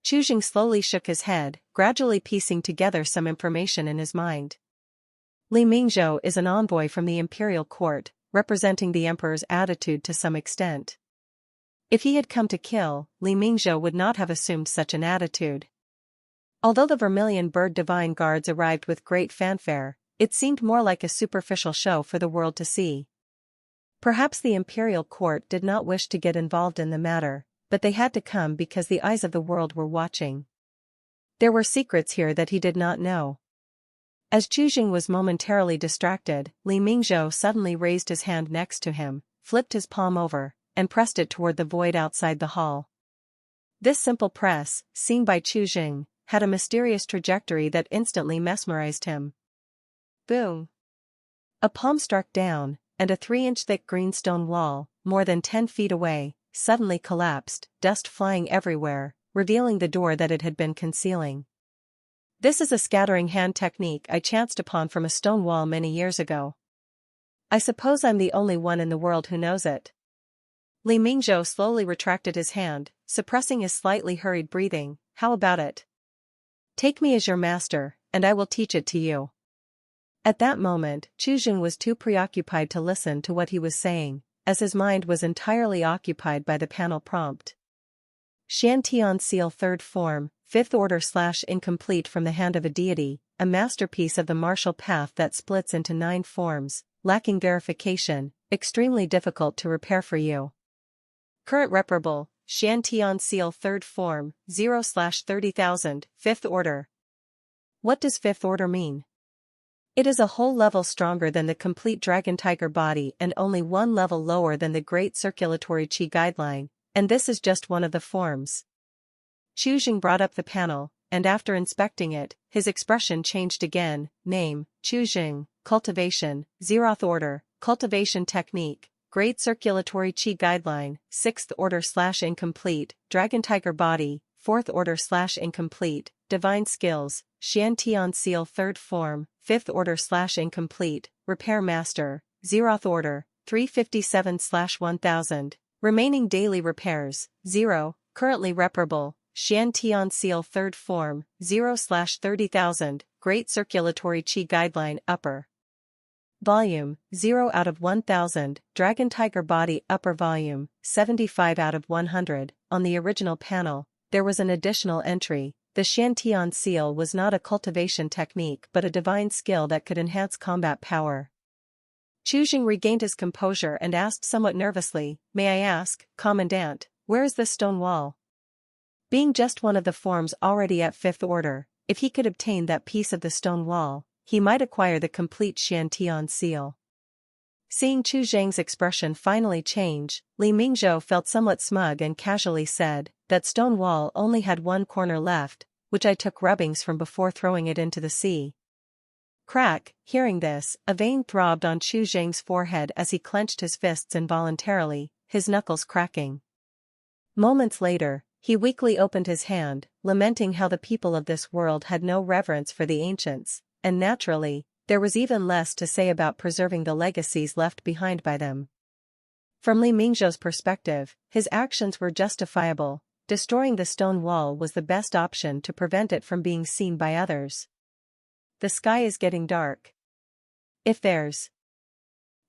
Chu Zheng slowly shook his head, gradually piecing together some information in his mind. Li Mingzhou is an envoy from the imperial court, representing the emperor's attitude to some extent. If he had come to kill, Li Mingzhou would not have assumed such an attitude. Although the Vermilion Bird Divine Guards arrived with great fanfare, it seemed more like a superficial show for the world to see. Perhaps the imperial court did not wish to get involved in the matter, but they had to come because the eyes of the world were watching. There were secrets here that he did not know. As Chu Zheng was momentarily distracted, Li Mingzhou suddenly raised his hand next to him, flipped his palm over, and pressed it toward the void outside the hall. This simple press, seen by Chu Zheng, had a mysterious trajectory that instantly mesmerized him. Boom! A palm struck down, and a 3-inch thick green stone wall, more than 10 feet away, suddenly collapsed, dust flying everywhere, revealing the door that it had been concealing. This is a scattering hand technique I chanced upon from a stone wall many years ago. I suppose I'm the only one in the world who knows it. Li Mingzhou slowly retracted his hand, suppressing his slightly hurried breathing. How about it? Take me as your master, and I will teach it to you. At that moment, Chu Zheng was too preoccupied to listen to what he was saying, as his mind was entirely occupied by the panel prompt. Shantian Seal 3rd Form, 5th Order / incomplete from the hand of a deity, a masterpiece of the martial path that splits into 9 forms, lacking verification, extremely difficult to repair for you. Current reparable, Shantian Seal 3rd Form, 0/30,000, 5th Order. What does 5th Order mean? It is a whole level stronger than the complete Dragon Tiger body and only one level lower than the Great Circulatory Qi Guideline, and this is just one of the forms. Chu Zheng brought up the panel, and after inspecting it, his expression changed again. Name, Chu Zheng, Cultivation, 0th Order, Cultivation Technique, Great Circulatory Qi Guideline, 6th Order / incomplete, Dragon Tiger body, 4th Order / incomplete, Divine Skills, Shantian Seal 3rd Form, 5th Order / incomplete, Repair Master, 0th Order, 357/1000, Remaining Daily Repairs, 0, Currently Reparable, Shantian Seal 3rd Form, 0/30,000, Great Circulatory Qi Guideline Upper Volume, 0 out of 1000, Dragon Tiger Body Upper Volume, 75 out of 100. On the original panel, there was an additional entry. The Shantian Seal was not a cultivation technique but a divine skill that could enhance combat power. Chu Zheng regained his composure and asked somewhat nervously, May I ask, Commandant, where is this stone wall? Being just one of the forms already at 5th Order, if he could obtain that piece of the stone wall, he might acquire the complete Shantian Seal. Seeing Chu Zheng's expression finally change, Li Mingzhou felt somewhat smug and casually said, That stone wall only had one corner left, which I took rubbings from before throwing it into the sea. Crack, hearing this, a vein throbbed on Chu Zheng's forehead as he clenched his fists involuntarily, his knuckles cracking. Moments later, he weakly opened his hand, lamenting how the people of this world had no reverence for the ancients, and naturally, there was even less to say about preserving the legacies left behind by them. From Li Mingzhou's perspective, his actions were justifiable. Destroying the stone wall was the best option to prevent it from being seen by others. The sky is getting dark. If there's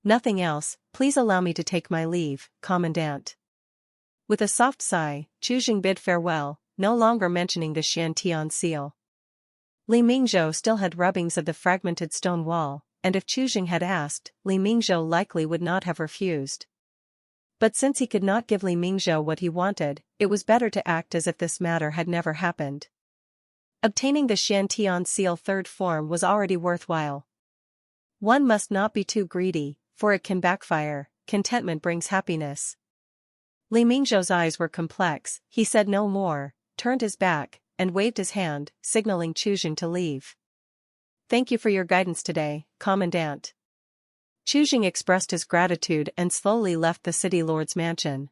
nothing else, please allow me to take my leave, Commandant. With a soft sigh, Chu Zheng bid farewell, no longer mentioning the Xiantian seal. Li Mingzhou still had rubbings of the fragmented stone wall, and if Chu Zheng had asked, Li Mingzhou likely would not have refused. But since he could not give Li Mingzhou what he wanted, it was better to act as if this matter had never happened. Obtaining the Xiantian seal third form was already worthwhile. One must not be too greedy, for it can backfire. Contentment brings happiness. Li Mingzhou's eyes were complex, he said no more, turned his back, and waved his hand, signaling Chu Zheng to leave. Thank you for your guidance today, Commandant. Chu Zheng expressed his gratitude and slowly left the city lord's mansion.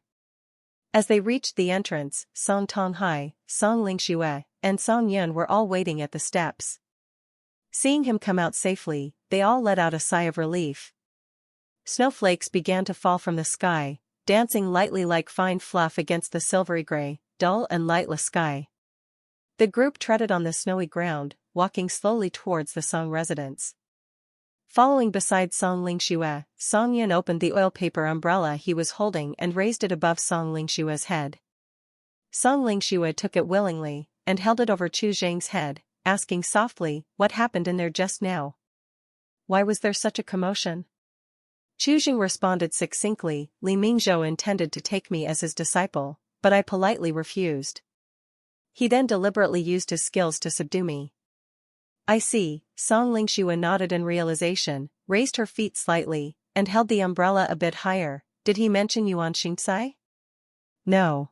As they reached the entrance, Song Tonghai, Song Lingxue, and Song Yun were all waiting at the steps. Seeing him come out safely, they all let out a sigh of relief. Snowflakes began to fall from the sky, dancing lightly like fine fluff against the silvery gray, dull and lightless sky. The group treaded on the snowy ground, walking slowly towards the Song residence. Following beside Song Lingxue, Song Yun opened the oil paper umbrella he was holding and raised it above Song Lingxue's head. Song Lingxue took it willingly, and held it over Chu Zheng's head, asking softly, what happened in there just now? Why was there such a commotion? Chu Zheng responded succinctly, Li Mingzhou intended to take me as his disciple, but I politely refused. He then deliberately used his skills to subdue me. I see, Song Lingxue nodded in realization, raised her feet slightly, and held the umbrella a bit higher. Did he mention Yuan Xingcai? No.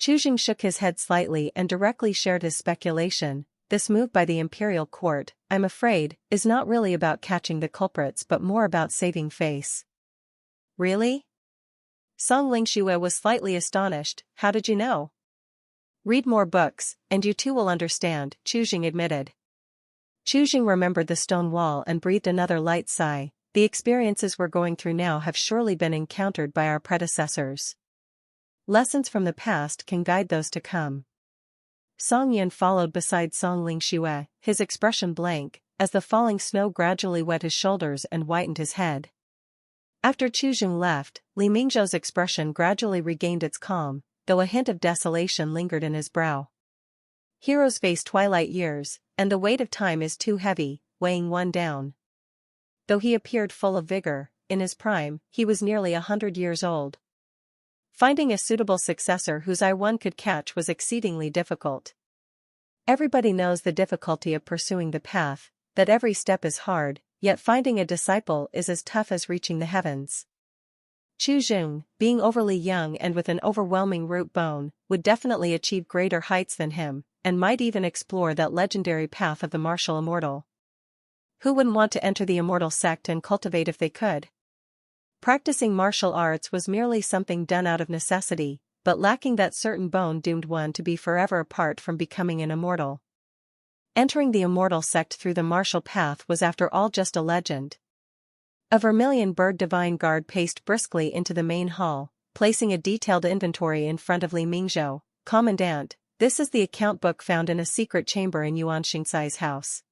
Chu Zheng shook his head slightly and directly shared his speculation. This move by the imperial court, I'm afraid, is not really about catching the culprits but more about saving face. Really? Song Lingxue was slightly astonished. How did you know? Read more books, and you too will understand, Chu Zheng admitted. Chu Zheng remembered the stone wall and breathed another light sigh. The experiences we're going through now have surely been encountered by our predecessors. Lessons from the past can guide those to come. Song Yun followed beside Song Lingxue, his expression blank, as the falling snow gradually wet his shoulders and whitened his head. After Chu Zheng left, Li Mingzhou's expression gradually regained its calm, though a hint of desolation lingered in his brow. Heroes face twilight years, and the weight of time is too heavy, weighing one down. Though he appeared full of vigor, in his prime, he was nearly 100 years old. Finding a suitable successor whose eye one could catch was exceedingly difficult. Everybody knows the difficulty of pursuing the path, that every step is hard, yet finding a disciple is as tough as reaching the heavens. Chu Zheng, being overly young and with an overwhelming root bone, would definitely achieve greater heights than him, and might even explore that legendary path of the martial immortal. Who wouldn't want to enter the immortal sect and cultivate if they could? Practicing martial arts was merely something done out of necessity, but lacking that certain bone doomed one to be forever apart from becoming an immortal. Entering the immortal sect through the martial path was after all just a legend. A vermilion bird divine guard paced briskly into the main hall, placing a detailed inventory in front of Li Mingzhou. Commandant, this is the account book found in a secret chamber in Yuan Xingcai's house.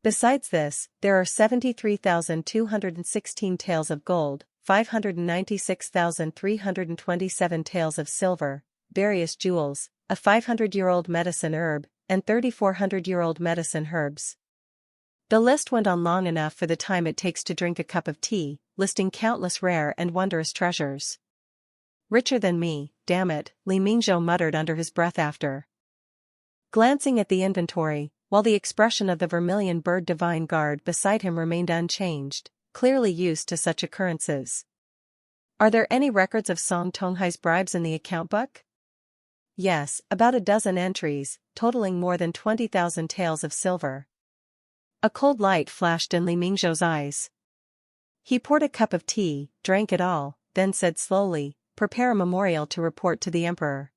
Besides this, there are 73,216 taels of gold, 596,327 taels of silver, various jewels, a 500-year-old medicine herb, and 3,400-year-old medicine herbs. The list went on long enough for the time it takes to drink a cup of tea, listing countless rare and wondrous treasures. Richer than me, damn it, Li Mingzhou muttered under his breath after glancing at the inventory, while the expression of the vermilion bird divine guard beside him remained unchanged, clearly used to such occurrences. Are there any records of Song Tonghai's bribes in the account book? Yes, about a dozen entries, totaling more than 20,000 taels of silver. A cold light flashed in Li Mingzhou's eyes. He poured a cup of tea, drank it all, then said slowly, "Prepare a memorial to report to the emperor."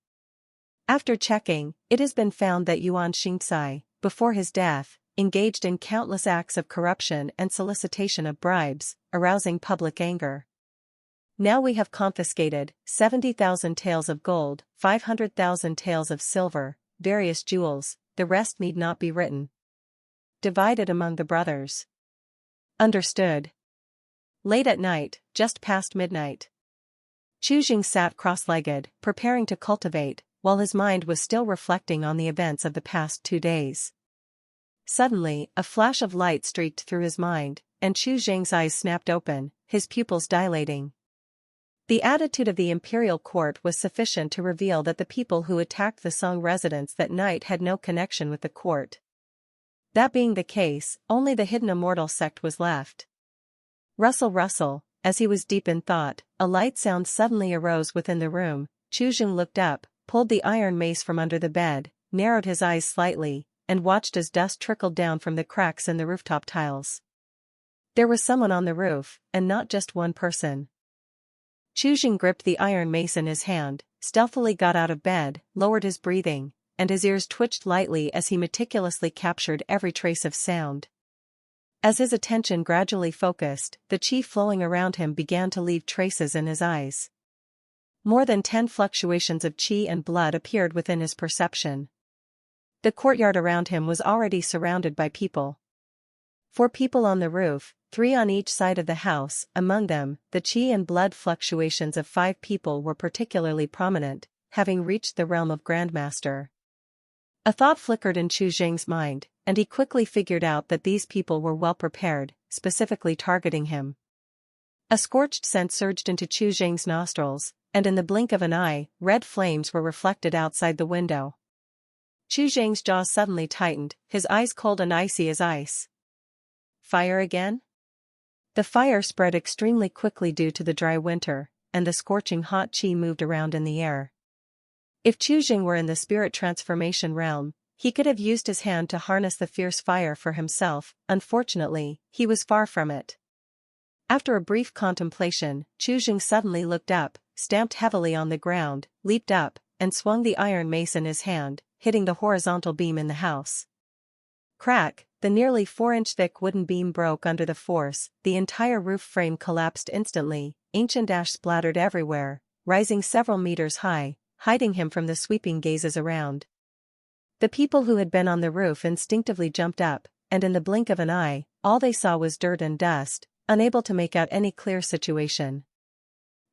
After checking, it has been found that Yuan Xingcai, before his death, engaged in countless acts of corruption and solicitation of bribes, arousing public anger. Now we have confiscated 70,000 taels of gold, 500,000 taels of silver, various jewels, the rest need not be written. Divided among the brothers. Understood. Late at night, just past midnight. Chu Jing sat cross-legged, preparing to cultivate, while his mind was still reflecting on the events of the past 2 days. Suddenly, a flash of light streaked through his mind, and Chu Jing's eyes snapped open, his pupils dilating. The attitude of the imperial court was sufficient to reveal that the people who attacked the Song residence that night had no connection with the court. That being the case, only the hidden Immortal sect was left. Rustle rustle, as he was deep in thought, a light sound suddenly arose within the room. Chu Jing looked up, pulled the iron mace from under the bed, narrowed his eyes slightly, and watched as dust trickled down from the cracks in the rooftop tiles. There was someone on the roof, and not just one person. Chu Jing gripped the iron mace in his hand, stealthily got out of bed, lowered his breathing, and his ears twitched lightly as he meticulously captured every trace of sound. As his attention gradually focused, the qi flowing around him began to leave traces in his eyes. More than 10 fluctuations of qi and blood appeared within his perception. The courtyard around him was already surrounded by people. 4 people on the roof, 3 on each side of the house. Among them, the qi and blood fluctuations of 5 people were particularly prominent, having reached the realm of Grandmaster. A thought flickered in Chu Jing's mind, and he quickly figured out that these people were well prepared, specifically targeting him. A scorched scent surged into Chu Jing's nostrils, and in the blink of an eye, red flames were reflected outside the window. Chu Jing's jaw suddenly tightened, his eyes cold and icy as ice. Fire again? The fire spread extremely quickly due to the dry winter, and the scorching hot qi moved around in the air. If Chu Jing were in the spirit transformation realm, he could have used his hand to harness the fierce fire for himself. Unfortunately, he was far from it. After a brief contemplation, Chu Jing suddenly looked up, stamped heavily on the ground, leaped up, and swung the iron mace in his hand, hitting the horizontal beam in the house. Crack, the nearly 4-inch thick wooden beam broke under the force, the entire roof frame collapsed instantly, ancient ash splattered everywhere, rising several meters high, hiding him from the sweeping gazes around. The people who had been on the roof instinctively jumped up, and in the blink of an eye, all they saw was dirt and dust, unable to make out any clear situation.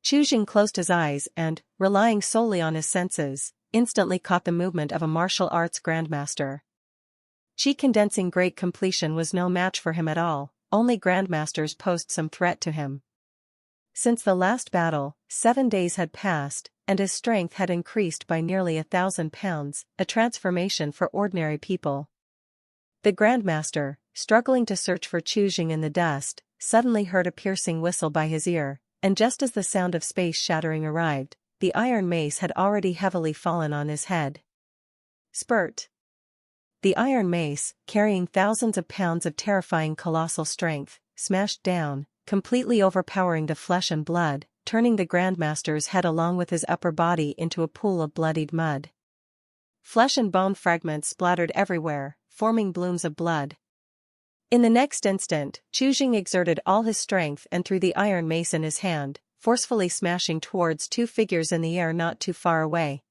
Chu Jing closed his eyes and, relying solely on his senses, instantly caught the movement of a martial arts grandmaster. Qi condensing great completion was no match for him at all, only grandmasters posed some threat to him. Since the last battle, 7 days had passed, and his strength had increased by nearly 1,000 pounds, a transformation for ordinary people. The Grandmaster, struggling to search for Chu Jing in the dust, suddenly heard a piercing whistle by his ear, and just as the sound of space shattering arrived, the iron mace had already heavily fallen on his head. Spurt. The iron mace, carrying thousands of pounds of terrifying colossal strength, smashed down, completely overpowering the flesh and blood, turning the Grandmaster's head along with his upper body into a pool of bloodied mud. Flesh and bone fragments splattered everywhere, forming blooms of blood. In the next instant, Chu Jing exerted all his strength and threw the iron mace in his hand, forcefully smashing towards 2 figures in the air not too far away.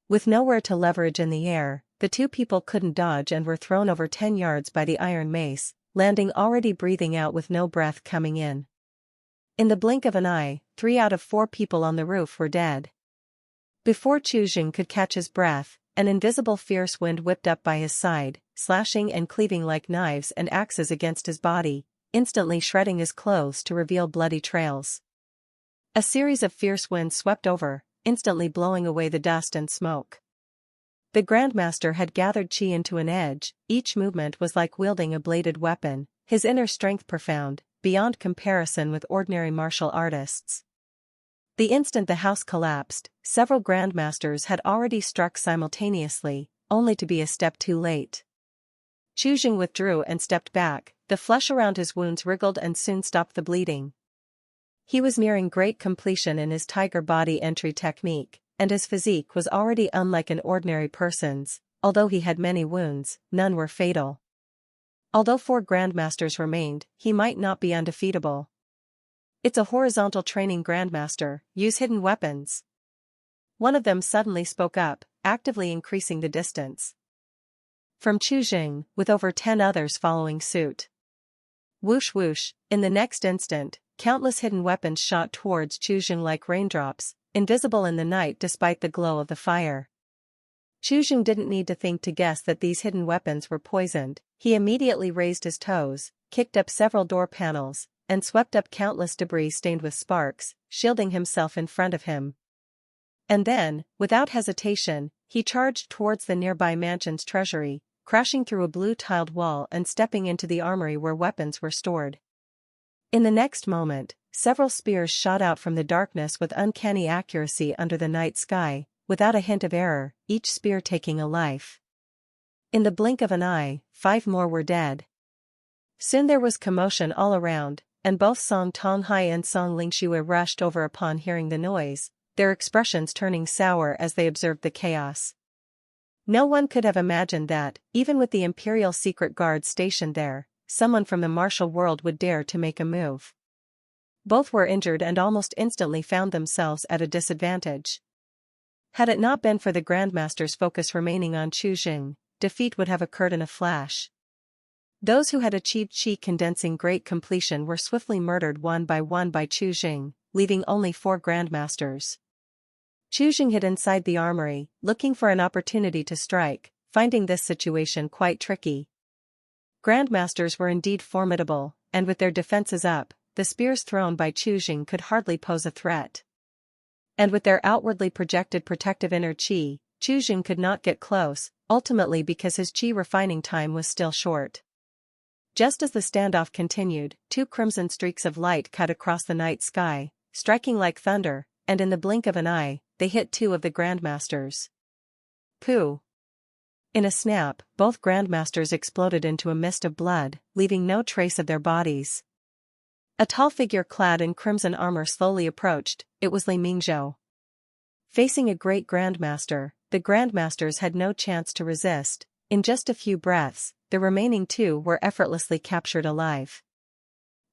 With nowhere to leverage in the air, the 2 people couldn't dodge and were thrown over 10 yards by the iron mace, landing already breathing out with no breath coming in. In the blink of an eye, 3 out of 4 people on the roof were dead. Before Chu Jing could catch his breath, an invisible fierce wind whipped up by his side, slashing and cleaving like knives and axes against his body, instantly shredding his clothes to reveal bloody trails. A series of fierce winds swept over, instantly blowing away the dust and smoke. The Grandmaster had gathered qi into an edge, each movement was like wielding a bladed weapon, his inner strength profound, beyond comparison with ordinary martial artists. The instant the house collapsed, several Grandmasters had already struck simultaneously, only to be a step too late. Chu Jing withdrew and stepped back, the flesh around his wounds wriggled and soon stopped the bleeding. He was nearing great completion in his tiger body entry technique, and his physique was already unlike an ordinary person's. Although he had many wounds, none were fatal. Although 4 Grandmasters remained, he might not be undefeatable. It's a horizontal training Grandmaster, use hidden weapons. One of them suddenly spoke up, actively increasing the distance from Chu Jing, with over 10 others following suit. Whoosh whoosh, in the next instant, countless hidden weapons shot towards Chu Jing like raindrops, invisible in the night despite the glow of the fire. Chu Jing didn't need to think to guess that these hidden weapons were poisoned. He immediately raised his toes, kicked up several door panels, and swept up countless debris stained with sparks, shielding himself in front of him. And then, without hesitation, he charged towards the nearby mansion's treasury, crashing through a blue-tiled wall and stepping into the armory where weapons were stored. In the next moment, several spears shot out from the darkness with uncanny accuracy under the night sky, without a hint of error, each spear taking a life. In the blink of an eye, 5 more were dead. Soon there was commotion all around, and both Song Tonghai and Song Lingxue rushed over upon hearing the noise, their expressions turning sour as they observed the chaos. No one could have imagined that, even with the Imperial Secret Guard stationed there, someone from the martial world would dare to make a move. Both were injured and almost instantly found themselves at a disadvantage. Had it not been for the Grandmaster's focus remaining on Chu Jing, defeat would have occurred in a flash. Those who had achieved Qi condensing great completion were swiftly murdered one by Chu Jing, leaving only 4 Grandmasters. Chu Jing hid inside the armory, looking for an opportunity to strike, finding this situation quite tricky. Grandmasters were indeed formidable, and with their defenses up, the spears thrown by Chu Jing could hardly pose a threat. And with their outwardly projected protective inner Qi, Chu Jing could not get close, ultimately because his Qi refining time was still short. Just as the standoff continued, 2 crimson streaks of light cut across the night sky, striking like thunder, and in the blink of an eye, they hit 2 of the Grandmasters. Pooh! In a snap, both Grandmasters exploded into a mist of blood, leaving no trace of their bodies. A tall figure clad in crimson armor slowly approached. It was Li Mingzhou. Facing a great Grandmaster, the Grandmasters had no chance to resist. In just a few breaths, the remaining 2 were effortlessly captured alive.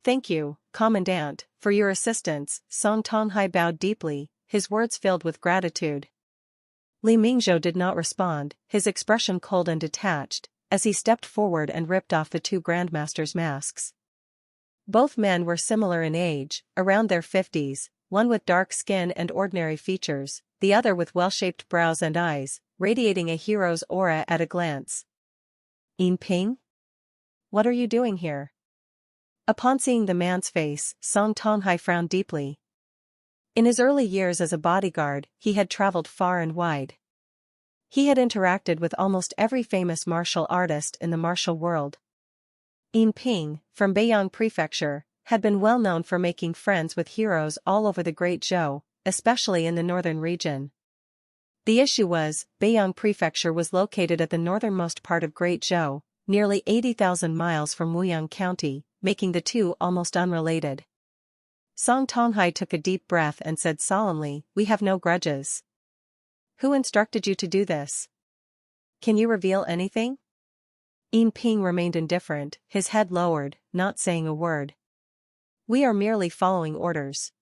"Thank you, Commandant, for your assistance," Song Tonghai bowed deeply, his words filled with gratitude. Li Mingzhou did not respond, his expression cold and detached, as he stepped forward and ripped off the 2 Grandmasters' masks. Both men were similar in age, around their 50s, one with dark skin and ordinary features, the other with well-shaped brows and eyes, radiating a hero's aura at a glance. "Yinping? What are you doing here?" Upon seeing the man's face, Song Tonghai frowned deeply. In his early years as a bodyguard, he had traveled far and wide. He had interacted with almost every famous martial artist in the martial world. Yinping, from Beiyang Prefecture, had been well known for making friends with heroes all over the Great Zhou, especially in the northern region. The issue was, Beiyang Prefecture was located at the northernmost part of Great Zhou, nearly 80,000 miles from Wuyang County, making the 2 almost unrelated. Song Tonghai took a deep breath and said solemnly, "We have no grudges." "Who instructed you to do this? Can you reveal anything?" Yinping remained indifferent, his head lowered, not saying a word. "We are merely following orders.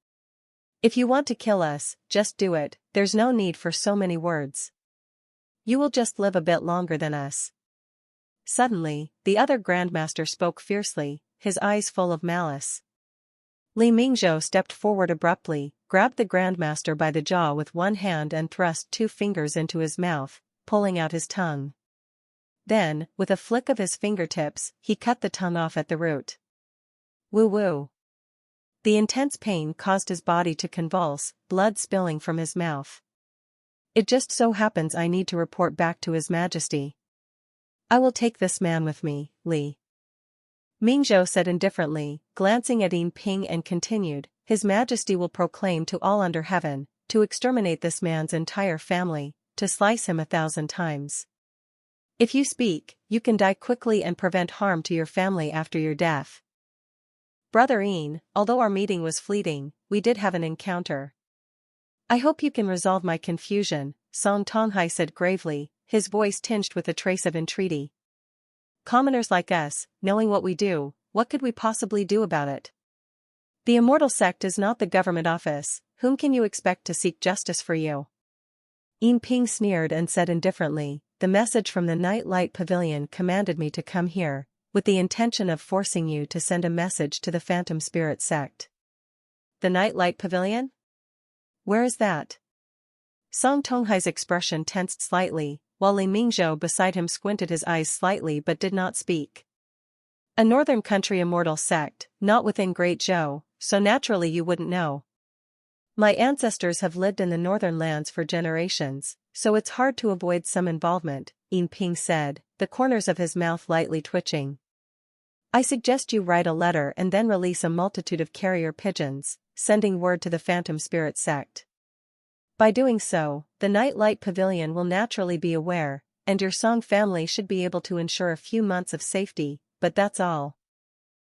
If you want to kill us, just do it, there's no need for so many words. You will just live a bit longer than us." Suddenly, the other Grandmaster spoke fiercely, his eyes full of malice. Li Mingzhou stepped forward abruptly, grabbed the Grandmaster by the jaw with one hand and thrust 2 fingers into his mouth, pulling out his tongue. Then, with a flick of his fingertips, he cut the tongue off at the root. Woo-woo. The intense pain caused his body to convulse, blood spilling from his mouth. "It just so happens I need to report back to His Majesty. I will take this man with me, Li." Mingzhou said indifferently, glancing at Yinping, and continued, "His Majesty will proclaim to all under heaven, to exterminate this man's entire family, to slice him 1,000 times. If you speak, you can die quickly and prevent harm to your family after your death. Brother Ian, although our meeting was fleeting, we did have an encounter. I hope you can resolve my confusion, Song Tonghai said gravely, his voice tinged with a trace of entreaty. Commoners like us, knowing what we do, what could we possibly do about it? The Immortal sect is not the government office, whom can you expect to seek justice for you? Yin Ping sneered and said indifferently, the message from the Night Light Pavilion commanded me to come here, with the intention of forcing you to send a message to the Phantom Spirit sect. The Night Light Pavilion? Where is that? Song Tonghai's expression tensed slightly, while Li Mingzhou beside him squinted his eyes slightly but did not speak. A northern country Immortal sect, not within Great Zhou, so naturally you wouldn't know. My ancestors have lived in the northern lands for generations, so it's hard to avoid some involvement, Yin Ping said, the corners of his mouth lightly twitching. I suggest you write a letter and then release a multitude of carrier pigeons, sending word to the Phantom Spirit sect. By doing so, the Night Light Pavilion will naturally be aware, and your Song family should be able to ensure a few months of safety, but that's all.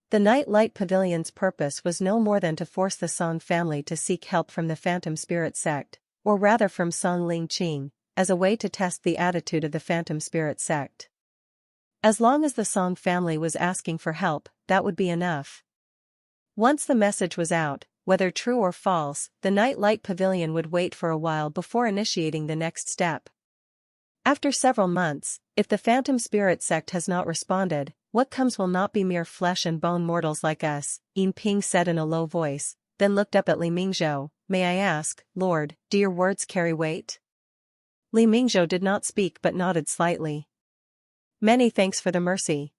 The Night Light Pavilion's purpose was no more than to force the Song family to seek help from the Phantom Spirit sect, or rather from Song Lingqing, as a way to test the attitude of the Phantom Spirit sect. As long as the Song family was asking for help, that would be enough. Once the message was out, whether true or false, the Night Light Pavilion would wait for a while before initiating the next step. After several months, if the Phantom Spirit sect has not responded, what comes will not be mere flesh and bone mortals like us, Yin Ping said in a low voice, then looked up at Li Mingzhou. May I ask, Lord, do your words carry weight? Li Mingzhou did not speak but nodded slightly. Many thanks for the mercy.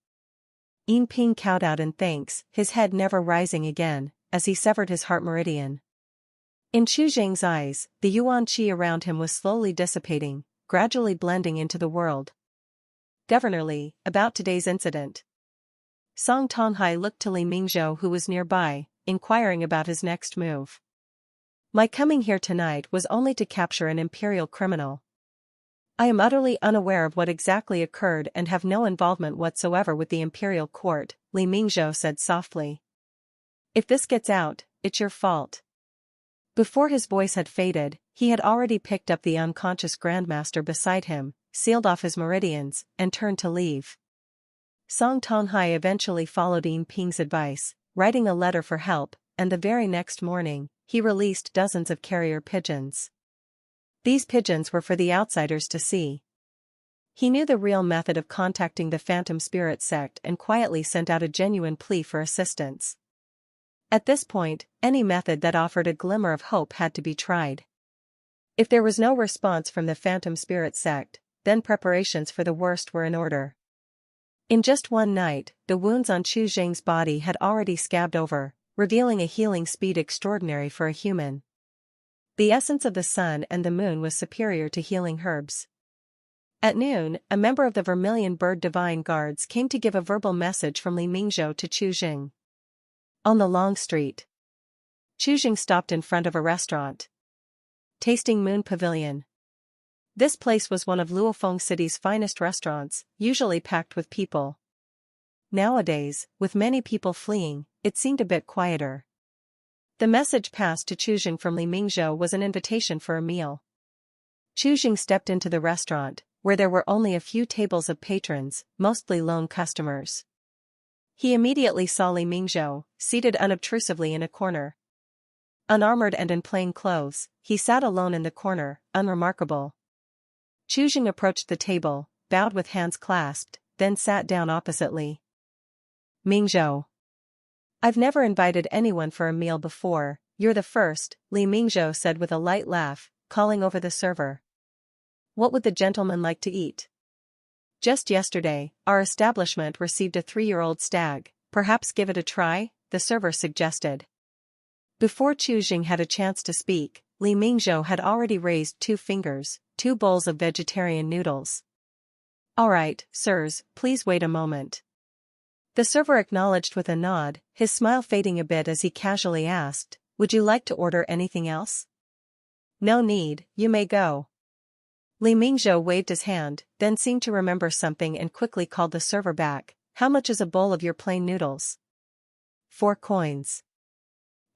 Yin Ping cowed out in thanks, his head never rising again, as he severed his heart meridian. In Chu Zheng's eyes, the Yuan Qi around him was slowly dissipating, gradually blending into the world. Governor Li, about today's incident. Song Tonghai looked to Li Mingzhou who was nearby, inquiring about his next move. My coming here tonight was only to capture an imperial criminal. I am utterly unaware of what exactly occurred and have no involvement whatsoever with the imperial court, Li Mingzhou said softly. If this gets out, it's your fault. Before his voice had faded, he had already picked up the unconscious Grandmaster beside him, sealed off his meridians, and turned to leave. Song Tonghai eventually followed Yin Ping's advice, writing a letter for help, and the very next morning, he released dozens of carrier pigeons. These pigeons were for the outsiders to see. He knew the real method of contacting the Phantom Spirit sect and quietly sent out a genuine plea for assistance. At this point, any method that offered a glimmer of hope had to be tried. If there was no response from the Phantom Spirit sect, then preparations for the worst were in order. In just one night, the wounds on Chu Zheng's body had already scabbed over, revealing a healing speed extraordinary for a human. The essence of the sun and the moon was superior to healing herbs. At noon, a member of the Vermilion Bird Divine Guards came to give a verbal message from Li Mingzhou to Chu Zheng. On the long street, Chu Zheng stopped in front of a restaurant. Tasting Moon Pavilion. This place was one of Luofeng City's finest restaurants, usually packed with people. Nowadays, with many people fleeing, it seemed a bit quieter. The message passed to Chu Zheng from Li Mingzhou was an invitation for a meal. Chu Zheng stepped into the restaurant, where there were only a few tables of patrons, mostly lone customers. He immediately saw Li Mingzhou, seated unobtrusively in a corner. Unarmored and in plain clothes, he sat alone in the corner, unremarkable. Chu Zheng approached the table, bowed with hands clasped, then sat down opposite Li Mingzhou. I've never invited anyone for a meal before, you're the first, Li Mingzhou said with a light laugh, calling over the server. What would the gentleman like to eat? Just yesterday, our establishment received a 3-year-old stag, perhaps give it a try, the server suggested. Before Chu Zheng had a chance to speak, Li Mingzhou had already raised 2 fingers, 2 bowls of vegetarian noodles. All right, sirs, please wait a moment. The server acknowledged with a nod, his smile fading a bit as he casually asked, would you like to order anything else? No need, you may go. Li Mingzhou waved his hand, then seemed to remember something and quickly called the server back. How much is a bowl of your plain noodles? 4 coins.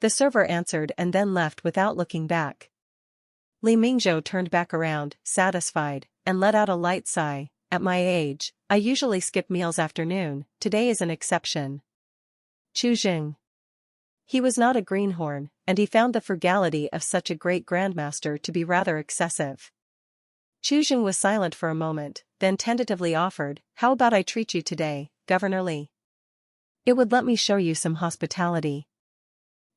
The server answered and then left without looking back. Li Mingzhou turned back around, satisfied, and let out a light sigh. At my age, I usually skip meals afternoon, today is an exception. Qi. He was not a greenhorn, and he found the frugality of such a great grandmaster to be rather excessive. Qi was silent for a moment, then tentatively offered, how about I treat you today, Governor Li? It would let me show you some hospitality.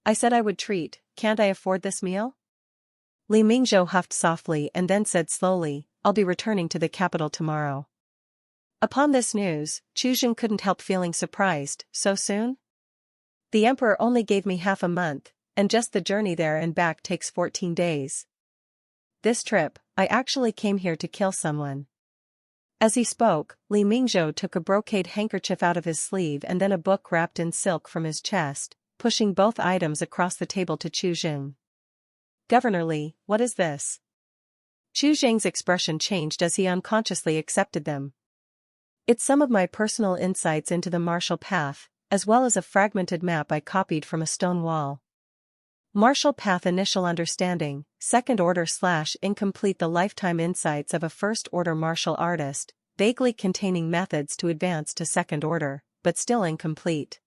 I said I would treat, can't I afford this meal? Li Mingzhou huffed softly and then said slowly, I'll be returning to the capital tomorrow. Upon this news, Qi couldn't help feeling surprised. So soon? The emperor only gave me half a month, and just the journey there and back takes 14 days. This trip, I actually came here to kill someone. As he spoke, Li Mingzhou took a brocade handkerchief out of his sleeve and then a book wrapped in silk from his chest, pushing both items across the table to Qi. Governor Li, what is this? Qi's expression changed as he unconsciously accepted them. It's some of my personal insights into the martial path, as well as a fragmented map I copied from a stone wall. Martial path initial understanding, second order / incomplete the lifetime insights of a first order martial artist, vaguely containing methods to advance to second order, but still incomplete.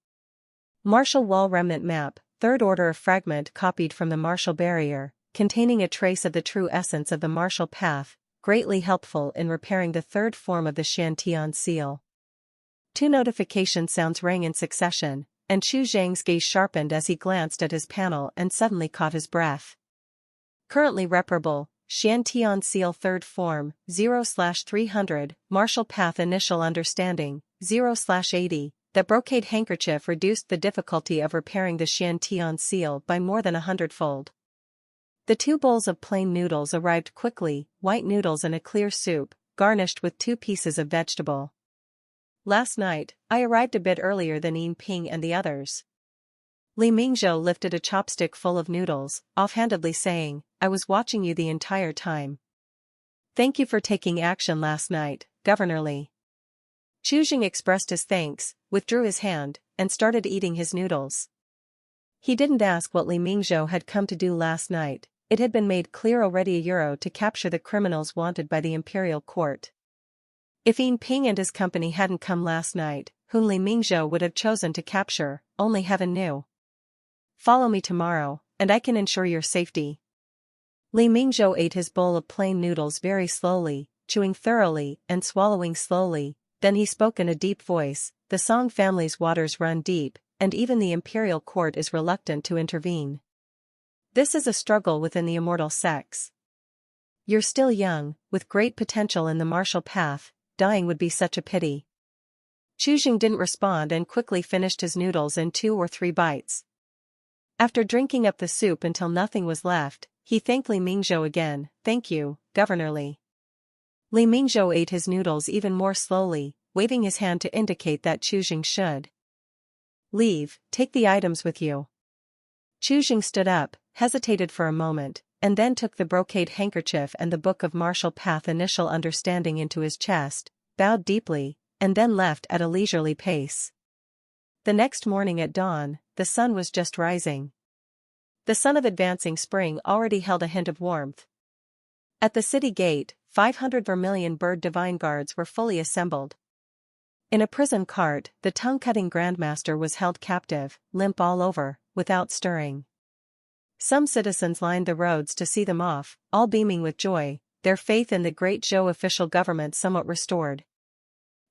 Martial wall remnant map, third order fragment copied from the martial barrier, containing a trace of the true essence of the martial path, greatly helpful in repairing the third form of the Shantian seal. 2 notification sounds rang in succession, and Qi's gaze sharpened as he glanced at his panel and suddenly caught his breath. Currently reparable, Shantian seal third form, 0/300, martial path initial understanding, 0/80. That brocade handkerchief reduced the difficulty of repairing the Shantian seal by more than 100-fold. The 2 bowls of plain noodles arrived quickly, white noodles and a clear soup, garnished with 2 pieces of vegetable. Last night, I arrived a bit earlier than Yin Ping and the others. Li Mingzhou lifted a chopstick full of noodles, offhandedly saying, I was watching you the entire time. Thank you for taking action last night, Governor Li. Qi expressed his thanks, withdrew his hand, and started eating his noodles. He didn't ask what Li Mingzhou had come to do last night, it had been made clear already €1 to capture the criminals wanted by the imperial court. If Yin Ping and his company hadn't come last night, whom Li Mingzhou would have chosen to capture, only heaven knew. Follow me tomorrow, and I can ensure your safety. Li Mingzhou ate his bowl of plain noodles very slowly, chewing thoroughly and swallowing slowly, then he spoke in a deep voice, the Song family's waters run deep, and even the imperial court is reluctant to intervene. This is a struggle within the immortal sects. You're still young, with great potential in the martial path, dying would be such a pity. Qi didn't respond and quickly finished his noodles in 2 or 3 bites. After drinking up the soup until nothing was left, he thanked Li Mingzhou again, thank you, Governor Li. Li Mingzhou ate his noodles even more slowly, waving his hand to indicate that Qi should leave, take the items with you. Qi stood up, hesitated for a moment, and then took the brocade handkerchief and the book of martial path initial understanding into his chest, bowed deeply, and then left at a leisurely pace. The next morning at dawn, the sun was just rising. The sun of advancing spring already held a hint of warmth. At the city gate, 500 vermilion bird divine guards were fully assembled. In a prison cart, the tongue-cutting Grandmaster was held captive, limp all over, without stirring. Some citizens lined the roads to see them off, all beaming with joy, their faith in the great Zhou official government somewhat restored.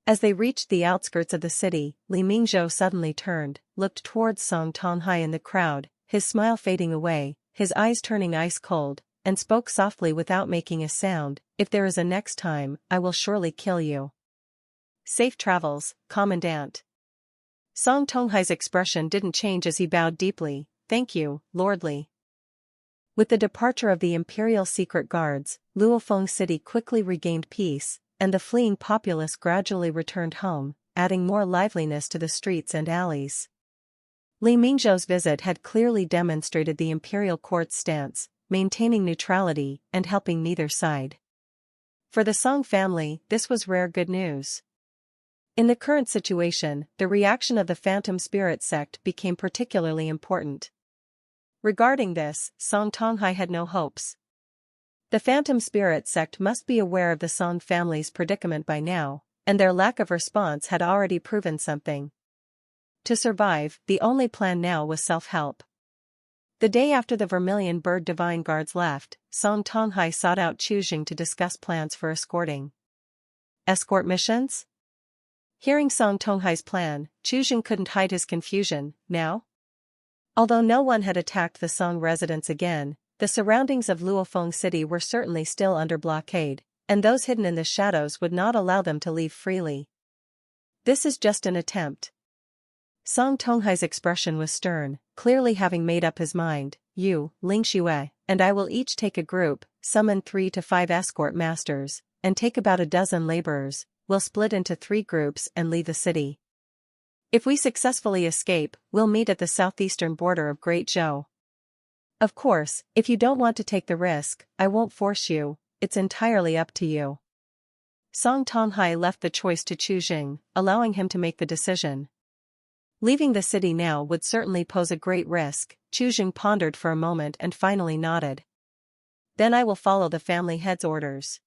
As they reached the outskirts of the city, Li Mingzhou suddenly turned, looked towards Song Tonghai in the crowd, his smile fading away, his eyes turning ice cold, and spoke softly without making a sound, if there is a next time, I will surely kill you. Safe travels, Commandant. Song Tonghai's expression didn't change as he bowed deeply, thank you, Lord Li. With the departure of the Imperial Secret Guards, Luofeng City quickly regained peace, and the fleeing populace gradually returned home, adding more liveliness to the streets and alleys. Li Mingzhou's visit had clearly demonstrated the Imperial Court's stance, maintaining neutrality and helping neither side. For the Song family, this was rare good news. In the current situation, the reaction of the Phantom Spirit sect became particularly important. Regarding this, Song Tonghai had no hopes. The Phantom Spirit sect must be aware of the Song family's predicament by now, and their lack of response had already proven something. To survive, the only plan now was self-help. The day after the Vermilion Bird Divine Guards left, Song Tonghai sought out Qi to discuss plans for escorting. Escort missions? Hearing Song Tonghai's plan, Qi couldn't hide his confusion. Now? Although no one had attacked the Song residents again, the surroundings of Luofeng City were certainly still under blockade, and those hidden in the shadows would not allow them to leave freely. This is just an attempt. Song Tonghai's expression was stern, clearly having made up his mind. You, Lingqing, and I will each take a group, summon 3 to 5 escort masters, and take about a dozen laborers. We'll split into 3 groups and leave the city. If we successfully escape, we'll meet at the southeastern border of Great Zhou. Of course, if you don't want to take the risk, I won't force you, it's entirely up to you. Song Tonghai left the choice to Qi, allowing him to make the decision. Leaving the city now would certainly pose a great risk. Qi pondered for a moment and finally nodded. Then I will follow the family head's orders.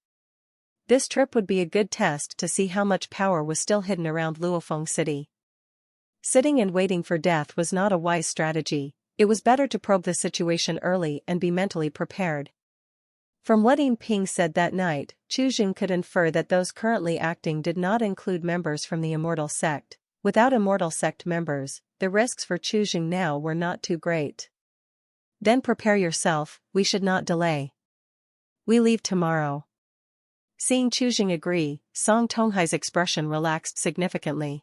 This trip would be a good test to see how much power was still hidden around Luofeng City. Sitting and waiting for death was not a wise strategy. It was better to probe the situation early and be mentally prepared. From what Ping said that night, Qi could infer that those currently acting did not include members from the Immortal sect. Without Immortal sect members, the risks for Qi now were not too great. Then prepare yourself, we should not delay. We leave tomorrow. Seeing Qi agree, Song Tonghai's expression relaxed significantly.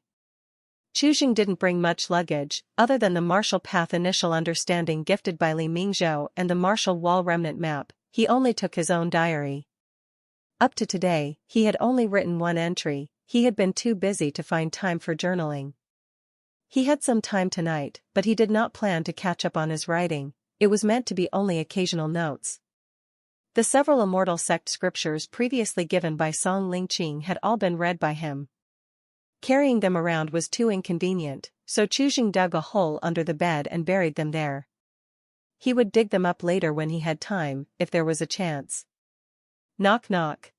Qi didn't bring much luggage, other than the martial path initial understanding gifted by Li Mingzhou and the martial wall remnant map. He only took his own diary. Up to today, he had only written one entry. He had been too busy to find time for journaling. He had some time tonight, but he did not plan to catch up on his writing. It was meant to be only occasional notes. The several Immortal sect scriptures previously given by Song Lingqing had all been read by him. Carrying them around was too inconvenient, so Qi dug a hole under the bed and buried them there. He would dig them up later when he had time, if there was a chance. Knock knock.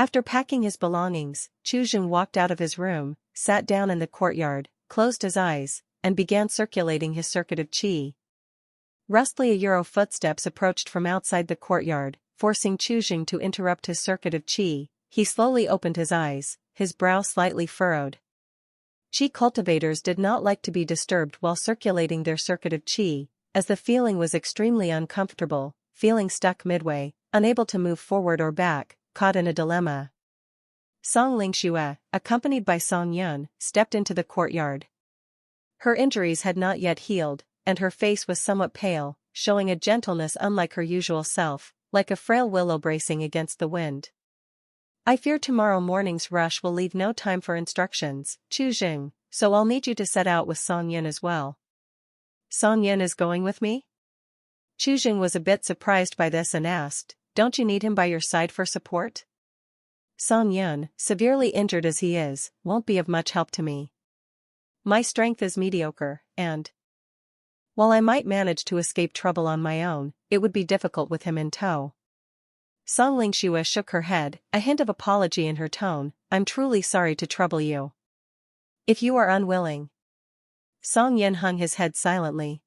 After packing his belongings, Qi walked out of his room, sat down in the courtyard, closed his eyes, and began circulating his circuit of qi. Rustly Euro footsteps approached from outside the courtyard, forcing Qi to interrupt his circuit of qi. He slowly opened his eyes, his brow slightly furrowed. Qi cultivators did not like to be disturbed while circulating their circuit of qi, as the feeling was extremely uncomfortable, feeling stuck midway, unable to move forward or back, caught in a dilemma. Song Lingqing, accompanied by Song Yun, stepped into the courtyard. Her injuries had not yet healed, and her face was somewhat pale, showing a gentleness unlike her usual self, like a frail willow bracing against the wind. I fear tomorrow morning's rush will leave no time for instructions, Qi, so I'll need you to set out with Song Yun as well. Song Yun is going with me? Qi was a bit surprised by this and asked, don't you need him by your side for support? Song Yun, severely injured as he is, won't be of much help to me. My strength is mediocre, and while I might manage to escape trouble on my own, it would be difficult with him in tow. Song Lingqing shook her head, a hint of apology in her tone. I'm truly sorry to trouble you. If you are unwilling. Song Yun hung his head silently.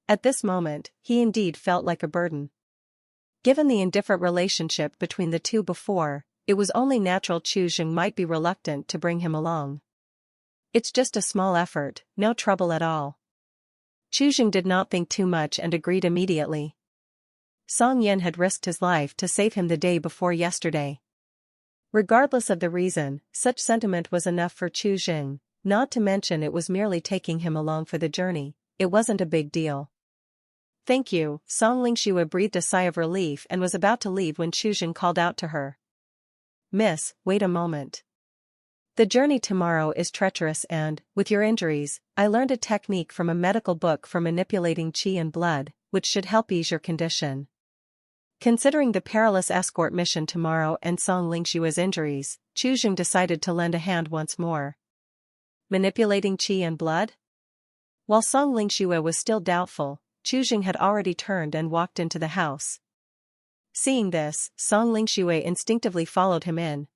At this moment, he indeed felt like a burden. Given the indifferent relationship between the two before, it was only natural Qi might be reluctant to bring him along. It's just a small effort, no trouble at all. Qi did not think too much and agreed immediately. Song Yun had risked his life to save him the day before yesterday. Regardless of the reason, such sentiment was enough for Qi, not to mention it was merely taking him along for the journey. It wasn't a big deal. Thank you, Song Lingqing breathed a sigh of relief and was about to leave when Qi called out to her. Miss, wait a moment. The journey tomorrow is treacherous and, with your injuries, I learned a technique from a medical book for manipulating qi and blood, which should help ease your condition. Considering the perilous escort mission tomorrow and Song Lingshue's injuries, Qi decided to lend a hand once more. Manipulating qi and blood? While Song Lingxue was still doubtful, Qi had already turned and walked into the house. Seeing this, Song Lingxue instinctively followed him in.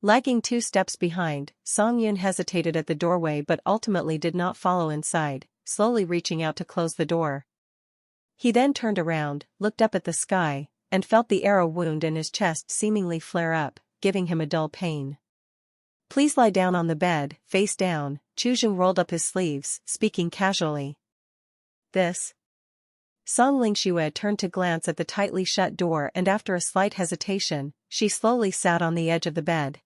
Lagging 2 steps behind, Song Yun hesitated at the doorway but ultimately did not follow inside, slowly reaching out to close the door. He then turned around, looked up at the sky, and felt the arrow wound in his chest seemingly flare up, giving him a dull pain. "Please lie down on the bed, face down." Qi rolled up his sleeves, speaking casually. "This?" Song Lingxue turned to glance at the tightly shut door and after a slight hesitation, she slowly sat on the edge of the bed.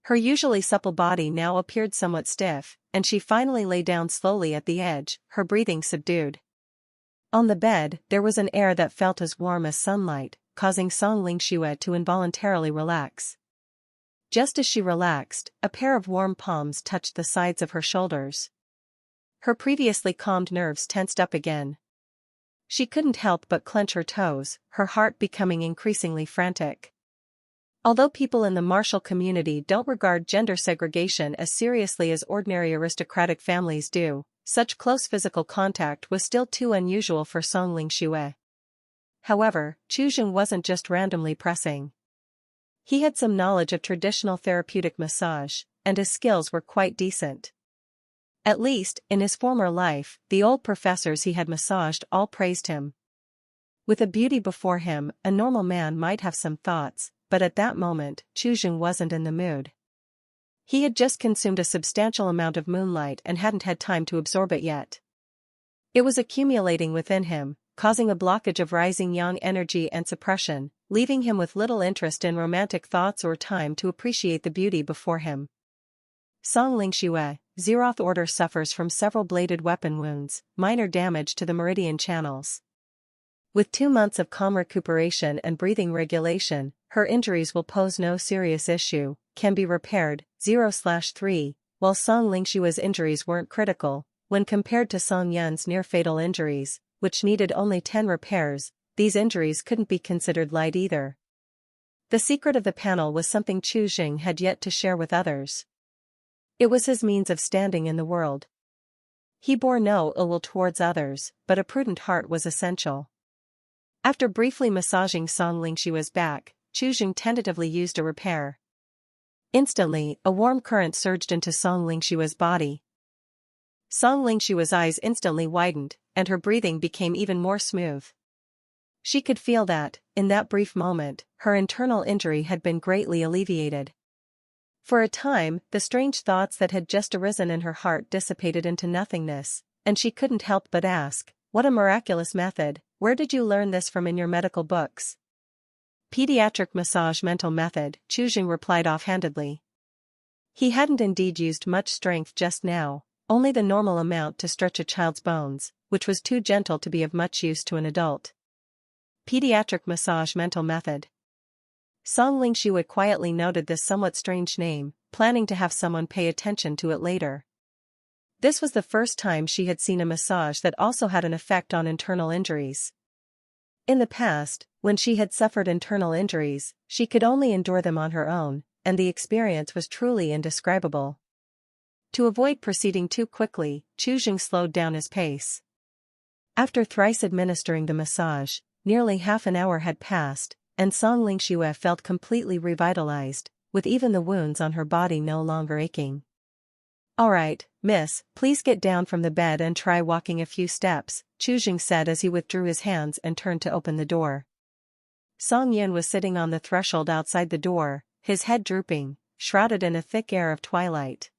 Her usually supple body now appeared somewhat stiff, and she finally lay down slowly at the edge, her breathing subdued. On the bed, there was an air that felt as warm as sunlight, causing Song Lingxue to involuntarily relax. Just as she relaxed, a pair of warm palms touched the sides of her shoulders. Her previously calmed nerves tensed up again. She couldn't help but clench her toes, her heart becoming increasingly frantic. Although people in the martial community don't regard gender segregation as seriously as ordinary aristocratic families do, such close physical contact was still too unusual for Song Lingxue. However, Qi wasn't just randomly pressing. He had some knowledge of traditional therapeutic massage, and his skills were quite decent. At least, in his former life, the old professors he had massaged all praised him. With a beauty before him, a normal man might have some thoughts, but at that moment, Qi wasn't in the mood. He had just consumed a substantial amount of moonlight and hadn't had time to absorb it yet. It was accumulating within him, causing a blockage of rising yang energy and suppression, leaving him with little interest in romantic thoughts or time to appreciate the beauty before him. Song Lingxue, Zeroth Order, suffers from several bladed weapon wounds, minor damage to the meridian channels. With 2 months of calm recuperation and breathing regulation, her injuries will pose no serious issue, can be repaired, 0/3, while Song Lingshue's injuries weren't critical, when compared to Song Yun's near-fatal injuries, which needed only 10 repairs, these injuries couldn't be considered light either. The secret of the panel was something Qi had yet to share with others. It was his means of standing in the world. He bore no ill will towards others, but a prudent heart was essential. After briefly massaging Song Lingshue's back, Qi tentatively used a repair. Instantly, a warm current surged into Song Lingshue's body. Song Lingshue's eyes instantly widened, and her breathing became even more smooth. She could feel that, in that brief moment, her internal injury had been greatly alleviated. For a time, the strange thoughts that had just arisen in her heart dissipated into nothingness, and she couldn't help but ask, "What a miraculous method, where did you learn this from in your medical books?" "Pediatric massage mental method," Qi replied offhandedly. He hadn't indeed used much strength just now, only the normal amount to stretch a child's bones, which was too gentle to be of much use to an adult. Pediatric massage mental method. Song Lingxue quietly noted this somewhat strange name, planning to have someone pay attention to it later. This was the first time she had seen a massage that also had an effect on internal injuries. In the past, when she had suffered internal injuries, she could only endure them on her own, and the experience was truly indescribable. To avoid proceeding too quickly, Qi slowed down his pace. After thrice administering the massage, nearly half an hour had passed, and Song Lingxue felt completely revitalized, with even the wounds on her body no longer aching. "All right, miss, please get down from the bed and try walking a few steps," Qi said as he withdrew his hands and turned to open the door. Song Yun was sitting on the threshold outside the door, his head drooping, shrouded in a thick air of twilight.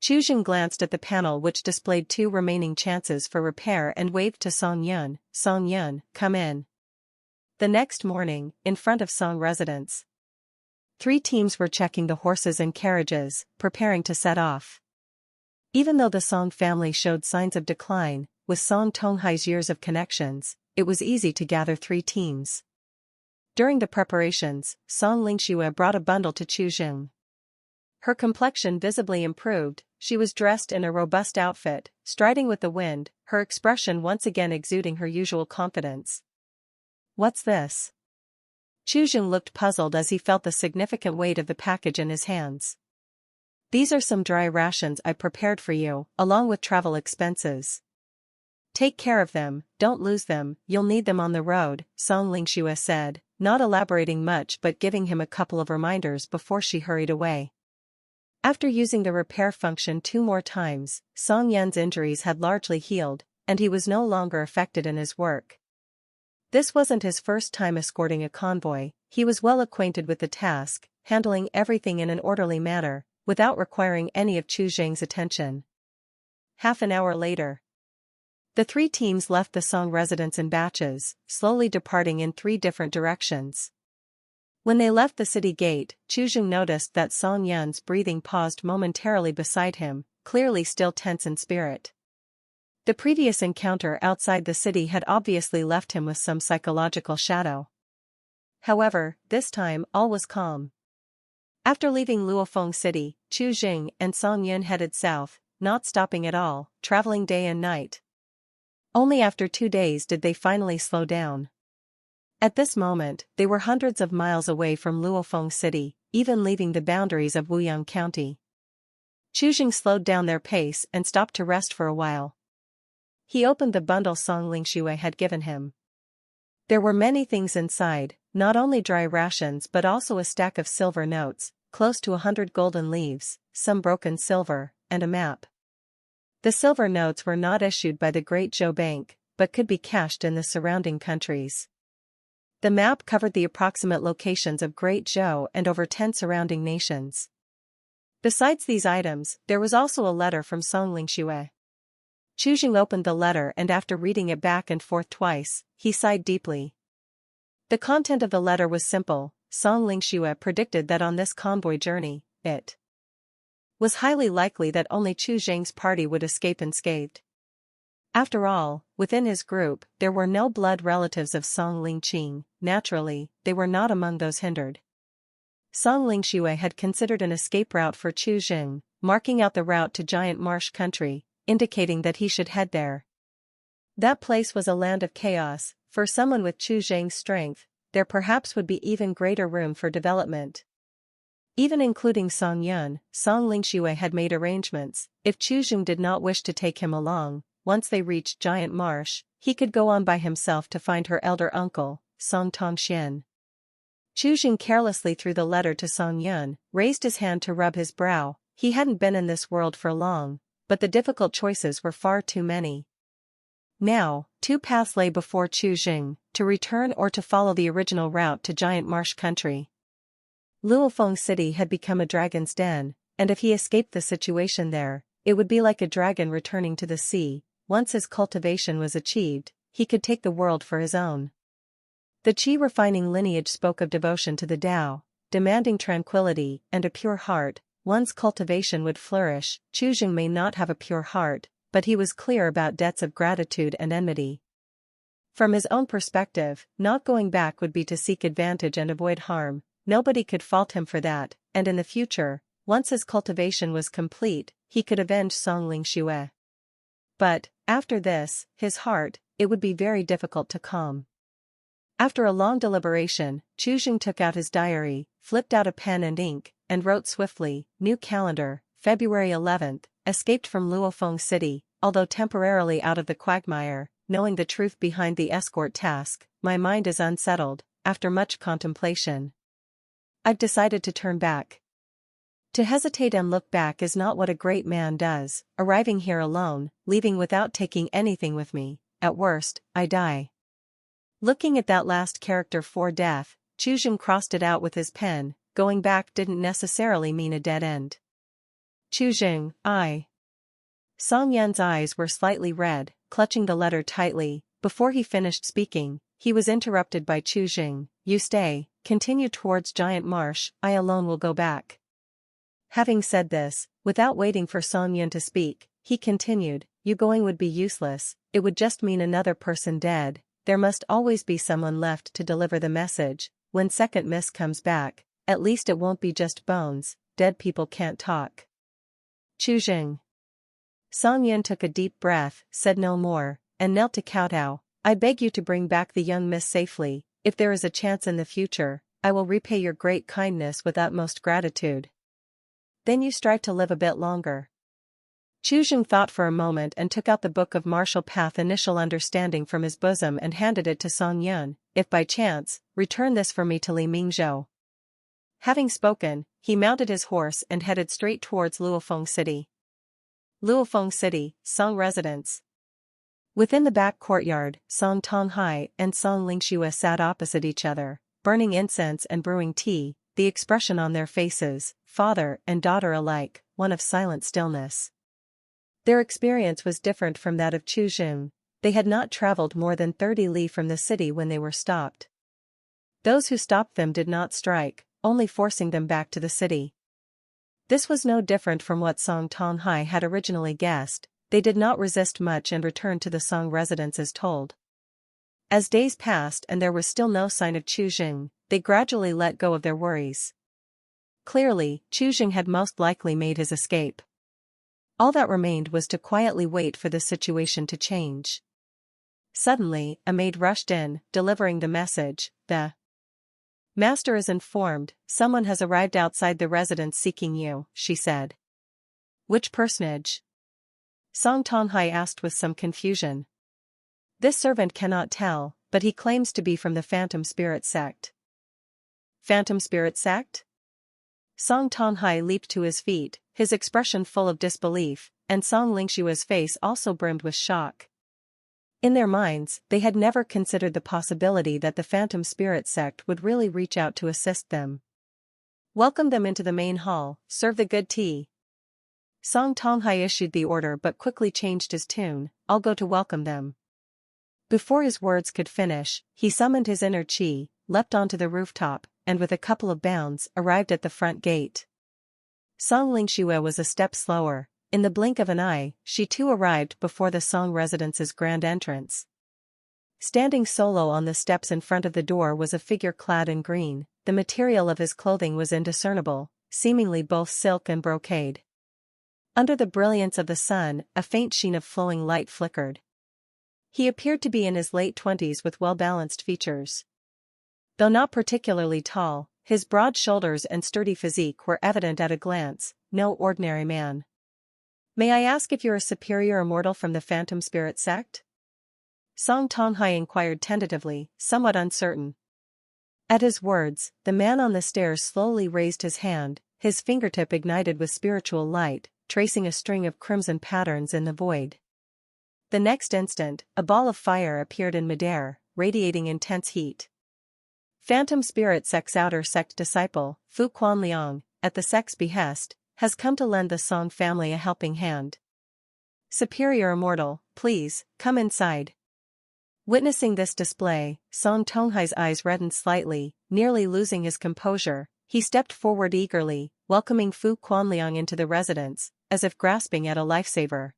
Qi glanced at the panel which displayed 2 remaining chances for repair and waved to Song Yun, "Song Yun, come in." The next morning, in front of Song residence, 3 teams were checking the horses and carriages, preparing to set off. Even though the Song family showed signs of decline, with Song Tonghai's years of connections, it was easy to gather 3 teams. During the preparations, Song Lingxue brought a bundle to Qi. Her complexion visibly improved, she was dressed in a robust outfit, striding with the wind, her expression once again exuding her usual confidence. What's this? Chu Jing looked puzzled as he felt the significant weight of the package in his hands. These are some dry rations I prepared for you, along with travel expenses. Take care of them, don't lose them, you'll need them on the road, Song Lingxue said, not elaborating much but giving him a couple of reminders before she hurried away. After using the repair function 2 more times, Song Yan's injuries had largely healed, and he was no longer affected in his work. This wasn't his first time escorting a convoy, he was well acquainted with the task, handling everything in an orderly manner, without requiring any of Chu Jing's attention. Half an hour later, the 3 teams left the Song residence in batches, slowly departing in 3 different directions. When they left the city gate, Chu Jing noticed that Song Yan's breathing paused momentarily beside him, clearly still tense in spirit. The previous encounter outside the city had obviously left him with some psychological shadow. However, this time all was calm. After leaving Luofeng City, Chu Jing and Song Yan headed south, not stopping at all, traveling day and night. Only after 2 days did they finally slow down. At this moment, they were hundreds of miles away from Luofeng City, even leaving the boundaries of Wuyang County. Chu Jing slowed down their pace and stopped to rest for a while. He opened the bundle Song Lingxue had given him. There were many things inside, not only dry rations but also a stack of silver notes, close to 100 golden leaves, some broken silver, and a map. The silver notes were not issued by the Great Zhou Bank, but could be cashed in the surrounding countries. The map covered the approximate locations of Great Zhou and over 10 surrounding nations. Besides these items, there was also a letter from Song Lingxue. Chu Jing opened the letter and after reading it back and forth twice, he sighed deeply. The content of the letter was simple. Song Lingxue predicted that on this convoy journey, it was highly likely that only Chu Jing's party would escape unscathed. After all, within his group, there were no blood relatives of Song Lingqing, naturally, they were not among those hindered. Song Lingxue had considered an escape route for Chu Jing, marking out the route to Giant Marsh Country, indicating that he should head there. That place was a land of chaos. For someone with Chu Jing's strength, there perhaps would be even greater room for development. Even including Song Yun, Song Lingxue had made arrangements. If Chu Jing did not wish to take him along, once they reached Giant Marsh, he could go on by himself to find her elder uncle, Song Tongxian. Chu Jing carelessly threw the letter to Song Yun, raised his hand to rub his brow. He hadn't been in this world for long, but the difficult choices were far too many. Now, 2 paths lay before Chu Jing, to return or to follow the original route to Giant Marsh Country. Luofeng City had become a dragon's den, and if he escaped the situation there, it would be like a dragon returning to the sea. Once his cultivation was achieved, he could take the world for his own. The Qi refining lineage spoke of devotion to the Tao, demanding tranquility and a pure heart. One's cultivation would flourish. Chu Jing may not have a pure heart, but he was clear about debts of gratitude and enmity. From his own perspective, not going back would be to seek advantage and avoid harm. Nobody could fault him for that, and in the future, once his cultivation was complete, he could avenge Song Lingxue. But, after this, his heart, it would be very difficult to calm. After a long deliberation, Chu Jing took out his diary, flipped out a pen and ink, and wrote swiftly, "New calendar, February 11th, escaped from Luofeng City, although temporarily out of the quagmire, knowing the truth behind the escort task, my mind is unsettled. After much contemplation, I've decided to turn back. To hesitate and look back is not what a great man does. Arriving here alone, leaving without taking anything with me, at worst, I die." Looking at that last character for death, Chu Jing crossed it out with his pen. Going back didn't necessarily mean a dead end. Chu Jing, I. Song Yan's eyes were slightly red, clutching the letter tightly. Before he finished speaking, he was interrupted by Chu Jing. "You stay, continue towards Giant Marsh, I alone will go back." Having said this, without waiting for Song Yan to speak, he continued, "You going would be useless, it would just mean another person dead. There must always be someone left to deliver the message. When second miss comes back, at least it won't be just bones. Dead people can't talk." Chu Jing. Song Yan took a deep breath, said no more, and knelt to kowtow. I beg you to bring back the young miss safely. If there is a chance in the future, I will repay your great kindness with utmost gratitude. Then you strive to live a bit longer. Qi thought for a moment and took out the Book of Martial Path Initial Understanding from his bosom and handed it to Song Yun. If by chance, return this for me to Li Mingzhou. Having spoken, he mounted his horse and headed straight towards Luofeng City. Luofeng City, Song Residence. Within the back courtyard, Song Tonghai and Song Lingqing sat opposite each other, burning incense and brewing tea, the expression on their faces, father and daughter alike, one of silent stillness. Their experience was different from that of Qi. They had not traveled more than 30 li from the city when they were stopped. Those who stopped them did not strike, only forcing them back to the city. This was no different from what Song Tonghai had originally guessed. They did not resist much and returned to the Song residence as told. As days passed and there was still no sign of Qi, they gradually let go of their worries. Clearly, Qi had most likely made his escape. All that remained was to quietly wait for the situation to change. Suddenly, a maid rushed in, delivering the message. The master is informed, someone has arrived outside the residence seeking you, she said. Which personage? Song Tonghai asked with some confusion. This servant cannot tell, but he claims to be from the Phantom Spirit sect. Phantom Spirit sect? Song Tonghai leaped to his feet, his expression full of disbelief, and Song Lingqiu's face also brimmed with shock. In their minds, they had never considered the possibility that the Phantom Spirit sect would really reach out to assist them. Welcome them into the main hall, serve the good tea. Song Tonghai issued the order but quickly changed his tune, I'll go to welcome them. Before his words could finish, he summoned his inner Qi, leapt onto the rooftop, and with a couple of bounds arrived at the front gate. Song Lingqiu was a step slower. In the blink of an eye, she too arrived before the Song residence's grand entrance. Standing solo on the steps in front of the door was a figure clad in green. The material of his clothing was indiscernible, seemingly both silk and brocade. Under the brilliance of the sun, a faint sheen of flowing light flickered. He appeared to be in his late 20s with well-balanced features. Though not particularly tall, his broad shoulders and sturdy physique were evident at a glance, no ordinary man. May I ask if you're a superior immortal from the Phantom Spirit sect? Song Tonghai inquired tentatively, somewhat uncertain. At his words, the man on the stairs slowly raised his hand, his fingertip ignited with spiritual light, tracing a string of crimson patterns in the void. The next instant, a ball of fire appeared in midair, radiating intense heat. Phantom Spirit sect's outer sect disciple, Fu Quanliang, at the sect's behest, has come to lend the Song family a helping hand. Superior Immortal, please, come inside. Witnessing this display, Song Tonghai's eyes reddened slightly, nearly losing his composure. He stepped forward eagerly, welcoming Fu Quanliang into the residence, as if grasping at a lifesaver.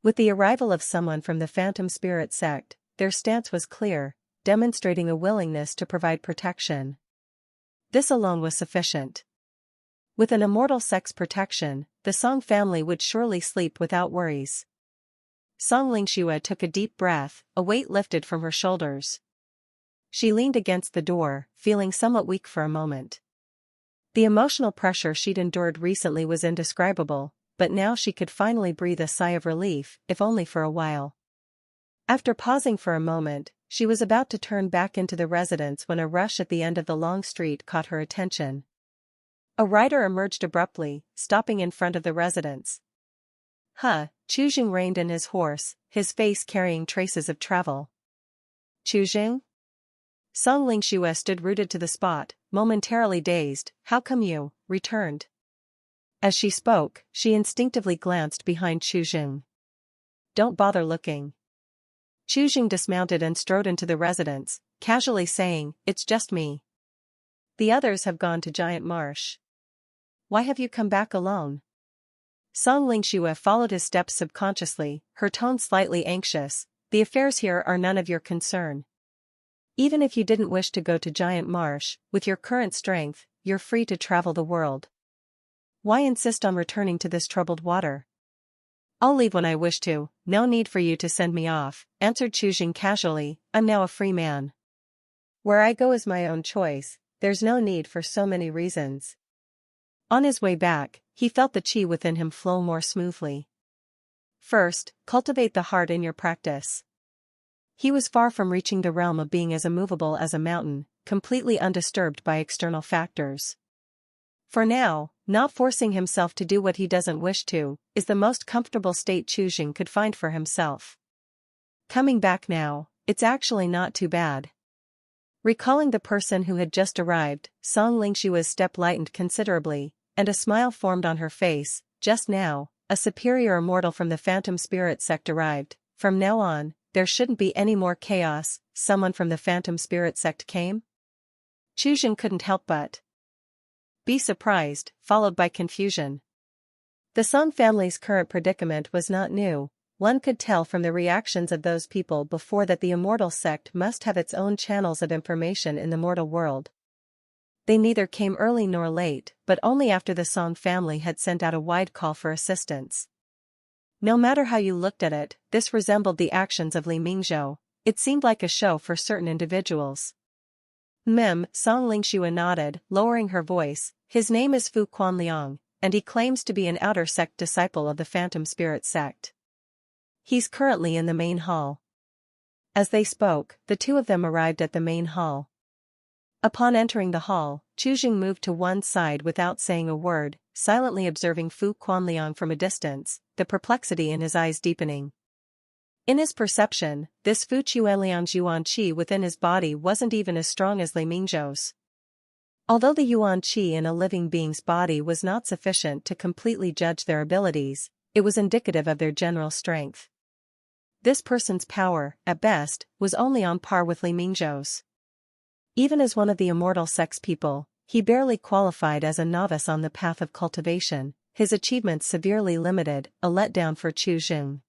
With the arrival of someone from the Phantom Spirit sect, their stance was clear, demonstrating a willingness to provide protection. This alone was sufficient. With an immortal sect's protection, the Song family would surely sleep without worries. Song Lingqiu took a deep breath, a weight lifted from her shoulders. She leaned against the door, feeling somewhat weak for a moment. The emotional pressure she'd endured recently was indescribable, but now she could finally breathe a sigh of relief, if only for a while. After pausing for a moment, she was about to turn back into the residence when a rush at the end of the long street caught her attention. A rider emerged abruptly, stopping in front of the residence. Qi reined in his horse, his face carrying traces of travel. Qi? Song Lingqiu stood rooted to the spot, momentarily dazed. How come you returned? As she spoke, she instinctively glanced behind Qi. Don't bother looking. Qi dismounted and strode into the residence, casually saying, It's just me. The others have gone to Giant Marsh. Why have you come back alone? Song Lingqiu followed his steps subconsciously, her tone slightly anxious. The affairs here are none of your concern. Even if you didn't wish to go to Giant Marsh, with your current strength, you're free to travel the world. Why insist on returning to this troubled water? I'll leave when I wish to, no need for you to send me off, answered Qi casually. I'm now a free man. Where I go is my own choice, there's no need for so many reasons. On his way back, he felt the qi within him flow more smoothly. First, cultivate the heart in your practice. He was far from reaching the realm of being as immovable as a mountain, completely undisturbed by external factors. For now, not forcing himself to do what he doesn't wish to, is the most comfortable state Qi could find for himself. Coming back now, it's actually not too bad. Recalling the person who had just arrived, Lingqi's step lightened considerably, and a smile formed on her face. Just now, a superior immortal from the Phantom Spirit sect arrived. From now on, there shouldn't be any more chaos. Someone from the Phantom Spirit sect came? Qi couldn't help but be surprised, followed by confusion. The Song family's current predicament was not new. One could tell from the reactions of those people before that the Immortal sect must have its own channels of information in the mortal world. They neither came early nor late, but only after the Song family had sent out a wide call for assistance. No matter how you looked at it, this resembled the actions of Li Mingzhou. It seemed like a show for certain individuals. Song Lingqi nodded, lowering her voice. His name is Fu Quanliang, and he claims to be an outer sect disciple of the Phantom Spirit sect. He's currently in the main hall. As they spoke, the two of them arrived at the main hall. Upon entering the hall, Qi moved to one side without saying a word, silently observing Fu Quanliang from a distance, the perplexity in his eyes deepening. In his perception, this Fu Quanliang's yuan qi within his body wasn't even as strong as Li Mingzhou's. Although the yuan qi in a living being's body was not sufficient to completely judge their abilities, it was indicative of their general strength. This person's power, at best, was only on par with Li Mingzhou's. Even as one of the Immortal sect's people, he barely qualified as a novice on the path of cultivation, his achievements severely limited, a letdown for Qi.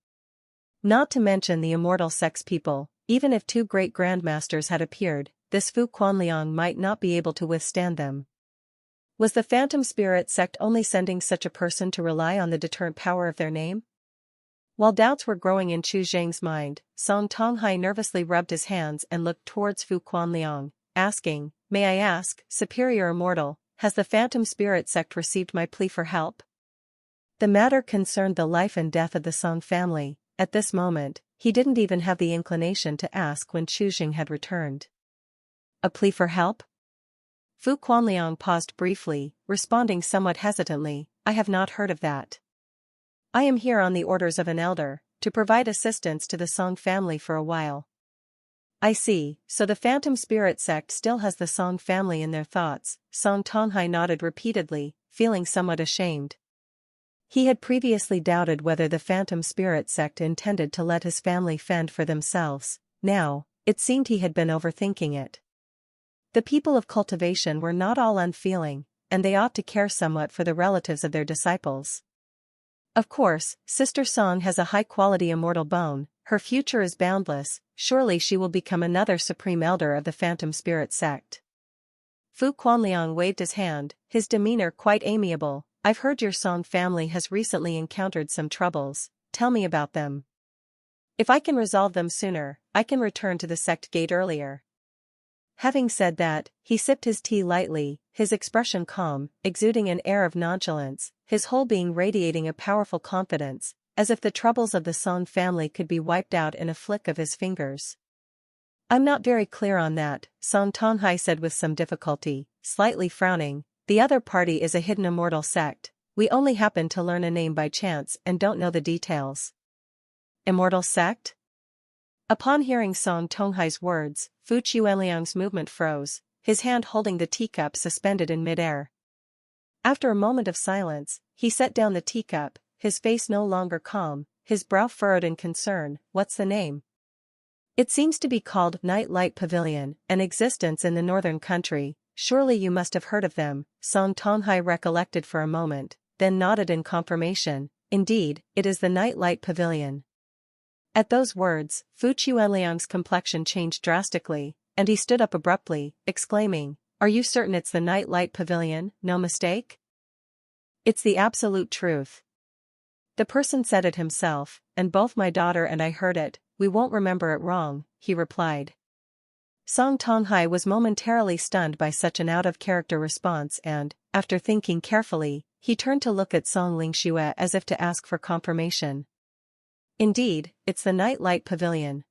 Not to mention the Immortal sect's people, even if two great Grandmasters had appeared, this Fu Quanliang might not be able to withstand them. Was the Phantom Spirit sect only sending such a person to rely on the deterrent power of their name? While doubts were growing in Qi mind, Song Tonghai nervously rubbed his hands and looked towards Fu Quanliang, asking, "May I ask, Superior Immortal, has the Phantom Spirit sect received my plea for help?" The matter concerned the life and death of the Song family. At this moment, he didn't even have the inclination to ask when Qi had returned. A plea for help? Fu Quanliang paused briefly, responding somewhat hesitantly, "I have not heard of that. I am here on the orders of an elder, to provide assistance to the Song family for a while." I see, so the Phantom Spirit sect still has the Song family in their thoughts. Song Tonghai nodded repeatedly, feeling somewhat ashamed. He had previously doubted whether the Phantom Spirit sect intended to let his family fend for themselves. Now, it seemed he had been overthinking it. The people of Cultivation were not all unfeeling, and they ought to care somewhat for the relatives of their disciples. Of course, Sister Song has a high-quality immortal bone, her future is boundless, surely she will become another supreme elder of the Phantom Spirit sect. Fu Quanliang waved his hand, his demeanor quite amiable. "I've heard your Song family has recently encountered some troubles, tell me about them. If I can resolve them sooner, I can return to the sect gate earlier." Having said that, he sipped his tea lightly, his expression calm, exuding an air of nonchalance, his whole being radiating a powerful confidence, as if the troubles of the Song family could be wiped out in a flick of his fingers. "I'm not very clear on that," Song Tonghai said with some difficulty, slightly frowning. "The other party is a hidden Immortal sect. We only happen to learn a name by chance and don't know the details." Immortal sect? Upon hearing Song Tonghai's words, Fu Quanliang's movement froze, his hand holding the teacup suspended in midair. After a moment of silence, he set down the teacup, his face no longer calm, his brow furrowed in concern. "What's the name?" "It seems to be called Night Light Pavilion, an existence in the northern country. Surely you must have heard of them." Song Tonghai recollected for a moment, then nodded in confirmation. "Indeed, it is the Night Light Pavilion." At those words, Fu Quanliang's complexion changed drastically, and he stood up abruptly, exclaiming, "Are you certain it's the Night Light Pavilion, no mistake?" "It's the absolute truth." The person said it himself, and both my daughter and I heard it. We won't remember it wrong, he replied. Song Tonghai was momentarily stunned by such an out-of-character response and, after thinking carefully, he turned to look at Song Lingxue as if to ask for confirmation. Indeed, it's the Nightlight Pavilion.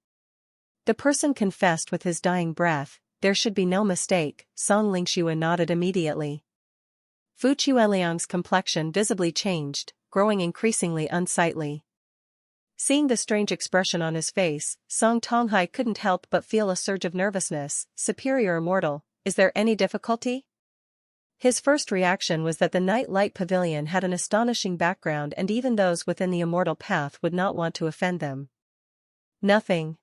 The person confessed with his dying breath. There should be no mistake. Song Lingxue nodded immediately. Fu Chueliang's complexion visibly changed, growing increasingly unsightly. Seeing the strange expression on his face, Song Tonghai couldn't help but feel a surge of nervousness. Superior Immortal, is there any difficulty? His first reaction was that the Nightlight Pavilion had an astonishing background and even those within the Immortal path would not want to offend them. Nothing.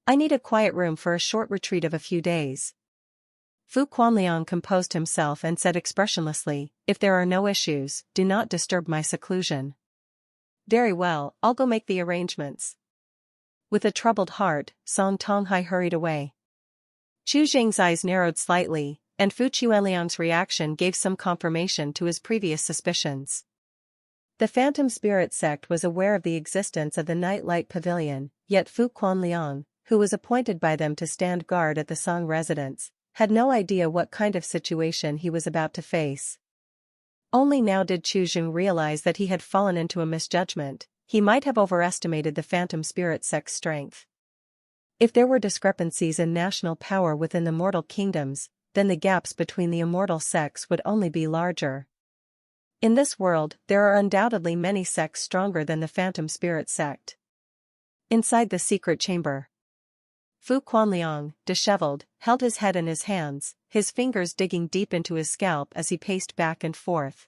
I need a quiet room for a short retreat of a few days. Fu Quanliang composed himself and said expressionlessly, if there are no issues, do not disturb my seclusion. Very well, I'll go make the arrangements. With a troubled heart, Song Tonghai hurried away. Chu Jing's eyes narrowed slightly, and Fu Chueliang's reaction gave some confirmation to his previous suspicions. The Phantom Spirit sect was aware of the existence of the Nightlight Pavilion, yet Fu Quanliang, who was appointed by them to stand guard at the Song residence, had no idea what kind of situation he was about to face. Only now did Chu Jing realize that he had fallen into a misjudgment. He might have overestimated the Phantom Spirit sect's strength. If there were discrepancies in national power within the mortal kingdoms, then the gaps between the immortal sects would only be larger. In this world, there are undoubtedly many sects stronger than the Phantom Spirit sect. Inside the secret chamber, Fu Quanliang, disheveled, held his head in his hands, his fingers digging deep into his scalp as he paced back and forth.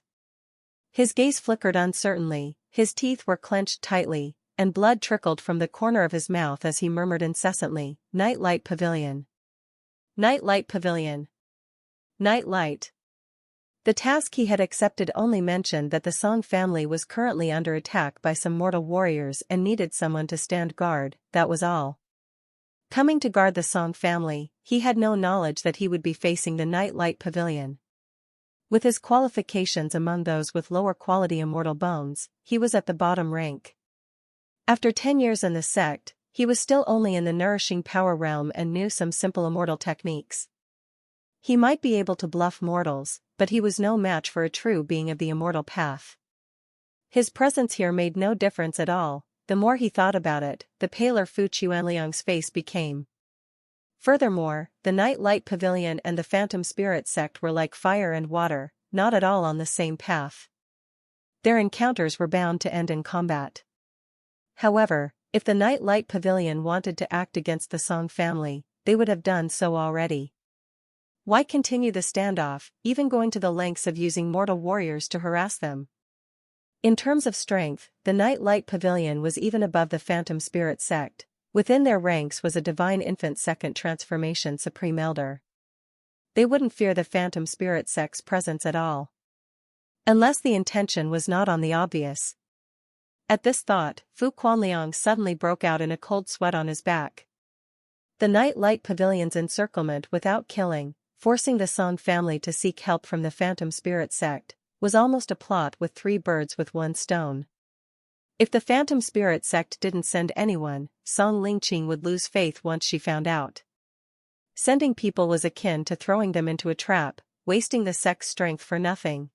His gaze flickered uncertainly, his teeth were clenched tightly, and blood trickled from the corner of his mouth as he murmured incessantly, Nightlight Pavilion. Nightlight Pavilion. Nightlight. The task he had accepted only mentioned that the Song family was currently under attack by some mortal warriors and needed someone to stand guard, that was all. Coming to guard the Song family, he had no knowledge that he would be facing the Nightlight Pavilion. With his qualifications among those with lower quality immortal bones, he was at the bottom rank. After 10 years in the sect, he was still only in the nourishing power realm and knew some simple immortal techniques. He might be able to bluff mortals, but he was no match for a true being of the immortal path. His presence here made no difference at all. The more he thought about it, the paler Fu Chuanliang's face became. Furthermore, the Nightlight Pavilion and the Phantom Spirit sect were like fire and water, not at all on the same path. Their encounters were bound to end in combat. However, if the Nightlight Pavilion wanted to act against the Song family, they would have done so already. Why continue the standoff, even going to the lengths of using mortal warriors to harass them? In terms of strength, the Nightlight Pavilion was even above the Phantom Spirit sect. Within their ranks was a divine infant second transformation Supreme Elder. They wouldn't fear the Phantom Spirit sect's presence at all. Unless the intention was not on the obvious. At this thought, Fu Quanliang suddenly broke out in a cold sweat on his back. The Nightlight Pavilion's encirclement without killing, forcing the Song family to seek help from the Phantom Spirit sect, was almost a plot with 3 birds with 1 stone. If the Phantom Spirit sect didn't send anyone, Song Lingqing would lose faith once she found out. Sending people was akin to throwing them into a trap, wasting the sect's strength for nothing.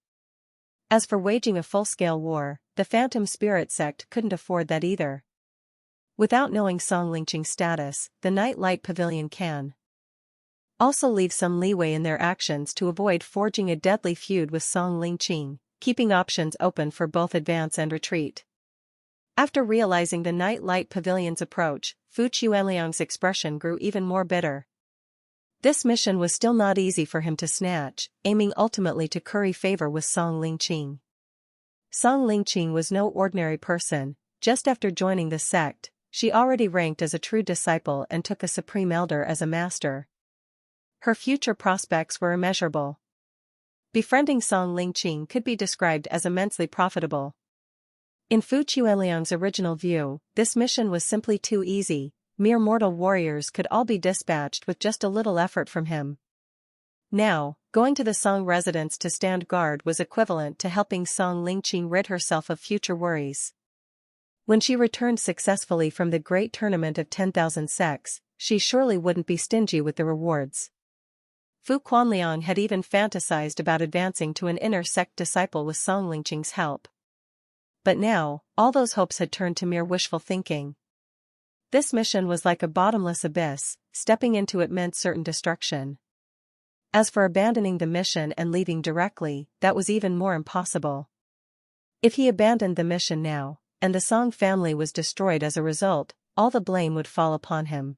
As for waging a full-scale war, the Phantom Spirit sect couldn't afford that either. Without knowing Song Lingqing's status, the Nightlight Pavilion can also leave some leeway in their actions to avoid forging a deadly feud with Song Lingqing, keeping options open for both advance and retreat. After realizing the Nightlight Pavilion's approach, Fu Chuanliang's expression grew even more bitter. This mission was still not easy for him to snatch, aiming ultimately to curry favor with Song Lingqing. Song Lingqing was no ordinary person. Just after joining the sect, she already ranked as a true disciple and took a Supreme Elder as a master. Her future prospects were immeasurable. Befriending Song Lingqing could be described as immensely profitable. In Fu Chueliang's original view, this mission was simply too easy. Mere mortal warriors could all be dispatched with just a little effort from him. Now, going to the Song residence to stand guard was equivalent to helping Song Lingqing rid herself of future worries. When she returned successfully from the great tournament of 10,000 sects, she surely wouldn't be stingy with the rewards. Fu Quanliang had even fantasized about advancing to an inner sect disciple with Song Lingqing's help. But now, all those hopes had turned to mere wishful thinking. This mission was like a bottomless abyss, stepping into it meant certain destruction. As for abandoning the mission and leaving directly, that was even more impossible. If he abandoned the mission now, and the Song family was destroyed as a result, all the blame would fall upon him.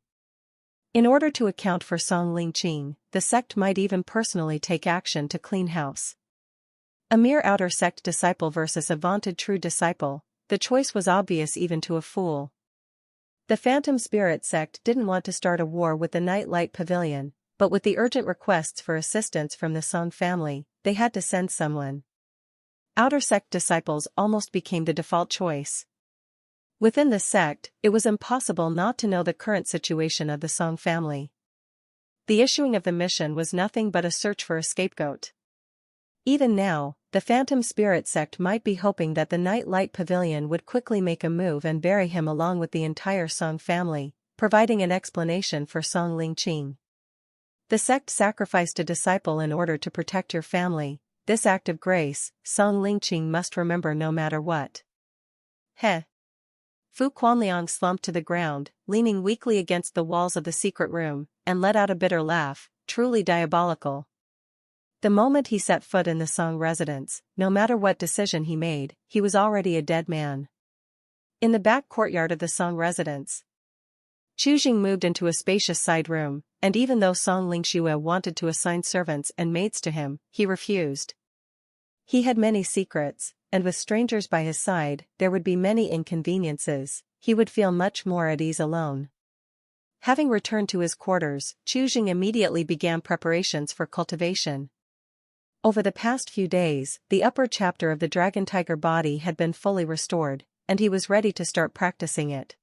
In order to account for Song Lingqing, the sect might even personally take action to clean house. A mere outer sect disciple versus a vaunted true disciple, the choice was obvious even to a fool. The Phantom Spirit sect didn't want to start a war with the Night Light Pavilion, but with the urgent requests for assistance from the Song family, they had to send someone. Outer sect disciples almost became the default choice. Within the sect, it was impossible not to know the current situation of the Song family. The issuing of the mission was nothing but a search for a scapegoat. Even now, the Phantom Spirit sect might be hoping that the Night Light Pavilion would quickly make a move and bury him along with the entire Song family, providing an explanation for Song Lingqing. The sect sacrificed a disciple in order to protect your family. This act of grace, Song Lingqing must remember no matter what. Heh. Fu Quanliang slumped to the ground, leaning weakly against the walls of the secret room, and let out a bitter laugh, truly diabolical. The moment he set foot in the Song residence, no matter what decision he made, he was already a dead man. In the back courtyard of the Song residence, Qu Jing moved into a spacious side room, and even though Song Lingxue wanted to assign servants and maids to him, he refused. He had many secrets, and with strangers by his side, there would be many inconveniences. He would feel much more at ease alone. Having returned to his quarters, Qu Jing immediately began preparations for cultivation. Over the past few days, the upper chapter of the Dragon Tiger body had been fully restored, and he was ready to start practicing it.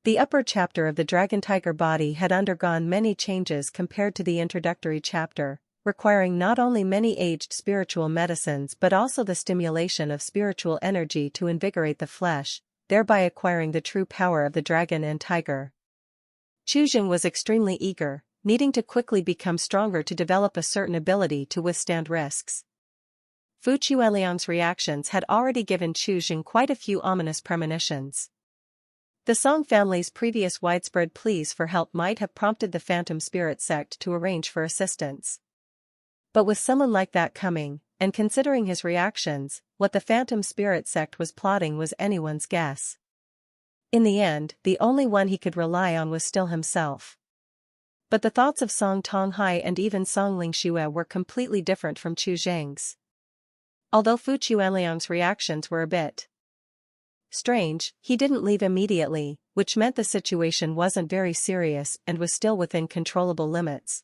The upper chapter of the Dragon Tiger body had undergone many changes compared to the introductory chapter, requiring not only many aged spiritual medicines but also the stimulation of spiritual energy to invigorate the flesh, thereby acquiring the true power of the dragon and tiger. Qu Jing was extremely eager, needing to quickly become stronger to develop a certain ability to withstand risks. Fu Quanliang's reactions had already given Qu Jing quite a few ominous premonitions. The Song family's previous widespread pleas for help might have prompted the Phantom Spirit sect to arrange for assistance. But with someone like that coming, and considering his reactions, what the Phantom Spirit sect was plotting was anyone's guess. In the end, the only one he could rely on was still himself. But the thoughts of Song Tonghai and even Song Lingxue were completely different from Qu Jing's. Although Fu Quanliang's reactions were a bit strange, he didn't leave immediately, which meant the situation wasn't very serious and was still within controllable limits.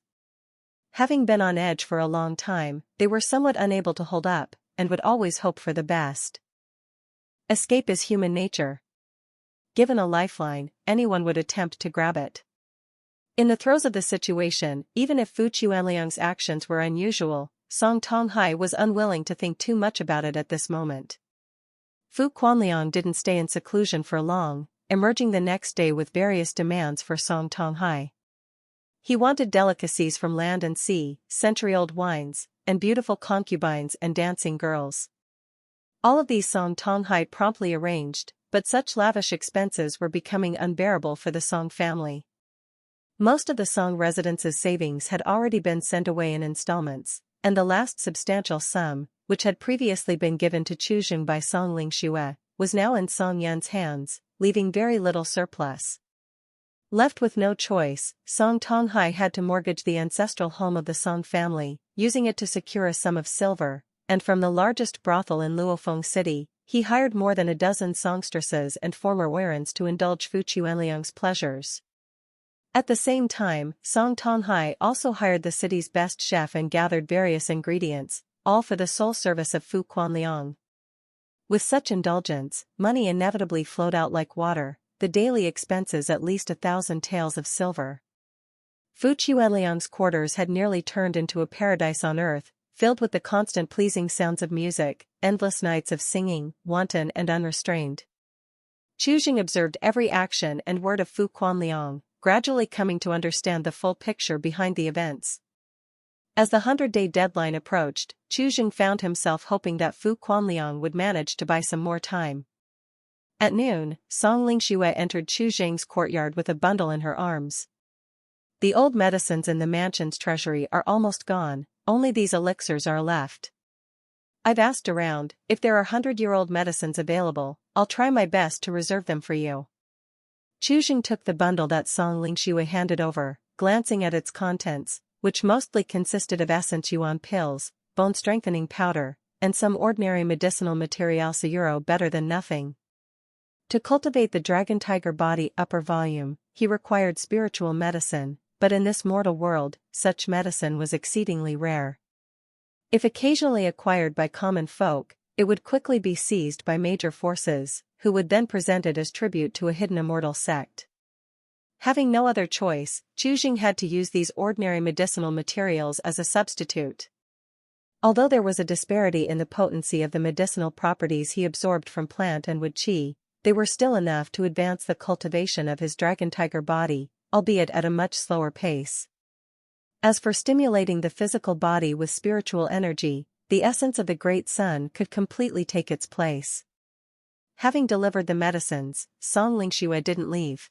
Having been on edge for a long time, they were somewhat unable to hold up, and would always hope for the best. Escape is human nature. Given a lifeline, anyone would attempt to grab it. In the throes of the situation, even if Fu Quanliang's actions were unusual, Song Tonghai was unwilling to think too much about it at this moment. Fu Quanliang didn't stay in seclusion for long, emerging the next day with various demands for Song Tonghai. He wanted delicacies from land and sea, century-old wines, and beautiful concubines and dancing girls. All of these Song Tonghai promptly arranged, but such lavish expenses were becoming unbearable for the Song family. Most of the Song residence's savings had already been sent away in installments, and the last substantial sum, which had previously been given to Qu Jing by Song Lingxue, was now in Song Yan's hands, leaving very little surplus. Left with no choice, Song Tonghai had to mortgage the ancestral home of the Song family, using it to secure a sum of silver, and from the largest brothel in Luofeng City, he hired more than a dozen songstresses and former oirans to indulge Fu Quanliang's pleasures. At the same time, Song Tonghai also hired the city's best chef and gathered various ingredients, all for the sole service of Fu Quanliang. With such indulgence, money inevitably flowed out like water, the daily expenses at least 1,000 taels of silver. Fu Qiueliang's quarters had nearly turned into a paradise on earth, filled with the constant pleasing sounds of music, endless nights of singing, wanton and unrestrained. Chu Jing observed every action and word of Fu Quanliang, gradually coming to understand the full picture behind the events. As the 100-day deadline approached, Chu Jing found himself hoping that Fu Quanliang would manage to buy some more time. At noon, Song Lingxue entered Chu Jing's courtyard with a bundle in her arms. The old medicines in the mansion's treasury are almost gone, only these elixirs are left. I've asked around, if there are 100-year-old medicines available, I'll try my best to reserve them for you. Chu Jing took the bundle that Song Lingxue handed over, glancing at its contents, which mostly consisted of essence yuan pills, bone-strengthening powder, and some ordinary medicinal material euro better than nothing. To cultivate the dragon tiger body upper volume, he required spiritual medicine, but in this mortal world, such medicine was exceedingly rare. If occasionally acquired by common folk, it would quickly be seized by major forces, who would then present it as tribute to a hidden immortal sect. Having no other choice, Chu Jing had to use these ordinary medicinal materials as a substitute. Although there was a disparity in the potency of the medicinal properties he absorbed from plant and wood qi, they were still enough to advance the cultivation of his dragon tiger body, albeit at a much slower pace. As for stimulating the physical body with spiritual energy, the essence of the Great Sun could completely take its place. Having delivered the medicines, Song Lingxue didn't leave.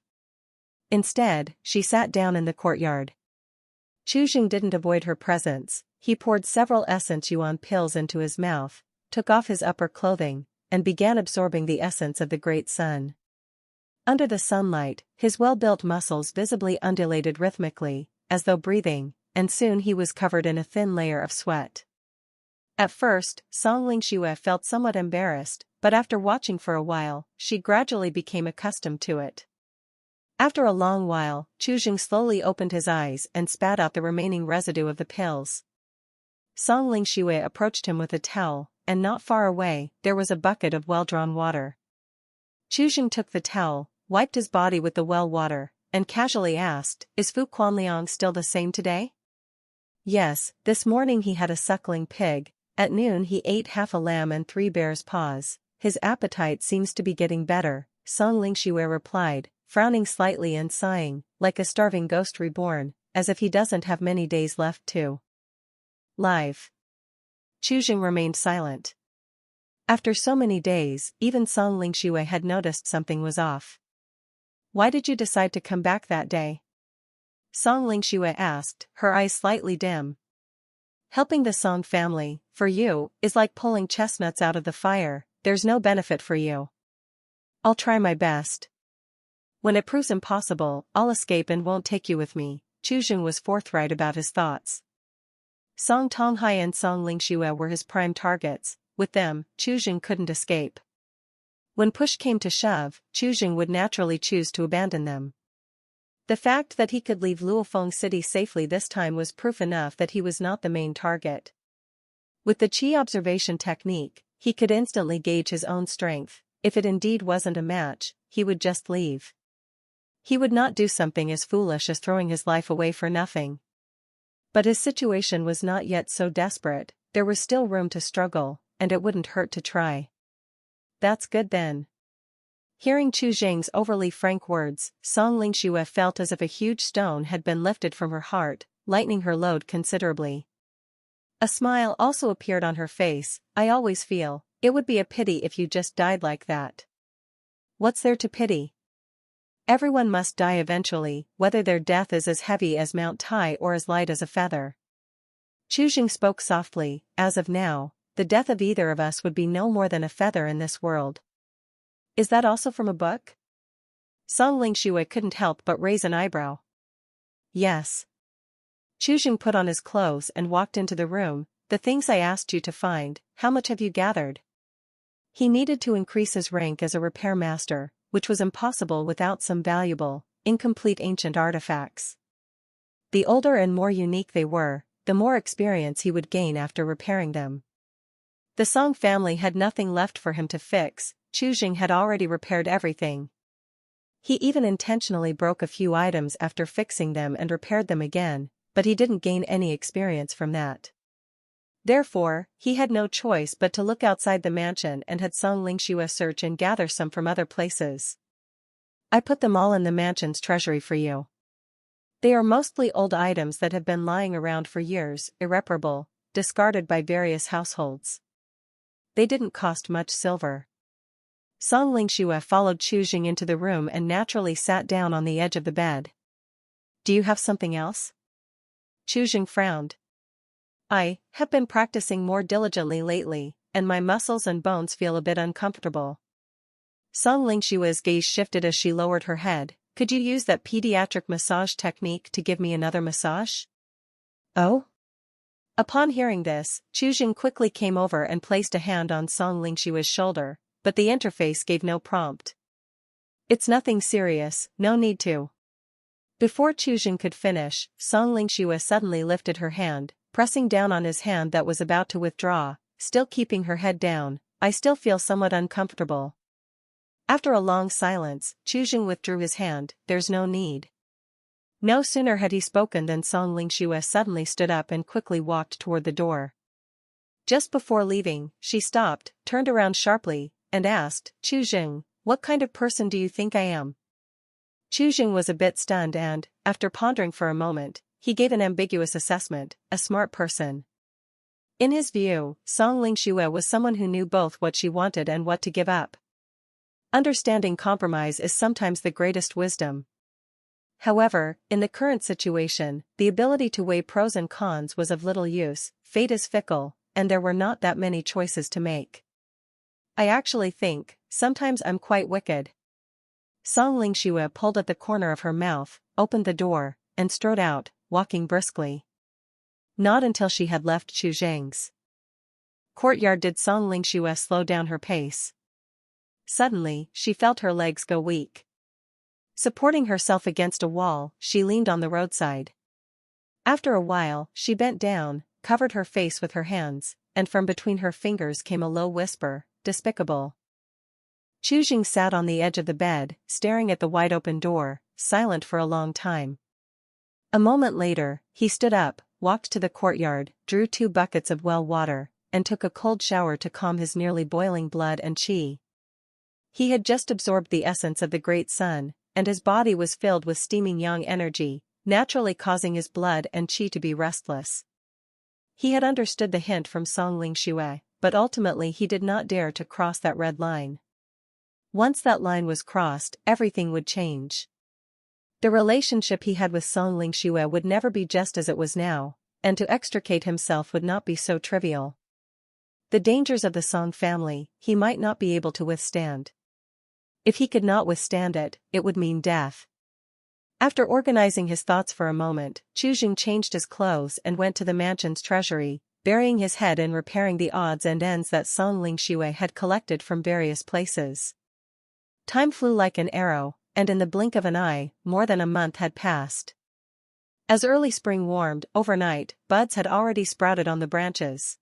Instead, she sat down in the courtyard. Chu Jing didn't avoid her presence. He poured several essence yuan pills into his mouth, took off his upper clothing, and began absorbing the essence of the Great Sun. Under the sunlight, his well-built muscles visibly undulated rhythmically, as though breathing, and soon he was covered in a thin layer of sweat. At first, Song Lingxue felt somewhat embarrassed, but after watching for a while, she gradually became accustomed to it. After a long while, Chu Jing slowly opened his eyes and spat out the remaining residue of the pills. Song Lingxue approached him with a towel, and not far away, there was a bucket of well-drawn water. Chu Jing took the towel, wiped his body with the well water, and casually asked, "Is Fu Quanliang still the same today?" "Yes, this morning he had a suckling pig, at noon he ate half a lamb and 3 bear's paws. His appetite seems to be getting better," Song Lingxue replied, frowning slightly and sighing, like a starving ghost reborn, as if he doesn't have many days left to live. Chu Jing remained silent. After so many days, even Song Lingxue had noticed something was off. "Why did you decide to come back that day?" Song Lingxue asked, her eyes slightly dim. "Helping the Song family, for you, is like pulling chestnuts out of the fire. There's no benefit for you." "I'll try my best. When it proves impossible, I'll escape and won't take you with me." Chu Jing was forthright about his thoughts. Song Tonghai and Song Lingxue were his prime targets. With them, Chu Jing couldn't escape. When push came to shove, Chu Jing would naturally choose to abandon them. The fact that he could leave Luofeng City safely this time was proof enough that he was not the main target. With the Qi observation technique, he could instantly gauge his own strength. If it indeed wasn't a match, he would just leave. He would not do something as foolish as throwing his life away for nothing. But his situation was not yet so desperate, there was still room to struggle, and it wouldn't hurt to try. "That's good then." Hearing Chu Jing's overly frank words, Song Lingxue felt as if a huge stone had been lifted from her heart, lightening her load considerably. A smile also appeared on her face. "I always feel, it would be a pity if you just died like that." "What's there to pity? Everyone must die eventually, whether their death is as heavy as Mount Tai or as light as a feather." Chu Jing spoke softly. "As of now, the death of either of us would be no more than a feather in this world." "Is that also from a book?" Song Lingxue couldn't help but raise an eyebrow. "Yes." Chu Jing put on his clothes and walked into the room. "The things I asked you to find, how much have you gathered?" He needed to increase his rank as a repair master, which was impossible without some valuable, incomplete ancient artifacts. The older and more unique they were, the more experience he would gain after repairing them. The Song family had nothing left for him to fix. Chu Jing had already repaired everything. He even intentionally broke a few items after fixing them and repaired them again, but he didn't gain any experience from that. Therefore, he had no choice but to look outside the mansion and had Song Lingxue search and gather some from other places. I put them all in the mansion's treasury for you. They are mostly old items that have been lying around for years, irreparable, discarded by various households. They didn't cost much silver. Song Lingxue followed Chu Jing into the room and naturally sat down on the edge of the bed. Do you have something else? Chu Jing frowned. I have been practicing more diligently lately, and my muscles and bones feel a bit uncomfortable. Song Lingxue's gaze shifted as she lowered her head. Could you use that pediatric massage technique to give me another massage? Oh? Upon hearing this, Chu Jing quickly came over and placed a hand on Song Lingxue's shoulder, but the interface gave no prompt. It's nothing serious, no need to. Before Chu Jing could finish, Song Lingxue suddenly lifted her hand, pressing down on his hand that was about to withdraw, still keeping her head down. I still feel somewhat uncomfortable. After a long silence, Chu Jing withdrew his hand. There's no need. No sooner had he spoken than Song Lingxue suddenly stood up and quickly walked toward the door. Just before leaving, she stopped, turned around sharply, and asked, Chu Jing, what kind of person do you think I am? Chu Jing was a bit stunned and, after pondering for a moment, he gave an ambiguous assessment, a smart person. In his view, Song Lingxue was someone who knew both what she wanted and what to give up. Understanding compromise is sometimes the greatest wisdom. However, in the current situation, the ability to weigh pros and cons was of little use. Fate is fickle, and there were not that many choices to make. I actually think, sometimes I'm quite wicked. Song Lingxue pulled at the corner of her mouth, opened the door, and strode out, walking briskly. Not until she had left Chu Jing's courtyard did Song Lingxue slow down her pace. Suddenly, she felt her legs go weak. Supporting herself against a wall, she leaned on the roadside. After a while, she bent down, covered her face with her hands, and from between her fingers came a low whisper, despicable. Chu Jing sat on the edge of the bed, staring at the wide-open door, silent for a long time. A moment later, he stood up, walked to the courtyard, drew 2 buckets of well water, and took a cold shower to calm his nearly boiling blood and qi. He had just absorbed the essence of the great sun, and his body was filled with steaming yang energy, naturally causing his blood and qi to be restless. He had understood the hint from Song Lingxue, but ultimately he did not dare to cross that red line. Once that line was crossed, everything would change. The relationship he had with Song Lingxue would never be just as it was now, and to extricate himself would not be so trivial. The dangers of the Song family, he might not be able to withstand. If he could not withstand it, it would mean death. After organizing his thoughts for a moment, Chu Jing changed his clothes and went to the mansion's treasury, burying his head in repairing the odds and ends that Song Lingxue had collected from various places. Time flew like an arrow, and in the blink of an eye, more than a month had passed. As early spring warmed, overnight, buds had already sprouted on the branches.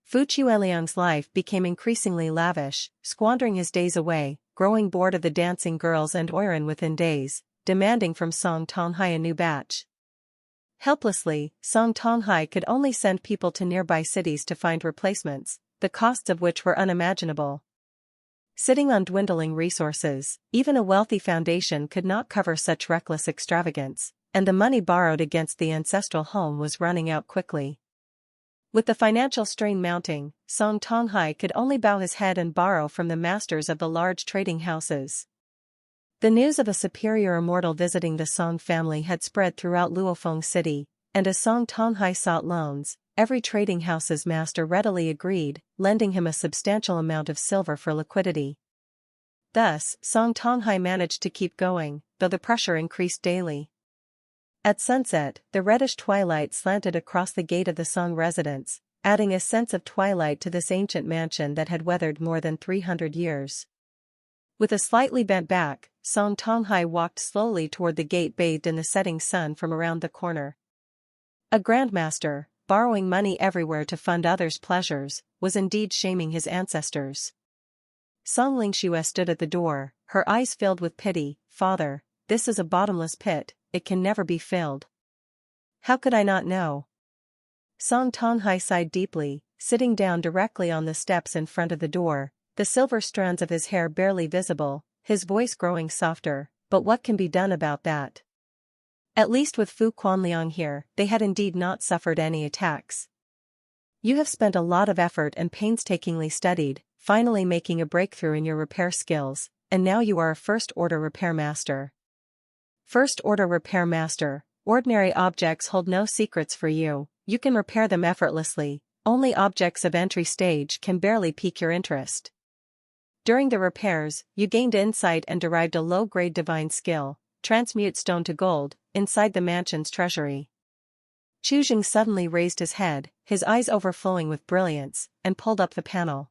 Fu Chueliang's life became increasingly lavish, squandering his days away, growing bored of the dancing girls and Oiran within days, demanding from Song Tonghai a new batch. Helplessly, Song Tonghai could only send people to nearby cities to find replacements, the costs of which were unimaginable. Sitting on dwindling resources, even a wealthy foundation could not cover such reckless extravagance, and the money borrowed against the ancestral home was running out quickly. With the financial strain mounting, Song Tonghai could only bow his head and borrow from the masters of the large trading houses. The news of a superior immortal visiting the Song family had spread throughout Luofeng City, and as Song Tonghai sought loans, every trading house's master readily agreed, lending him a substantial amount of silver for liquidity. Thus, Song Tonghai managed to keep going, though the pressure increased daily. At sunset, the reddish twilight slanted across the gate of the Song residence, adding a sense of twilight to this ancient mansion that had weathered more than 300 years. With a slightly bent back, Song Tonghai walked slowly toward the gate bathed in the setting sun from around the corner. A Grandmaster, borrowing money everywhere to fund others' pleasures, was indeed shaming his ancestors. Song Lingxue stood at the door, her eyes filled with pity, "Father, this is a bottomless pit, it can never be filled." "How could I not know?" Song Tonghai sighed deeply, sitting down directly on the steps in front of the door, the silver strands of his hair barely visible, his voice growing softer. "But what can be done about that? At least with Fu Quanliang here, they had indeed not suffered any attacks. You have spent a lot of effort and painstakingly studied, finally making a breakthrough in your repair skills, and now you are a first-order repair master." "First-order repair master, ordinary objects hold no secrets for you, you can repair them effortlessly, only objects of entry stage can barely pique your interest. During the repairs, you gained insight and derived a low-grade divine skill, transmute stone to gold, inside the mansion's treasury." Chu Jing suddenly raised his head, his eyes overflowing with brilliance, and pulled up the panel.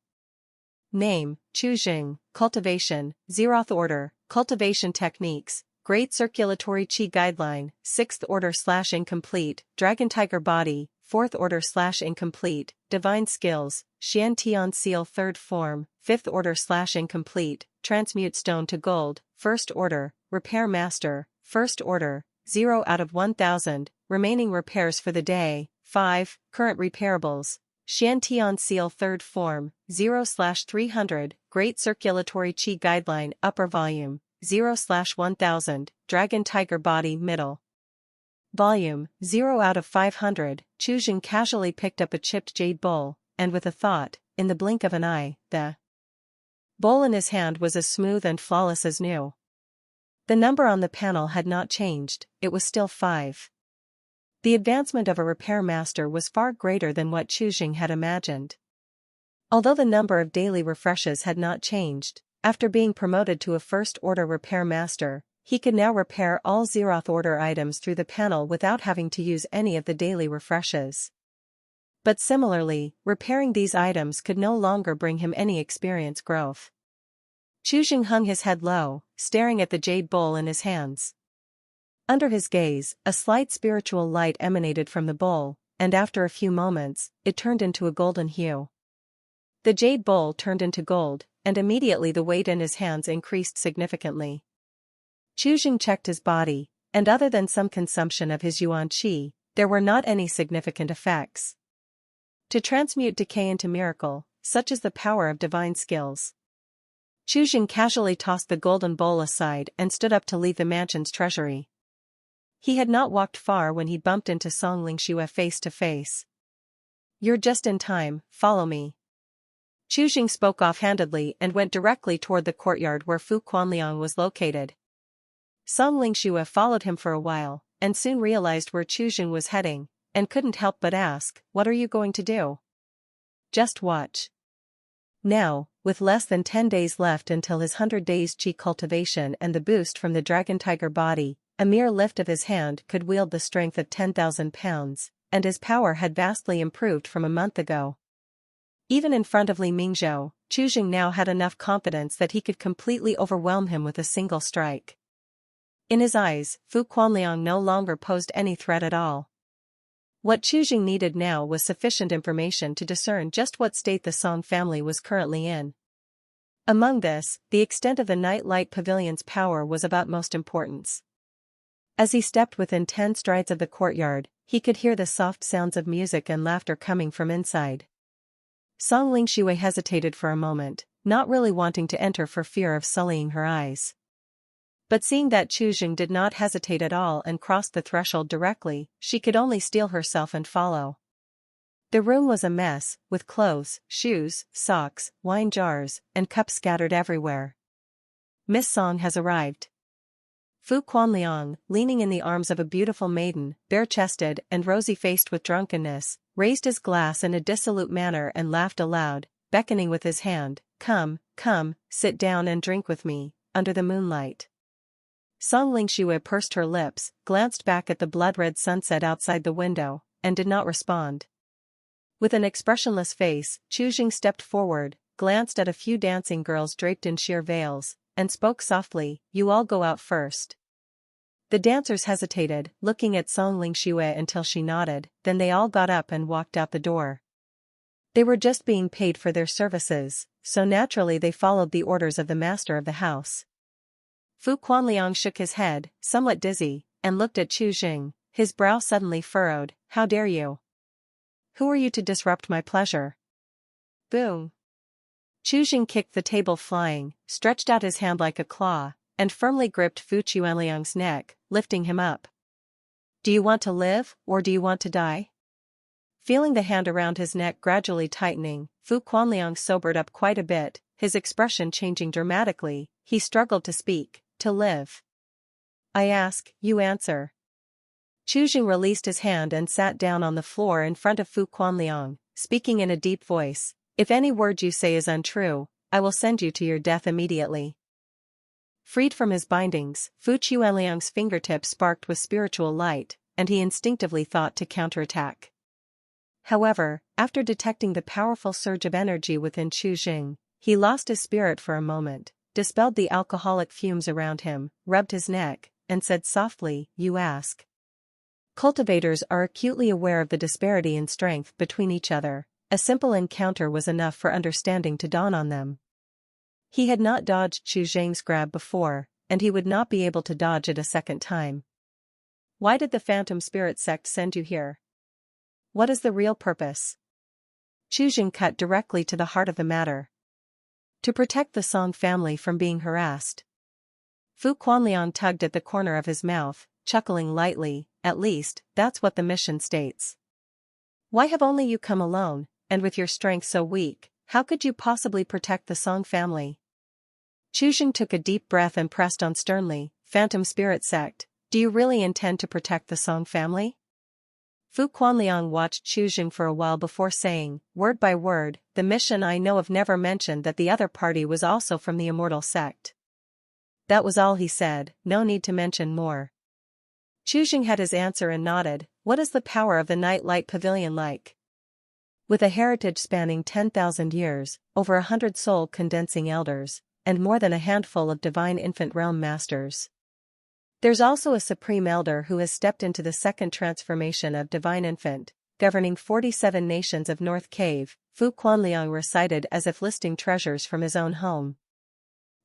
Name, Chu Jing, Cultivation, Zeroth Order, Cultivation Techniques, Great Circulatory Qi Guideline, 6th Order/Incomplete, Dragon Tiger Body, 4th Order/Incomplete, Divine Skills, Xian Tian Seal 3rd Form, 5th Order/Incomplete, Transmute Stone to Gold, 1st Order, Repair Master, 1st Order, 0 out of 1000, remaining repairs for the day, 5, current repairables, Xian Tian Seal 3rd Form, 0/300, Great Circulatory Qi Guideline Upper Volume, 0/1000, Dragon Tiger Body Middle Volume, 0 out of 500, Chu Jing casually picked up a chipped jade bowl, and with a thought, in the blink of an eye, the bowl in his hand was as smooth and flawless as new. The number on the panel had not changed, it was still 5. The advancement of a repair master was far greater than what Chu Jing had imagined. Although the number of daily refreshes had not changed, after being promoted to a first-order repair master, he could now repair all Zeroth Order items through the panel without having to use any of the daily refreshes. But similarly, repairing these items could no longer bring him any experience growth. Chu Jing hung his head low, staring at the jade bowl in his hands. Under his gaze, a slight spiritual light emanated from the bowl, and after a few moments, it turned into a golden hue. The jade bowl turned into gold, and immediately the weight in his hands increased significantly. Chu Jing checked his body, and other than some consumption of his yuan qi, there were not any significant effects. To transmute decay into miracle, such is the power of divine skills. Chu Jing casually tossed the golden bowl aside and stood up to leave the mansion's treasury. He had not walked far when he bumped into Song Lingqing face to face. "You're just in time, follow me." Chu Jing spoke offhandedly and went directly toward the courtyard where Fu Quanliang was located. Song Lingqing followed him for a while, and soon realized where Chu Jing was heading, and couldn't help but ask, "What are you going to do?" "Just watch." Now, with less than 10 days left until his 100 days Qi cultivation and the boost from the Dragon Tiger Body, a mere lift of his hand could wield the strength of 10,000 pounds, and his power had vastly improved from a month ago. Even in front of Li Mingzhou, Chu Jing now had enough confidence that he could completely overwhelm him with a single strike. In his eyes, Fu Quanliang no longer posed any threat at all. What Chu Jing needed now was sufficient information to discern just what state the Song family was currently in. Among this, the extent of the Night Light Pavilion's power was of utmost importance. As he stepped within 10 strides of the courtyard, he could hear the soft sounds of music and laughter coming from inside. Song Lingqing hesitated for a moment, not really wanting to enter for fear of sullying her eyes. But seeing that Chu Jing did not hesitate at all and crossed the threshold directly, she could only steel herself and follow. The room was a mess, with clothes, shoes, socks, wine jars, and cups scattered everywhere. "Miss Song has arrived." Fu Quanliang, leaning in the arms of a beautiful maiden, bare-chested and rosy-faced with drunkenness, raised his glass in a dissolute manner and laughed aloud, beckoning with his hand, "Come, come, sit down and drink with me, under the moonlight." Song Lingqing pursed her lips, glanced back at the blood-red sunset outside the window, and did not respond. With an expressionless face, Chu Jing stepped forward, glanced at a few dancing girls draped in sheer veils, and spoke softly, "You all go out first." The dancers hesitated, looking at Song Lingqing until she nodded, then they all got up and walked out the door. They were just being paid for their services, so naturally they followed the orders of the master of the house. Fu Quanliang shook his head, somewhat dizzy, and looked at Chu Jing, his brow suddenly furrowed. How dare you? Who are you to disrupt my pleasure? Boom. Chu Jing kicked the table flying, stretched out his hand like a claw, and firmly gripped Fu Quanliang's neck, lifting him up. Do you want to live, or do you want to die? Feeling the hand around his neck gradually tightening, Fu Quanliang sobered up quite a bit, his expression changing dramatically. He struggled to speak. To live. I ask, you answer. Chu Jing released his hand and sat down on the floor in front of Fu Quanliang, speaking in a deep voice. If any word you say is untrue, I will send you to your death immediately. Freed from his bindings, Fu Quanliang's fingertips sparked with spiritual light, and he instinctively thought to counterattack. However, after detecting the powerful surge of energy within Chu Jing, he lost his spirit for a moment, dispelled the alcoholic fumes around him, rubbed his neck, and said softly, you ask. Cultivators are acutely aware of the disparity in strength between each other. A simple encounter was enough for understanding to dawn on them. He had not dodged Chu Jing's grab before, and he would not be able to dodge it a second time. Why did the Phantom Spirit sect send you here? What is the real purpose? Chu Jing cut directly to the heart of the matter. To protect the Song family from being harassed. Fu Quanliang tugged at the corner of his mouth, chuckling lightly. At least, that's what the mission states. Why have only you come alone, and with your strength so weak, how could you possibly protect the Song family? Chu Jing took a deep breath and pressed on sternly. Phantom Spirit sect, do you really intend to protect the Song family? Fu Quanliang watched Chu Jing for a while before saying, word by word, the mission I know of never mentioned that the other party was also from the Immortal sect. That was all he said, no need to mention more. Chu Jing had his answer and nodded. What is the power of the Night Light Pavilion like? With a heritage spanning 10,000 years, over 100 soul-condensing elders, and more than a handful of divine infant realm masters. There's also a supreme elder who has stepped into the second transformation of divine infant, governing 47 nations of North Cave, Fu Quanliang recited as if listing treasures from his own home.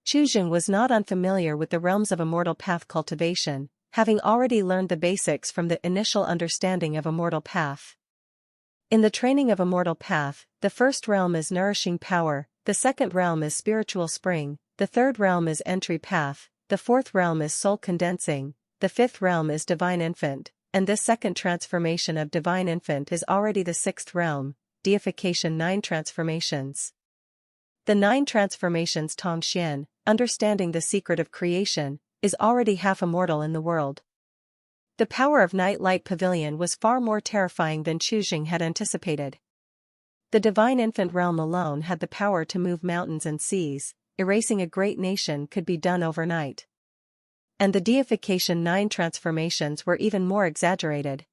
Chu Jing was not unfamiliar with the realms of immortal path cultivation, having already learned the basics from the initial understanding of Immortal Path. In the training of Immortal Path, the first realm is Nourishing Power, the second realm is Spiritual Spring, the third realm is Entry Path, the fourth realm is Soul Condensing, the fifth realm is Divine Infant, and this second transformation of Divine Infant is already the sixth realm, Deification 9 Transformations. The 9 transformations Tongxian, understanding the secret of creation, is already half immortal in the world. The power of Night Light Pavilion was far more terrifying than Chu Jing had anticipated. The Divine Infant realm alone had the power to move mountains and seas, erasing a great nation could be done overnight. And the Deification 9 transformations were even more exaggerated.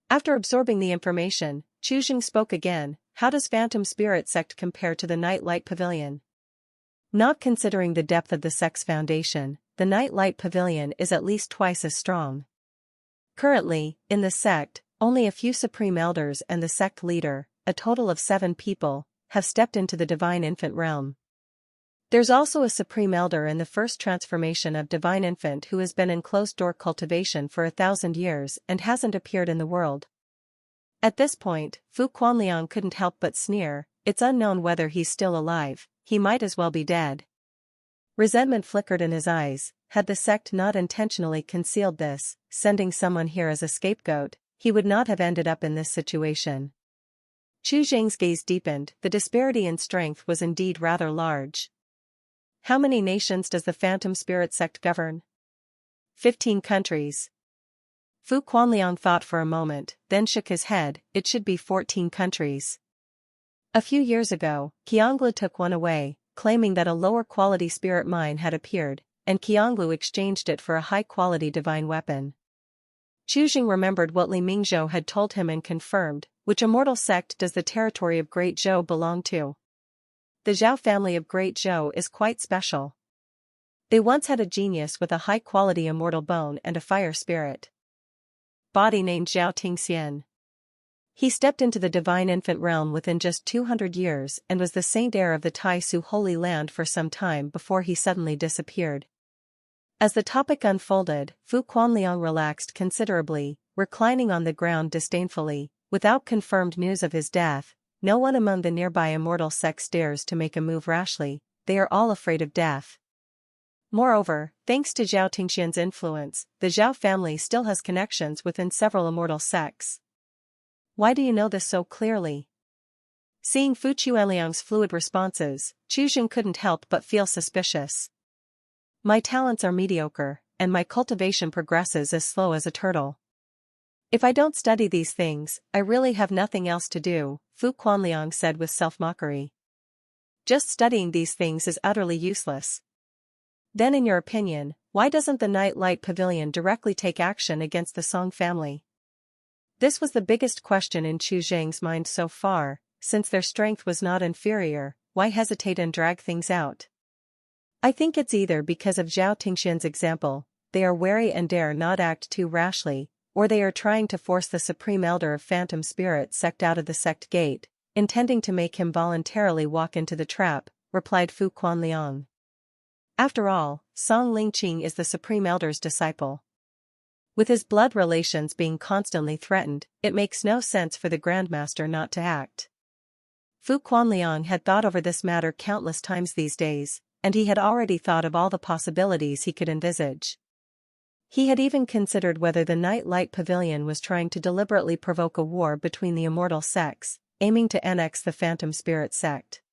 After absorbing the information, Chu Jing spoke again. How does Phantom Spirit sect compare to the Night Light Pavilion? Not considering the depth of the sect's foundation, the Night Light Pavilion is at least twice as strong. Currently, in the sect, only a few supreme elders and the sect leader, a total of 7 people, have stepped into the Divine Infant realm. There's also a supreme elder in the first transformation of Divine Infant who has been in closed-door cultivation for 1,000 years and hasn't appeared in the world. At this point, Fu Quanliang couldn't help but sneer. It's unknown whether he's still alive, he might as well be dead. Resentment flickered in his eyes. Had the sect not intentionally concealed this, sending someone here as a scapegoat, he would not have ended up in this situation. Chu Jing's gaze deepened. The disparity in strength was indeed rather large. How many nations does the Phantom Spirit sect govern? 15 countries. Fu Quanliang thought for a moment, then shook his head. It should be 14 countries. A few years ago, Qianglu took one away, claiming that a lower-quality spirit mine had appeared, and Qianglu exchanged it for a high-quality divine weapon. Chu Jing remembered what Li Mingzhou had told him and confirmed. Which immortal sect does the territory of Great Zhou belong to? The Zhao family of Great Zhou is quite special. They once had a genius with a high-quality immortal bone and a fire spirit body named Zhao Tingxian. He stepped into the divine infant realm within just 200 years and was the saint heir of the Tai Su Holy Land for some time before he suddenly disappeared. As the topic unfolded, Fu Quanliang relaxed considerably, reclining on the ground disdainfully. Without confirmed news of his death, no one among the nearby immortal sects dares to make a move rashly. They are all afraid of death. Moreover, thanks to Zhao Tingxian's influence, the Zhao family still has connections within several immortal sects. Why do you know this so clearly? Seeing Fu Quanliang's fluid responses, Chuzheng couldn't help but feel suspicious. My talents are mediocre, and my cultivation progresses as slow as a turtle. If I don't study these things, I really have nothing else to do, Fu Quanliang said with self-mockery. Just studying these things is utterly useless. Then in your opinion, why doesn't the Night Light Pavilion directly take action against the Song family? This was the biggest question in Chu Zheng's mind so far. Since their strength was not inferior, why hesitate and drag things out? I think it's either because of Zhao Tingxian's example, they are wary and dare not act too rashly, or they are trying to force the Supreme Elder of Phantom Spirit sect out of the sect gate, intending to make him voluntarily walk into the trap, replied Fu Quanliang. After all, Song Lingqing is the Supreme Elder's disciple. With his blood relations being constantly threatened, it makes no sense for the Grandmaster not to act. Fu Quanliang had thought over this matter countless times these days, and he had already thought of all the possibilities he could envisage. He had even considered whether the Night Light Pavilion was trying to deliberately provoke a war between the immortal sects, aiming to annex the Phantom Spirit sect.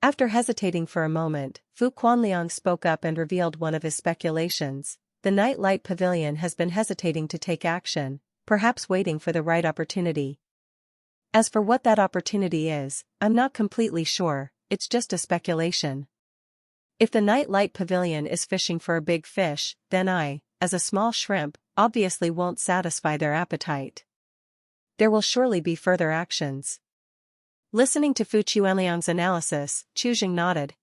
After hesitating for a moment, Fu Quanliang spoke up and revealed one of his speculations. The Night Light Pavilion has been hesitating to take action, perhaps waiting for the right opportunity. As for what that opportunity is, I'm not completely sure, it's just a speculation. If the Night Light Pavilion is fishing for a big fish, then I, as a small shrimp, obviously won't satisfy their appetite. There will surely be further actions. Listening to Fu Quanliang's analysis, Chuzheng nodded.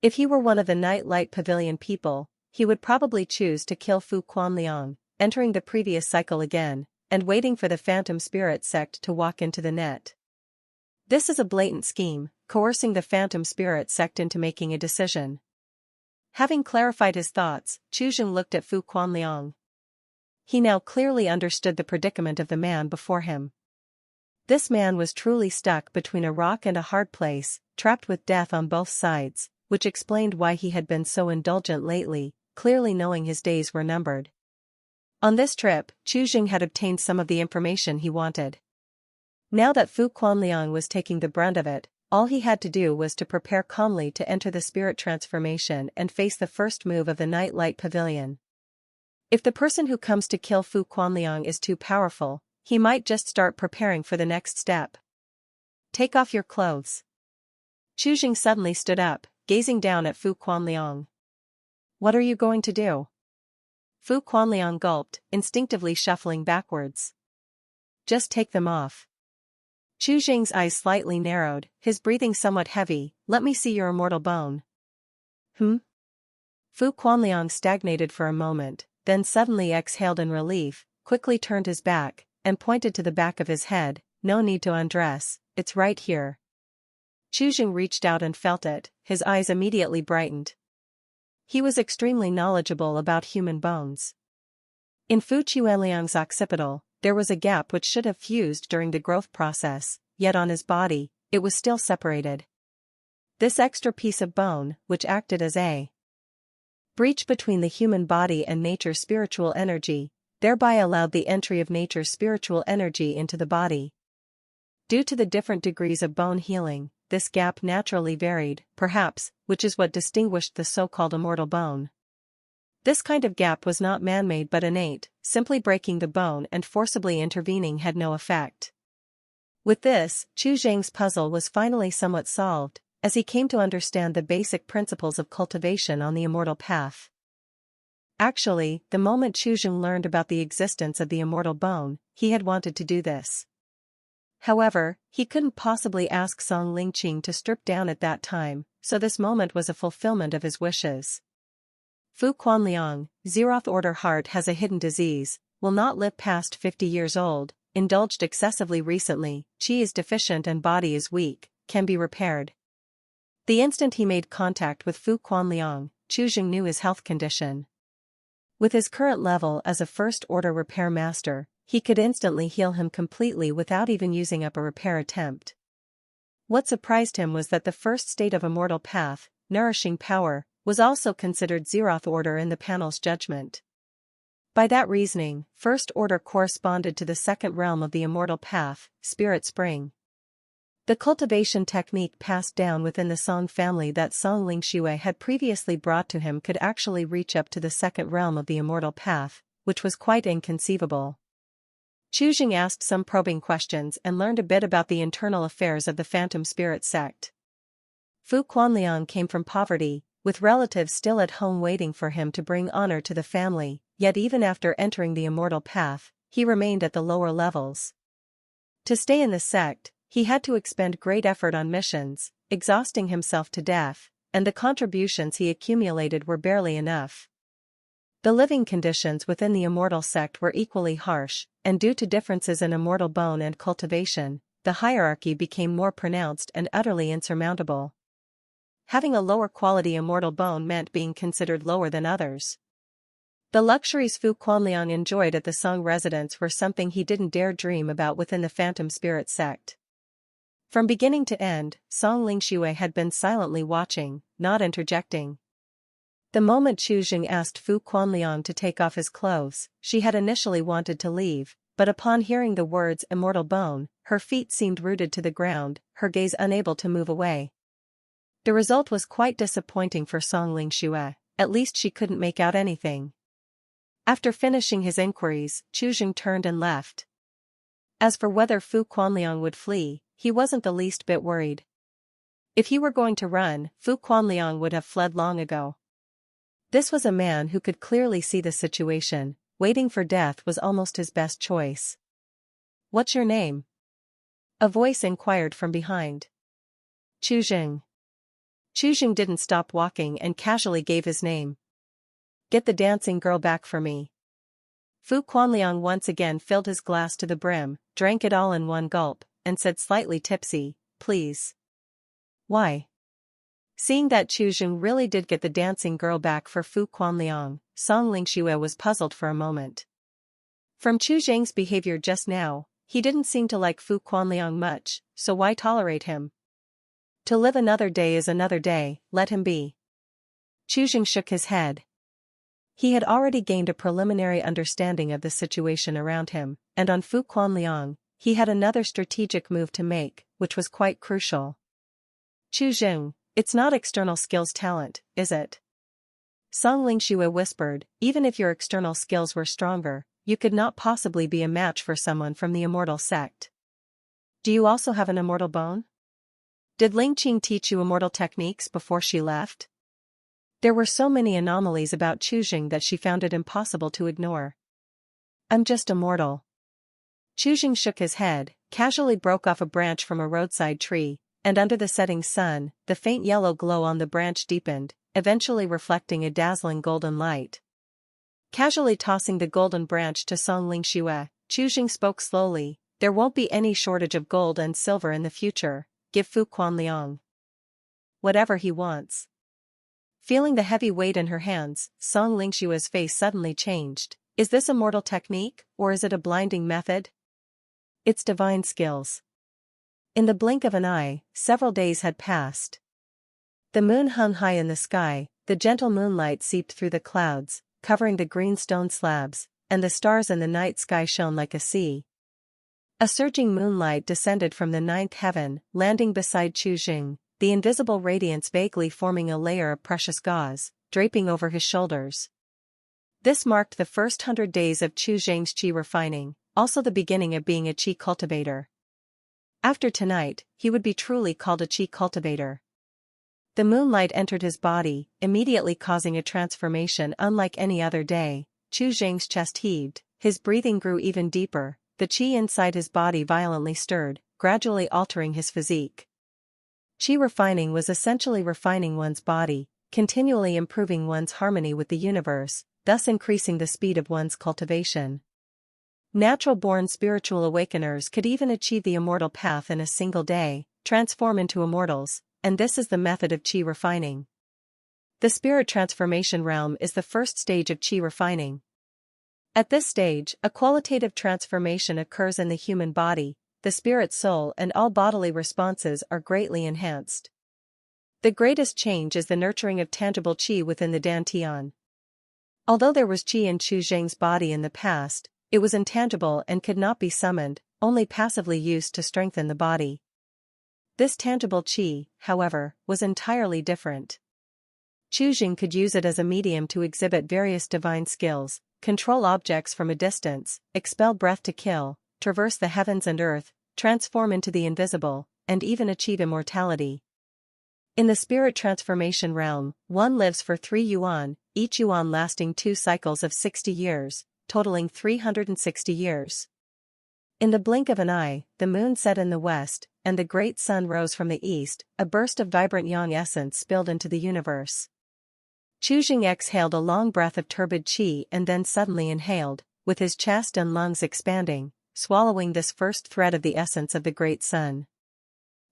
If he were one of the Night Light Pavilion people, he would probably choose to kill Fu Quanliang, entering the previous cycle again, and waiting for the Phantom Spirit sect to walk into the net. This is a blatant scheme, coercing the Phantom Spirit sect into making a decision. Having clarified his thoughts, Chuzheng looked at Fu Quanliang. He now clearly understood the predicament of the man before him. This man was truly stuck between a rock and a hard place, trapped with death on both sides, which explained why he had been so indulgent lately, clearly knowing his days were numbered. On this trip, Chuzheng had obtained some of the information he wanted. Now that Fu Quanliang was taking the brunt of it, all he had to do was to prepare calmly to enter the spirit transformation and face the first move of the Night Light Pavilion. If the person who comes to kill Fu Quanliang is too powerful, he might just start preparing for the next step. Take off your clothes. Chuzheng suddenly stood up, gazing down at Fu Quanliang. What are you going to do? Fu Quanliang gulped, instinctively shuffling backwards. Just take them off. Chuzheng's eyes slightly narrowed, his breathing somewhat heavy. Let me see your immortal bone. Fu Quanliang stagnated for a moment, then suddenly exhaled in relief, quickly turned his back, and pointed to the back of his head. No need to undress, it's right here. Chuzheng reached out and felt it, his eyes immediately brightened. He was extremely knowledgeable about human bones. In Fu Quanliang's occipital, there was a gap which should have fused during the growth process, yet on his body, it was still separated. This extra piece of bone, which acted as a breach between the human body and nature's spiritual energy, thereby allowed the entry of nature's spiritual energy into the body. Due to the different degrees of bone healing, this gap naturally varied, perhaps, which is what distinguished the so-called immortal bone. This kind of gap was not man-made but innate, simply breaking the bone and forcibly intervening had no effect. With this, Chuzheng's puzzle was finally somewhat solved, as he came to understand the basic principles of cultivation on the immortal path. Actually, the moment Chuzheng learned about the existence of the immortal bone, he had wanted to do this. However, he couldn't possibly ask Song Lingqing to strip down at that time, so this moment was a fulfillment of his wishes. Fu Quanliang, Zeroth Order heart has a hidden disease, will not live past 50 years old, indulged excessively recently, Qi is deficient and body is weak, can be repaired. The instant he made contact with Fu Quanliang, Chu knew his health condition. With his current level as a first-order repair master, he could instantly heal him completely without even using up a repair attempt. What surprised him was that the first state of Immortal Path, Nourishing Power, was also considered Zeroth Order in the panel's judgment. By that reasoning, First Order corresponded to the second realm of the Immortal Path, Spirit Spring. The cultivation technique passed down within the Song family that Song Lingqing had previously brought to him could actually reach up to the second realm of the Immortal Path, which was quite inconceivable. Chu asked some probing questions and learned a bit about the internal affairs of the Phantom Spirit sect. Fu Quanliang came from poverty, with relatives still at home waiting for him to bring honor to the family, yet even after entering the Immortal Path, he remained at the lower levels. To stay in the sect, he had to expend great effort on missions, exhausting himself to death, and the contributions he accumulated were barely enough. The living conditions within the Immortal sect were equally harsh, and due to differences in Immortal Bone and cultivation, the hierarchy became more pronounced and utterly insurmountable. Having a lower quality Immortal Bone meant being considered lower than others. The luxuries Fu Quanliang enjoyed at the Song residence were something he didn't dare dream about within the Phantom Spirit sect. From beginning to end, Song Lingqing had been silently watching, not interjecting. The moment Chu asked Fu Quanliang to take off his clothes, she had initially wanted to leave, but upon hearing the words Immortal Bone, her feet seemed rooted to the ground, her gaze unable to move away. The result was quite disappointing for Song Lingqing, at least she couldn't make out anything. After finishing his inquiries, Chu turned and left. As for whether Fu Quanliang would flee, he wasn't the least bit worried. If he were going to run, Fu Quanliang would have fled long ago. This was a man who could clearly see the situation, waiting for death was almost his best choice. "What's your name?" a voice inquired from behind. Chu. Chu didn't stop walking and casually gave his name. "Get the dancing girl back for me." Fu Quanliang once again filled his glass to the brim, drank it all in one gulp, and said slightly tipsy, "Please." "Why?" Seeing that Chu really did get the dancing girl back for Fu Quanliang, Song Lingqing was puzzled for a moment. From Chu behavior just now, he didn't seem to like Fu Quanliang much, so why tolerate him? To live another day is another day, let him be. Chu shook his head. He had already gained a preliminary understanding of the situation around him, and on Fu Quanliang, he had another strategic move to make, which was quite crucial. "Chu, it's not external skills talent, is it?" Song Lingqing whispered, "Even if your external skills were stronger, you could not possibly be a match for someone from the Immortal sect. Do you also have an Immortal Bone? Did Lingqing teach you Immortal techniques before she left?" There were so many anomalies about Chu that she found it impossible to ignore. "I'm just immortal." Chu shook his head, casually broke off a branch from a roadside tree, and under the setting sun, the faint yellow glow on the branch deepened, eventually reflecting a dazzling golden light. Casually tossing the golden branch to Song Lingqing, Chu spoke slowly, "There won't be any shortage of gold and silver in the future, give Fu Quanliang whatever he wants." Feeling the heavy weight in her hands, Song Lingqing's face suddenly changed. "Is this immortal technique, or is it a blinding method?" "It's divine skills." In the blink of an eye, several days had passed. The moon hung high in the sky, the gentle moonlight seeped through the clouds, covering the green stone slabs, and the stars in the night sky shone like a sea. A surging moonlight descended from the ninth heaven, landing beside Chu, the invisible radiance vaguely forming a layer of precious gauze, draping over his shoulders. This marked the first 100 days of Chu's Qi refining, also the beginning of being a Qi Cultivator. After tonight, he would be truly called a Qi Cultivator. The moonlight entered his body, immediately causing a transformation unlike any other day. Chu's chest heaved, his breathing grew even deeper, the Qi inside his body violently stirred, gradually altering his physique. Qi refining was essentially refining one's body, continually improving one's harmony with the universe, thus increasing the speed of one's cultivation. Natural-born spiritual awakeners could even achieve the immortal path in a single day, transform into immortals, and this is the method of Qi refining. The spirit transformation realm is the first stage of Qi refining. At this stage, a qualitative transformation occurs in the human body, the spirit soul and all bodily responses are greatly enhanced. The greatest change is the nurturing of tangible Qi within the Dantian. Although there was Qi in Chu Zheng's body in the past, it was intangible and could not be summoned, only passively used to strengthen the body. This tangible Qi, however, was entirely different. Chu Zheng could use it as a medium to exhibit various divine skills, control objects from a distance, expel breath to kill, traverse the heavens and earth, transform into the invisible, and even achieve immortality. In the spirit transformation realm, one lives for 3 yuan, each yuan lasting 2 cycles of 60 years, totaling 360 years. In the blink of an eye, the moon set in the west, and the great sun rose from the east, a burst of vibrant yang essence spilled into the universe. Chu Zheng exhaled a long breath of turbid Qi and then suddenly inhaled, with his chest and lungs expanding, swallowing this first thread of the essence of the great sun.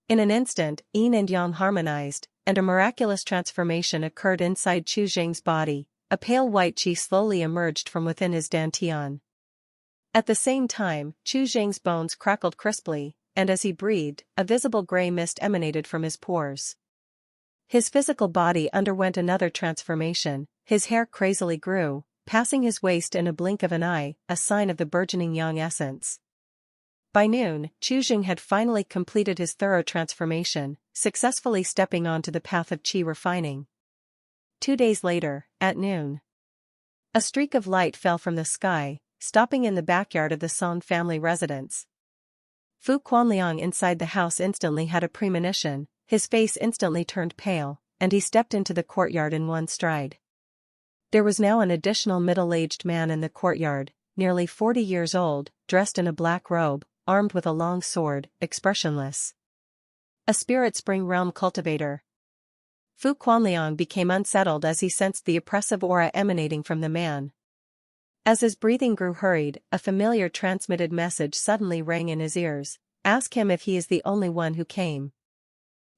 In an instant, yin and yang harmonized, and a miraculous transformation occurred inside Chu Zheng's body. A pale white Qi slowly emerged from within his dantian. At the same time, Chu Zheng's bones crackled crisply, and as he breathed, a visible gray mist emanated from his pores. His physical body underwent another transformation, his hair crazily grew, passing his waist in a blink of an eye, a sign of the burgeoning yang essence. By noon, Chu Zheng had finally completed his thorough transformation, successfully stepping onto the path of Qi refining. 2 days later, at noon, a streak of light fell from the sky, stopping in the backyard of the Song family residence. Fu Quanliang inside the house instantly had a premonition, his face instantly turned pale, and he stepped into the courtyard in one stride. There was now an additional middle-aged man in the courtyard, nearly 40 years old, dressed in a black robe, armed with a long sword, expressionless. A spirit spring realm cultivator. Fu Quanliang became unsettled as he sensed the oppressive aura emanating from the man. As his breathing grew hurried, a familiar transmitted message suddenly rang in his ears. Ask him if he is the only one who came.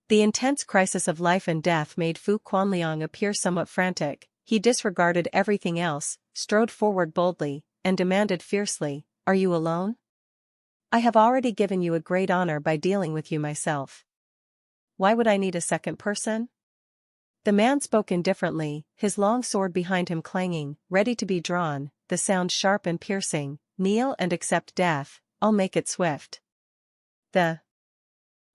The intense crisis of life and death made Fu Quanliang appear somewhat frantic. He disregarded everything else, strode forward boldly, and demanded fiercely, "Are you alone? I have already given you a great honor by dealing with you myself. Why would I need a second person?" The man spoke indifferently, his long sword behind him clanging, ready to be drawn, the sound sharp and piercing. "Kneel and accept death, I'll make it swift." The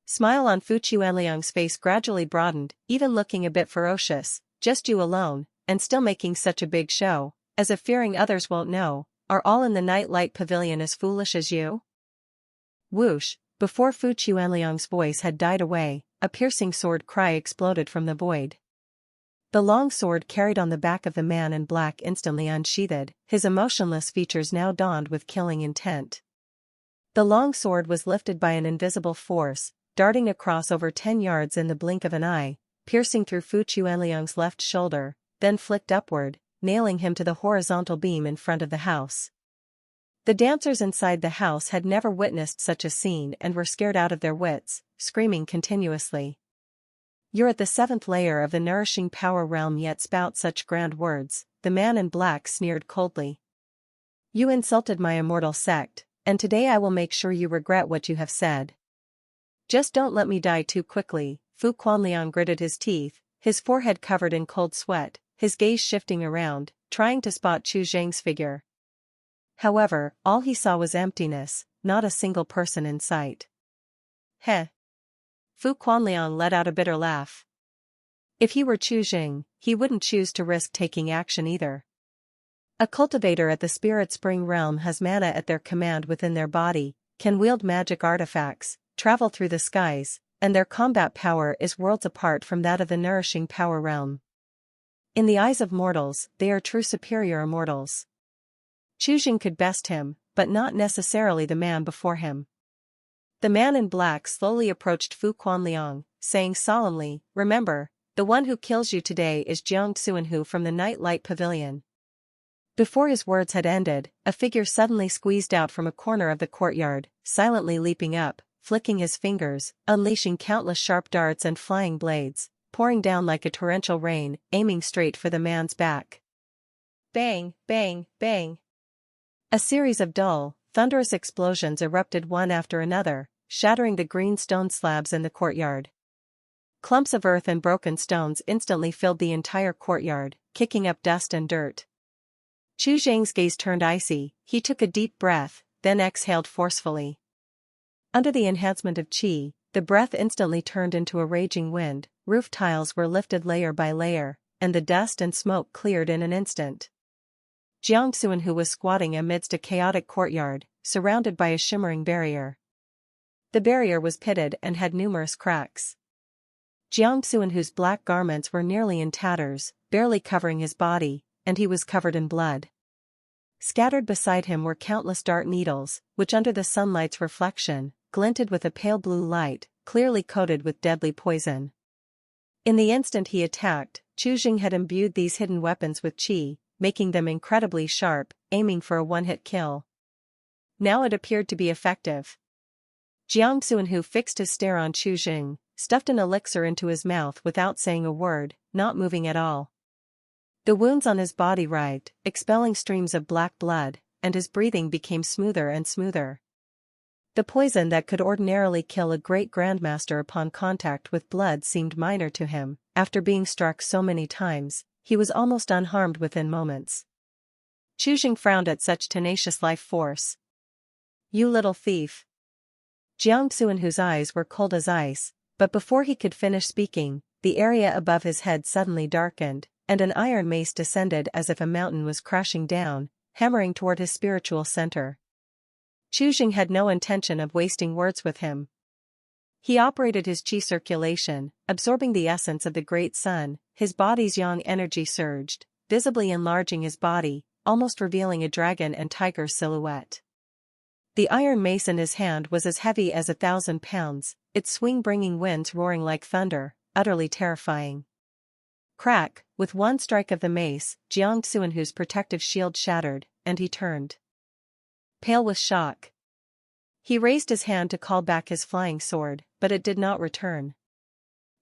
smile on Fu Quanliang's face gradually broadened, even looking a bit ferocious. "Just you alone, and still making such a big show, as if fearing others won't know, are all in the night light pavilion as foolish as you?" Whoosh, before Fu Quanliang's voice had died away, a piercing sword cry exploded from the void. The long sword carried on the back of the man in black instantly unsheathed, his emotionless features now dawned with killing intent. The long sword was lifted by an invisible force, darting across over 10 yards in the blink of an eye, piercing through Fu Quanliang's left shoulder, then flicked upward, nailing him to the horizontal beam in front of the house. The dancers inside the house had never witnessed such a scene and were scared out of their wits, screaming continuously. "You're at the 7th layer of the nourishing power realm yet spout such grand words," the man in black sneered coldly. "You insulted my immortal sect, and today I will make sure you regret what you have said. Just don't let me die too quickly." Fu Quanliang gritted his teeth, his forehead covered in cold sweat, his gaze shifting around, trying to spot Chu Zheng's figure. However, all he saw was emptiness, not a single person in sight. "Heh." Fu Quanliang let out a bitter laugh. If he were Chu Zheng, he wouldn't choose to risk taking action either. A cultivator at the Spirit Spring realm has mana at their command within their body, can wield magic artifacts, travel through the skies, and their combat power is worlds apart from that of the nourishing power realm. In the eyes of mortals, they are true superior immortals. Chu Zheng could best him, but not necessarily the man before him. The man in black slowly approached Fu Quanliang, saying solemnly, "Remember, the one who kills you today is Jiang Xuanhu from the Night Light Pavilion." Before his words had ended, a figure suddenly squeezed out from a corner of the courtyard, silently leaping up, flicking his fingers, unleashing countless sharp darts and flying blades, pouring down like a torrential rain, aiming straight for the man's back. Bang, bang, bang. A series of dull, thunderous explosions erupted one after another, shattering the green stone slabs in the courtyard. Clumps of earth and broken stones instantly filled the entire courtyard, kicking up dust and dirt. Chu Zhang's gaze turned icy. He took a deep breath, then exhaled forcefully. Under the enhancement of Qi, the breath instantly turned into a raging wind, roof tiles were lifted layer by layer, and the dust and smoke cleared in an instant. Jiang Xuanhu was squatting amidst a chaotic courtyard, surrounded by a shimmering barrier. The barrier was pitted and had numerous cracks. Jiang Xuanhu's black garments were nearly in tatters, barely covering his body, and he was covered in blood. Scattered beside him were countless dart needles, which under the sunlight's reflection, glinted with a pale blue light, clearly coated with deadly poison. In the instant he attacked, Chu Jing had imbued these hidden weapons with qi, making them incredibly sharp, aiming for a one-hit kill. Now it appeared to be effective. Jiang Xuanhu fixed his stare on Chu Jing, stuffed an elixir into his mouth without saying a word, not moving at all. The wounds on his body writhed, expelling streams of black blood, and his breathing became smoother and smoother. The poison that could ordinarily kill a great Grandmaster upon contact with blood seemed minor to him. After being struck so many times, he was almost unharmed within moments. Chu Jing frowned at such tenacious life force. "You little thief." Jiang Xuanhu's eyes were cold as ice, but before he could finish speaking, the area above his head suddenly darkened, and an iron mace descended as if a mountain was crashing down, hammering toward his spiritual center. Chu Jing had no intention of wasting words with him. He operated his qi circulation, absorbing the essence of the great sun. His body's yang energy surged, visibly enlarging his body, almost revealing a dragon and tiger silhouette. The iron mace in his hand was as heavy as 1,000 pounds, its swing bringing winds roaring like thunder, utterly terrifying. Crack, with one strike of the mace, Jiang Xuanhu's protective shield shattered, and he turned pale with shock. He raised his hand to call back his flying sword, but it did not return.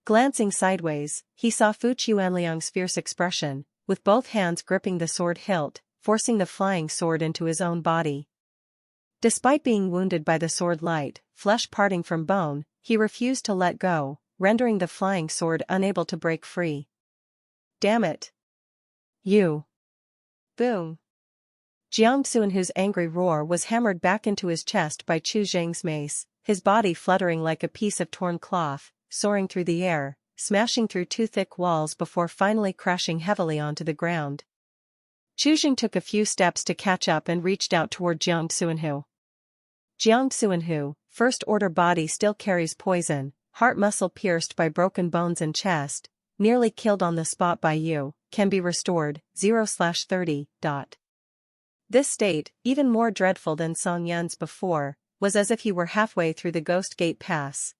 Glancing sideways, he saw Fu Qiuanliang's fierce expression, with both hands gripping the sword hilt, forcing the flying sword into his own body. Despite being wounded by the sword light, flesh parting from bone, he refused to let go, rendering the flying sword unable to break free. "Damn it! You!" Boom! Jiang Xuanhu's angry roar was hammered back into his chest by Chu Zhang's mace, his body fluttering like a piece of torn cloth, soaring through the air, smashing through two thick walls before finally crashing heavily onto the ground. Chu Jing took a few steps to catch up and reached out toward Jiang Xuanhu. "Jiang Xuanhu, first-order body still carries poison, heart muscle pierced by broken bones and chest, nearly killed on the spot by you, can be restored, 0/30. This state, even more dreadful than Song Yan's before, was as if he were halfway through the Ghost Gate Pass.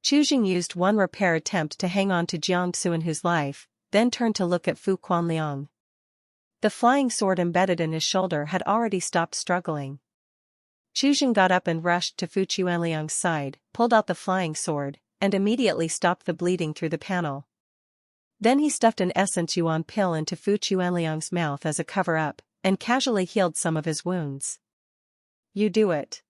Chu Jing used one repair attempt to hang on to Jiang Xuanhu's life, then turned to look at Fu Quanliang. The flying sword embedded in his shoulder had already stopped struggling. Chu Jing got up and rushed to Fu Qiuanliang's side, pulled out the flying sword, and immediately stopped the bleeding through the panel. Then he stuffed an essence yuan pill into Fu Qiuanliang's mouth as a cover-up, and casually healed some of his wounds. "You do it."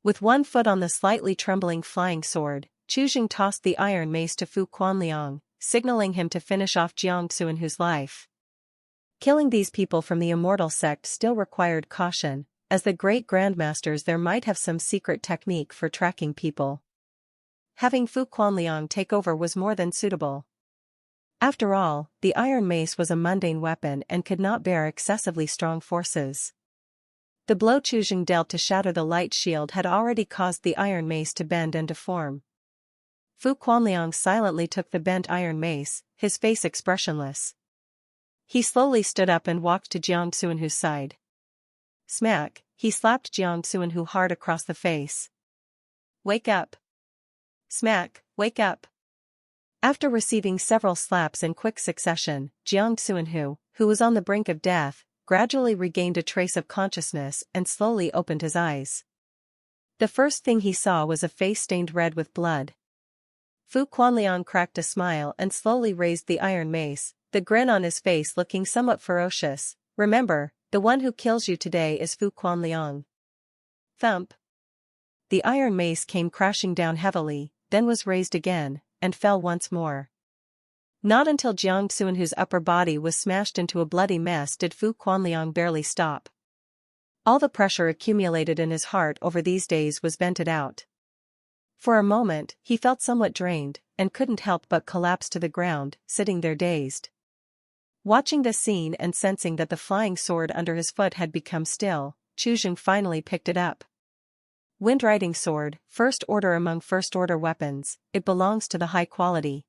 With one foot on the slightly trembling flying sword, Chu Jing tossed the iron mace to Fu Quanliang, signaling him to finish off Jiang Xuanhu's life. Killing these people from the Immortal sect still required caution, as the great Grandmasters there might have some secret technique for tracking people. Having Fu Quanliang take over was more than suitable. After all, the iron mace was a mundane weapon and could not bear excessively strong forces. The blow Chu Jing dealt to shatter the light shield had already caused the iron mace to bend and deform. Fu Quanliang silently took the bent iron mace, his face expressionless. He slowly stood up and walked to Jiang Xuanhu's side. Smack, he slapped Jiang Xuanhu hard across the face. "Wake up!" Smack, "Wake up!" After receiving several slaps in quick succession, Jiang Xuanhu, who was on the brink of death, gradually regained a trace of consciousness and slowly opened his eyes. The first thing he saw was a face stained red with blood. Fu Quanliang cracked a smile and slowly raised the iron mace, the grin on his face looking somewhat ferocious. Remember, the one who kills you today is Fu Quanliang. Thump. The iron mace came crashing down heavily, then was raised again, and fell once more. Not until Jiang Xuanhu's upper body was smashed into a bloody mess did Fu Quanliang barely stop. All the pressure accumulated in his heart over these days was vented out. For a moment, he felt somewhat drained, and couldn't help but collapse to the ground, sitting there dazed. Watching this scene and sensing that the flying sword under his foot had become still, Chuzheng finally picked it up. Wind Riding Sword, first order among first-order weapons, it belongs to the high quality.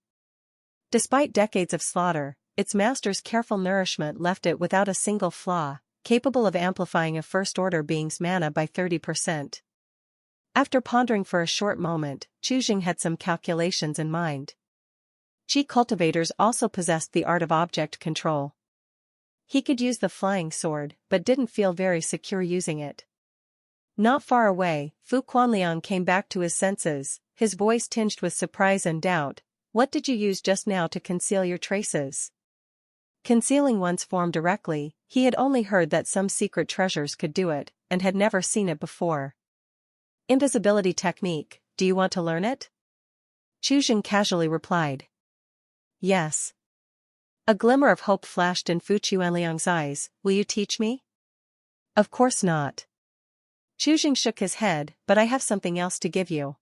Despite decades of slaughter, its master's careful nourishment left it without a single flaw, capable of amplifying a first-order being's mana by 30%. After pondering for a short moment, Chuzheng had some calculations in mind. Qi cultivators also possessed the art of object control. He could use the flying sword, but didn't feel very secure using it. Not far away, Fu Quanliang came back to his senses, his voice tinged with surprise and doubt. What did you use just now to conceal your traces? Concealing one's form directly, he had only heard that some secret treasures could do it, and had never seen it before. Invisibility technique, do you want to learn it? Chuzheng casually replied. Yes. A glimmer of hope flashed in Fu Quanliang's eyes. Will you teach me? Of course not. Chuzheng shook his head, but I have something else to give you.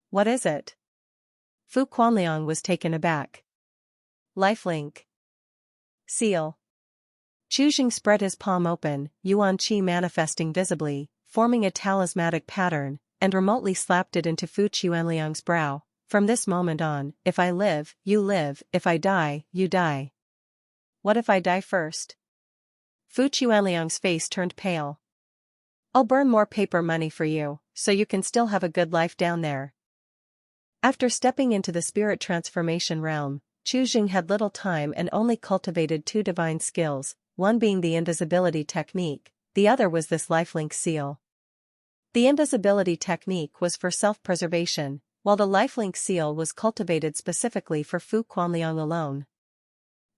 What is it? Fu Quanliang was taken aback. Lifelink. Seal. Chuzheng spread his palm open, Yuan Qi manifesting visibly, forming a talismanic pattern, and remotely slapped it into Fu Quanliang's brow. From this moment on, if I live, you live, if I die, you die. What if I die first? Fu Quanliang's face turned pale. I'll burn more paper money for you, so you can still have a good life down there. After stepping into the spirit transformation realm, Chuzheng had little time and only cultivated two divine skills, one being the invisibility technique, the other was this lifelink seal. The invisibility technique was for self-preservation, while the lifelink seal was cultivated specifically for Fu Quanliang alone.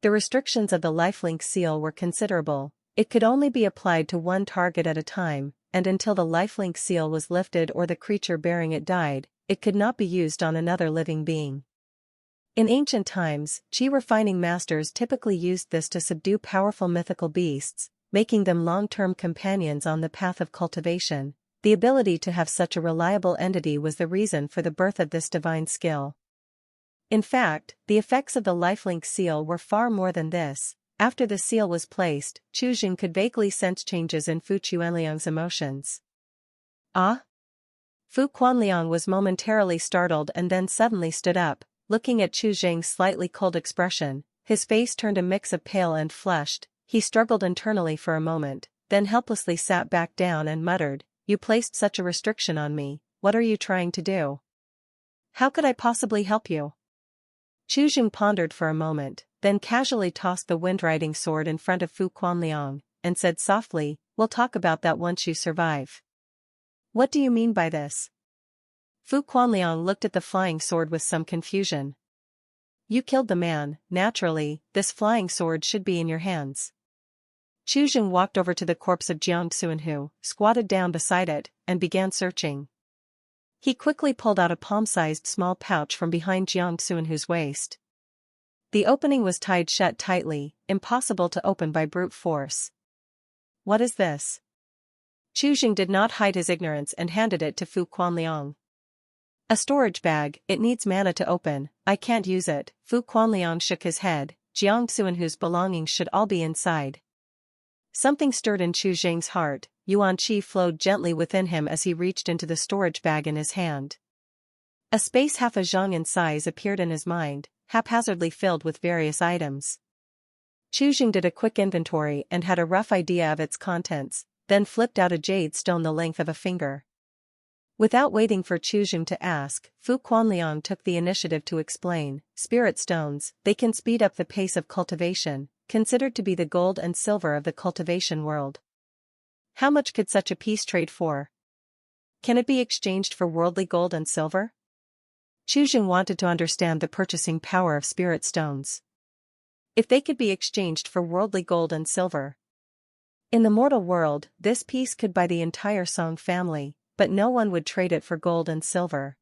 The restrictions of the lifelink seal were considerable. It could only be applied to one target at a time, and until the lifelink seal was lifted or the creature bearing it died, it could not be used on another living being. In ancient times, Qi refining masters typically used this to subdue powerful mythical beasts, making them long-term companions on the path of cultivation. The ability to have such a reliable entity was the reason for the birth of this divine skill. In fact, the effects of the lifelink seal were far more than this. After the seal was placed, Chuzheng could vaguely sense changes in Fu Quanliang's emotions. Ah? Fu Quanliang was momentarily startled and then suddenly stood up, looking at Chuzheng's slightly cold expression. His face turned a mix of pale and flushed. He struggled internally for a moment, then helplessly sat back down and muttered, "You placed such a restriction on me, what are you trying to do? How could I possibly help you?" Chuzheng pondered for a moment, then casually tossed the wind riding sword in front of Fu Quanliang, and said softly, "We'll talk about that once you survive." What do you mean by this? Fu Quanliang looked at the flying sword with some confusion. You killed the man, naturally, this flying sword should be in your hands. Chuzheng walked over to the corpse of Jiang Xuanhu, squatted down beside it, and began searching. He quickly pulled out a palm-sized small pouch from behind Jiang Xuanhu's waist. The opening was tied shut tightly, impossible to open by brute force. What is this? Chuzheng did not hide his ignorance and handed it to Fu Quanliang. A storage bag, it needs mana to open, I can't use it. Fu Quanliang shook his head, Jiang Xuanhu's belongings should all be inside. Something stirred in Chuzheng's heart, Yuan Qi flowed gently within him as he reached into the storage bag in his hand. A space half a zhang in size appeared in his mind, haphazardly filled with various items. Chuzheng did a quick inventory and had a rough idea of its contents, then flipped out a jade stone the length of a finger. Without waiting for Chuzheng to ask, Fu Quanliang took the initiative to explain, spirit stones, they can speed up the pace of cultivation, considered to be the gold and silver of the cultivation world. How much could such a piece trade for? Can it be exchanged for worldly gold and silver? Chu Jing wanted to understand the purchasing power of spirit stones. If they could be exchanged for worldly gold and silver. In the mortal world, this piece could buy the entire Song family, but no one would trade it for gold and silver.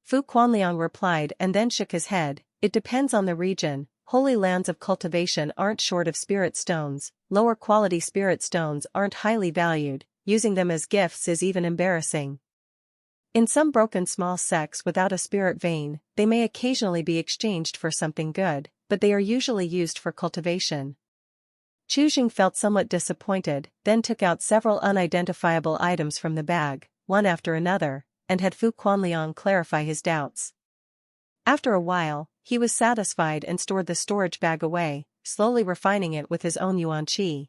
Fu Quanliang replied and then shook his head, it depends on the region. Holy lands of cultivation aren't short of spirit stones, lower quality spirit stones aren't highly valued, using them as gifts is even embarrassing. In some broken small sects without a spirit vein, they may occasionally be exchanged for something good, but they are usually used for cultivation. Chu Jing felt somewhat disappointed, then took out several unidentifiable items from the bag, one after another, and had Fu Quanliang clarify his doubts. After a while, he was satisfied and stored the storage bag away, slowly refining it with his own yuan qi.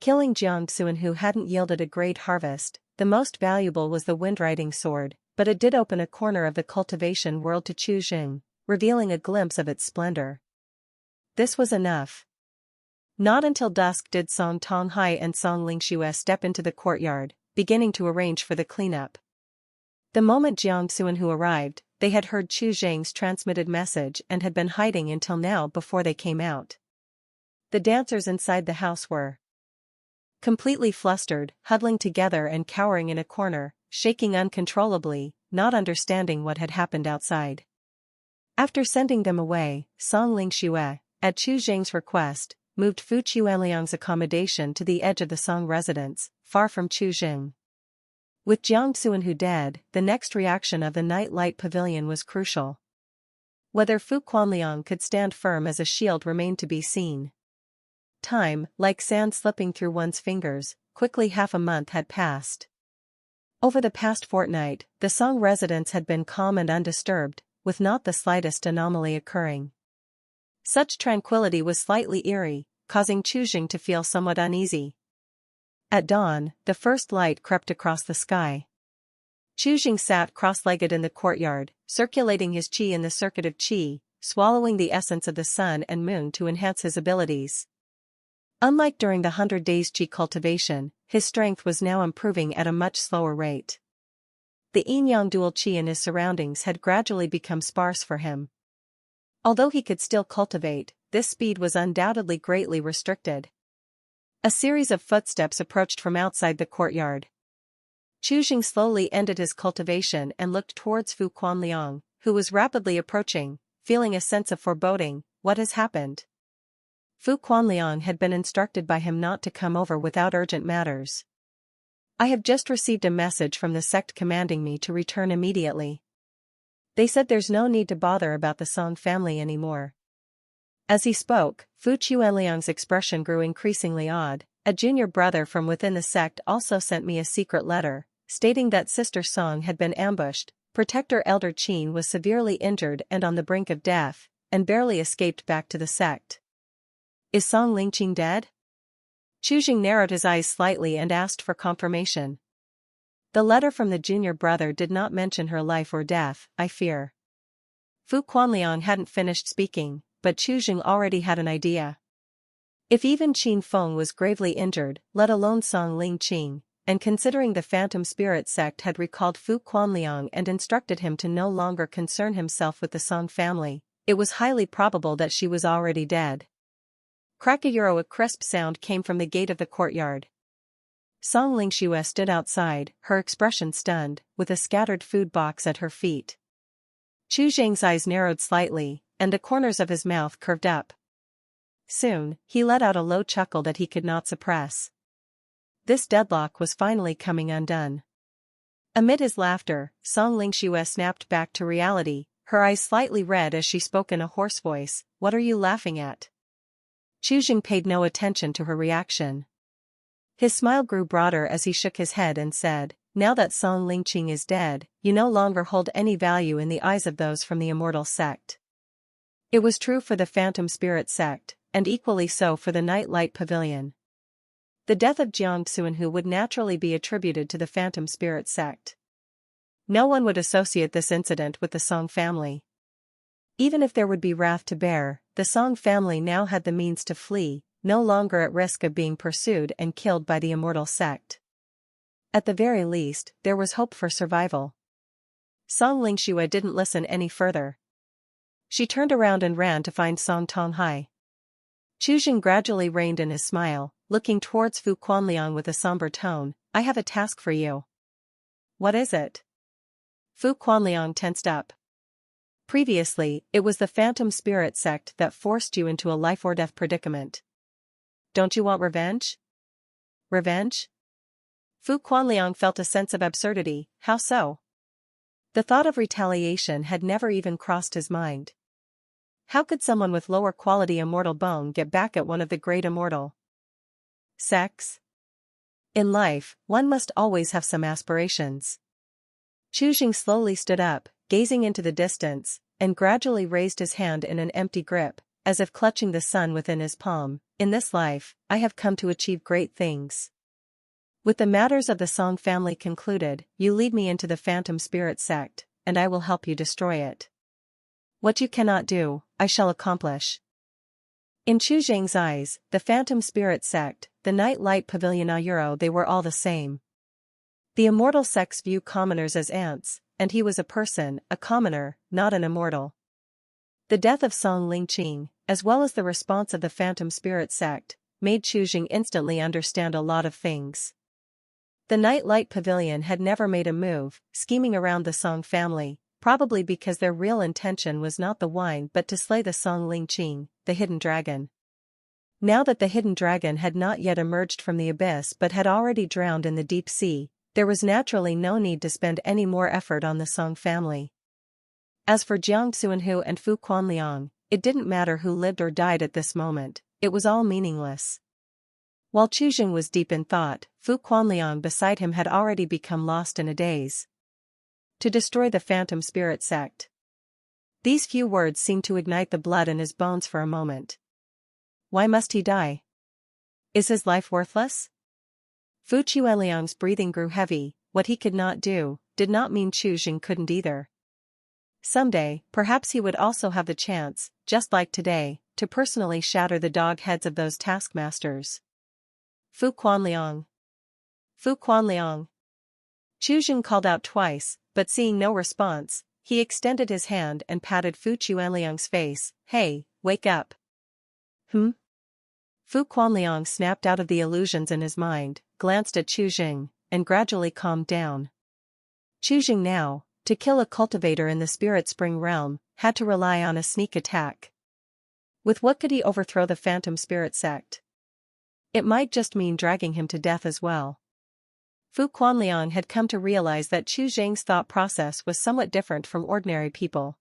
Killing Jiang Xuan, who hadn't yielded a great harvest, the most valuable was the windriding sword, but it did open a corner of the cultivation world to Chu Jing, revealing a glimpse of its splendor. This was enough. Not until dusk did Song Tonghai and Song Lingxue step into the courtyard, beginning to arrange for the cleanup. The moment Jiang Xuan arrived, they had heard Chu Jing's transmitted message and had been hiding until now before they came out. The dancers inside the house were completely flustered, huddling together and cowering in a corner, shaking uncontrollably, not understanding what had happened outside. After sending them away, Song Lingxue, at Chu Jing's request, moved Fu Quanliang's accommodation to the edge of the Song residence, far from Chu Jing. With Jiang Xuan dead, the next reaction of the Night Light Pavilion was crucial. Whether Fu Quanliang could stand firm as a shield remained to be seen. Time, like sand slipping through one's fingers, quickly half a month had passed. Over the past fortnight, the Song residence had been calm and undisturbed, with not the slightest anomaly occurring. Such tranquility was slightly eerie, causing Chu Jing to feel somewhat uneasy. At dawn, the first light crept across the sky. Chu Jing sat cross-legged in the courtyard, circulating his qi in the circuit of qi, swallowing the essence of the sun and moon to enhance his abilities. Unlike during the 100 days Qi cultivation, his strength was now improving at a much slower rate. The yin-yang dual qi in his surroundings had gradually become sparse for him. Although he could still cultivate, this speed was undoubtedly greatly restricted. A series of footsteps approached from outside the courtyard. Chu Jing slowly ended his cultivation and looked towards Fu Quanliang, who was rapidly approaching, feeling a sense of foreboding. What has happened? Fu Quanliang had been instructed by him not to come over without urgent matters. I have just received a message from the sect commanding me to return immediately. They said there's no need to bother about the Song family anymore. As he spoke, Fu Quanliang's expression grew increasingly odd. A junior brother from within the sect also sent me a secret letter, stating that Sister Song had been ambushed, Protector Elder Qin was severely injured and on the brink of death, and barely escaped back to the sect. Is Song Lingqing dead? Chu Jing narrowed his eyes slightly and asked for confirmation. The letter from the junior brother did not mention her life or death, I fear. Fu Quanliang hadn't finished speaking, but Chu Jing already had an idea. If even Qin Feng was gravely injured, let alone Song Lingqing, and considering the Phantom Spirit sect had recalled Fu Quanliang and instructed him to no longer concern himself with the Song family, it was highly probable that she was already dead. Crack-a-euro, a crisp sound came from the gate of the courtyard. Song Lingxue stood outside, her expression stunned, with a scattered food box at her feet. Chu Jing's eyes narrowed slightly, and the corners of his mouth curved up. Soon, he let out a low chuckle that he could not suppress. This deadlock was finally coming undone. Amid his laughter, Song Lingxue snapped back to reality, her eyes slightly red as she spoke in a hoarse voice. What are you laughing at? Chu Jing paid no attention to her reaction. His smile grew broader as he shook his head and said, now that Song Lingqing is dead, you no longer hold any value in the eyes of those from the Immortal sect. It was true for the Phantom Spirit sect, and equally so for the Night Light Pavilion. The death of Jiang Xuan would naturally be attributed to the Phantom Spirit sect. No one would associate this incident with the Song family. Even if there would be wrath to bear, the Song family now had the means to flee, no longer at risk of being pursued and killed by the Immortal sect. At the very least, there was hope for survival. Song Lingxue didn't listen any further. She turned around and ran to find Song Tonghai. Chu Jing gradually reined in his smile, looking towards Fu Quanliang with a somber tone. I have a task for you. What is it? Fu Quanliang tensed up. Previously, it was the Phantom Spirit sect that forced you into a life-or-death predicament. Don't you want revenge? Revenge? Fu Quanliang felt a sense of absurdity. How so? The thought of retaliation had never even crossed his mind. How could someone with lower quality immortal bone get back at one of the great immortal sects? In life, one must always have some aspirations. Chu Jing slowly stood up, gazing into the distance, and gradually raised his hand in an empty grip, as if clutching the sun within his palm. In this life, I have come to achieve great things. With the matters of the Song family concluded, you lead me into the Phantom Spirit sect, and I will help you destroy it. What you cannot do, I shall accomplish. In Chu Jing's eyes, the Phantom Spirit sect, the Night Light Pavilion Ayuro, they were all the same. The immortal sects view commoners as ants, and he was a person, a commoner, not an immortal. The death of Song Lingqing, as well as the response of the Phantom Spirit sect, made Chu Jing instantly understand a lot of things. The Night Light Pavilion had never made a move, scheming around the Song family, probably because their real intention was not the wine but to slay the Song Lingqing, the hidden dragon. Now that the hidden dragon had not yet emerged from the abyss but had already drowned in the deep sea, there was naturally no need to spend any more effort on the Song family. As for Jiang Xuanhu and Fu Quanliang, it didn't matter who lived or died at this moment, it was all meaningless. While Chu Jing was deep in thought, Fu Quanliang beside him had already become lost in a daze. To destroy the Phantom Spirit sect. These few words seemed to ignite the blood in his bones for a moment. Why must he die? Is his life worthless? Fu Quanliang's breathing grew heavy. What he could not do, did not mean Chu Jing couldn't either. Someday, perhaps he would also have the chance, just like today, to personally shatter the dog heads of those taskmasters. Fu Quanliang. Fu Quanliang. Chu Jing called out twice, but seeing no response, he extended his hand and patted Fu Quanliang's face. Hey, wake up. Fu Quanliang snapped out of the illusions in his mind, glanced at Chu Jing, and gradually calmed down. Chu Jing now, to kill a cultivator in the Spirit Spring realm, had to rely on a sneak attack. With what could he overthrow the Phantom Spirit sect? It might just mean dragging him to death as well. Fu Quanliang had come to realize that Chu Jing's thought process was somewhat different from ordinary people.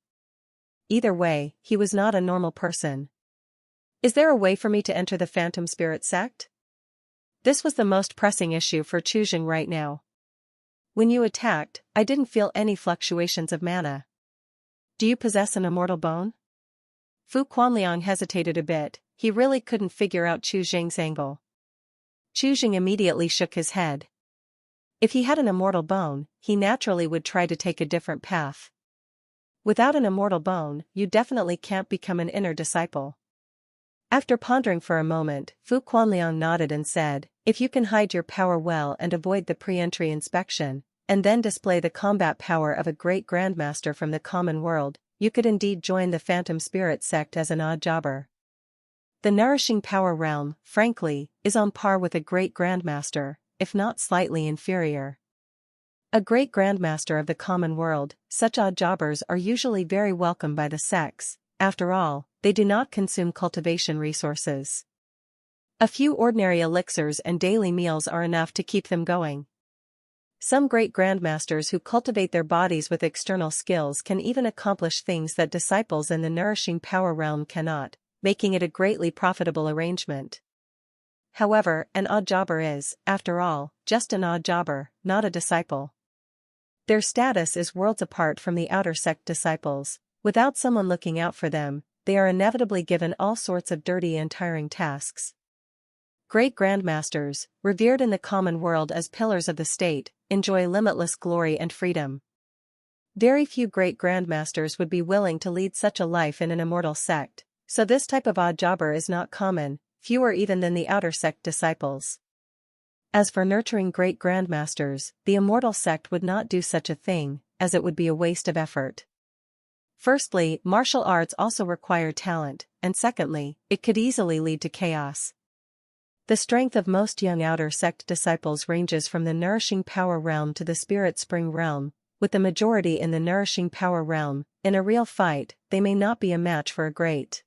Either way, he was not a normal person. Is there a way for me to enter the Phantom Spirit sect? This was the most pressing issue for Chu Jing right now. When you attacked, I didn't feel any fluctuations of mana. Do you possess an immortal bone? Fu Quanliang hesitated a bit, he really couldn't figure out Chu Jing's angle. Chu Jing immediately shook his head. If he had an immortal bone, he naturally would try to take a different path. Without an immortal bone, you definitely can't become an inner disciple. After pondering for a moment, Fu Quanliang nodded and said, if you can hide your power well and avoid the pre-entry inspection, and then display the combat power of a great Grandmaster from the common world, you could indeed join the Phantom Spirit sect as an odd jobber. The nourishing power realm, frankly, is on par with a great Grandmaster, if not slightly inferior. A great Grandmaster of the common world, such odd jobbers are usually very welcome by the sects. After all, they do not consume cultivation resources. A few ordinary elixirs and daily meals are enough to keep them going. Some great Grandmasters who cultivate their bodies with external skills can even accomplish things that disciples in the nourishing power realm cannot, making it a greatly profitable arrangement. However, an odd jobber is, after all, just an odd jobber, not a disciple. Their status is worlds apart from the outer sect disciples. Without someone looking out for them, they are inevitably given all sorts of dirty and tiring tasks. Great Grandmasters, revered in the common world as pillars of the state, enjoy limitless glory and freedom. Very few great Grandmasters would be willing to lead such a life in an immortal sect, so this type of odd jobber is not common, fewer even than the outer sect disciples. As for nurturing great Grandmasters, the immortal sect would not do such a thing. as it would be a waste of effort. Firstly, martial arts also require talent, and secondly, it could easily lead to chaos. The strength of most young outer sect disciples ranges from the nourishing power realm to the spirit spring realm, with the majority in the nourishing power realm. In a real fight, they may not be a match for a great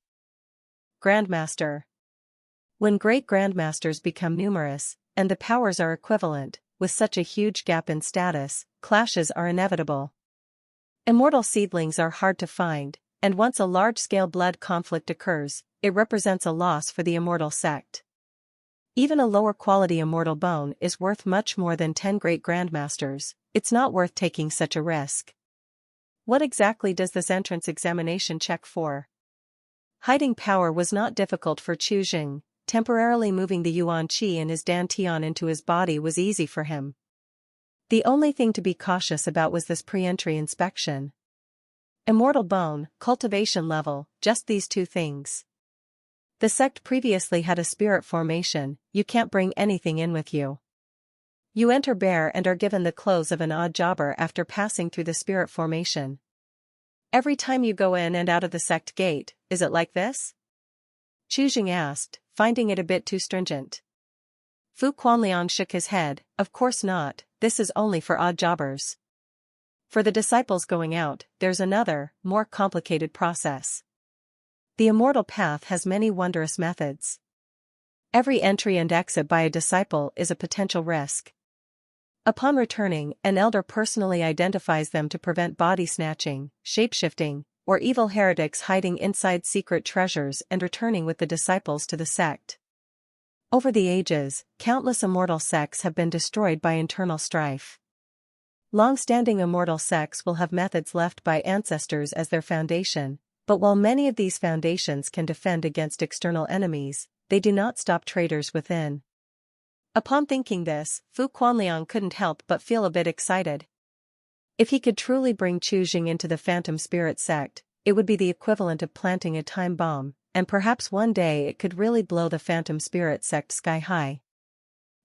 Grandmaster. When great Grandmasters become numerous, and the powers are equivalent, with such a huge gap in status, clashes are inevitable. Immortal seedlings are hard to find, and once a large-scale blood conflict occurs, it represents a loss for the Immortal sect. Even a lower-quality Immortal bone is worth much more than 10 great Grandmasters. It's not worth taking such a risk. What exactly does this entrance examination check for? Hiding power was not difficult for Qi Jing. Temporarily moving the Yuan Qi in his dantian into his body was easy for him. The only thing to be cautious about was this pre-entry inspection. Immortal bone, cultivation level, just these two things. The sect previously had a spirit formation. You can't bring anything in with you. You enter bare and are given the clothes of an odd jobber after passing through the spirit formation. Every time you go in and out of the sect gate, is it like this? Qi Jing asked, finding it a bit too stringent. Fu Quanliang shook his head. Of course not, this is only for odd jobbers. For the disciples going out, there's another, more complicated process. The Immortal Path has many wondrous methods. Every entry and exit by a disciple is a potential risk. Upon returning, an elder personally identifies them to prevent body snatching, shapeshifting, or evil heretics hiding inside secret treasures and returning with the disciples to the sect. Over the ages, countless immortal sects have been destroyed by internal strife. Long-standing immortal sects will have methods left by ancestors as their foundation, but while many of these foundations can defend against external enemies, they do not stop traitors within. Upon thinking this, Fu Quanliang couldn't help but feel a bit excited. If he could truly bring Qi Jing into the Phantom Spirit sect, it would be the equivalent of planting a time bomb, and perhaps one day it could really blow the Phantom Spirit sect sky high.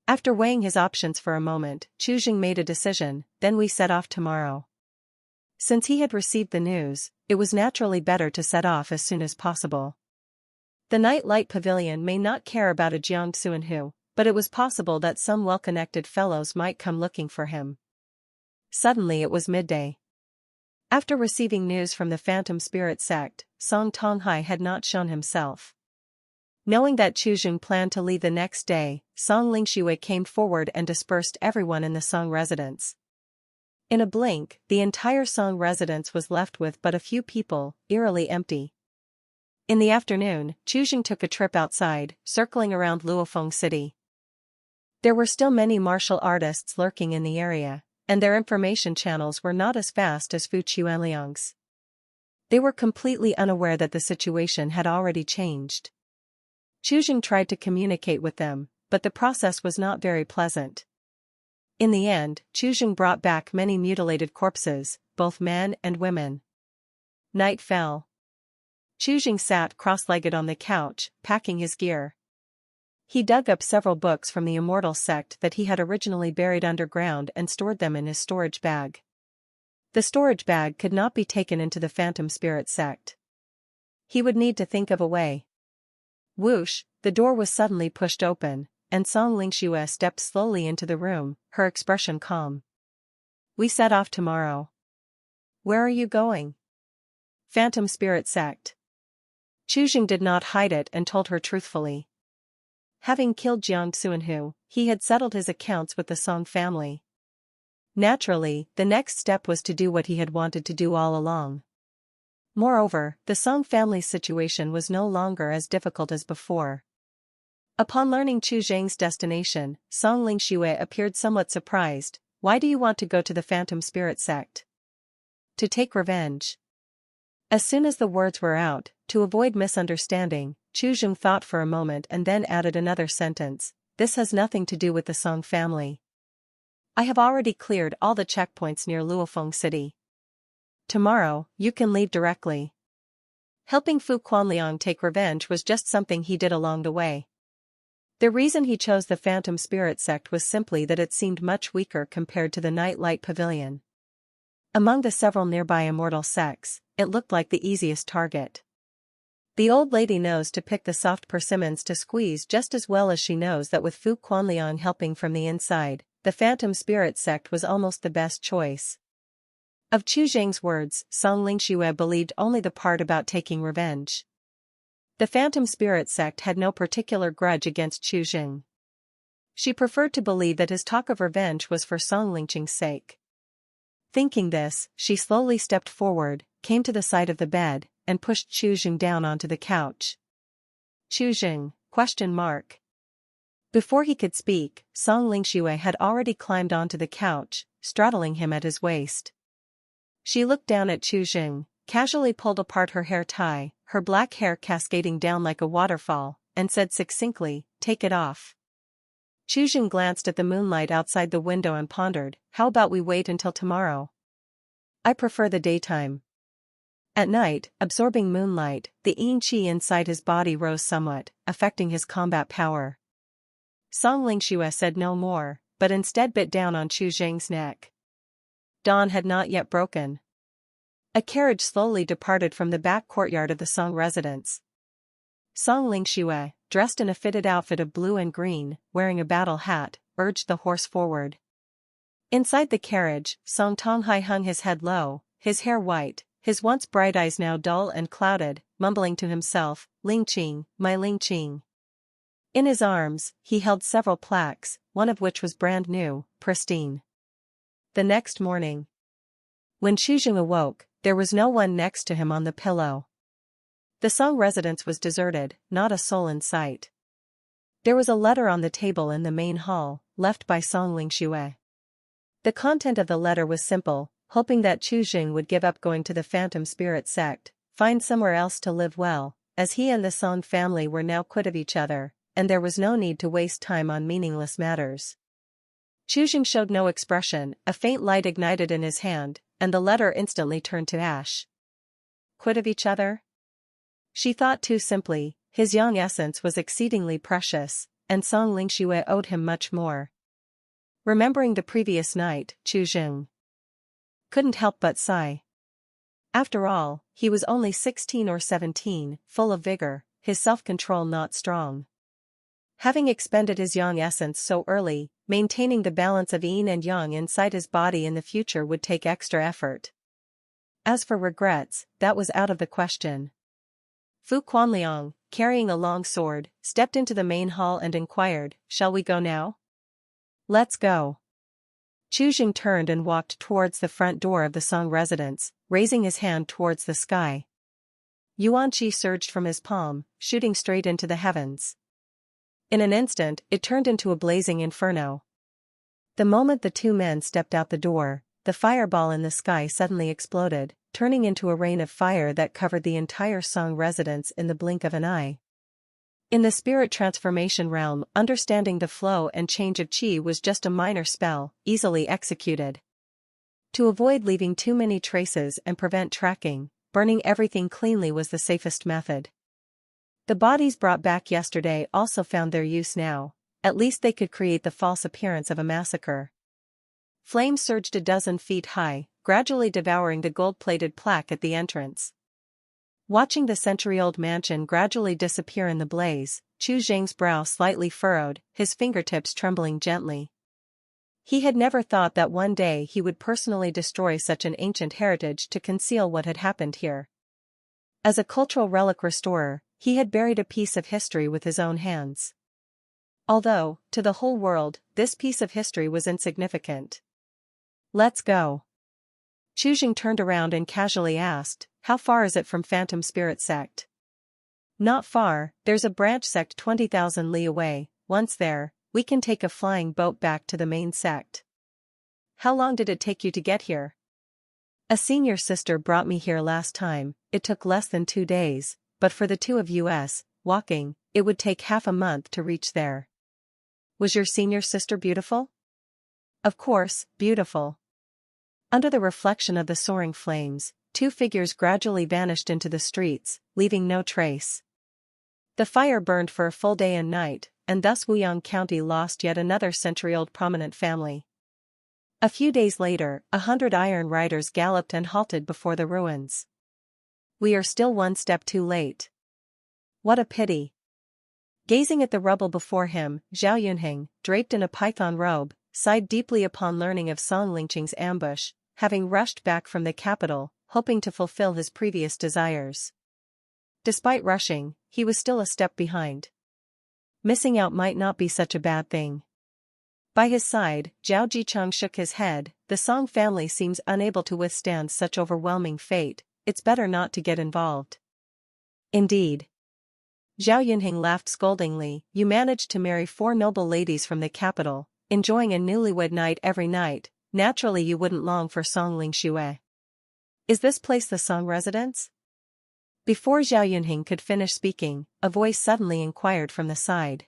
After weighing his options for a moment, Qi Jing made a decision. Then we set off tomorrow. Since he had received the news, it was naturally better to set off as soon as possible. The Night Light Pavilion may not care about a Jiang Xuanhu, but it was possible that some well-connected fellows might come looking for him. Suddenly it was midday. After receiving news from the Phantom Spirit sect, Song Tonghai had not shown himself. Knowing that Qi Jing planned to leave the next day, Song Lingqiwei came forward and dispersed everyone in the Song residence. In a blink, the entire Song residence was left with but a few people, eerily empty. In the afternoon, Qi Jing took a trip outside, circling around Luofeng City. There were still many martial artists lurking in the area, and their information channels were not as fast as Fu Quanliang's. They were completely unaware that the situation had already changed. Qi Jing tried to communicate with them, but the process was not very pleasant. In the end, Qi Jing brought back many mutilated corpses, both men and women. Night fell. Qi Jing sat cross-legged on the couch, packing his gear. He dug up several books from the Immortal sect that he had originally buried underground and stored them in his storage bag. The storage bag could not be taken into the Phantom Spirit sect. He would need to think of a way. Whoosh, the door was suddenly pushed open, and Song Lingqiwei stepped slowly into the room, her expression calm. We set off tomorrow. Where are you going? Phantom Spirit sect. Qi Jing did not hide it and told her truthfully. Having killed Jiang Xuanhu, he had settled his accounts with the Song family. Naturally, the next step was to do what he had wanted to do all along. Moreover, the Song family's situation was no longer as difficult as before. Upon learning Qi Jing's destination, Song Lingqiwei appeared somewhat surprised. Why do you want to go to the Phantom Spirit sect? To take revenge. As soon as the words were out, to avoid misunderstanding, Qi Jing thought for a moment and then added another sentence. This has nothing to do with the Song family. I have already cleared all the checkpoints near Luofeng City. Tomorrow, you can leave directly. Helping Fu Quanliang take revenge was just something he did along the way. The reason he chose the Phantom Spirit sect was simply that it seemed much weaker compared to the Night Light Pavilion. Among the several nearby immortal sects, it looked like the easiest target. The old lady knows to pick the soft persimmons to squeeze just as well as she knows that with Fu Quanliang helping from the inside, the Phantom Spirit sect was almost the best choice. Of Chu Zheng's words, Song Lingxue believed only the part about taking revenge. The Phantom Spirit sect had no particular grudge against Chu Zheng. She preferred to believe that his talk of revenge was for Song Lingqing's sake. Thinking this, she slowly stepped forward, came to the side of the bed, and pushed Chu Zheng down onto the couch. Chu Zheng? Before he could speak, Song Lingxue had already climbed onto the couch, straddling him at his waist. She looked down at Chu Zheng, casually pulled apart her hair tie, her black hair cascading down like a waterfall, and said succinctly, "Take it off." Chu Zheng glanced at the moonlight outside the window and pondered, "How about we wait until tomorrow? I prefer the daytime." At night, absorbing moonlight, the yin qi inside his body rose somewhat, affecting his combat power. Song Lingxue said no more, but instead bit down on Chu Zheng's neck. Dawn had not yet broken. A carriage slowly departed from the back courtyard of the Song residence. Song Lingxue, dressed in a fitted outfit of blue and green, wearing a battle hat, urged the horse forward. Inside the carriage, Song Tonghai hung his head low, his hair white, his once bright eyes now dull and clouded, mumbling to himself, "Lingqing, my Lingqing." In his arms, he held several plaques, one of which was brand new, pristine. The next morning, when Chu Zheng awoke, there was no one next to him on the pillow. The Song residence was deserted, not a soul in sight. There was a letter on the table in the main hall, left by Song Lingxue. The content of the letter was simple, hoping that Chu Zheng would give up going to the Phantom Spirit sect, find somewhere else to live well, as he and the Song family were now quit of each other, and there was no need to waste time on meaningless matters. Chu Zheng showed no expression, a faint light ignited in his hand, and the letter instantly turned to ash. Quit of each other? She thought too simply, his young essence was exceedingly precious, and Song Lingxue owed him much more. Remembering the previous night, Chu Zheng couldn't help but sigh. After all, he was only 16 or 17, full of vigor, his self-control not strong. Having expended his young essence so early, maintaining the balance of yin and yang inside his body in the future would take extra effort. As for regrets, that was out of the question. Fu Quanliang, carrying a long sword, stepped into the main hall and inquired, "Shall we go now?" "Let's go." Chu Zheng turned and walked towards the front door of the Song residence, raising his hand towards the sky. Yuan Qi surged from his palm, shooting straight into the heavens. In an instant, it turned into a blazing inferno. The moment the two men stepped out the door, the fireball in the sky suddenly exploded, turning into a rain of fire that covered the entire Song residence in the blink of an eye. In the spirit transformation realm, understanding the flow and change of qi was just a minor spell, easily executed. To avoid leaving too many traces and prevent tracking, burning everything cleanly was the safest method. The bodies brought back yesterday also found their use now, at least they could create the false appearance of a massacre. Flames surged a dozen feet high, gradually devouring the gold-plated plaque at the entrance. Watching the century-old mansion gradually disappear in the blaze, Chu Zheng's brow slightly furrowed, his fingertips trembling gently. He had never thought that one day he would personally destroy such an ancient heritage to conceal what had happened here. As a cultural relic restorer, he had buried a piece of history with his own hands. Although, to the whole world, this piece of history was insignificant. "Let's go." Chu Zheng turned around and casually asked, "How far is it from Phantom Spirit sect?" "Not far, there's a branch sect 20,000 li away. Once there, we can take a flying boat back to the main sect." "How long did it take you to get here?" "A senior sister brought me here last time, it took less than 2 days, but for the two of us, walking, it would take half a month to reach there." "Was your senior sister beautiful?" "Of course, beautiful." Under the reflection of the soaring flames, two figures gradually vanished into the streets, leaving no trace. The fire burned for a full day and night, and thus Wuyang County lost yet another century-old prominent family. A few days later, 100 iron riders galloped and halted before the ruins. We are still one step too late. What a pity. Gazing at the rubble before him, Zhao Yunheng, draped in a python robe, sighed deeply upon learning of Song Lingqing's ambush, having rushed back from the capital, hoping to fulfill his previous desires. Despite rushing, he was still a step behind. Missing out might not be such a bad thing. By his side, Zhao Jicheng shook his head. The Song family seems unable to withstand such overwhelming fate, it's better not to get involved. Indeed. Zhao Yunheng laughed scoldingly, you managed to marry 4 noble ladies from the capital, enjoying a newlywed night every night, naturally you wouldn't long for Song Lingxue. Is this place the Song residence? Before Zhao Yunheng could finish speaking, a voice suddenly inquired from the side.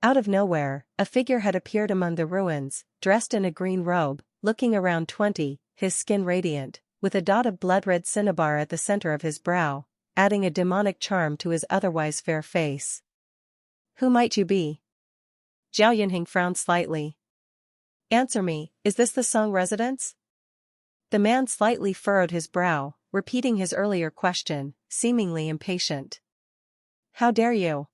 Out of nowhere, a figure had appeared among the ruins, dressed in a green robe, looking around 20, his skin radiant, with a dot of blood-red cinnabar at the center of his brow, adding a demonic charm to his otherwise fair face. Who might you be? Zhao Yunheng frowned slightly. Answer me, is this the Song residence? The man slightly furrowed his brow, repeating his earlier question, seemingly impatient. How dare you?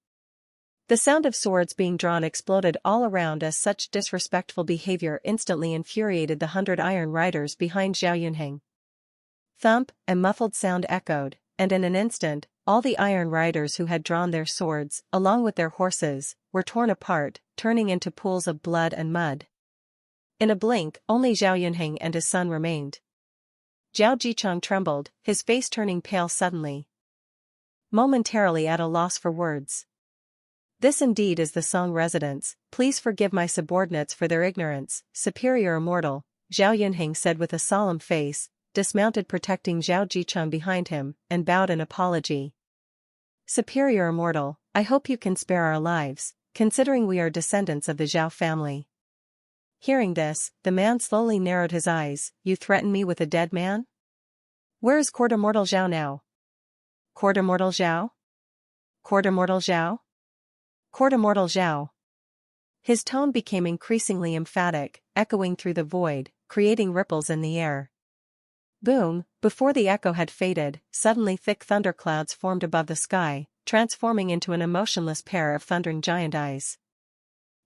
The sound of swords being drawn exploded all around as such disrespectful behavior instantly infuriated the 100 iron riders behind Zhao Yunheng. Thump, a muffled sound echoed, and in an instant, all the iron riders who had drawn their swords, along with their horses, were torn apart, turning into pools of blood and mud. In a blink, only Zhao Yunheng and his son remained. Zhao Jicheng trembled, his face turning pale suddenly. Momentarily at a loss for words. This indeed is the Song residence, please forgive my subordinates for their ignorance, Superior Immortal, Zhao Yunheng said with a solemn face, dismounted protecting Zhao Jicheng behind him, and bowed in apology. Superior Immortal, I hope you can spare our lives, considering we are descendants of the Zhao family. Hearing this, the man slowly narrowed his eyes, you threaten me with a dead man? Where is Court Immortal Zhao now? Court Immortal Zhao? Court Immortal Zhao? Court Immortal Zhao. His tone became increasingly emphatic, echoing through the void, creating ripples in the air. Boom, before the echo had faded, suddenly thick thunderclouds formed above the sky, transforming into an emotionless pair of thundering giant eyes.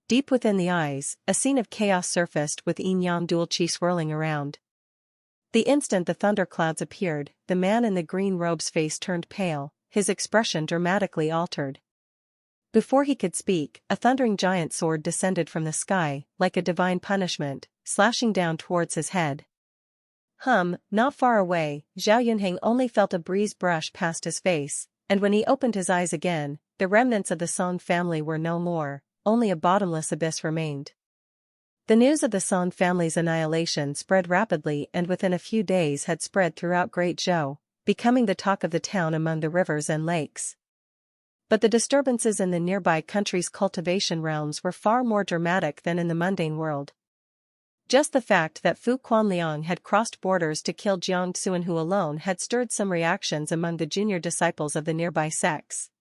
Deep within the eyes, a scene of chaos surfaced with yin-yang dual qi swirling around. The instant the thunderclouds appeared, the man in the green robe's face turned pale, his expression dramatically altered. Before he could speak, a thundering giant sword descended from the sky, like a divine punishment, slashing down towards his head. Not far away, Zhao Yunheng only felt a breeze brush past his face, and when he opened his eyes again, the remnants of the Song family were no more, only a bottomless abyss remained. The news of the Song family's annihilation spread rapidly and within a few days had spread throughout Great Zhou, becoming the talk of the town among the rivers and lakes. But the disturbances in the nearby country's cultivation realms were far more dramatic than in the mundane world. Just the fact that Fu Quanliang had crossed borders to kill Jiang Xuanhu alone had stirred some reactions among the junior disciples of the nearby sects.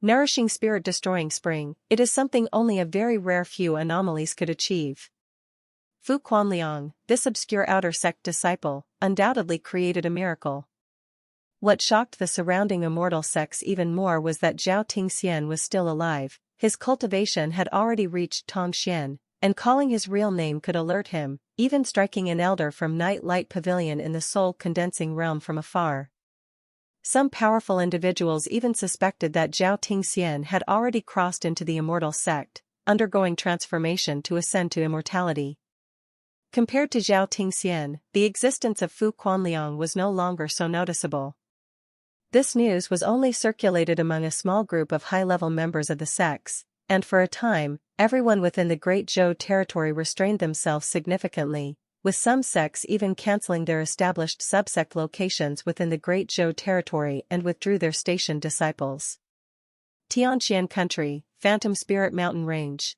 Nourishing spirit-destroying spring, it is something only a very rare few anomalies could achieve. Fu Quanliang, this obscure outer sect disciple, undoubtedly created a miracle. What shocked the surrounding immortal sects even more was that Zhao Tingxian was still alive, his cultivation had already reached Tongxian, and calling his real name could alert him, even striking an elder from Night Light Pavilion in the soul-condensing realm from afar. Some powerful individuals even suspected that Zhao Tingxian had already crossed into the immortal sect, undergoing transformation to ascend to immortality. Compared to Zhao Tingxian, the existence of Fu Quanliang was no longer so noticeable. This news was only circulated among a small group of high-level members of the sects, and for a time, everyone within the Great Zhou territory restrained themselves significantly, with some sects even cancelling their established subsect locations within the Great Zhou territory and withdrew their stationed disciples. Tianxian Country, Phantom Spirit Mountain Range.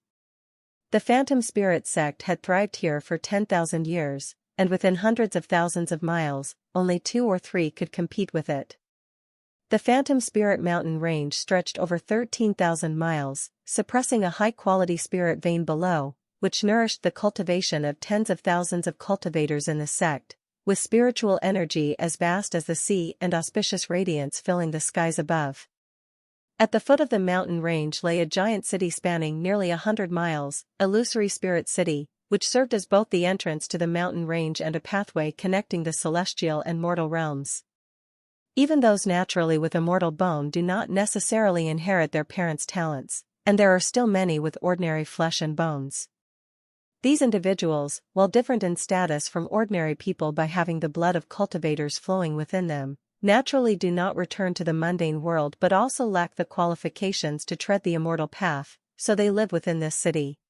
The Phantom Spirit sect had thrived here for 10,000 years, and within hundreds of thousands of miles, only 2 or 3 could compete with it. The Phantom Spirit Mountain Range stretched over 13,000 miles, suppressing a high-quality spirit vein below, which nourished the cultivation of tens of thousands of cultivators in the sect, with spiritual energy as vast as the sea and auspicious radiance filling the skies above. At the foot of the mountain range lay a giant city spanning nearly 100 miles, Illusory Spirit City, which served as both the entrance to the mountain range and a pathway connecting the celestial and mortal realms. Even those naturally with immortal bone do not necessarily inherit their parents' talents, and there are still many with ordinary flesh and bones. These individuals, while different in status from ordinary people by having the blood of cultivators flowing within them, naturally do not return to the mundane world but also lack the qualifications to tread the immortal path, so they live within this city.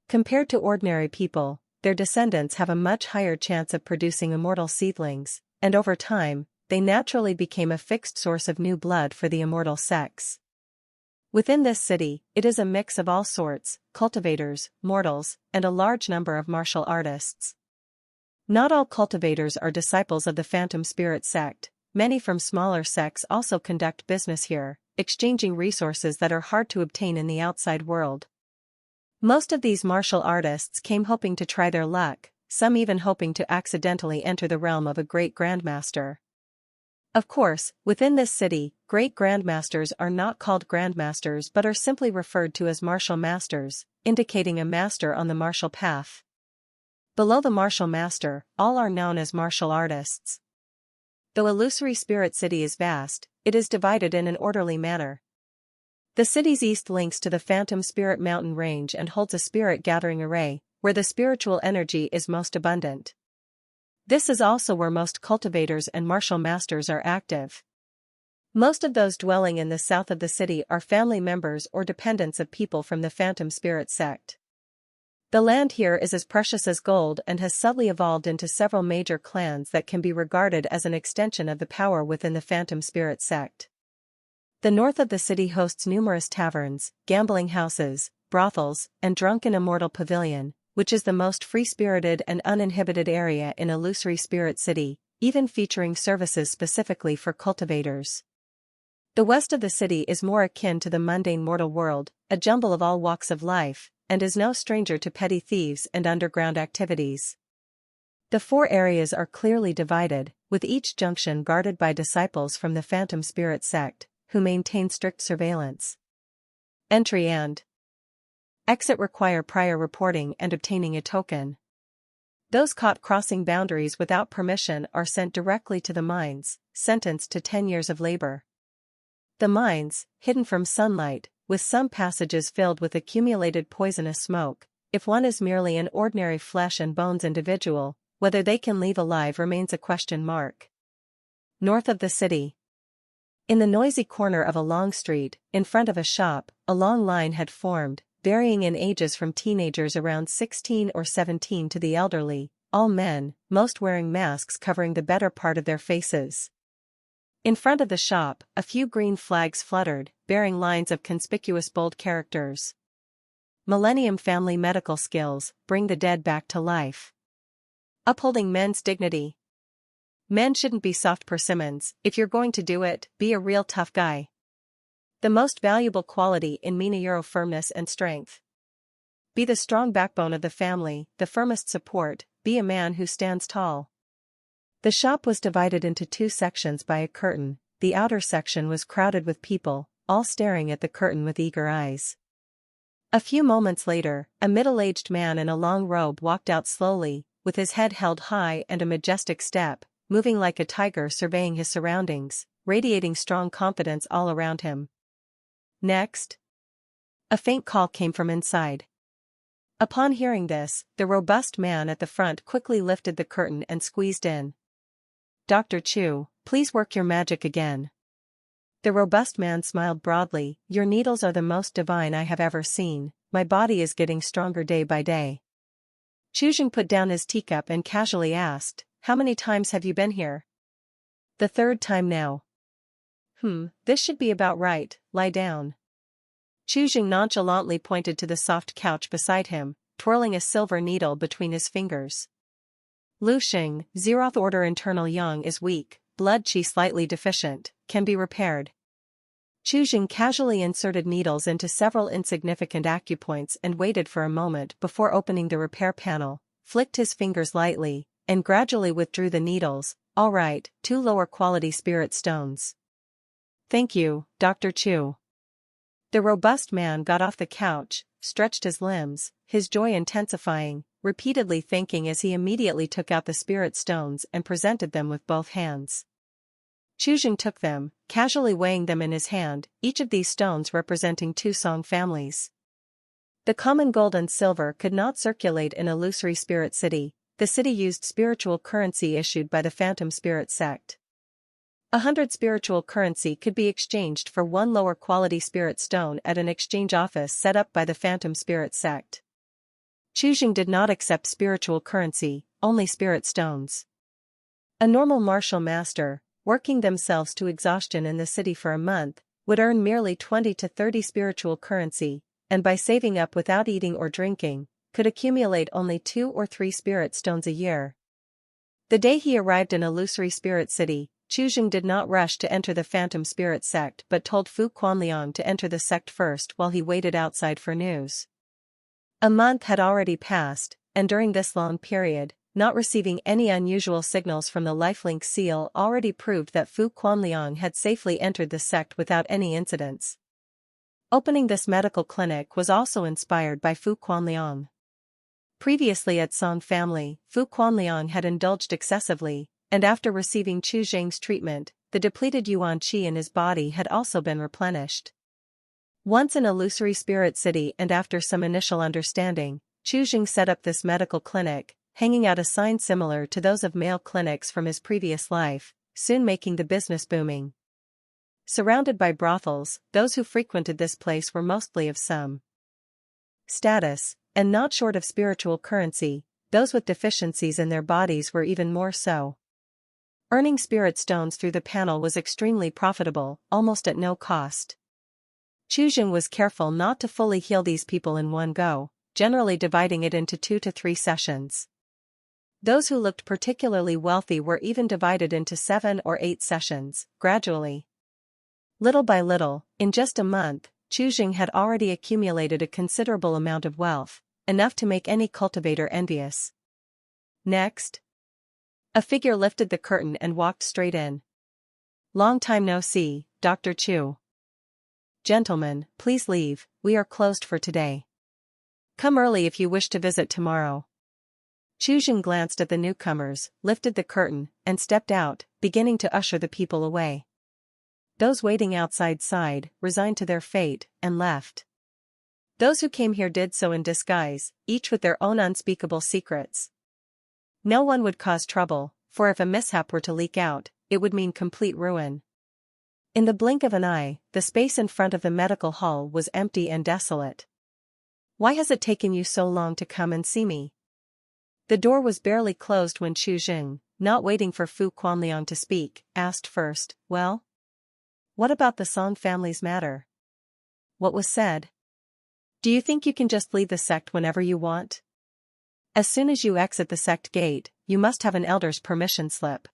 Compared to ordinary people, their descendants have a much higher chance of producing immortal seedlings, and over time, they naturally became a fixed source of new blood for the immortal sects. Within this city, it is a mix of all sorts, cultivators, mortals, and a large number of martial artists. Not all cultivators are disciples of the Phantom Spirit sect, many from smaller sects also conduct business here, exchanging resources that are hard to obtain in the outside world. Most of these martial artists came hoping to try their luck, some even hoping to accidentally enter the realm of a great Grandmaster. Of course, within this city, great Grandmasters are not called Grandmasters but are simply referred to as martial masters, indicating a master on the martial path. Below the martial master, all are known as martial artists. Though Illusory Spirit City is vast, it is divided in an orderly manner. The city's east links to the Phantom Spirit Mountain Range and holds a spirit gathering array, where the spiritual energy is most abundant. This is also where most cultivators and martial masters are active. Most of those dwelling in the south of the city are family members or dependents of people from the Phantom Spirit sect. The land here is as precious as gold and has subtly evolved into several major clans that can be regarded as an extension of the power within the Phantom Spirit sect. The north of the city hosts numerous taverns, gambling houses, brothels, and drunken Immortal Pavilion, which is the most free-spirited and uninhibited area in Illusory Spirit City, even featuring services specifically for cultivators. The west of the city is more akin to the mundane mortal world, a jumble of all walks of life, and is no stranger to petty thieves and underground activities. The four areas are clearly divided, with each junction guarded by disciples from the Phantom Spirit sect, who maintain strict surveillance. Entry and exit require prior reporting and obtaining a token. Those caught crossing boundaries without permission are sent directly to the mines, sentenced to 10 years of labor. The mines, hidden from sunlight, with some passages filled with accumulated poisonous smoke, if one is merely an ordinary flesh and bones individual, whether they can leave alive remains a question mark. North of the city. In the noisy corner of a long street, in front of a shop, a long line had formed, varying in ages from teenagers around 16 or 17 to the elderly, all men, most wearing masks covering the better part of their faces. In front of the shop, a few green flags fluttered, bearing lines of conspicuous bold characters. Millennium Family Medical Skills, bring the dead back to life. Upholding men's dignity. Men shouldn't be soft persimmons, if you're going to do it, be a real tough guy. The most valuable quality in Mina firmness and strength. Be the strong backbone of the family, the firmest support, be a man who stands tall. The shop was divided into two sections by a curtain. The outer section was crowded with people, all staring at the curtain with eager eyes. A few moments later, a middle-aged man in a long robe walked out slowly, with his head held high and a majestic step, moving like a tiger surveying his surroundings, radiating strong confidence all around him. Next. A faint call came from inside. Upon hearing this, the robust man at the front quickly lifted the curtain and squeezed in. Dr. Chu, please work your magic again. The robust man smiled broadly. Your needles are the most divine I have ever seen, my body is getting stronger day by day. Chuzheng put down his teacup and casually asked, how many times have you been here? The third time now. This should be about right, lie down. Chuzheng nonchalantly pointed to the soft couch beside him, twirling a silver needle between his fingers. Luxing, Zeroth Order internal yang is weak, blood qi slightly deficient, can be repaired. Chu Jing casually inserted needles into several insignificant acupoints and waited for a moment before opening the repair panel, flicked his fingers lightly, and gradually withdrew the needles. All right, 2 lower quality spirit stones. Thank you, Dr. Chu. The robust man got off the couch, stretched his limbs, his joy intensifying, repeatedly thanking as he immediately took out the spirit stones and presented them with both hands. Chu Jing took them, casually weighing them in his hand, each of these stones representing 2 song families. The common gold and silver could not circulate in illusory spirit city. The city used spiritual currency issued by the Phantom Spirit sect. 100 spiritual currency could be exchanged for 1 lower quality spirit stone at an exchange office set up by the Phantom Spirit sect. Chu Jing did not accept spiritual currency, only spirit stones. A normal martial master, working themselves to exhaustion in the city for a month, would earn merely 20 to 30 spiritual currency, and by saving up without eating or drinking, could accumulate only 2 or 3 spirit stones a year. The day he arrived in illusory spirit city, Chu Jing did not rush to enter the Phantom Spirit sect but told Fu Quanliang to enter the sect first while he waited outside for news. A month had already passed, and during this long period, not receiving any unusual signals from the lifelink seal already proved that Fu Quanliang had safely entered the sect without any incidents. Opening this medical clinic was also inspired by Fu Quanliang. Previously at Song family, Fu Quanliang had indulged excessively, and after receiving Chu Jing's treatment, the depleted yuan qi in his body had also been replenished. Once in illusory spirit city and after some initial understanding, Chu Jing set up this medical clinic, hanging out a sign similar to those of male clinics from his previous life, soon making the business booming. Surrounded by brothels, those who frequented this place were mostly of some status, and not short of spiritual currency. Those with deficiencies in their bodies were even more so. Earning spirit stones through the panel was extremely profitable, almost at no cost. Chu Jing was careful not to fully heal these people in one go, generally dividing it into 2 to 3 sessions. Those who looked particularly wealthy were even divided into 7 or 8 sessions, gradually. Little by little, in just a month, Chu Jing had already accumulated a considerable amount of wealth, enough to make any cultivator envious. Next, a figure lifted the curtain and walked straight in. Long time no see, Dr. Chu. Gentlemen, please leave, we are closed for today. Come early if you wish to visit tomorrow. Chu Jing glanced at the newcomers, lifted the curtain, and stepped out, beginning to usher the people away. Those waiting outside sighed, resigned to their fate, and left. Those who came here did so in disguise, each with their own unspeakable secrets. No one would cause trouble, for if a mishap were to leak out, it would mean complete ruin. In the blink of an eye, the space in front of the medical hall was empty and desolate. Why has it taken you so long to come and see me? The door was barely closed when Chu Jing, not waiting for Fu Quanliang to speak, asked first, well? What about the Song family's matter? What was said? Do you think you can just leave the sect whenever you want? As soon as you exit the sect gate, you must have an elder's permission slip.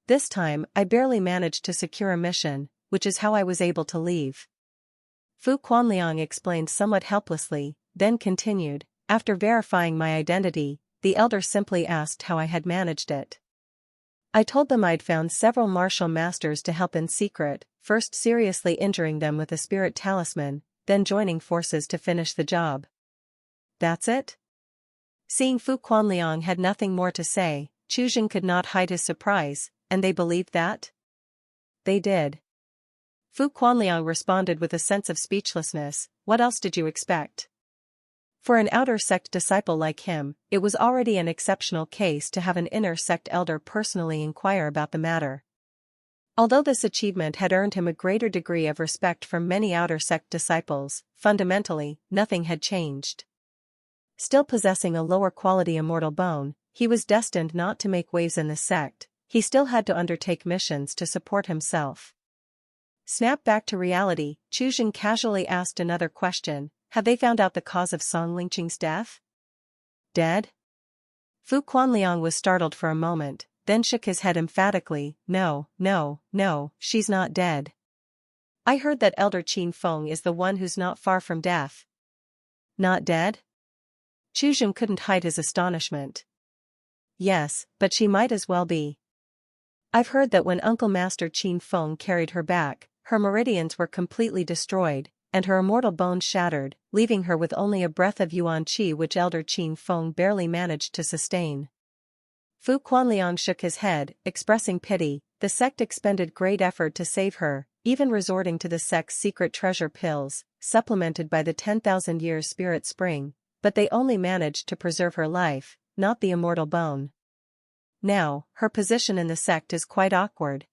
This time, I barely managed to secure a mission, which is how I was able to leave. Fu Quanliang explained somewhat helplessly, then continued, after verifying my identity, the elder simply asked how I had managed it. I told them I'd found several martial masters to help in secret, first seriously injuring them with a spirit talisman, then joining forces to finish the job. That's it? Seeing Fu Quanliang had nothing more to say, Chu Jing could not hide his surprise, and they believed that? They did. Fu Quanliang responded with a sense of speechlessness, what else did you expect? For an outer sect disciple like him, it was already an exceptional case to have an inner sect elder personally inquire about the matter. Although this achievement had earned him a greater degree of respect from many outer sect disciples, fundamentally, nothing had changed. Still possessing a lower quality immortal bone, he was destined not to make waves in the sect. He still had to undertake missions to support himself. Snap back to reality, Chu Jing casually asked another question. Have they found out the cause of Song Lingqing's death? Dead? Fu Quanliang was startled for a moment, then shook his head emphatically, no, she's not dead. I heard that Elder Qin Feng is the one who's not far from death. Not dead? Chuzhen couldn't hide his astonishment. Yes, but she might as well be. I've heard that when Uncle Master Qin Feng carried her back, her meridians were completely destroyed, and her immortal bones shattered, leaving her with only a breath of yuan qi which Elder Qin Feng barely managed to sustain. Fu Quanliang shook his head, expressing pity. The sect expended great effort to save her, even resorting to the sect's secret treasure pills, supplemented by the 10,000 years spirit spring, but they only managed to preserve her life, not the immortal bone. Now, her position in the sect is quite awkward.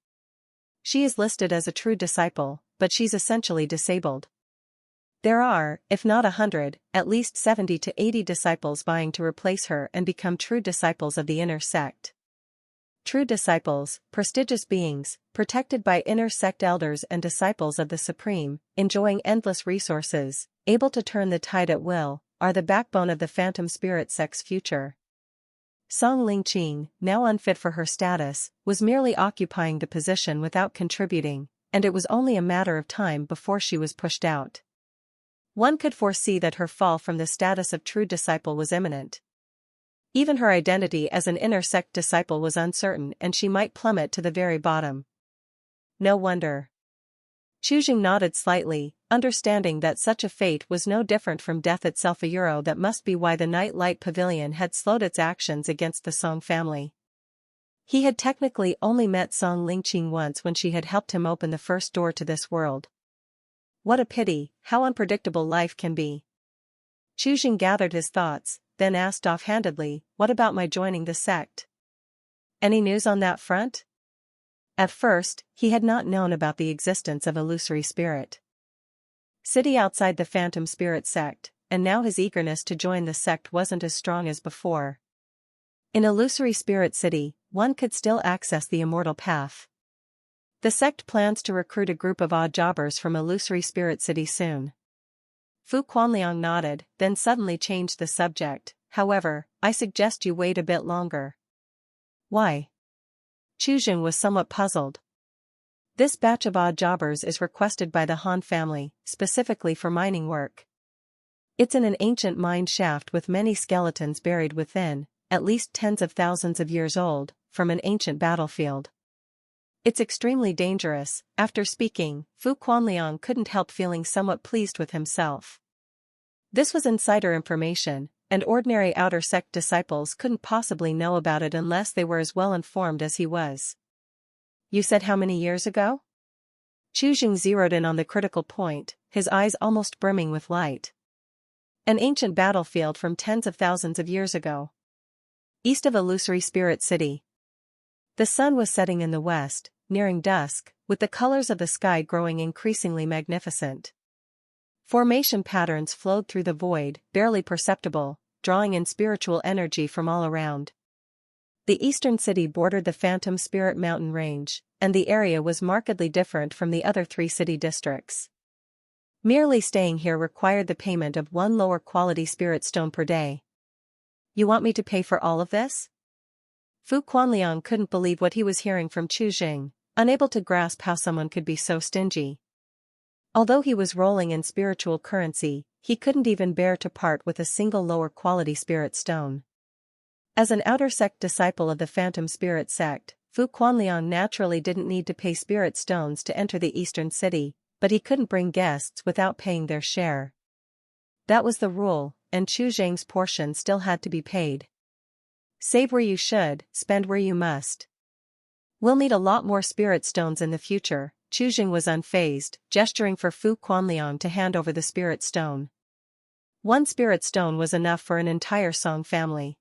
She is listed as a true disciple, but she's essentially disabled. There are, if not 100, at least 70 to 80 disciples vying to replace her and become true disciples of the inner sect. True disciples, prestigious beings, protected by inner sect elders and disciples of the Supreme, enjoying endless resources, able to turn the tide at will, are the backbone of the Phantom Spirit sect's future. Song Lingqing, now unfit for her status, was merely occupying the position without contributing, and it was only a matter of time before she was pushed out. One could foresee that her fall from the status of true disciple was imminent. Even her identity as an inner sect disciple was uncertain and she might plummet to the very bottom. No wonder. Chuzhen nodded slightly, understanding that such a fate was no different from death itself. That must be why the Night Light Pavilion had slowed its actions against the Song family. He had technically only met Song Lingqing once when she had helped him open the first door to this world. What a pity, how unpredictable life can be. Chuzhen gathered his thoughts, then asked offhandedly, what about my joining the sect? Any news on that front? At first, he had not known about the existence of Illusory Spirit City outside the Phantom Spirit sect, and now his eagerness to join the sect wasn't as strong as before. In Illusory Spirit City, one could still access the immortal path. The sect plans to recruit a group of odd jobbers from Illusory Spirit City soon. Fu Quanliang nodded, then suddenly changed the subject. However, I suggest you wait a bit longer. Why? Chuzhen was somewhat puzzled. This batch of odd jobbers is requested by the Han family, specifically for mining work. It's in an ancient mine shaft with many skeletons buried within, at least tens of thousands of years old, from an ancient battlefield. It's extremely dangerous. After speaking, Fu Quanliang couldn't help feeling somewhat pleased with himself. This was insider information, and ordinary outer sect disciples couldn't possibly know about it unless they were as well informed as he was. You said how many years ago? Chuzhen zeroed in on the critical point, his eyes almost brimming with light. An ancient battlefield from tens of thousands of years ago. East of Illusory Spirit City. The sun was setting in the west, nearing dusk, with the colors of the sky growing increasingly magnificent. Formation patterns flowed through the void, barely perceptible, drawing in spiritual energy from all around. The eastern city bordered the Phantom Spirit Mountain Range, and the area was markedly different from the other 3 city districts. Merely staying here required the payment of 1 lower quality spirit stone per day. You want me to pay for all of this? Fu Quanliang couldn't believe what he was hearing from Chuzhen, unable to grasp how someone could be so stingy. Although he was rolling in spiritual currency, he couldn't even bear to part with a single lower quality spirit stone. As an outer sect disciple of the Phantom Spirit sect, Fu Quanliang naturally didn't need to pay spirit stones to enter the eastern city, but he couldn't bring guests without paying their share. That was the rule, and Chuzhen's portion still had to be paid. Save where you should, spend where you must. We'll need a lot more spirit stones in the future. Chuzhen was unfazed, gesturing for Fu Quanliang to hand over the spirit stone. 1 spirit stone was enough for an entire Song family.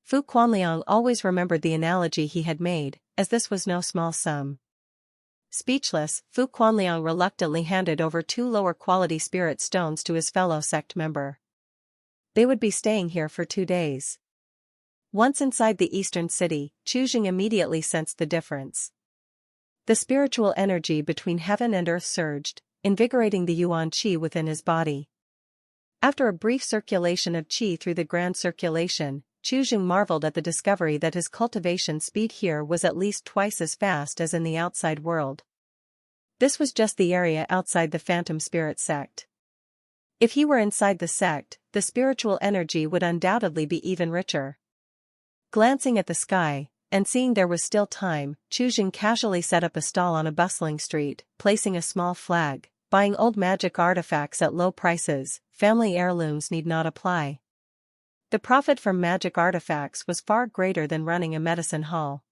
Fu Quanliang always remembered the analogy he had made, as this was no small sum. Speechless, Fu Quanliang reluctantly handed over 2 lower quality spirit stones to his fellow sect member. They would be staying here for 2 days. Once inside the eastern city, Chuzhen immediately sensed the difference. The spiritual energy between heaven and earth surged, invigorating the yuan qi within his body. After a brief circulation of qi through the grand circulation, Chuzhen marveled at the discovery that his cultivation speed here was at least twice as fast as in the outside world. This was just the area outside the Phantom Spirit sect. If he were inside the sect, the spiritual energy would undoubtedly be even richer. Glancing at the sky, and seeing there was still time, Chujing casually set up a stall on a bustling street, placing a small flag, buying old magic artifacts at low prices. Family heirlooms need not apply. The profit from magic artifacts was far greater than running a medicine hall.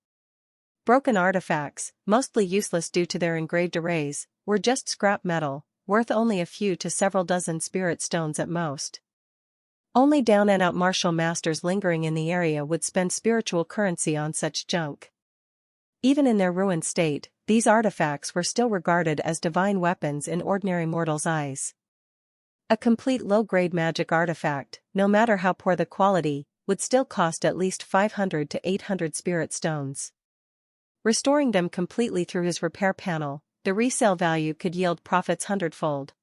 Broken artifacts, mostly useless due to their engraved arrays, were just scrap metal, worth only a few to several dozen spirit stones at most. Only down-and-out martial masters lingering in the area would spend spiritual currency on such junk. Even in their ruined state, these artifacts were still regarded as divine weapons in ordinary mortals' eyes. A complete low-grade magic artifact, no matter how poor the quality, would still cost at least 500 to 800 spirit stones. Restoring them completely through his repair panel, the resale value could yield profits hundredfold.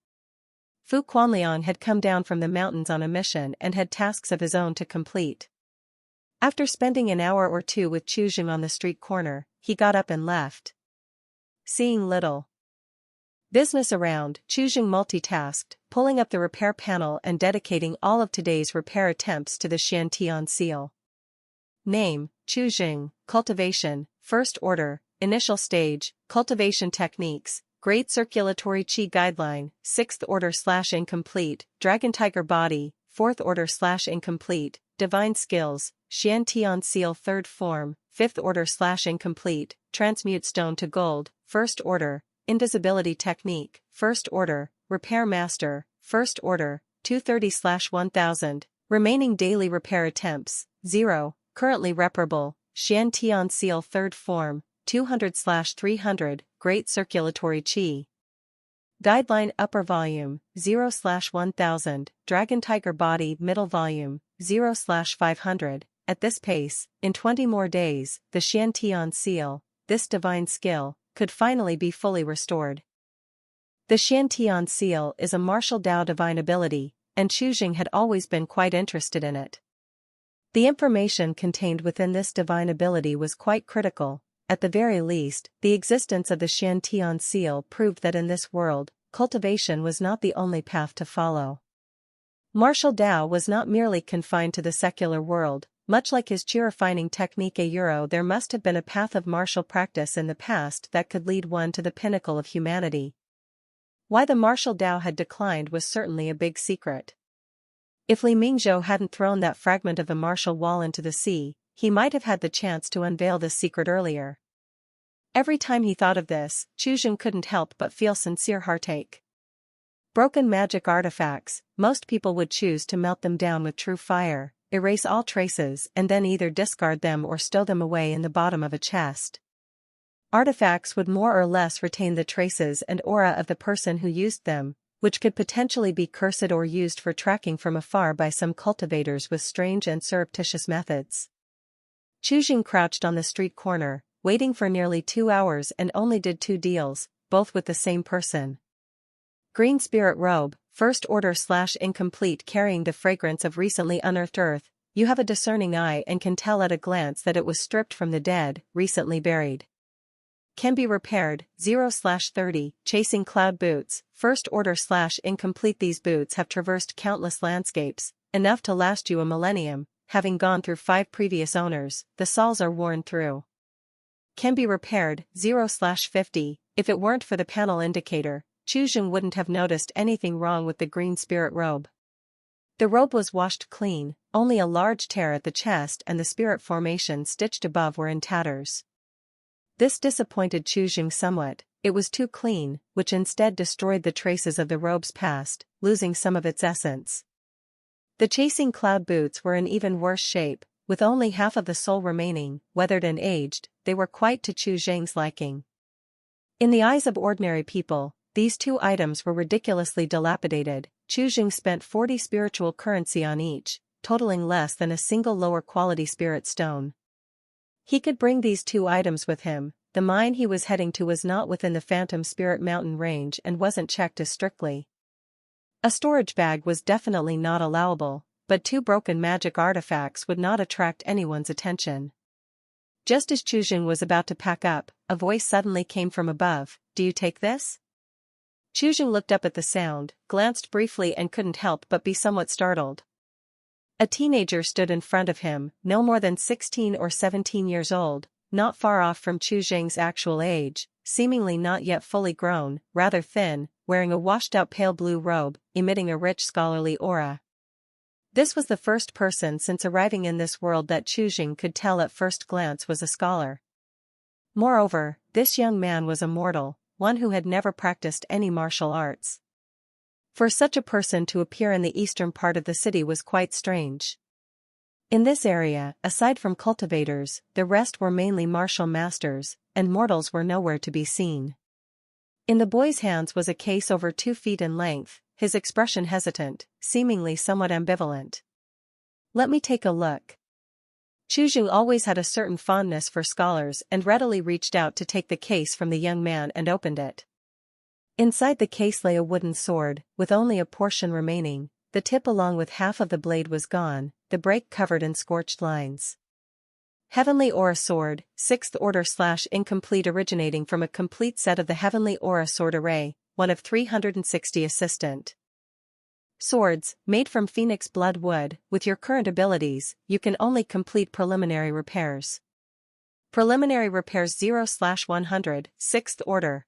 Fu Quanliang had come down from the mountains on a mission and had tasks of his own to complete. After spending an hour or two with Chujing on the street corner, he got up and left. Seeing little business around, Chujing multitasked, pulling up the repair panel and dedicating all of today's repair attempts to the Xiantian seal. Name, Chujing, Cultivation, First Order, Initial Stage, Cultivation Techniques, Great Circulatory Qi Guideline, 6th Order/Incomplete, Dragon Tiger Body, 4th Order/Incomplete, Divine Skills, Xiantian Seal 3rd Form, 5th Order/Incomplete, Transmute Stone to Gold, 1st Order, Invisibility Technique, 1st Order, Repair Master, 1st Order, 230/1000, Remaining Daily Repair Attempts, 0, Currently Reparable, Xiantian Seal 3rd Form, 200/300, Great Circulatory Qi Guideline Upper Volume, 0/1000, Dragon Tiger Body Middle Volume, 0/500. At this pace, in 20 more days, the Xiantian Seal, this divine skill, could finally be fully restored. The Xiantian Seal is a martial Dao divine ability, and Chujing had always been quite interested in it. The information contained within this divine ability was quite critical. At the very least, the existence of the Xiantian Seal proved that in this world, cultivation was not the only path to follow. Martial Dao was not merely confined to the secular world. Much like his Qi refining technique there must have been a path of martial practice in the past that could lead one to the pinnacle of humanity. Why the martial Dao had declined was certainly a big secret. If Li Mingzhou hadn't thrown that fragment of a martial wall into the sea, he might have had the chance to unveil this secret earlier. Every time he thought of this, Chujing couldn't help but feel sincere heartache. Broken magic artifacts, most people would choose to melt them down with true fire, erase all traces and then either discard them or stow them away in the bottom of a chest. Artifacts would more or less retain the traces and aura of the person who used them, which could potentially be cursed or used for tracking from afar by some cultivators with strange and surreptitious methods. Chujing crouched on the street corner, waiting for nearly 2 hours and only did 2 deals, both with the same person. Green Spirit Robe, First Order/Incomplete, carrying the fragrance of recently unearthed earth. You have a discerning eye and can tell at a glance that it was stripped from the dead, recently buried. Can be repaired, 0/30, Chasing Cloud Boots, First Order/Incomplete. These boots have traversed countless landscapes, enough to last you a millennium, having gone through 5 previous owners. The soles are worn through. Can be repaired, 0/50, if it weren't for the panel indicator, Chujing wouldn't have noticed anything wrong with the Green Spirit Robe. The robe was washed clean, only a large tear at the chest and the spirit formation stitched above were in tatters. This disappointed Chujing somewhat. It was too clean, which instead destroyed the traces of the robe's past, losing some of its essence. The Chasing Cloud boots were in even worse shape, with only half of the sole remaining, weathered and aged. They were quite to Chujing's liking. In the eyes of ordinary people, these 2 items were ridiculously dilapidated. Chujing spent 40 spiritual currency on each, totaling less than a single lower quality spirit stone. He could bring these 2 items with him. The mine he was heading to was not within the Phantom Spirit Mountain range and wasn't checked as strictly. A storage bag was definitely not allowable, but 2 broken magic artifacts would not attract anyone's attention. Just as Chuzheng was about to pack up, a voice suddenly came from above. "Do you take this?" Chuzheng looked up at the sound, glanced briefly and couldn't help but be somewhat startled. A teenager stood in front of him, no more than 16 or 17 years old, not far off from Chuzheng's actual age, seemingly not yet fully grown, rather thin, wearing a washed-out pale blue robe, emitting a rich scholarly aura. This was the first person since arriving in this world that Chuzheng could tell at first glance was a scholar. Moreover, this young man was a mortal, one who had never practiced any martial arts. For such a person to appear in the eastern part of the city was quite strange. In this area, aside from cultivators, the rest were mainly martial masters, and mortals were nowhere to be seen. In the boy's hands was a case over 2 feet in length, his expression hesitant, seemingly somewhat ambivalent. "Let me take a look." Chuzheng always had a certain fondness for scholars and readily reached out to take the case from the young man and opened it. Inside the case lay a wooden sword, with only a portion remaining. The tip along with half of the blade was gone, the break covered in scorched lines. Heavenly Aura Sword, 6th order/incomplete, originating from a complete set of the Heavenly Aura Sword Array, one of 360 assistant swords, made from Phoenix Blood Wood. With your current abilities, you can only complete preliminary repairs. Preliminary repairs 0/100, 6th order.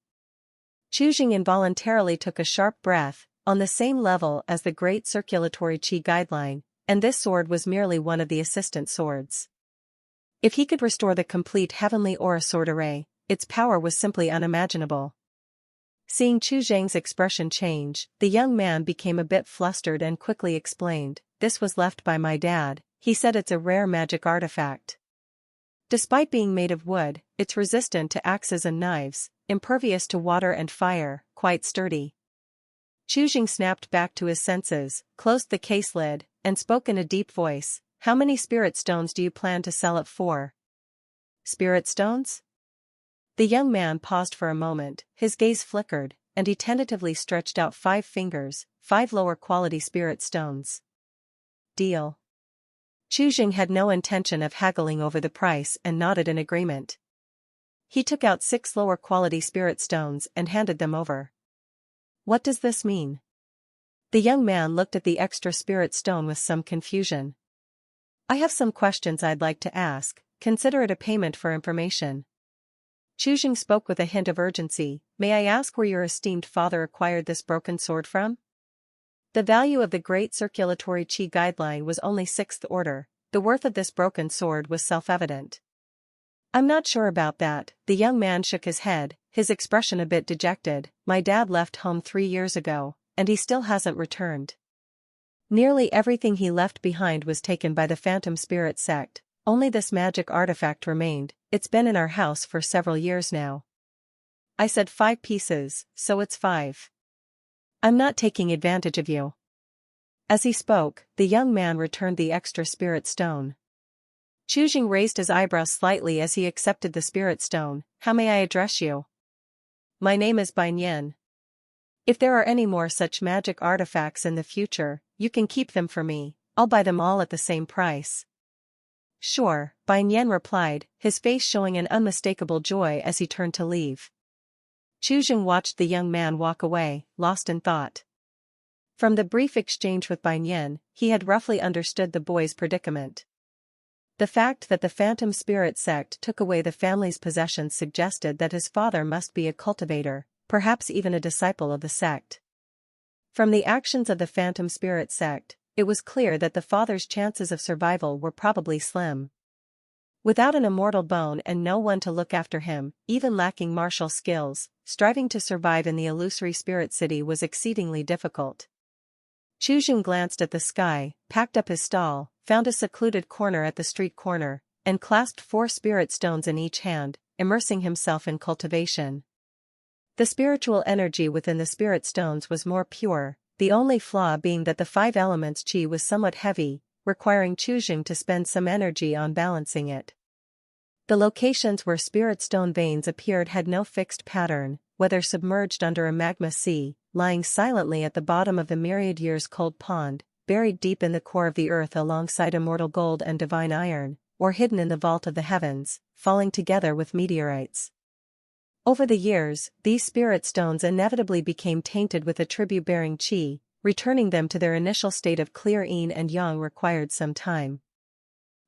Chuzheng involuntarily took a sharp breath, on the same level as the Great Circulatory Qi Guideline, and this sword was merely one of the assistant swords. If he could restore the complete Heavenly Aura Sword Array, its power was simply unimaginable. Seeing Chuzheng's expression change, the young man became a bit flustered and quickly explained, "This was left by my dad. He said it's a rare magic artifact. Despite being made of wood, it's resistant to axes and knives, impervious to water and fire, quite sturdy." Chuzheng snapped back to his senses, closed the case lid, and spoke in a deep voice. "How many spirit stones do you plan to sell it for?" "Spirit stones?" The young man paused for a moment, his gaze flickered, and he tentatively stretched out 5 fingers, 5 lower-quality spirit stones. "Deal." Chuzheng had no intention of haggling over the price and nodded in agreement. He took out 6 lower-quality spirit stones and handed them over. "What does this mean?" The young man looked at the extra spirit stone with some confusion. "I have some questions I'd like to ask, consider it a payment for information." Chuzheng spoke with a hint of urgency. "May I ask where your esteemed father acquired this broken sword from?" The value of the Great Circulatory Qi Guideline was only 6th order, the worth of this broken sword was self-evident. "I'm not sure about that," the young man shook his head, his expression a bit dejected. "My dad left home 3 years ago, and he still hasn't returned. Nearly everything he left behind was taken by the Phantom Spirit sect, only this magic artifact remained. It's been in our house for several years now." "I said 5 pieces, so it's 5. I'm not taking advantage of you." As he spoke, the young man returned the extra spirit stone. Chuzheng raised his eyebrows slightly as he accepted the spirit stone. "How may I address you?" "My name is Guangyun. If there are any more such magic artifacts in the future, you can keep them for me. I'll buy them all at the same price." "Sure," Guangyun replied, his face showing an unmistakable joy as he turned to leave. Chuzheng watched the young man walk away, lost in thought. From the brief exchange with Guangyun, he had roughly understood the boy's predicament. The fact that the Phantom Spirit sect took away the family's possessions suggested that his father must be a cultivator, perhaps even a disciple of the sect. From the actions of the Phantom Spirit sect, it was clear that the father's chances of survival were probably slim. Without an immortal bone and no one to look after him, even lacking martial skills, striving to survive in the illusory spirit city was exceedingly difficult. Chuzheng glanced at the sky, packed up his stall, found a secluded corner at the street corner, and clasped 4 spirit stones in each hand, immersing himself in cultivation. The spiritual energy within the spirit stones was more pure, the only flaw being that the 5 elements Qi was somewhat heavy, requiring Chuzheng to spend some energy on balancing it. The locations where spirit stone veins appeared had no fixed pattern, whether submerged under a magma sea, lying silently at the bottom of the myriad years cold pond, buried deep in the core of the earth alongside immortal gold and divine iron, or hidden in the vault of the heavens, falling together with meteorites. Over the years, these spirit stones inevitably became tainted with a tribute-bearing qi, returning them to their initial state of clear yin and yang required some time.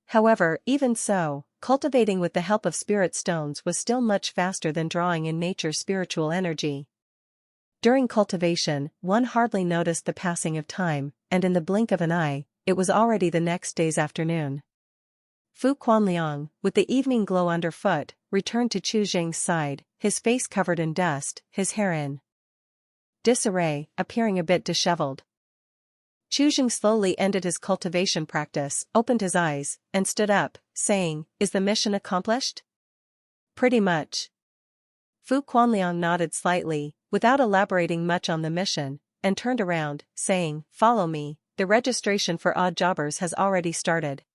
However, even so, cultivating with the help of spirit stones was still much faster than drawing in nature's spiritual energy. During cultivation, one hardly noticed the passing of time, and in the blink of an eye, it was already the next day's afternoon. Fu Quanliang, with the evening glow underfoot, returned to Chu Jing's side, his face covered in dust, his hair in disarray, appearing a bit disheveled. Chu Jing slowly ended his cultivation practice, opened his eyes, and stood up, saying, "Is the mission accomplished?" "Pretty much." Fu Quanliang nodded slightly, without elaborating much on the mission, and turned around, saying, "Follow me, the registration for odd jobbers has already started."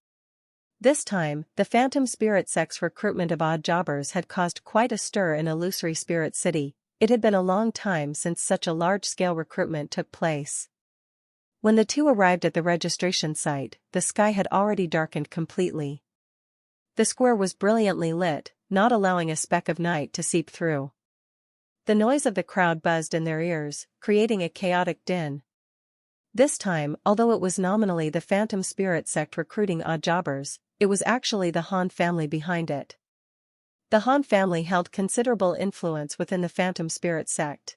This time, the Phantom Spirit Sect's recruitment of odd jobbers had caused quite a stir in Illusory Spirit City. It had been a long time since such a large-scale recruitment took place. When the two arrived at the registration site, the sky had already darkened completely. The square was brilliantly lit, not allowing a speck of night to seep through. The noise of the crowd buzzed in their ears, creating a chaotic din. This time, although it was nominally the Phantom Spirit Sect recruiting odd jobbers, it was actually the Han family behind it. The Han family held considerable influence within the Phantom Spirit Sect.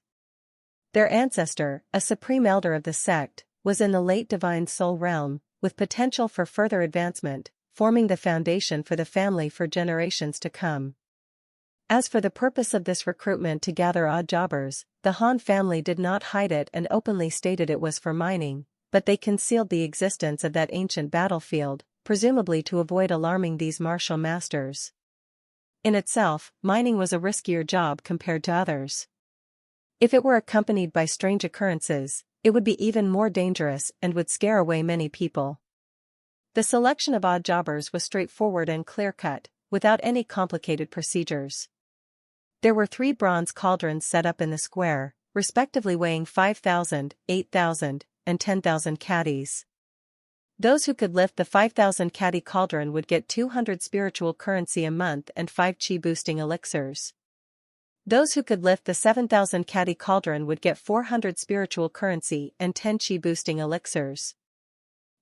Their ancestor, a supreme elder of the sect, was in the late Divine Soul realm, with potential for further advancement, forming the foundation for the family for generations to come. As for the purpose of this recruitment to gather odd jobbers, the Han family did not hide it and openly stated it was for mining, but they concealed the existence of that ancient battlefield, presumably to avoid alarming these martial masters. In itself, mining was a riskier job compared to others. If it were accompanied by strange occurrences, it would be even more dangerous and would scare away many people. The selection of odd jobbers was straightforward and clear-cut, without any complicated procedures. There were 3 bronze cauldrons set up in the square, respectively weighing 5,000, 8,000, and 10,000 caddies. Those who could lift the 5,000 caddy cauldron would get 200 spiritual currency a month and 5 chi boosting elixirs. Those who could lift the 7,000 caddy cauldron would get 400 spiritual currency and 10 chi boosting elixirs.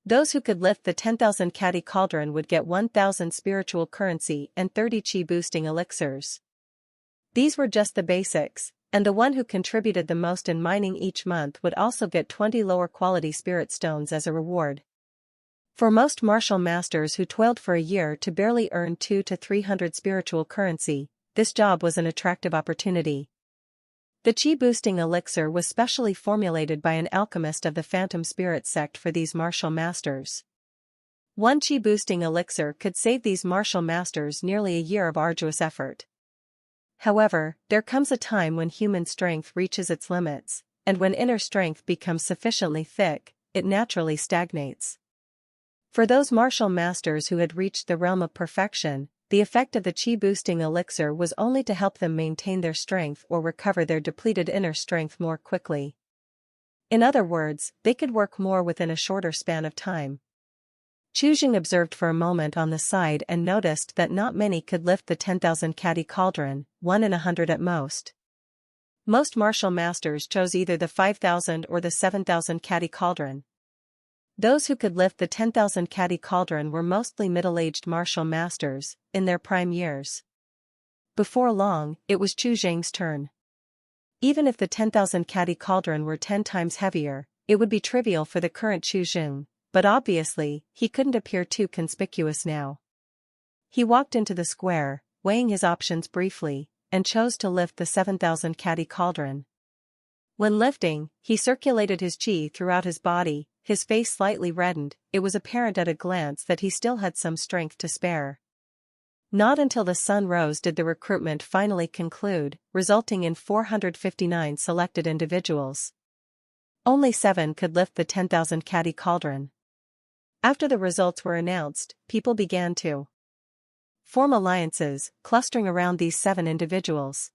Those who could lift the 10,000 caddy cauldron would get 1,000 spiritual currency and 30 chi boosting elixirs. These were just the basics, and the one who contributed the most in mining each month would also get 20 lower quality spirit stones as a reward. For most martial masters who toiled for a year to barely earn 200 to 300 spiritual currency, this job was an attractive opportunity. The chi-boosting elixir was specially formulated by an alchemist of the Phantom Spirit Sect for these martial masters. One chi-boosting elixir could save these martial masters nearly a year of arduous effort. However, there comes a time when human strength reaches its limits, and when inner strength becomes sufficiently thick, it naturally stagnates. For those martial masters who had reached the realm of perfection, the effect of the chi-boosting elixir was only to help them maintain their strength or recover their depleted inner strength more quickly. In other words, they could work more within a shorter span of time. Chu Jing observed for a moment on the side and noticed that not many could lift the 10,000 caddy cauldron, 1 in 100 at most. Most martial masters chose either the 5,000 or the 7,000 caddy cauldron. Those who could lift the 10,000 caddy cauldron were mostly middle-aged martial masters, in their prime years. Before long, it was Chu Jing's turn. Even if the 10,000 caddy cauldron were 10 times heavier, it would be trivial for the current Chu Jing, but obviously, he couldn't appear too conspicuous now. He walked into the square, weighing his options briefly, and chose to lift the 7,000 caddy cauldron. When lifting, he circulated his qi throughout his body, his face slightly reddened. It was apparent at a glance that he still had some strength to spare. Not until the sun rose did the recruitment finally conclude, resulting in 459 selected individuals. Only 7 could lift the 10,000 caddy cauldron. After the results were announced, people began to form alliances, clustering around these 7 individuals.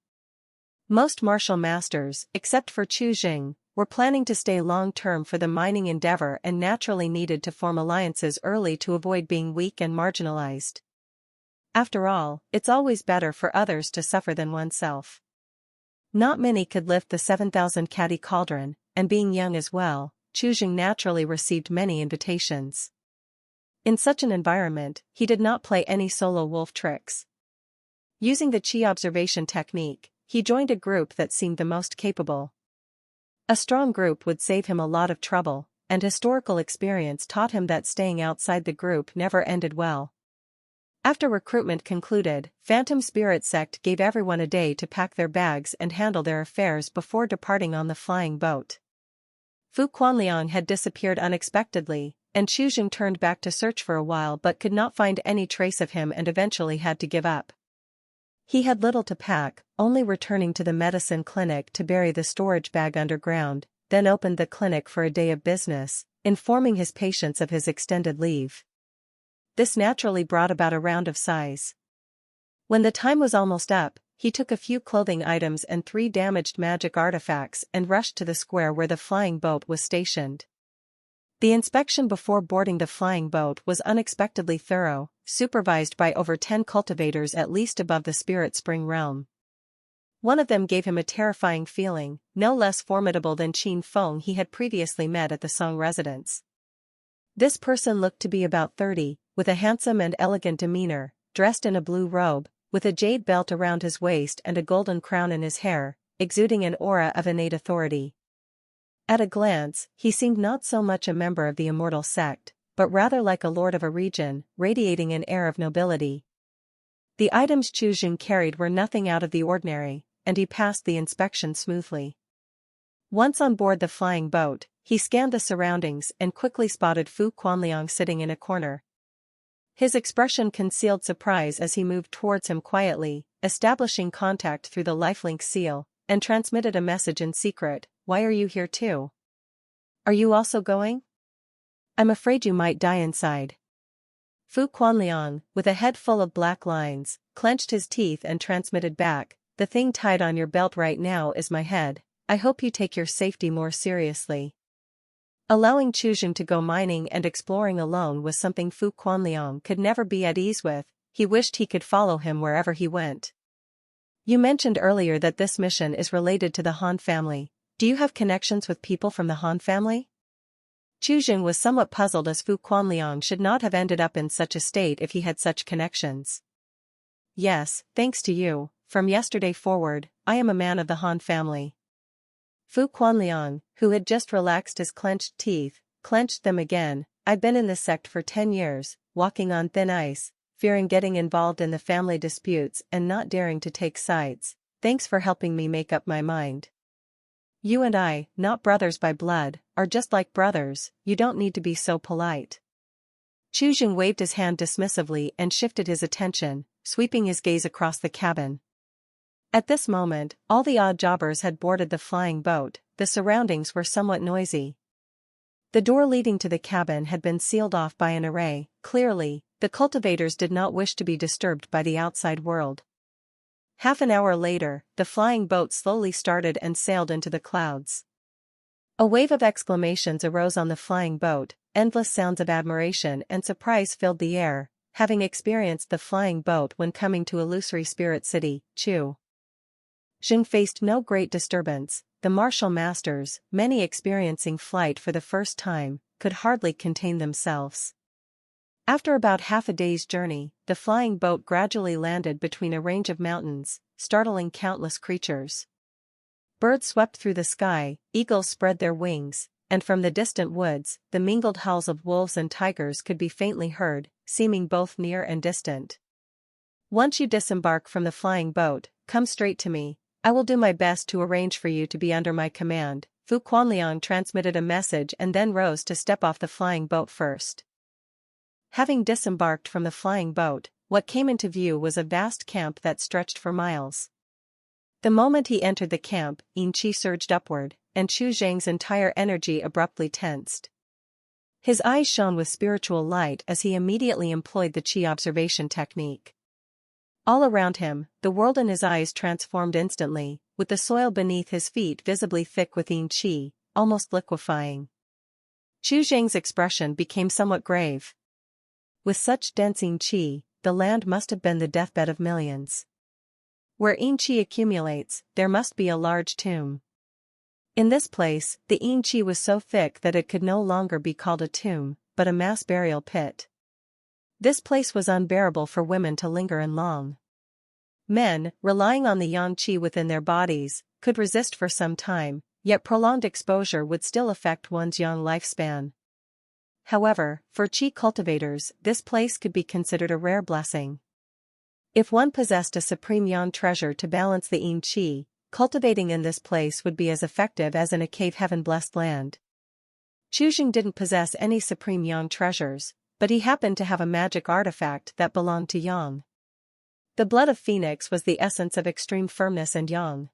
Most martial masters, except for Chu Jing, were planning to stay long-term for the mining endeavor and naturally needed to form alliances early to avoid being weak and marginalized. After all, it's always better for others to suffer than oneself. Not many could lift the 7,000 caddy cauldron, and being young as well, Qi naturally received many invitations. In such an environment, he did not play any solo wolf tricks. Using the Qi observation technique, he joined a group that seemed the most capable. A strong group would save him a lot of trouble, and historical experience taught him that staying outside the group never ended well. After recruitment concluded, Phantom Spirit Sect gave everyone a day to pack their bags and handle their affairs before departing on the flying boat. Fu Quanliang had disappeared unexpectedly, and Qi turned back to search for a while but could not find any trace of him and eventually had to give up. He had little to pack, only returning to the medicine clinic to bury the storage bag underground, then opened the clinic for a day of business, informing his patients of his extended leave. This naturally brought about a round of sighs. When the time was almost up, he took a few clothing items and 3 damaged magic artifacts and rushed to the square where the flying boat was stationed. The inspection before boarding the flying boat was unexpectedly thorough, supervised by over 10 cultivators at least above the Spirit Spring realm. One of them gave him a terrifying feeling, no less formidable than Qin Feng he had previously met at the Song residence. This person looked to be about 30, with a handsome and elegant demeanor, dressed in a blue robe, with a jade belt around his waist and a golden crown in his hair, exuding an aura of innate authority. At a glance, he seemed not so much a member of the Immortal sect, but rather like a lord of a region, radiating an air of nobility. The items Qi carried were nothing out of the ordinary, and he passed the inspection smoothly. Once on board the flying boat, he scanned the surroundings and quickly spotted Fu Quanliang sitting in a corner. His expression concealed surprise as he moved towards him quietly, establishing contact through the lifelink seal, and transmitted a message in secret. "Why are you here too? Are you also going? I'm afraid you might die inside." Fu Quanliang, with a head full of black lines, clenched his teeth and transmitted back, "The thing tied on your belt right now is my head. I hope you take your safety more seriously." Allowing Qi to go mining and exploring alone was something Fu Quanliang could never be at ease with. He wished he could follow him wherever he went. "You mentioned earlier that this mission is related to the Han family. Do you have connections with people from the Han family?" Qi was somewhat puzzled as Fu Quanliang should not have ended up in such a state if he had such connections. "Yes, thanks to you, from yesterday forward, I am a man of the Han family." Fu Quanliang, who had just relaxed his clenched teeth, clenched them again. "I've been in this sect for 10 years, walking on thin ice, fearing getting involved in the family disputes and not daring to take sides. Thanks for helping me make up my mind. You and I, not brothers by blood, are just like brothers. You don't need to be so polite." Qi waved his hand dismissively and shifted his attention, sweeping his gaze across the cabin. At this moment, all the odd jobbers had boarded the flying boat. The surroundings were somewhat noisy. The door leading to the cabin had been sealed off by an array. Clearly, the cultivators did not wish to be disturbed by the outside world. Half an hour later, the flying boat slowly started and sailed into the clouds. A wave of exclamations arose on the flying boat, endless sounds of admiration and surprise filled the air, having experienced the flying boat when coming to Illusory Spirit City, Qi faced no great disturbance. The martial masters, many experiencing flight for the first time, could hardly contain themselves. After about half a day's journey, the flying boat gradually landed between a range of mountains, startling countless creatures. Birds swept through the sky, eagles spread their wings, and from the distant woods, the mingled howls of wolves and tigers could be faintly heard, seeming both near and distant. "Once you disembark from the flying boat, come straight to me. I will do my best to arrange for you to be under my command." Fu Quanliang transmitted a message and then rose to step off the flying boat first. Having disembarked from the flying boat, what came into view was a vast camp that stretched for miles. The moment he entered the camp, Qi surged upward, and Qi entire energy abruptly tensed. His eyes shone with spiritual light as he immediately employed the Qi observation technique. All around him, the world in his eyes transformed instantly, with the soil beneath his feet visibly thick with Qi, almost liquefying. Qi expression became somewhat grave. With such dense Qi, the land must have been the deathbed of millions. Where Qi accumulates, there must be a large tomb. In this place, the Qi was so thick that it could no longer be called a tomb, but a mass burial pit. This place was unbearable for women to linger in long. Men, relying on the yang qi within their bodies, could resist for some time, yet prolonged exposure would still affect one's yang lifespan. However, for Qi cultivators, this place could be considered a rare blessing. If one possessed a supreme yang treasure to balance the yin qi, cultivating in this place would be as effective as in a cave heaven-blessed land. Qi didn't possess any supreme yang treasures, but he happened to have a magic artifact that belonged to yang. The blood of Phoenix was the essence of extreme firmness and yang.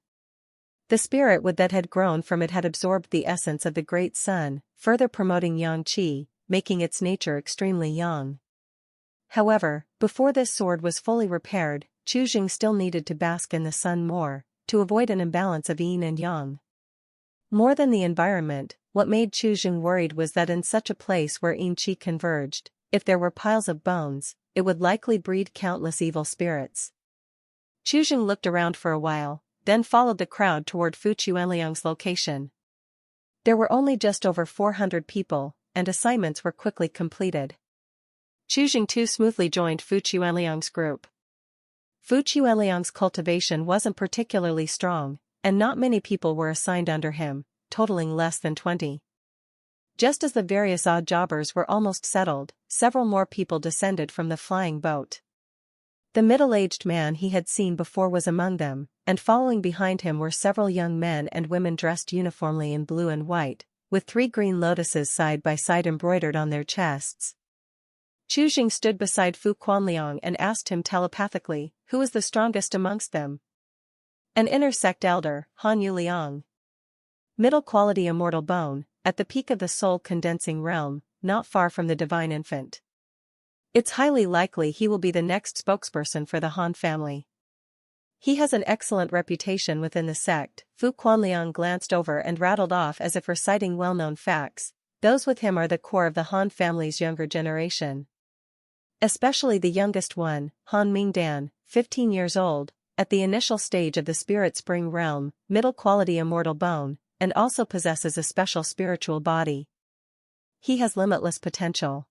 The spirit wood that had grown from it had absorbed the essence of the great sun, further promoting yang qi, making its nature extremely yang. However, before this sword was fully repaired, Qi still needed to bask in the sun more, to avoid an imbalance of yin and yang. More than the environment, what made Qi worried was that in such a place where yin qi converged, if there were piles of bones, it would likely breed countless evil spirits. Qi looked around for a while, then followed the crowd toward Fu Chuanliang's location. There were only just over 400 people, and assignments were quickly completed. Qi too smoothly joined Fu Chuanliang's group. Fu Chuanliang's cultivation wasn't particularly strong, and not many people were assigned under him, totaling less than 20. Just as the various odd jobbers were almost settled, several more people descended from the flying boat. The middle-aged man he had seen before was among them, and following behind him were several young men and women dressed uniformly in blue and white, with 3 green lotuses side by side embroidered on their chests. Qi stood beside Fu Quanliang and asked him telepathically, who was the strongest amongst them. An inner sect elder, Han Yuliang. Middle-quality immortal bone, at the peak of the soul-condensing realm, not far from the divine infant. It's highly likely he will be the next spokesperson for the Han family. He has an excellent reputation within the sect. Fu Quanliang glanced over and rattled off as if reciting well-known facts. Those with him are the core of the Han family's younger generation. Especially the youngest one, Han Mingdan, 15 years old, at the initial stage of the spirit spring realm, middle-quality immortal bone, and also possesses a special spiritual body. He has limitless potential.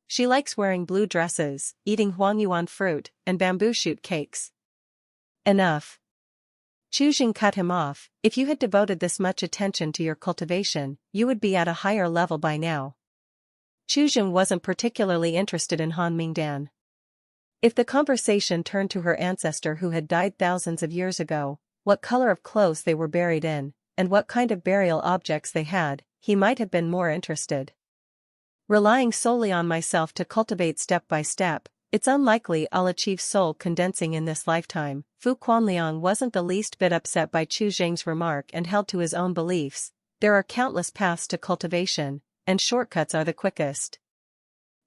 She likes wearing blue dresses, eating Guangyun fruit, and bamboo shoot cakes. Enough. Qi cut him off. If you had devoted this much attention to your cultivation, you would be at a higher level by now. Qi wasn't particularly interested in Han Mingdan. If the conversation turned to her ancestor who had died thousands of years ago, what color of clothes they were buried in, and what kind of burial objects they had, he might have been more interested. Relying solely on myself to cultivate step by step, it's unlikely I'll achieve soul condensing in this lifetime. Fu Quanliang wasn't the least bit upset by Qi remark and held to his own beliefs. There are countless paths to cultivation, and shortcuts are the quickest.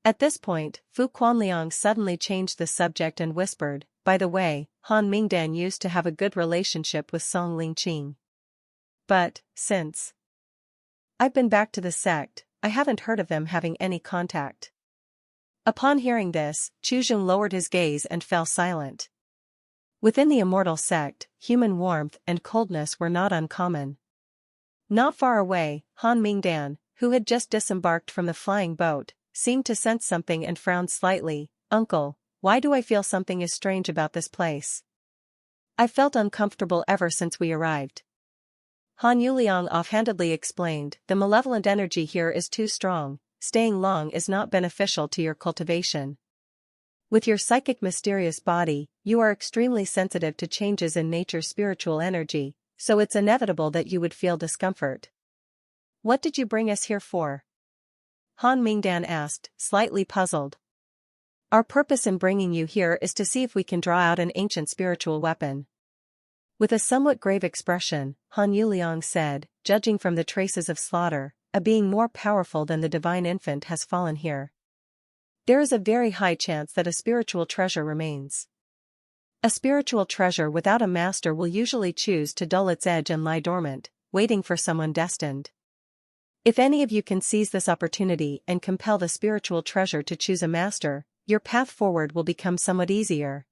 At this point, Fu Quanliang suddenly changed the subject and whispered, by the way, Han Mingdan used to have a good relationship with Song Lingqing. But, since I've been back to the sect, I haven't heard of them having any contact. Upon hearing this, Qi lowered his gaze and fell silent. Within the Immortal sect, human warmth and coldness were not uncommon. Not far away, Han Mingdan, who had just disembarked from the flying boat, seemed to sense something and frowned slightly. Uncle, why do I feel something is strange about this place? I felt uncomfortable ever since we arrived. Han Yuliang offhandedly explained, the malevolent energy here is too strong, staying long is not beneficial to your cultivation. With your psychic mysterious body, you are extremely sensitive to changes in nature's spiritual energy, so it's inevitable that you would feel discomfort. What did you bring us here for? Han Mingdan asked, slightly puzzled. Our purpose in bringing you here is to see if we can draw out an ancient spiritual weapon. With a somewhat grave expression, Han Yuliang said, judging from the traces of slaughter, a being more powerful than the divine infant has fallen here. There is a very high chance that a spiritual treasure remains. A spiritual treasure without a master will usually choose to dull its edge and lie dormant, waiting for someone destined. If any of you can seize this opportunity and compel the spiritual treasure to choose a master, your path forward will become somewhat easier.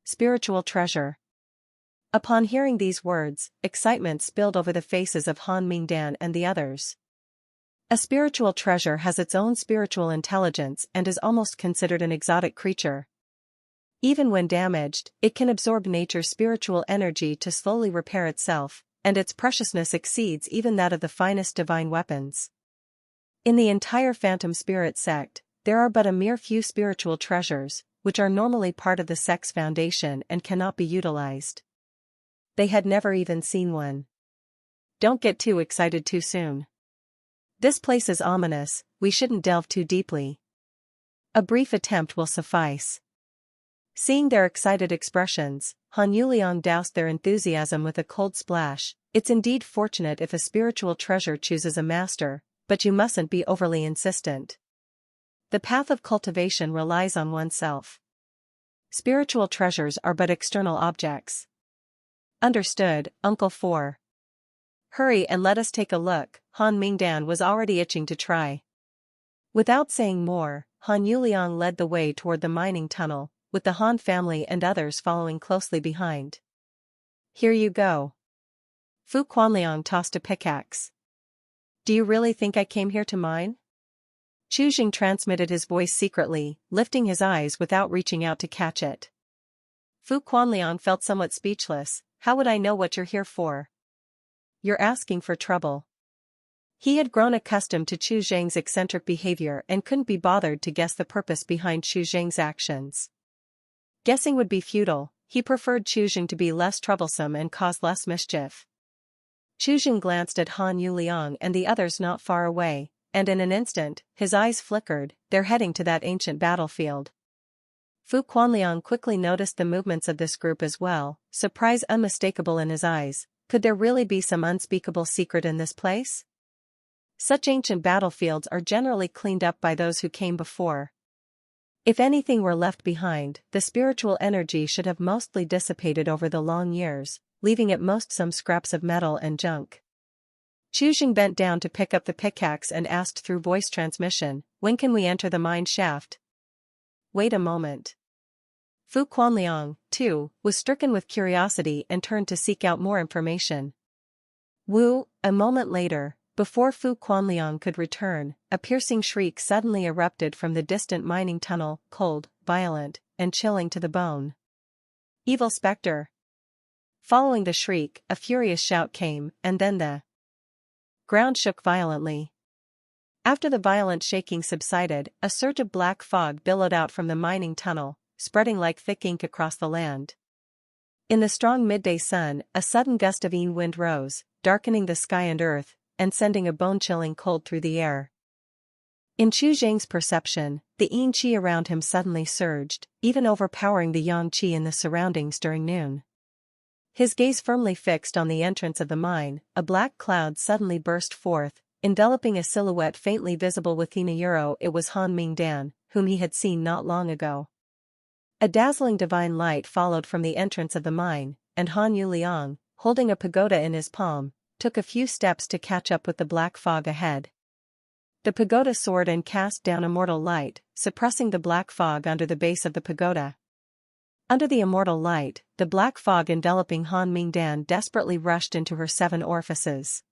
Spiritual treasure. Upon hearing these words, excitement spilled over the faces of Han Mingdan and the others. A spiritual treasure has its own spiritual intelligence and is almost considered an exotic creature. Even when damaged, it can absorb nature's spiritual energy to slowly repair itself, and its preciousness exceeds even that of the finest divine weapons. In the entire Phantom Spirit sect, there are but a mere few spiritual treasures, which are normally part of the sect's foundation and cannot be utilized. They had never even seen one. Don't get too excited too soon. This place is ominous, we shouldn't delve too deeply. A brief attempt will suffice. Seeing their excited expressions, Han Yuliang doused their enthusiasm with a cold splash. It's indeed fortunate if a spiritual treasure chooses a master, but you mustn't be overly insistent. The path of cultivation relies on oneself. Spiritual treasures are but external objects. Understood, Uncle 4. Hurry and let us take a look. Han Mingdan was already itching to try. Without saying more, Han Yuliang led the way toward the mining tunnel, with the Han family and others following closely behind. Here you go. Fu Quanliang tossed a pickaxe. Do you really think I came here to mine? Chu Jing transmitted his voice secretly, lifting his eyes without reaching out to catch it. Fu Quanliang felt somewhat speechless. How would I know what you're here for? You're asking for trouble. He had grown accustomed to Chu Zhang's eccentric behavior and couldn't be bothered to guess the purpose behind Chu Zhang's actions. Guessing would be futile, he preferred Chu Zhang to be less troublesome and cause less mischief. Chu Zhang glanced at Han Yuliang and the others not far away, and in an instant, his eyes flickered. They're heading to that ancient battlefield. Fu Quanliang quickly noticed the movements of this group as well, surprise unmistakable in his eyes. Could there really be some unspeakable secret in this place? Such ancient battlefields are generally cleaned up by those who came before. If anything were left behind, the spiritual energy should have mostly dissipated over the long years, leaving at most some scraps of metal and junk. Chu Jing bent down to pick up the pickaxe and asked through voice transmission, when can we enter the mine shaft? Wait a moment. Fu Quanliang, too, was stricken with curiosity and turned to seek out more information. A moment later, before Fu Quanliang could return, a piercing shriek suddenly erupted from the distant mining tunnel, cold, violent, and chilling to the bone. Evil specter! Following the shriek, a furious shout came, and then the ground shook violently. After the violent shaking subsided, a surge of black fog billowed out from the mining tunnel, spreading like thick ink across the land. In the strong midday sun, a sudden gust of Yin wind rose, darkening the sky and earth, and sending a bone-chilling cold through the air. In Chu Zhang's perception, the Yin Qi around him suddenly surged, even overpowering the Yang Qi in the surroundings during noon. His gaze firmly fixed on the entrance of the mine, a black cloud suddenly burst forth, enveloping a silhouette faintly visible within a euro. It was Han Mingdan, whom he had seen not long ago. A dazzling divine light followed from the entrance of the mine, and Han Yuliang, holding a pagoda in his palm, took a few steps to catch up with the black fog ahead. The pagoda soared and cast down immortal light, suppressing the black fog under the base of the pagoda. Under the immortal light, the black fog enveloping Han Mingdan desperately rushed into her 7 orifices.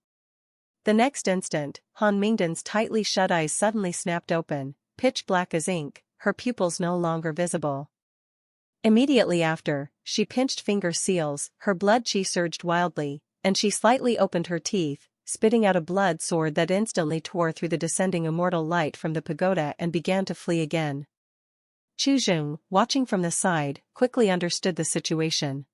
The next instant, Han Mingdan's tightly shut eyes suddenly snapped open, pitch black as ink, her pupils no longer visible. Immediately after, she pinched finger seals, her blood qi surged wildly, and she slightly opened her teeth, spitting out a blood sword that instantly tore through the descending immortal light from the pagoda and began to flee again. Chu Jing, watching from the side, quickly understood the situation.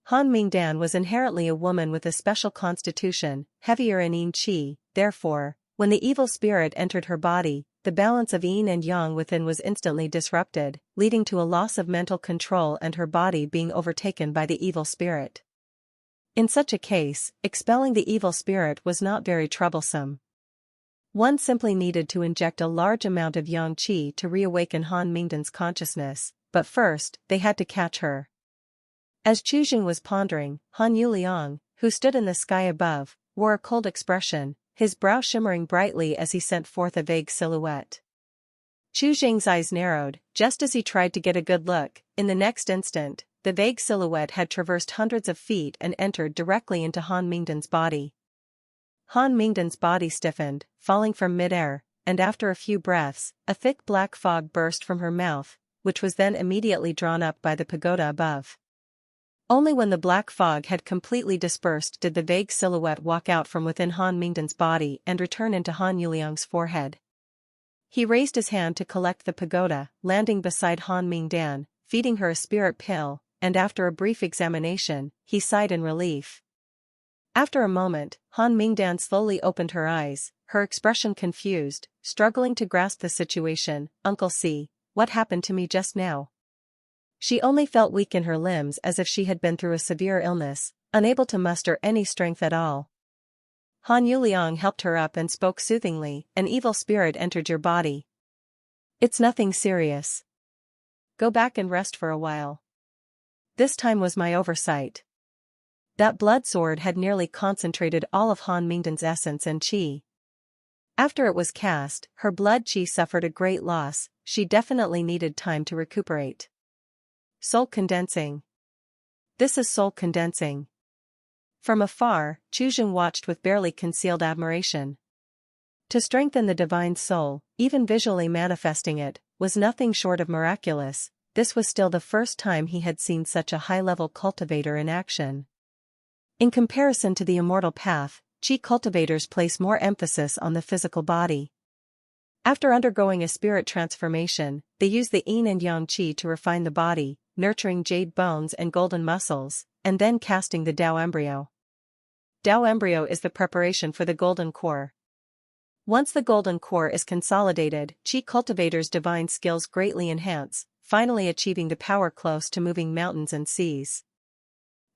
Han Mingdan was inherently a woman with a special constitution, heavier in yin qi, therefore, when the evil spirit entered her body, the balance of yin and yang within was instantly disrupted, leading to a loss of mental control and her body being overtaken by the evil spirit. In such a case, expelling the evil spirit was not very troublesome. One simply needed to inject a large amount of yang qi to reawaken Han Mingdan's consciousness, but first, they had to catch her. As Chu Jing was pondering, Han Yuliang, who stood in the sky above, wore a cold expression, his brow shimmering brightly as he sent forth a vague silhouette. Chu Jing's eyes narrowed, just as he tried to get a good look. In the next instant, the vague silhouette had traversed hundreds of feet and entered directly into Han Mingdan's body. Han Mingdan's body stiffened, falling from midair, and after a few breaths, a thick black fog burst from her mouth, which was then immediately drawn up by the pagoda above. Only when the black fog had completely dispersed did the vague silhouette walk out from within Han Mingdan's body and return into Han Yuliang's forehead. He raised his hand to collect the pagoda, landing beside Han Mingdan, feeding her a spirit pill, and after a brief examination, he sighed in relief. After a moment, Han Mingdan slowly opened her eyes, her expression confused, struggling to grasp the situation. "Uncle C, what happened to me just now?" She only felt weak in her limbs as if she had been through a severe illness, unable to muster any strength at all. Han Yuliang helped her up and spoke soothingly. "An evil spirit entered your body. It's nothing serious. Go back and rest for a while. This time was my oversight." That blood sword had nearly concentrated all of Han Mingdan's essence and qi. After it was cast, her blood qi suffered a great loss. She definitely needed time to recuperate. Soul condensing. This is soul condensing. From afar, Chu Jing watched with barely concealed admiration. To strengthen the divine soul, even visually manifesting it, was nothing short of miraculous. This was still the first time he had seen such a high-level cultivator in action. In comparison to the immortal path, Qi cultivators place more emphasis on the physical body. After undergoing a spirit transformation, they use the yin and yang qi to refine the body, nurturing jade bones and golden muscles, and then casting the Tao embryo. Tao embryo is the preparation for the golden core. Once the golden core is consolidated, Qi cultivators' divine skills greatly enhance, finally achieving the power close to moving mountains and seas.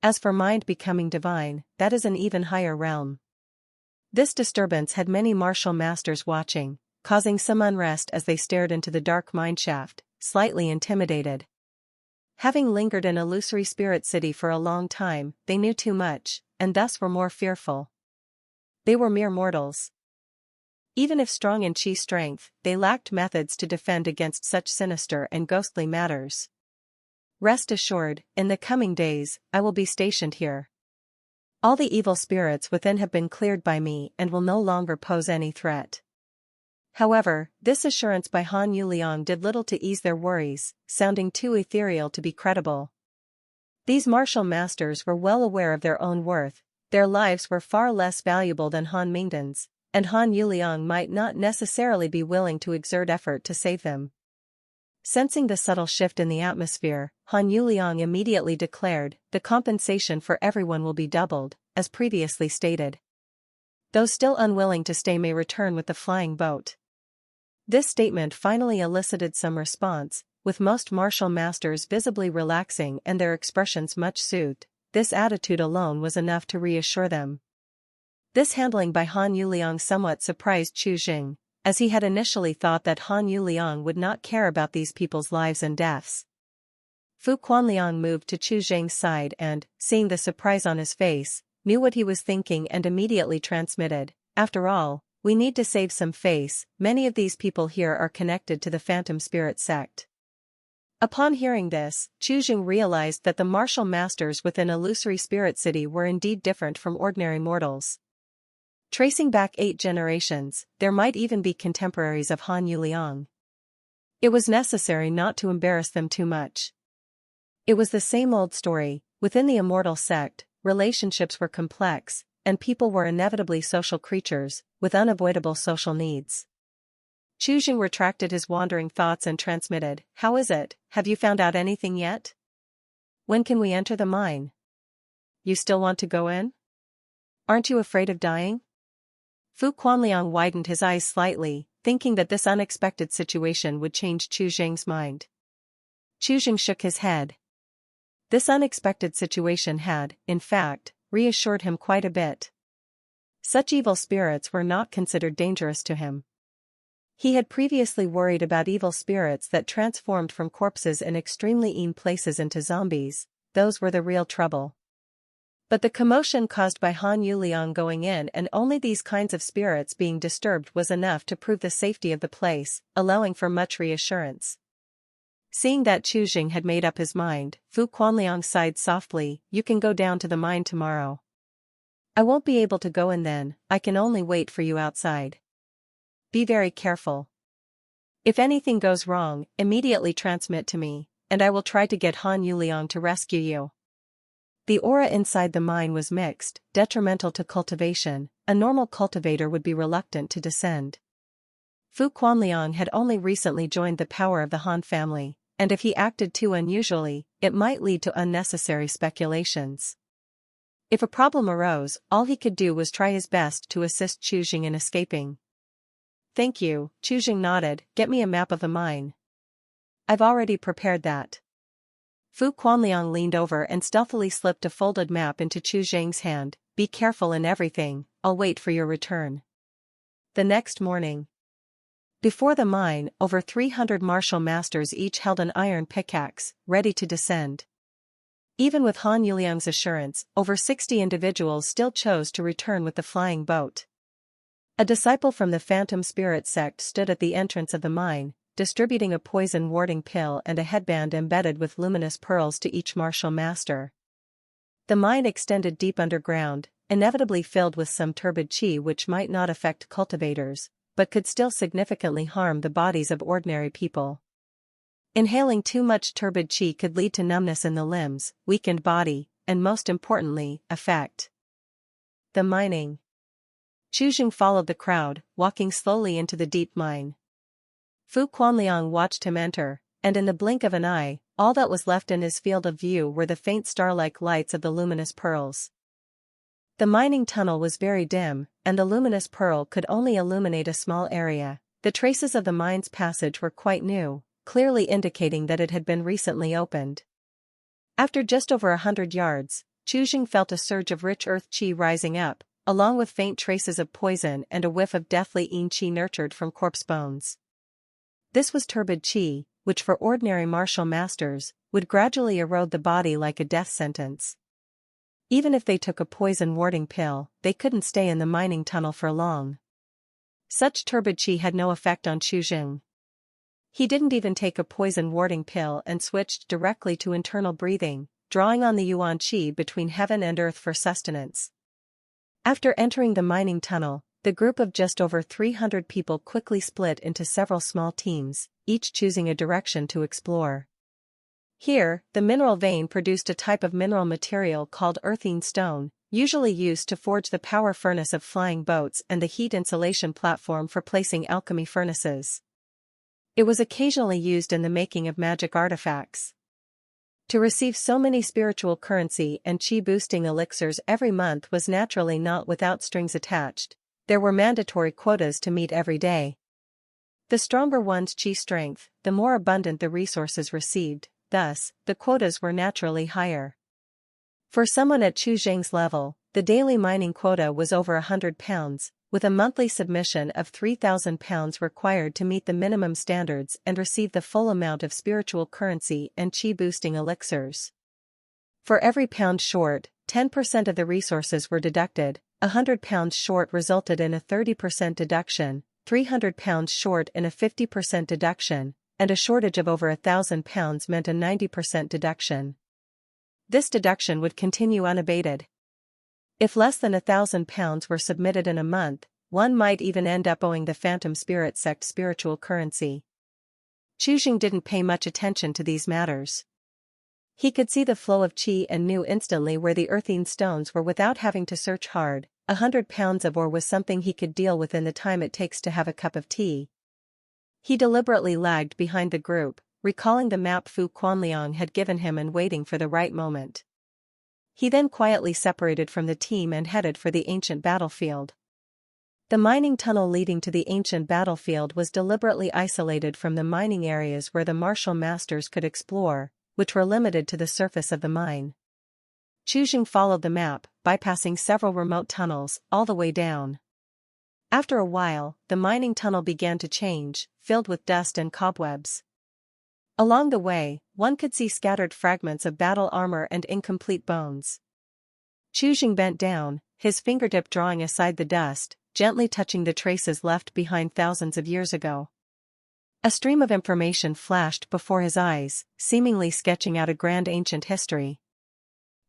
As for mind becoming divine, that is an even higher realm. This disturbance had many martial masters watching, causing some unrest as they stared into the dark mineshaft, slightly intimidated. Having lingered in illusory spirit city for a long time, they knew too much, and thus were more fearful. They were mere mortals. Even if strong in qi strength, they lacked methods to defend against such sinister and ghostly matters. Rest assured, in the coming days, I will be stationed here. All the evil spirits within have been cleared by me and will no longer pose any threat. However, this assurance by Han Yuliang did little to ease their worries, sounding too ethereal to be credible. These martial masters were well aware of their own worth, their lives were far less valuable than Han Mingdan's, and Han Yuliang might not necessarily be willing to exert effort to save them. Sensing the subtle shift in the atmosphere, Han Yuliang immediately declared, "The compensation for everyone will be doubled, as previously stated. Those still unwilling to stay may return with the flying boat." This statement finally elicited some response, with most martial masters visibly relaxing and their expressions much soothed. This attitude alone was enough to reassure them. This handling by Han Yuliang somewhat surprised Chu Jing, as he had initially thought that Han Yuliang would not care about these people's lives and deaths. Fu Quanliang moved to Chu Jing's side and, seeing the surprise on his face, knew what he was thinking and immediately transmitted, "After all, we need to save some face, many of these people here are connected to the Phantom Spirit sect." Upon hearing this, Chu Jing realized that the martial masters within Illusory Spirit City were indeed different from ordinary mortals. Tracing back 8 generations, there might even be contemporaries of Han Yuliang. It was necessary not to embarrass them too much. It was the same old story. Within the Immortal sect, relationships were complex, and people were inevitably social creatures, with unavoidable social needs. Chu Jing retracted his wandering thoughts and transmitted, "How is it? Have you found out anything yet? When can we enter the mine? You still want to go in? Aren't you afraid of dying?" Fu Quanliang widened his eyes slightly, thinking that this unexpected situation would change Chu Jing's mind. Chu Jing shook his head. This unexpected situation had, in fact, reassured him quite a bit. Such evil spirits were not considered dangerous to him. He had previously worried about evil spirits that transformed from corpses in extremely mean places into zombies. Those were the real trouble. But the commotion caused by Han Yuliang going in and only these kinds of spirits being disturbed was enough to prove the safety of the place, allowing for much reassurance. Seeing that Chu Jing had made up his mind, Fu Quanliang sighed softly, "You can go down to the mine tomorrow. I won't be able to go in then, I can only wait for you outside. Be very careful. If anything goes wrong, immediately transmit to me, and I will try to get Han Yuliang to rescue you." The aura inside the mine was mixed, detrimental to cultivation. A normal cultivator would be reluctant to descend. Fu Quanliang had only recently joined the power of the Han family, and if he acted too unusually, it might lead to unnecessary speculations. If a problem arose, all he could do was try his best to assist Chu Jing in escaping. "Thank you," Chu Jing nodded, "get me a map of the mine." "I've already prepared that." Fu Quanliang leaned over and stealthily slipped a folded map into Chu Jing's hand. "Be careful in everything, I'll wait for your return." The next morning. Before the mine, over 300 martial masters each held an iron pickaxe, ready to descend. Even with Han Yuliang's assurance, over 60 individuals still chose to return with the flying boat. A disciple from the Phantom Spirit sect stood at the entrance of the mine, distributing a poison warding pill and a headband embedded with luminous pearls to each martial master. The mine extended deep underground, inevitably filled with some turbid qi which might not affect cultivators, but could still significantly harm the bodies of ordinary people. Inhaling too much turbid qi could lead to numbness in the limbs, weakened body, and most importantly, effect. The mining. Chu Jing followed the crowd, walking slowly into the deep mine. Fu Quanliang watched him enter, and in the blink of an eye, all that was left in his field of view were the faint star-like lights of the luminous pearls. The mining tunnel was very dim, and the luminous pearl could only illuminate a small area. The traces of the mine's passage were quite new, clearly indicating that it had been recently opened. After just over 100 yards, Chu Jing felt a surge of rich earth qi rising up, along with faint traces of poison and a whiff of deathly yin qi nurtured from corpse bones. This was turbid qi, which for ordinary martial masters, would gradually erode the body like a death sentence. Even if they took a poison warding pill, they couldn't stay in the mining tunnel for long. Such turbid qi had no effect on Chu Jing. He didn't even take a poison warding pill and switched directly to internal breathing, drawing on the yuan qi between heaven and earth for sustenance. After entering the mining tunnel, the group of just over 300 people quickly split into several small teams, each choosing a direction to explore. Here, the mineral vein produced a type of mineral material called earthine stone, usually used to forge the power furnace of flying boats and the heat insulation platform for placing alchemy furnaces. It was occasionally used in the making of magic artifacts. To receive so many spiritual currency and qi-boosting elixirs every month was naturally not without strings attached. There were mandatory quotas to meet every day. The stronger one's qi strength, the more abundant the resources received, thus, the quotas were naturally higher. For someone at Chu Jing's level, the daily mining quota was over 100 pounds, with a monthly submission of 3,000 pounds required to meet the minimum standards and receive the full amount of spiritual currency and qi-boosting elixirs. For every pound short, 10% of the resources were deducted. 100 pounds short resulted in a 30% deduction, 300 pounds short in a 50% deduction, and a shortage of over 1,000 pounds meant a 90% deduction. This deduction would continue unabated. If less than 1,000 pounds were submitted in a month, one might even end up owing the Phantom Spirit sect spiritual currency. Chu Jing didn't pay much attention to these matters. He could see the flow of qi and knew instantly where the earthine stones were without having to search hard. 100 pounds of ore was something he could deal with in the time it takes to have a cup of tea. He deliberately lagged behind the group, recalling the map Fu Quanliang had given him and waiting for the right moment. He then quietly separated from the team and headed for the ancient battlefield. The mining tunnel leading to the ancient battlefield was deliberately isolated from the mining areas where the martial masters could explore, which were limited to the surface of the mine. Chu Jing followed the map, bypassing several remote tunnels, all the way down. After a while, the mining tunnel began to change, filled with dust and cobwebs. Along the way, one could see scattered fragments of battle armor and incomplete bones. Chu bent down, his fingertip drawing aside the dust, gently touching the traces left behind thousands of years ago. A stream of information flashed before his eyes, seemingly sketching out a grand ancient history.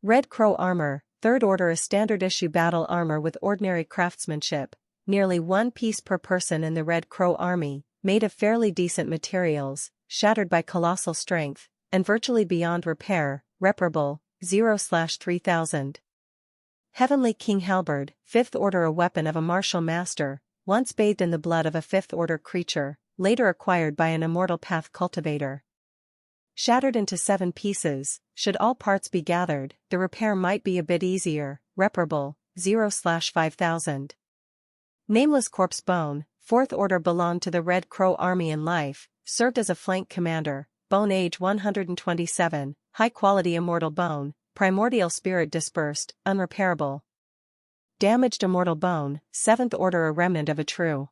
Red Crow armor, Third Order, a standard-issue battle armor with ordinary craftsmanship, nearly one piece per person in the Red Crow army, made of fairly decent materials, shattered by colossal strength, and virtually beyond repair, reparable, 0/3000. Heavenly King Halberd, Fifth Order, a weapon of a martial master, once bathed in the blood of a Fifth Order creature, later acquired by an Immortal Path cultivator. Shattered into 7 pieces, should all parts be gathered, the repair might be a bit easier, reparable, 0/5000. Nameless Corpse Bone, Fourth Order, belonged to the Red Crow Army in life, served as a flank commander, bone age 127, high-quality immortal bone, primordial spirit dispersed, unrepairable. Damaged Immortal Bone, 7th Order, a remnant of a true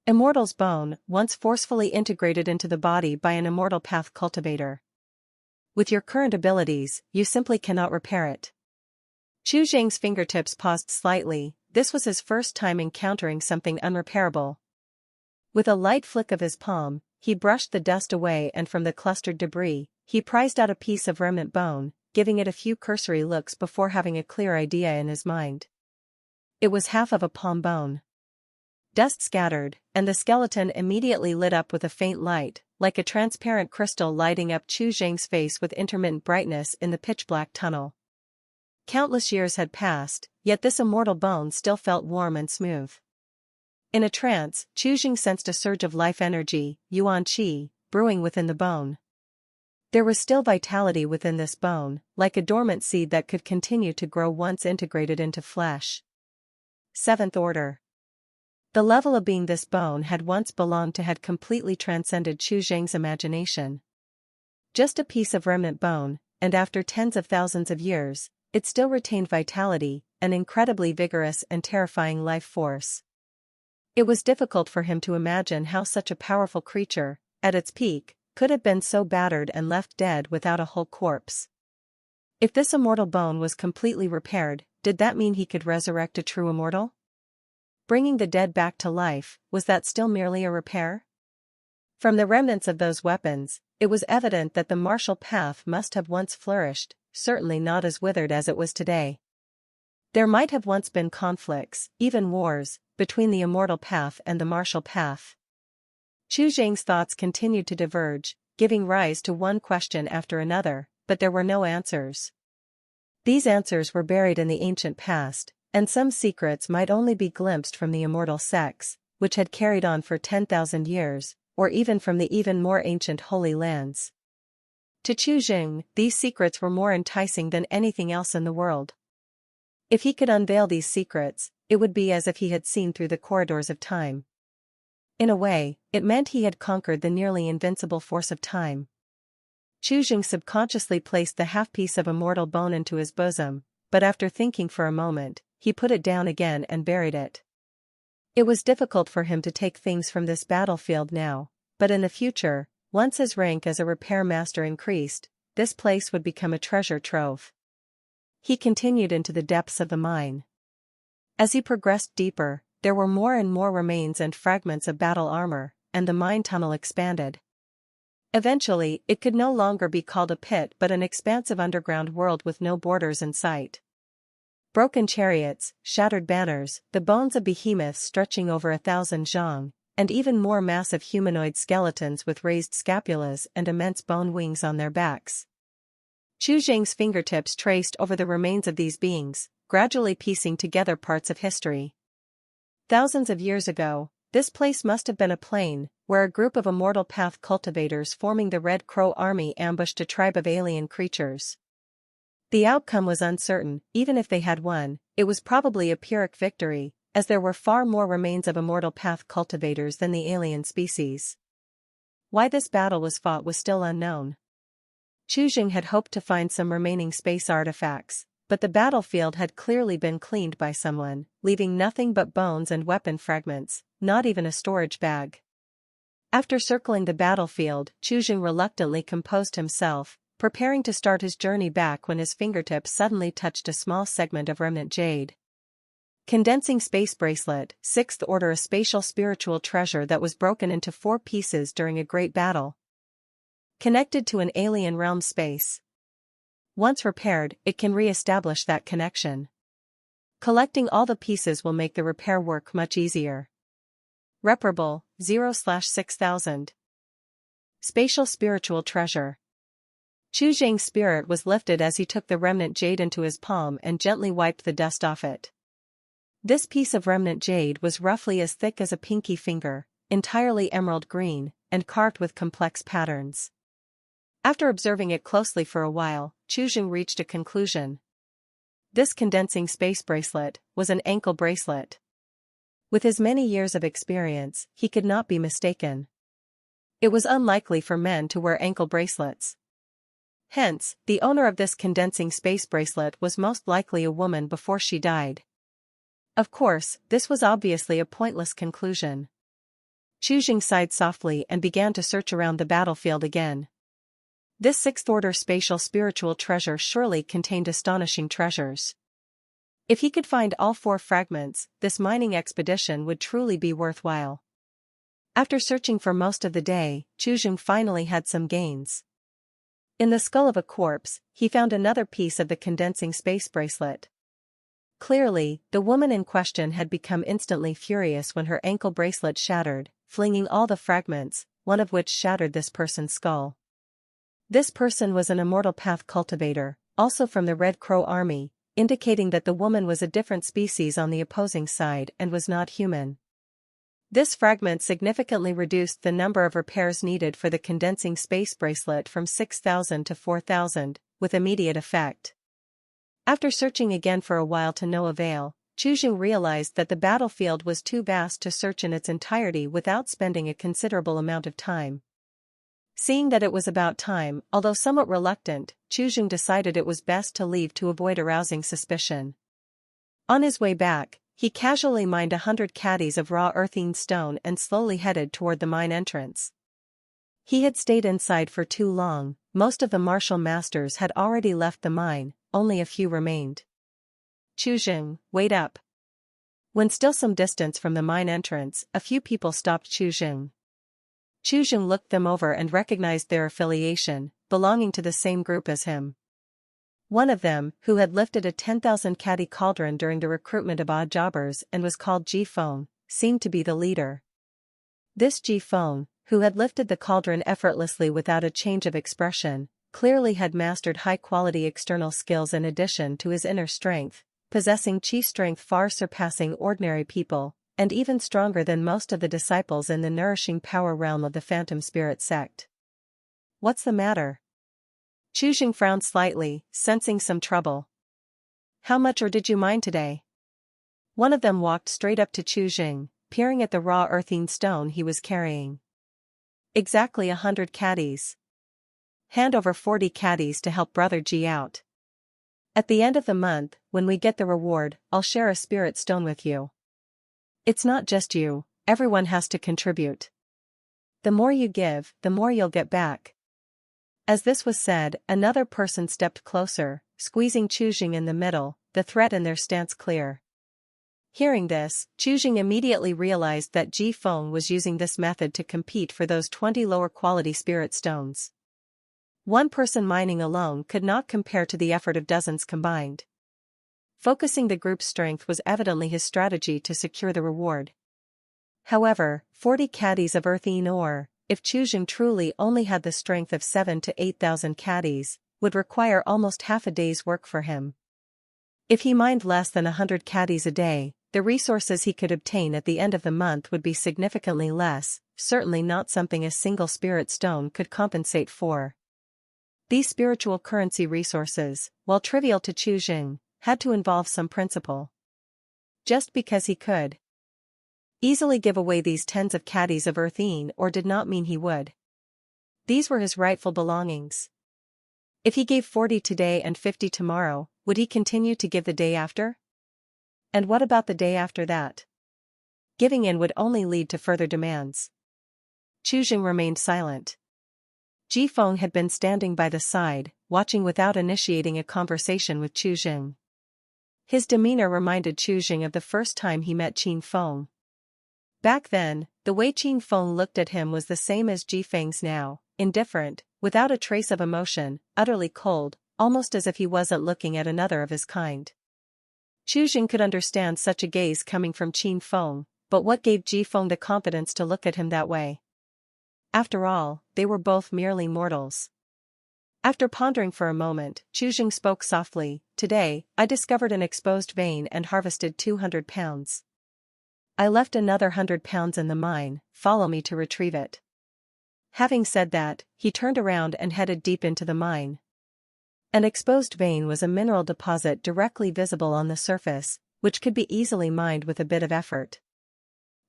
Immortal's bone, once forcefully integrated into the body by an Immortal Path cultivator. With your current abilities, you simply cannot repair it. Chu Zhang's fingertips paused slightly. This was his first time encountering something unrepairable. With a light flick of his palm, he brushed the dust away, and from the clustered debris, he prized out a piece of remnant bone, giving it a few cursory looks before having a clear idea in his mind. It was half of a palm bone. Dust scattered, and the skeleton immediately lit up with a faint light, like a transparent crystal lighting up Chu Zhang's face with intermittent brightness in the pitch-black tunnel. Countless years had passed, yet this immortal bone still felt warm and smooth. In a trance, Chu Zhang sensed a surge of life energy, Yuan Qi, brewing within the bone. There was still vitality within this bone, like a dormant seed that could continue to grow once integrated into flesh. 7th Order. The level of being this bone had once belonged to had completely transcended Chu Zhang's imagination. Just a piece of remnant bone, and after tens of thousands of years, it still retained vitality, an incredibly vigorous and terrifying life force. It was difficult for him to imagine how such a powerful creature, at its peak, could have been so battered and left dead without a whole corpse. If this immortal bone was completely repaired, did that mean he could resurrect a true immortal? Bringing the dead back to life, was that still merely a repair? From the remnants of those weapons, it was evident that the martial path must have once flourished, certainly not as withered as it was today. There might have once been conflicts, even wars, between the immortal path and the martial path. Chu Zhang's thoughts continued to diverge, giving rise to one question after another, but there were no answers. These answers were buried in the ancient past, and some secrets might only be glimpsed from the immortal sects, which had carried on for 10,000 years, or even from the even more ancient Holy Lands. To Chu Zhang, these secrets were more enticing than anything else in the world. If he could unveil these secrets, it would be as if he had seen through the corridors of time. In a way, it meant he had conquered the nearly invincible force of time. Chu Zhang subconsciously placed the half-piece of immortal bone into his bosom, but after thinking for a moment, he put it down again and buried it. It was difficult for him to take things from this battlefield now, but in the future, once his rank as a repair master increased, this place would become a treasure trove. He continued into the depths of the mine. As he progressed deeper, there were more and more remains and fragments of battle armor, and the mine tunnel expanded. Eventually, it could no longer be called a pit but an expansive underground world with no borders in sight. Broken chariots, shattered banners, the bones of behemoths stretching over 1,000 zhang, and even more massive humanoid skeletons with raised scapulas and immense bone wings on their backs. Chu Zhang's fingertips traced over the remains of these beings, gradually piecing together parts of history. Thousands of years ago, this place must have been a plain, where a group of Immortal Path cultivators forming the Red Crow army ambushed a tribe of alien creatures. The outcome was uncertain. Even if they had won, it was probably a Pyrrhic victory, as there were far more remains of Immortal Path cultivators than the alien species. Why this battle was fought was still unknown. Chu Zhang had hoped to find some remaining space artifacts, but the battlefield had clearly been cleaned by someone, leaving nothing but bones and weapon fragments, not even a storage bag. After circling the battlefield, Chu Zhang reluctantly composed himself, preparing to start his journey back when his fingertips suddenly touched a small segment of remnant jade. Condensing Space Bracelet, 6th Order, a spatial spiritual treasure that was broken into 4 pieces during a great battle. Connected to an alien realm space. Once repaired, it can re-establish that connection. Collecting all the pieces will make the repair work much easier. Reparable, 0/6000. Spatial Spiritual Treasure. Chu Zhang's spirit was lifted as he took the remnant jade into his palm and gently wiped the dust off it. This piece of remnant jade was roughly as thick as a pinky finger, entirely emerald green, and carved with complex patterns. After observing it closely for a while, Chu Zhang reached a conclusion. This condensing space bracelet was an ankle bracelet. With his many years of experience, he could not be mistaken. It was unlikely for men to wear ankle bracelets. Hence, the owner of this condensing space bracelet was most likely a woman before she died. Of course, this was obviously a pointless conclusion. Chu Zhang sighed softly and began to search around the battlefield again. This 6th Order spatial spiritual treasure surely contained astonishing treasures. If he could find all 4 fragments, this mining expedition would truly be worthwhile. After searching for most of the day, Chu Zhang finally had some gains. In the skull of a corpse, he found another piece of the condensing space bracelet. Clearly, the woman in question had become instantly furious when her ankle bracelet shattered, flinging all the fragments, one of which shattered this person's skull. This person was an Immortal Path cultivator, also from the Red Crow army, indicating that the woman was a different species on the opposing side and was not human. This fragment significantly reduced the number of repairs needed for the condensing space bracelet from 6,000 to 4,000, with immediate effect. After searching again for a while to no avail, Chu Zhang realized that the battlefield was too vast to search in its entirety without spending a considerable amount of time. Seeing that it was about time, although somewhat reluctant, Chu Zhang decided it was best to leave to avoid arousing suspicion. On his way back, he casually mined 100 caddies of raw earthine stone and slowly headed toward the mine entrance. He had stayed inside for too long. Most of the martial masters had already left the mine, only a few remained. Chu Zhang, wait up. When still some distance from the mine entrance, a few people stopped Chu Zhang. Chu Zhang looked them over and recognized their affiliation, belonging to the same group as him. One of them, who had lifted a 10,000 caddy cauldron during the recruitment of odd jobbers and was called Ji Feng, seemed to be the leader. This Ji Feng, who had lifted the cauldron effortlessly without a change of expression, clearly had mastered high-quality external skills in addition to his inner strength, possessing Qi strength far surpassing ordinary people, and even stronger than most of the disciples in the nourishing power realm of the Phantom Spirit sect. What's the matter? Chu Zhang frowned slightly, sensing some trouble. How much ore did you mine today? One of them walked straight up to Chu Zhang, peering at the raw earthine stone he was carrying. Exactly 100 caddies. Hand over 40 caddies to help Brother Ji out. At the end of the month, when we get the reward, I'll share a spirit stone with you. It's not just you, everyone has to contribute. The more you give, the more you'll get back. As this was said, another person stepped closer, squeezing Chu Zhang in the middle, the threat in their stance clear. Hearing this, Chu Zhang immediately realized that Ji Feng was using this method to compete for those 20 lower-quality spirit stones. One person mining alone could not compare to the effort of dozens combined. Focusing the group's strength was evidently his strategy to secure the reward. However, 40 caddies of earthine ore, if Chu Zhang truly only had the strength of 7,000 to 8,000 caddies, would require almost half a day's work for him. If he mined less than 100 caddies a day, the resources he could obtain at the end of the month would be significantly less, certainly not something a single spirit stone could compensate for. These spiritual currency resources, while trivial to Chu Zhang, had to involve some principle. Just because he could easily give away these tens of caddies of earthine ore did not mean he would. These were his rightful belongings. If he gave 40 today and 50 tomorrow, would he continue to give the day after? And what about the day after that? Giving in would only lead to further demands. Chu Zhang remained silent. Ji Feng had been standing by the side, watching without initiating a conversation with Chu Jing. His demeanor reminded Chu Jing of the first time he met Qin Feng. Back then, the way Qin Feng looked at him was the same as Ji Feng's now, indifferent, without a trace of emotion, utterly cold, almost as if he wasn't looking at another of his kind. Chu Jing could understand such a gaze coming from Qin Feng, but what gave Ji Feng the confidence to look at him that way? After all, they were both merely mortals. After pondering for a moment, Chu Jing spoke softly, "Today, I discovered an exposed vein and harvested 200 pounds. I left another 100 pounds in the mine, follow me to retrieve it." Having said that, he turned around and headed deep into the mine. An exposed vein was a mineral deposit directly visible on the surface, which could be easily mined with a bit of effort.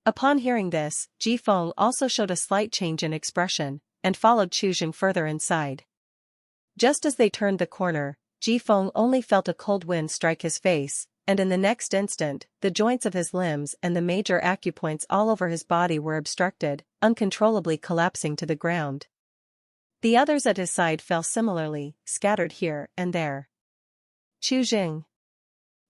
Upon hearing this, Ji Feng also showed a slight change in expression, and followed Chu Jing further inside. Just as they turned the corner, Ji Feng only felt a cold wind strike his face, and in the next instant, the joints of his limbs and the major acupoints all over his body were obstructed, uncontrollably collapsing to the ground. The others at his side fell similarly, scattered here and there. Chu Jing.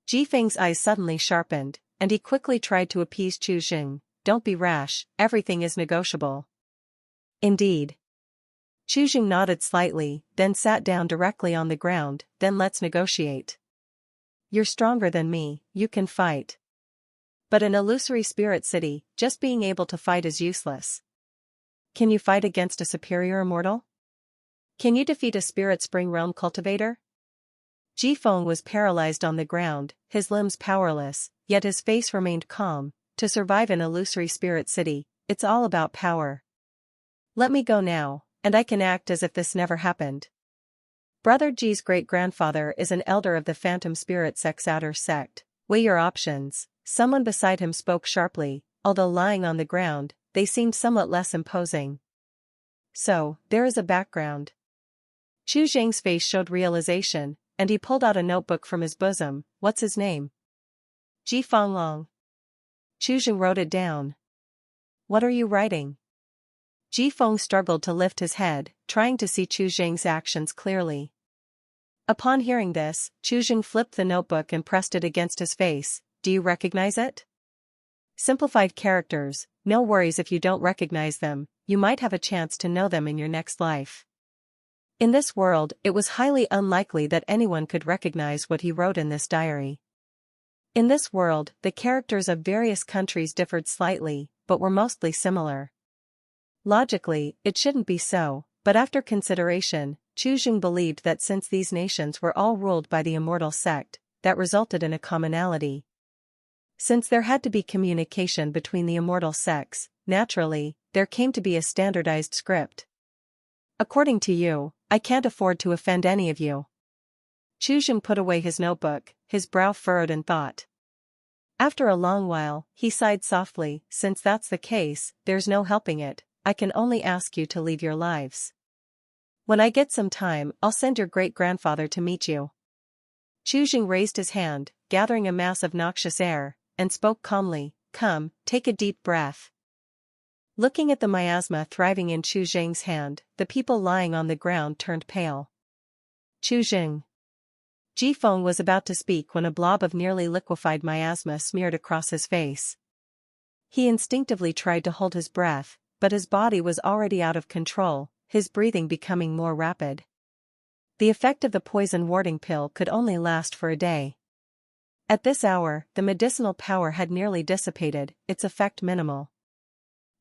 Ji Feng's eyes suddenly sharpened, and he quickly tried to appease Chu Jing. "Don't be rash, everything is negotiable." "Indeed." Chu Jing nodded slightly, then sat down directly on the ground. "Then let's negotiate. You're stronger than me, you can fight. But in illusory spirit city, just being able to fight is useless. Can you fight against a superior immortal? Can you defeat a spirit spring realm cultivator?" Ji Feng was paralyzed on the ground, his limbs powerless, yet his face remained calm. "To survive in illusory spirit city, it's all about power. Let me go now, and I can act as if this never happened." Brother Ji's great-grandfather is an elder of the Phantom Spirit Sexouter sect. "Weigh your options." Someone beside him spoke sharply, although lying on the ground, they seemed somewhat less imposing. "So, there is a background." Chu Jing's face showed realization, and he pulled out a notebook from his bosom. "What's his name?" "Ji Fanglong." Chu Jing wrote it down. "What are you writing?" Ji Feng struggled to lift his head, trying to see Chu Jing's actions clearly. Upon hearing this, Chu Jing flipped the notebook and pressed it against his face. "Do you recognize it?" "Simplified characters, no worries if you don't recognize them, you might have a chance to know them in your next life." In this world, it was highly unlikely that anyone could recognize what he wrote in this diary. In this world, the characters of various countries differed slightly, but were mostly similar. Logically, it shouldn't be so, but after consideration, Chu Jing believed that since these nations were all ruled by the Immortal sect, that resulted in a commonality. Since there had to be communication between the Immortal sects, naturally, there came to be a standardized script. "According to you, I can't afford to offend any of you." Chu Jing put away his notebook, his brow furrowed in thought. After a long while, he sighed softly. "Since that's the case, there's no helping it. I can only ask you to leave your lives. When I get some time, I'll send your great-grandfather to meet you." Chu Jing raised his hand, gathering a mass of noxious air, and spoke calmly. "Come, take a deep breath." Looking at the miasma thriving in Chu Jing's hand, the people lying on the ground turned pale. "Chu Jing." Ji Feng was about to speak when a blob of nearly liquefied miasma smeared across his face. He instinctively tried to hold his breath, but his body was already out of control, his breathing becoming more rapid. The effect of the poison warding pill could only last for a day. At this hour, the medicinal power had nearly dissipated, its effect minimal.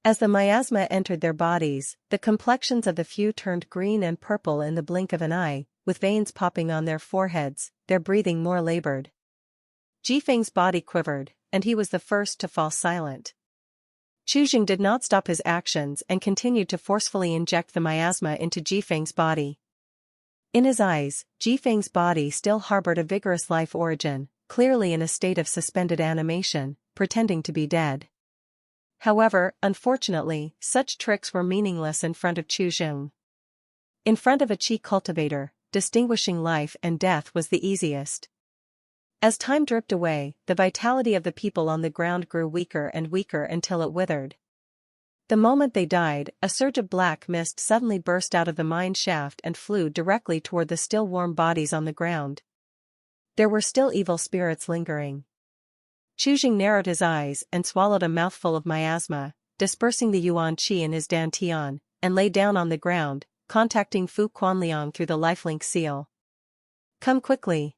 As the miasma entered their bodies, the complexions of the few turned green and purple in the blink of an eye, with veins popping on their foreheads, their breathing more labored. Ji Feng's body quivered, and he was the first to fall silent. Chu Jing did not stop his actions and continued to forcefully inject the miasma into Ji Feng's body. In his eyes, Ji Feng's body still harbored a vigorous life origin, clearly in a state of suspended animation, pretending to be dead. However, unfortunately, such tricks were meaningless in front of Chu Jing. In front of a Qi Cultivator, distinguishing life and death was the easiest. As time dripped away, the vitality of the people on the ground grew weaker and weaker until it withered. The moment they died, a surge of black mist suddenly burst out of the mine shaft and flew directly toward the still warm bodies on the ground. There were still evil spirits lingering. Qi narrowed his eyes and swallowed a mouthful of miasma, dispersing the yuan qi in his dantian, and lay down on the ground, contacting Fu Quanliang through the lifelink seal. Come quickly.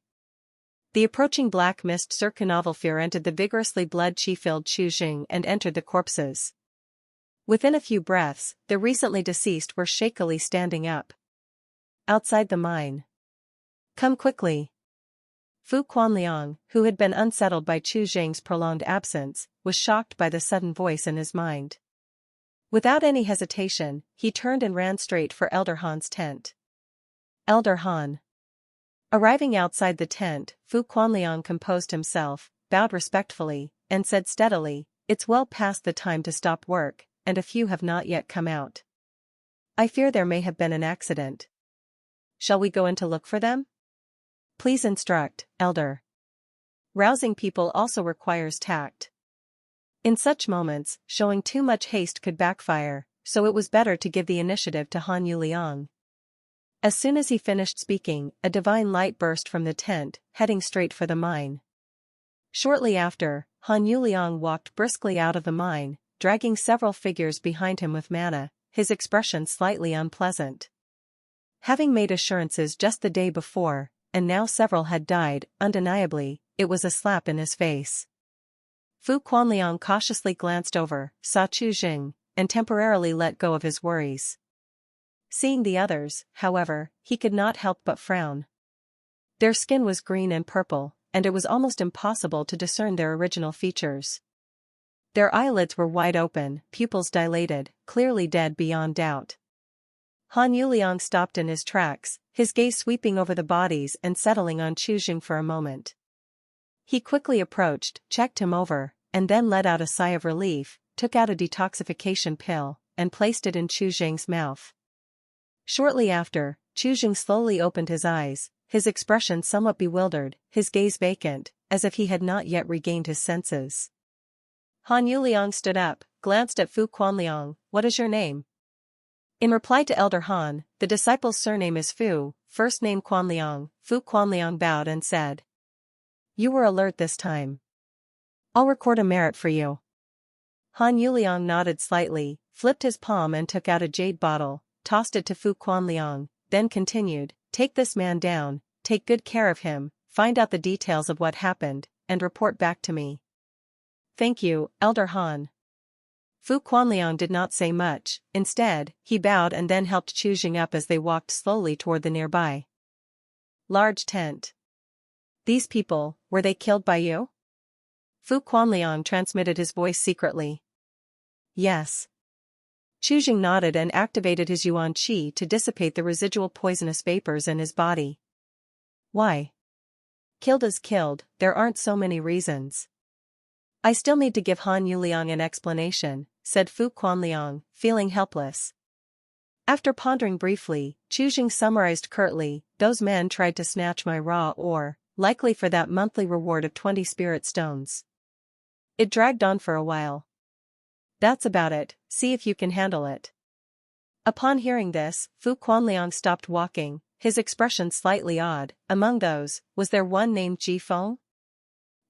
The approaching black mist circumnavigator entered the vigorously blood-qi-filled Qi and entered the corpses. Within a few breaths, the recently deceased were shakily standing up. Outside the mine. Come quickly. Fu Quanliang, who had been unsettled by Qi Jing's prolonged absence, was shocked by the sudden voice in his mind. Without any hesitation, he turned and ran straight for Elder Han's tent. Elder Han. Arriving outside the tent, Fu Quanliang composed himself, bowed respectfully, and said steadily, "It's well past the time to stop work, and a few have not yet come out. I fear there may have been an accident. Shall we go in to look for them? Please instruct, Elder." Rousing people also requires tact. In such moments, showing too much haste could backfire, so it was better to give the initiative to Han Yuliang. As soon as he finished speaking, a divine light burst from the tent, heading straight for the mine. Shortly after, Han Yuliang walked briskly out of the mine, dragging several figures behind him with mana, his expression slightly unpleasant. Having made assurances just the day before, and now several had died, undeniably, it was a slap in his face. Fu Quanliang cautiously glanced over, saw Qi Jing, and temporarily let go of his worries. Seeing the others, however, he could not help but frown. Their skin was green and purple, and it was almost impossible to discern their original features. Their eyelids were wide open, pupils dilated, clearly dead beyond doubt. Han Yuliang stopped in his tracks, his gaze sweeping over the bodies and settling on Qi Jing for a moment. He quickly approached, checked him over, and then let out a sigh of relief, took out a detoxification pill, and placed it in Qi Jing's mouth. Shortly after, Qi Jing slowly opened his eyes, his expression somewhat bewildered, his gaze vacant, as if he had not yet regained his senses. Han Yuliang stood up, glanced at Fu Quanliang. "What is your name?" In reply to Elder Han, the disciple's surname is Fu, first name Quanliang. Fu Quanliang bowed and said, "You were alert this time. I'll record a merit for you." Han Yuliang nodded slightly, flipped his palm and took out a jade bottle, tossed it to Fu Quanliang, then continued, "Take this man down, take good care of him, find out the details of what happened, and report back to me." "Thank you, Elder Han." Fu Quanliang did not say much, instead, he bowed and then helped Qi Jing up as they walked slowly toward the nearby large tent. "These people, were they killed by you?" Fu Quanliang transmitted his voice secretly. "Yes." Qi Jing nodded and activated his yuan qi to dissipate the residual poisonous vapors in his body. "Why? Killed is killed, there aren't so many reasons." "I still need to give Han Yuliang an explanation," said Fu Quanliang, feeling helpless. After pondering briefly, Qi Jing summarized curtly, "Those men tried to snatch my raw ore, likely for that monthly reward of 20 spirit stones. It dragged on for a while. That's about it, see if you can handle it." Upon hearing this, Fu Quanliang stopped walking, his expression slightly odd. "Among those, was there one named Ji Feng?"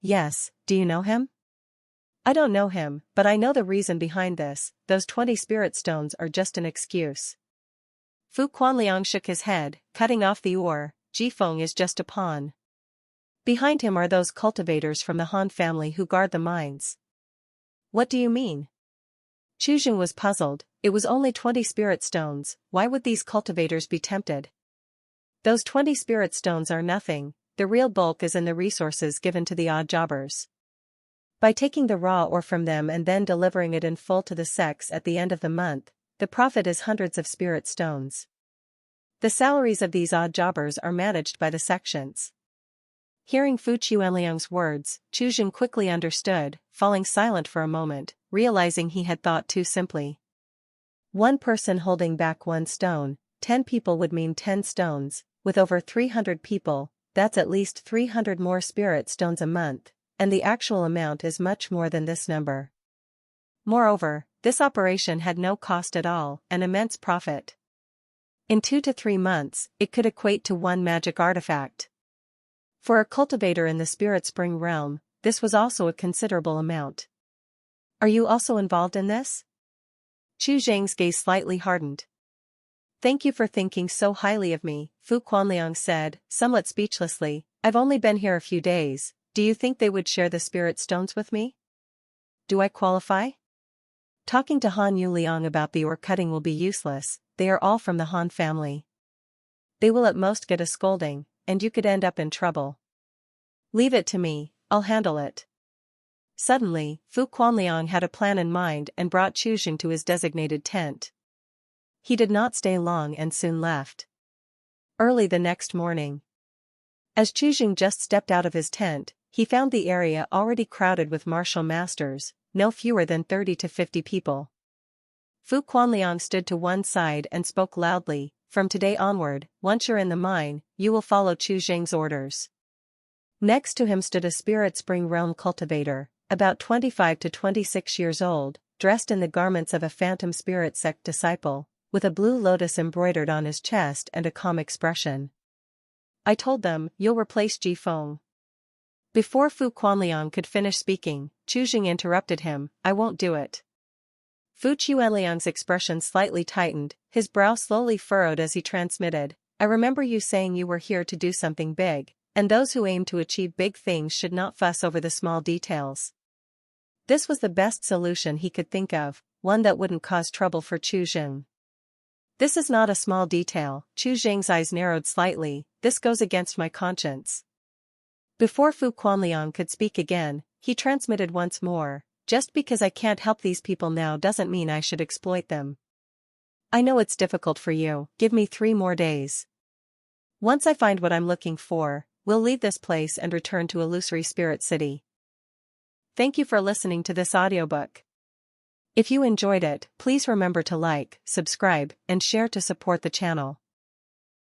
"Yes, do you know him?" "I don't know him, but I know the reason behind this. Those 20 spirit stones are just an excuse." Fu Quanliang shook his head, cutting off the ore. "Ji Feng is just a pawn. Behind him are those cultivators from the Han family who guard the mines." "What do you mean?" Qi Jing was puzzled. It was only 20 spirit stones, why would these cultivators be tempted? "Those 20 spirit stones are nothing, the real bulk is in the resources given to the odd jobbers. By taking the raw ore from them and then delivering it in full to the sects at the end of the month, the profit is hundreds of spirit stones. The salaries of these odd jobbers are managed by the sections." Hearing Fu Quanliang's words, Qi Jing quickly understood, falling silent for a moment, realizing he had thought too simply. One person holding back 1 stone, 10 people would mean 10 stones, with over 300 people, that's at least 300 more spirit stones a month, and the actual amount is much more than this number. Moreover, this operation had no cost at all, an immense profit. In 2 to 3 months, it could equate to 1 magic artifact. For a cultivator in the Spirit Spring realm, this was also a considerable amount. Are you also involved in this? Chu Zheng's gaze slightly hardened. Thank you for thinking so highly of me, Fu Quanliang said, somewhat speechlessly. I've only been here a few days. Do you think they would share the spirit stones with me? Do I qualify? Talking to Han Yuliang about the ore cutting will be useless, they are all from the Han family. They will at most get a scolding, and you could end up in trouble. Leave it to me, I'll handle it. Suddenly, Fu Quanliang had a plan in mind and brought Chu Zheng to his designated tent. He did not stay long and soon left. Early the next morning, as Chu Zheng just stepped out of his tent, he found the area already crowded with martial masters, no fewer than 30 to 50 people. Fu Quanliang stood to one side and spoke loudly, from today onward, once you're in the mine, you will follow Chu Zheng's orders. Next to him stood a Spirit Spring realm cultivator, about 25 to 26 years old, dressed in the garments of a phantom spirit sect disciple, with a blue lotus embroidered on his chest and a calm expression. I told them, you'll replace Ji Feng. Before Fu Quanliang could finish speaking, Chu Zheng interrupted him, I won't do it. Fu Quanliang's expression slightly tightened, his brow slowly furrowed as he transmitted, I remember you saying you were here to do something big, and those who aim to achieve big things should not fuss over the small details. This was the best solution he could think of, one that wouldn't cause trouble for Chu Zheng. This is not a small detail, Chu Zheng's eyes narrowed slightly, this goes against my conscience. Before Fu Quanliang could speak again, he transmitted once more, just because I can't help these people now doesn't mean I should exploit them. I know it's difficult for you, give me 3 more days. Once I find what I'm looking for, we'll leave this place and return to Illusory Spirit City. Thank you for listening to this audiobook. If you enjoyed it, please remember to like, subscribe, and share to support the channel.